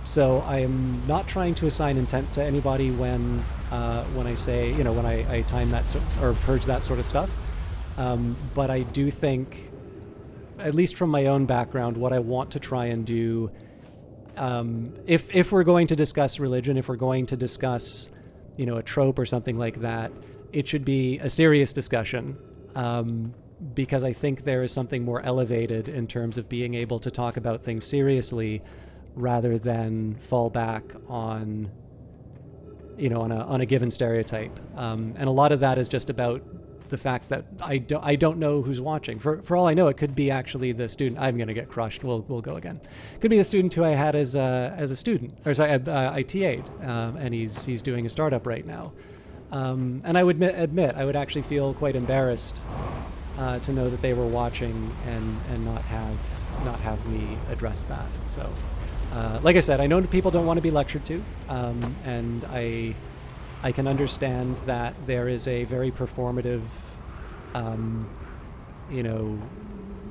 So I am not trying to assign intent to anybody when I say, when I time that or purge that sort of stuff, but I do think, at least from my own background, what I want to try and do, if we're going to discuss religion, if we're going to discuss, a trope or something like that, it should be a serious discussion, because I think there is something more elevated in terms of being able to talk about things seriously, rather than fall back on, on a given stereotype. And a lot of that is just about the fact that I don't know who's watching. For all I know, it could be actually the student. I'm going to get crushed. We'll go again. Could be the student who I had as a student, or sorry, I TA'd, and he's doing a startup right now. And I would admit I would actually feel quite embarrassed to know that they were watching and not have me address that. So, like I said, I know people don't want to be lectured to, and I can understand that there is a very performative,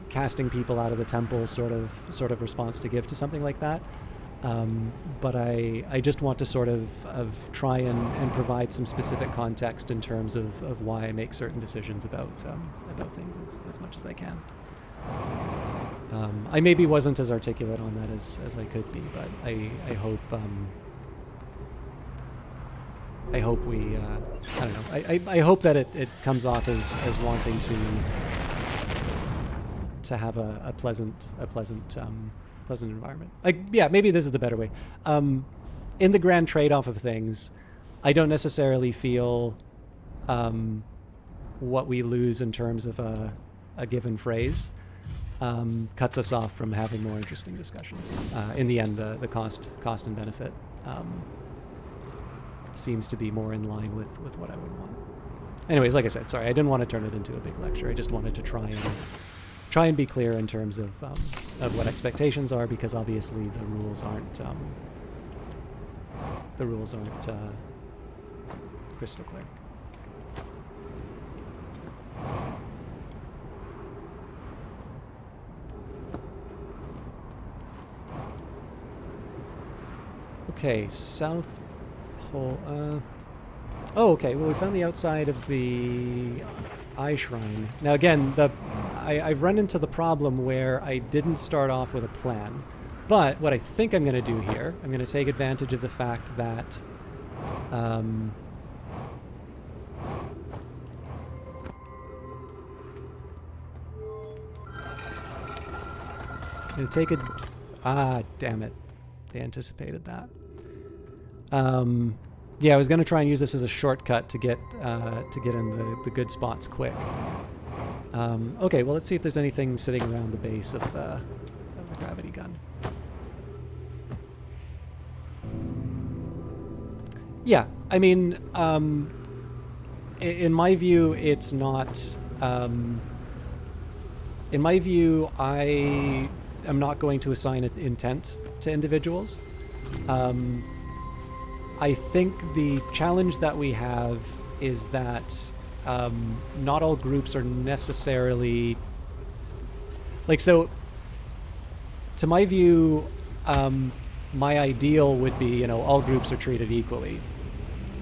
casting people out of the temple sort of response to give to something like that. But I just want to sort of try and provide some specific context in terms of why I make certain decisions about things as much as I can. I maybe wasn't as articulate on that as I could be, but I hope we I don't know. I hope that it comes off as wanting to have a pleasant environment. Maybe this is the better way. In the grand trade-off of things, I don't necessarily feel what we lose in terms of a given phrase cuts us off from having more interesting discussions. In the end, the cost and benefit seems to be more in line with what I would want. Anyways, like I said, sorry, I didn't want to turn it into a big lecture. I just wanted to try and be clear in terms of what expectations are, because obviously the rules aren't crystal clear. Okay, South Pole. Okay. Well, we found the outside of the Eye Shrine. Now, again, I've run into the problem where I didn't start off with a plan. But what I think I'm going to do here, I'm going to take advantage of the fact that Gonna take a... damn it. They anticipated that. Yeah, I was gonna try and use this as a shortcut to get in the good spots quick. Okay, well, let's see if there's anything sitting around the base of the gravity gun. Yeah, I mean, in my view, it's not... in my view, I am not going to assign an intent to individuals. I think the challenge that we have is that not all groups are necessarily... Like, so, to my view, my ideal would be, you know, all groups are treated equally.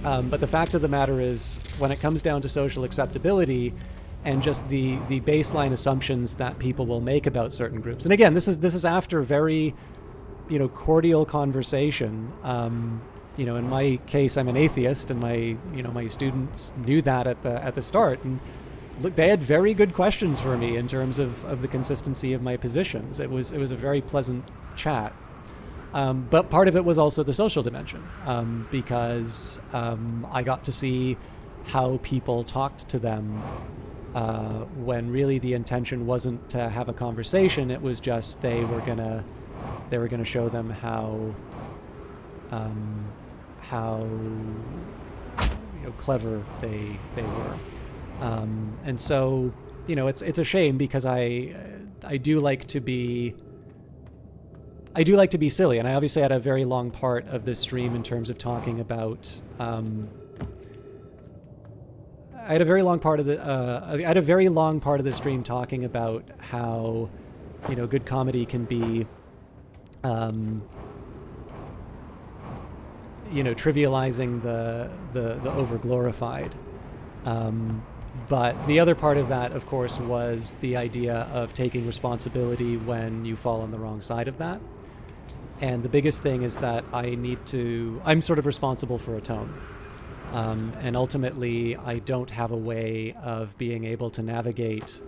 But the fact of the matter is, when it comes down to social acceptability and just the baseline assumptions that people will make about certain groups, and again, this is after very, you know, cordial conversation. You know, in my case, I'm an atheist, and my students knew that at the start, and look, they had very good questions for me in terms of the consistency of my positions. It was a very pleasant chat. But part of it was also the social dimension, because I got to see how people talked to them when really the intention wasn't to have a conversation. It was just they were gonna show them how you know, clever they were, and so, you know, it's a shame, because I do like to be silly, and I obviously had a very long part of this stream in terms of talking about. I had a very long part of the stream talking about how, you know, good comedy can be, you know, trivializing the over glorified. But the other part of that, of course, was the idea of taking responsibility when you fall on the wrong side of that. And the biggest thing is that I'm sort of responsible for a tone. And ultimately, I don't have a way of being able to navigate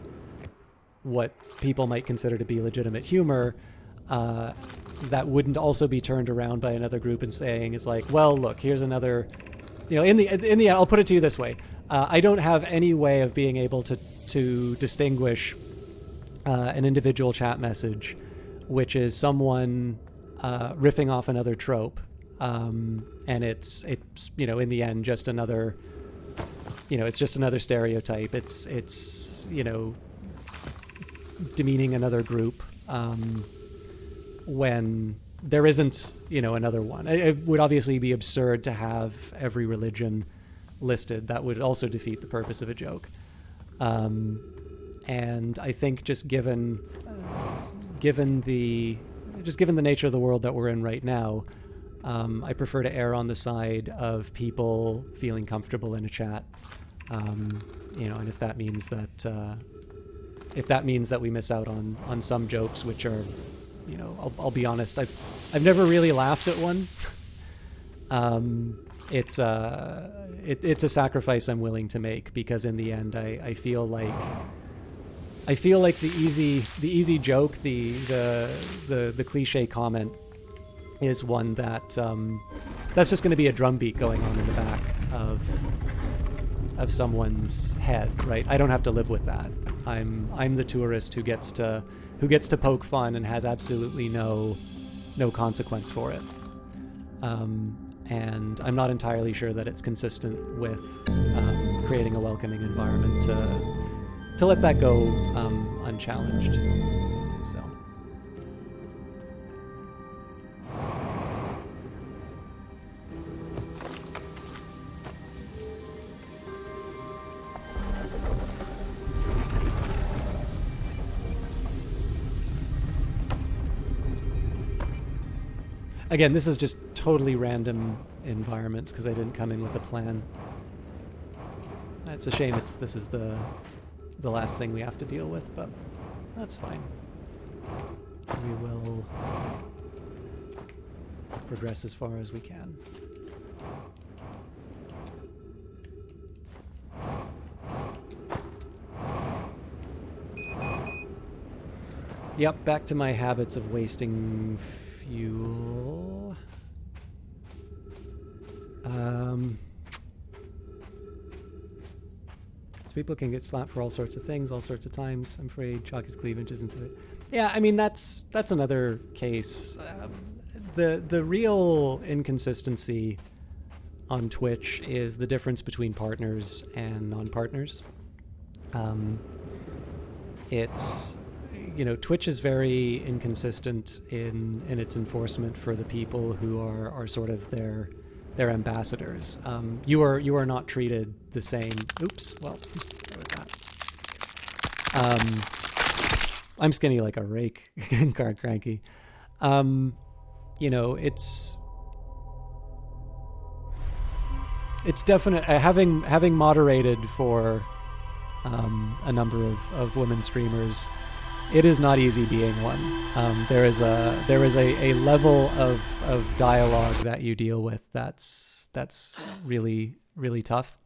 what people might consider to be legitimate humor that wouldn't also be turned around by another group and saying, is like, well, look, here's another, you know, in the end, I'll put it to you this way. I don't have any way of being able to distinguish an individual chat message, which is someone riffing off another trope, and it's you know, in the end, just another, you know, it's just another stereotype. It's you know, demeaning another group when there isn't, you know, another one. It would obviously be absurd to have every religion listed. That would also defeat the purpose of a joke. And I think just given the nature of the world that we're in right now, I prefer to err on the side of people feeling comfortable in a chat. You know, and if that means that we miss out on some jokes, which are, you know, I'll be honest, I've never really laughed at one. It's a sacrifice I'm willing to make, because in the end, I feel like the easy joke, the cliche comment is one that's just going to be a drumbeat going on in the back of someone's head, right? I don't have to live with that. I'm the tourist who gets to poke fun and has absolutely no consequence for it. And I'm not entirely sure that it's consistent with creating a welcoming environment to let that go unchallenged. So. Again, this is just totally random environments because I didn't come in with a plan. It's a shame this is the last thing we have to deal with, but that's fine. We will progress as far as we can. Yep, back to my habits of wasting fuel. So people can get slapped for all sorts of things, all sorts of times. I'm afraid Chalky's cleavage isn't so. Yeah, I mean that's another case. The real inconsistency on Twitch is the difference between partners and non-partners. It's, Twitch is very inconsistent in its enforcement for the people who are sort of their ambassadors. You are not treated the same. Oops. Well, what was that? I'm skinny like a rake. Car cranky. It's definite. Having moderated for a number of women streamers, it is not easy being one. There is a level of dialogue that you deal with that's really, really tough.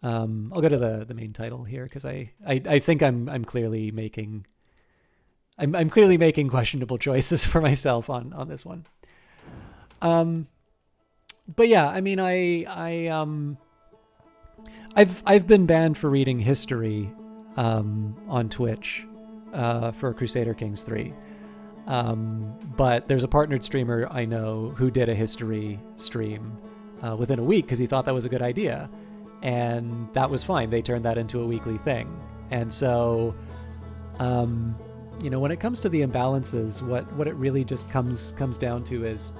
I'll go to the main title here because I think I'm clearly making questionable choices for myself on this one. But yeah, I mean, I've been banned for reading history on Twitch for Crusader Kings 3. But there's a partnered streamer I know who did a history stream within a week because he thought that was a good idea. And that was fine. They turned that into a weekly thing. And so, when it comes to the imbalances, what it really just comes down to is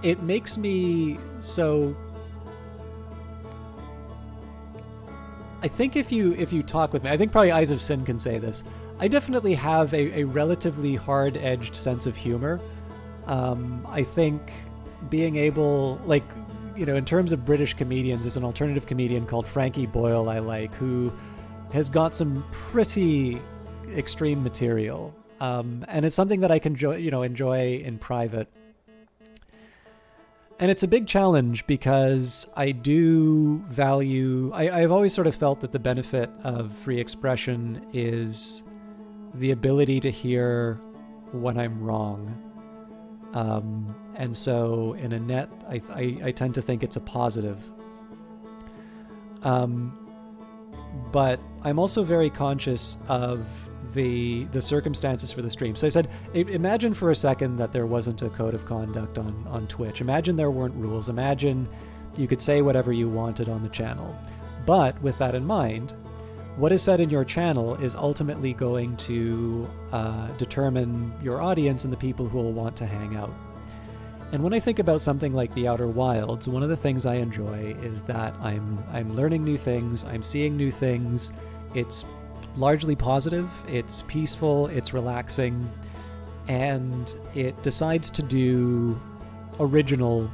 it makes me so. I think if you talk with me, I think probably Eyes of Sin can say this. I definitely have a relatively hard-edged sense of humor. I think being able, in terms of British comedians, there's an alternative comedian called Frankie Boyle I like, who has got some pretty extreme material. And it's something that I can enjoy in private. And it's a big challenge because I do value... I've always sort of felt that the benefit of free expression is the ability to hear when I'm wrong. And so in a net, I tend to think it's a positive. But I'm also very conscious of the circumstances for the stream. So I said, imagine for a second that there wasn't a code of conduct on Twitch. Imagine there weren't rules. Imagine you could say whatever you wanted on the channel. But with that in mind, what is said in your channel is ultimately going to determine your audience and the people who will want to hang out. And when I think about something like The Outer Wilds, one of the things I enjoy is that I'm learning new things, I'm seeing new things. It's largely positive, it's peaceful, it's relaxing, and it decides to do original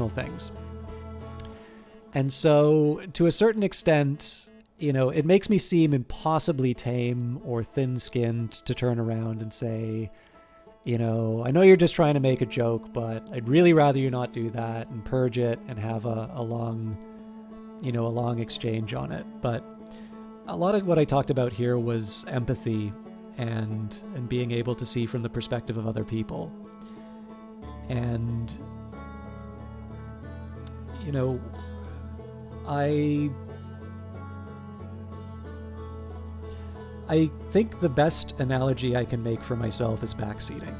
things. And so, to a certain extent, it makes me seem impossibly tame or thin-skinned to turn around and say, I know you're just trying to make a joke, but I'd really rather you not do that and purge it and have a long exchange on it. But a lot of what I talked about here was empathy and being able to see from the perspective of other people. And, I think the best analogy I can make for myself is backseating.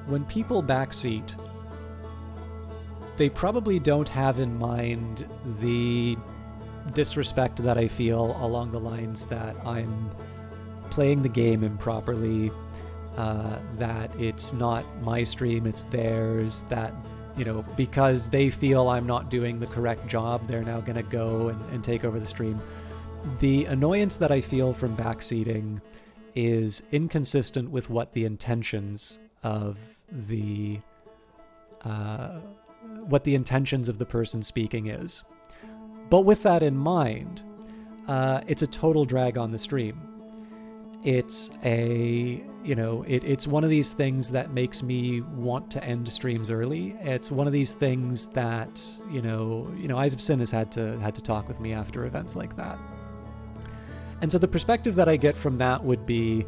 When people backseat, they probably don't have in mind the disrespect that I feel along the lines that I'm playing the game improperly, that it's not my stream, it's theirs, that, because they feel I'm not doing the correct job, they're now going to go and take over the stream. The annoyance that I feel from backseating is inconsistent with what the intentions of the person speaking is. But with that in mind, it's a total drag on the stream. it's it's one of these things that makes me want to end streams early. It's one of these things that, Eyes of Sin has had to talk with me after events like that. And so the perspective that I get from that would be,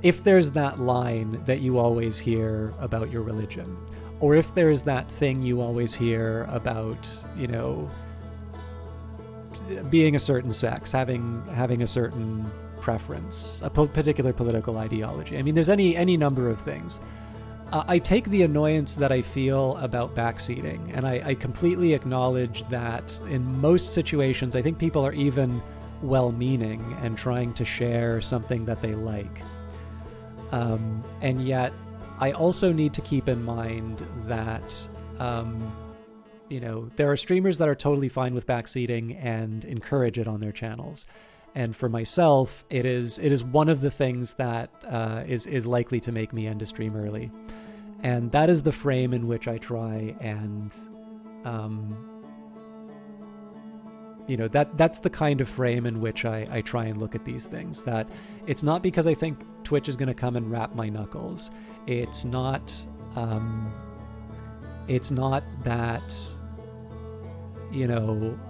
if there's that line that you always hear about your religion, or if there's that thing you always hear about, being a certain sex, having a certain preference, a particular political ideology. I mean, there's any number of things. I take the annoyance that I feel about backseating, and I completely acknowledge that in most situations, I think people are even well-meaning and trying to share something that they like. And yet, I also need to keep in mind that, there are streamers that are totally fine with backseating and encourage it on their channels. And for myself, it is one of the things that is likely to make me end a stream early. And that is the frame in which I try and, that's the kind of frame in which I try and look at these things. That it's not because I think Twitch is going to come and wrap my knuckles. It's not that,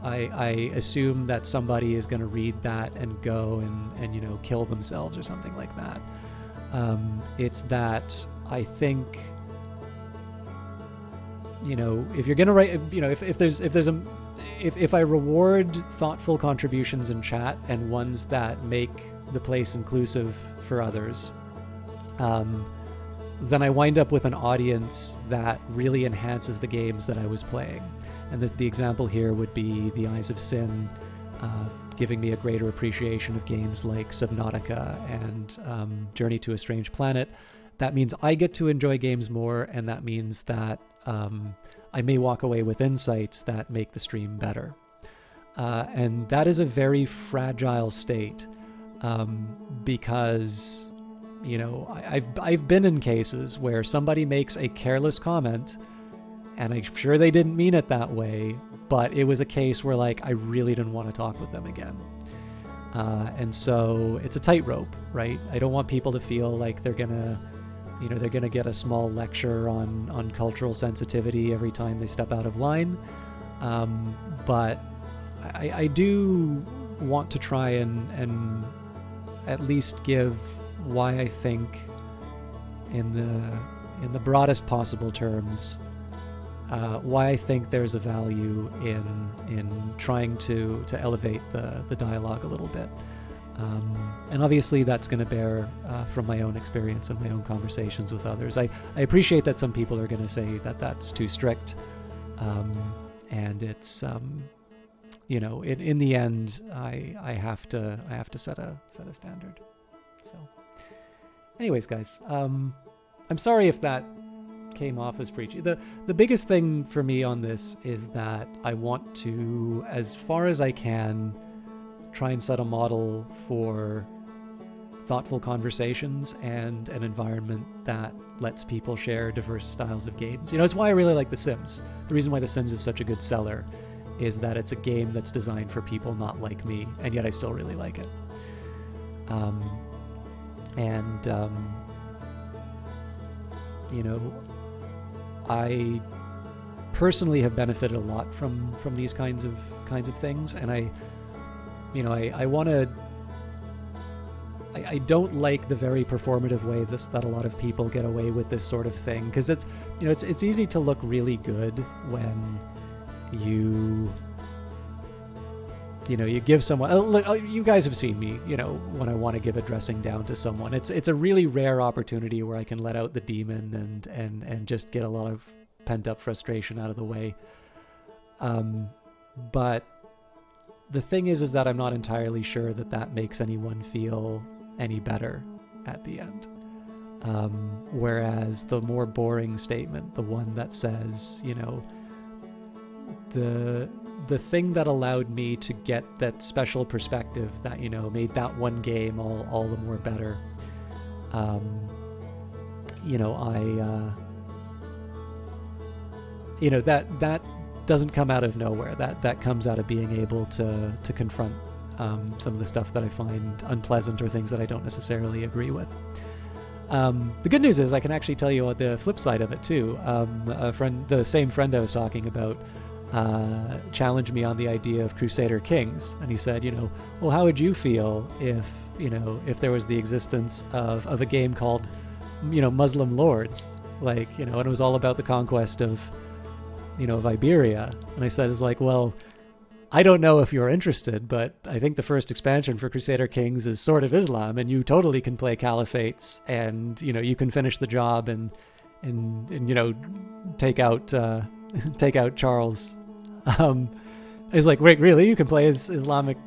I assume that somebody is going to read that and go and kill themselves or something like that. It's that I think, if you're going to write, if I reward thoughtful contributions in chat and ones that make the place inclusive for others, then I wind up with an audience that really enhances the games that I was playing. And the example here would be the Eyes of Sin, giving me a greater appreciation of games like Subnautica and Journey to a Strange Planet. That means I get to enjoy games more, and that means that I may walk away with insights that make the stream better. And that is a very fragile state, because, I've been in cases where somebody makes a careless comment, and I'm sure they didn't mean it that way, but it was a case where, I really didn't want to talk with them again. And so it's a tightrope, right? I don't want people to feel like they're gonna get a small lecture on cultural sensitivity every time they step out of line. But I do want to try and at least give why I think, in the broadest possible terms, why I think there's a value in trying to elevate the dialogue a little bit. And obviously that's going to bear from my own experience and my own conversations with others. I appreciate that some people are going to say that that's too strict. And it's, in the end, I have to set a standard. So anyways, guys, I'm sorry if that came off as preachy. The biggest thing for me on this is that I want to, as far as I can, try and set a model for thoughtful conversations and an environment that lets people share diverse styles of games. It's why I really like The Sims. The reason why The Sims is such a good seller is that it's a game that's designed for people not like me, and yet I still really like it. I personally have benefited a lot from these kinds of things, and I don't like the very performative way that a lot of people get away with this sort of thing, because it's easy to look really good when you give someone, look, you guys have seen me, when I want to give a dressing down to someone. It's a really rare opportunity where I can let out the demon and just get a lot of pent up frustration out of the way. But the thing is that I'm not entirely sure that makes anyone feel any better at the end. Whereas the more boring statement, the one that says, the thing that allowed me to get that special perspective that, made that one game all the more better. That doesn't come out of nowhere. That comes out of being able to confront some of the stuff that I find unpleasant or things that I don't necessarily agree with. The good news is I can actually tell you the flip side of it too. The same friend I was talking about, challenged me on the idea of Crusader Kings, and he said, well, how would you feel if there was the existence of a game called, Muslim Lords, and it was all about the conquest of, of Iberia. And I said, well, I don't know if you're interested, but I think the first expansion for Crusader Kings is Sword of Islam, and you totally can play caliphates, and you can finish the job and take out Charles. It's like, wait, really? You can play Islamic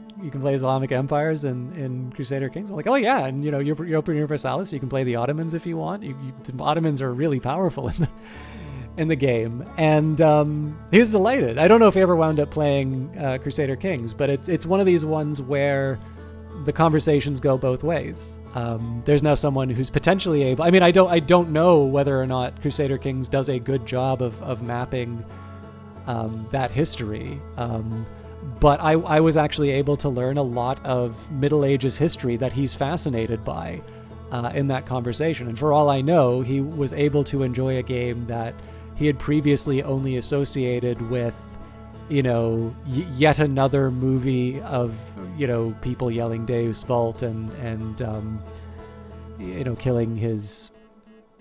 empires in Crusader Kings? I'm like, oh yeah, and you're Open Universalis, you can play the Ottomans if you want. The Ottomans are really powerful in the game, and he was delighted. I don't know if he ever wound up playing Crusader Kings, but it's one of these ones where the conversations go both ways. There's now someone who's potentially able. I mean, I don't know whether or not Crusader Kings does a good job of mapping that history, but I was actually able to learn a lot of Middle Ages history that he's fascinated by in that conversation. And for all I know, he was able to enjoy a game that he had previously only associated with, yet another movie of, people yelling Deus Vult and killing his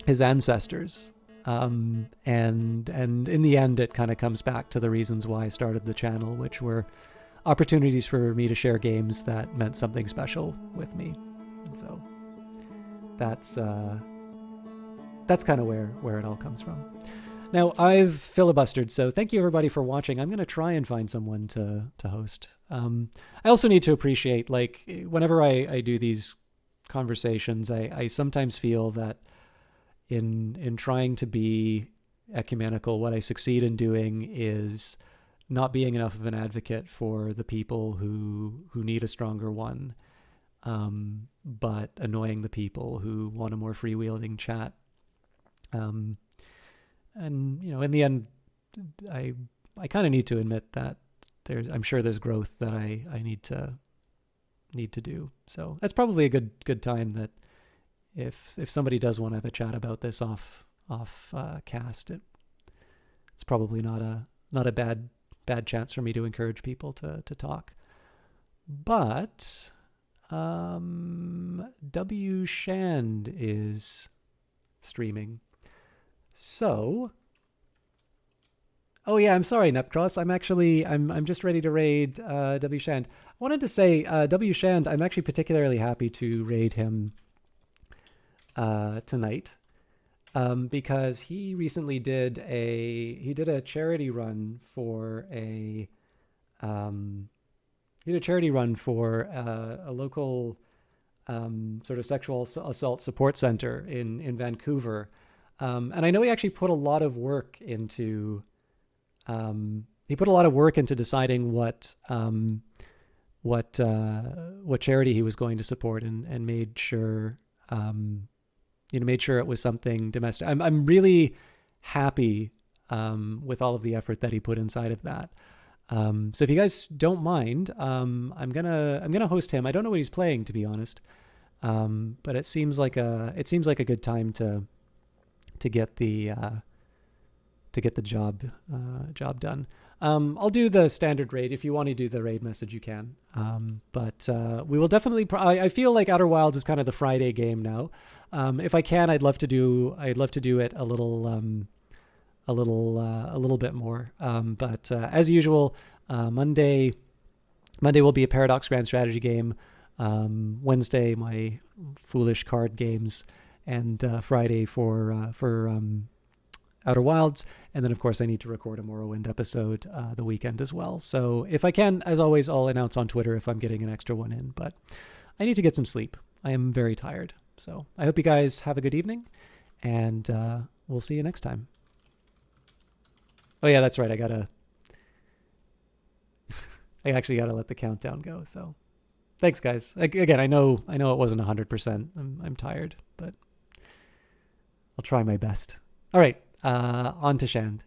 ancestors. And in the end, it kind of comes back to the reasons why I started the channel, which were opportunities for me to share games that meant something special with me. And so that's kind of where it all comes from. Now, I've filibustered, so thank you everybody for watching. I'm going to try and find someone to host. I also need to appreciate, whenever I do these conversations, I sometimes feel that in trying to be ecumenical, what I succeed in doing is not being enough of an advocate for the people who need a stronger one, but annoying the people who want a more freewheeling chat. And in the end, I kind of need to admit that I'm sure there's growth that I need to do. So that's probably a good time that if somebody does want to have a chat about this off cast, it's probably not a bad chance for me to encourage people to talk. But W Shand is streaming. So, oh yeah, I'm sorry, Nepcross. I'm just ready to raid W Shand. I wanted to say W Shand, I'm actually particularly happy to raid him tonight because he recently did a charity run for a local sort of sexual assault support center in Vancouver. And I know he actually put a lot of work into deciding what charity he was going to support, and made sure it was something domestic. I'm really happy with all of the effort that he put inside of that. So if you guys don't mind, I'm gonna host him. I don't know what he's playing, to be honest, but it seems like a good time to get the job done. I'll do the standard raid. If you want to do the raid message, you can. But we will definitely. I feel like Outer Wilds is kind of the Friday game now. If I can, I'd love to do it a little bit more. But as usual, Monday will be a Paradox Grand Strategy game. Wednesday, my foolish card games. And Friday for Outer Wilds. And then, of course, I need to record a Morrowind episode the weekend as well. So if I can, as always, I'll announce on Twitter if I'm getting an extra one in. But I need to get some sleep. I am very tired. So I hope you guys have a good evening. And we'll see you next time. Oh, yeah, that's right. I actually got to let the countdown go. So thanks, guys. Again, I know it wasn't 100%. I'm tired, but I'll try my best. All right, on to Shand.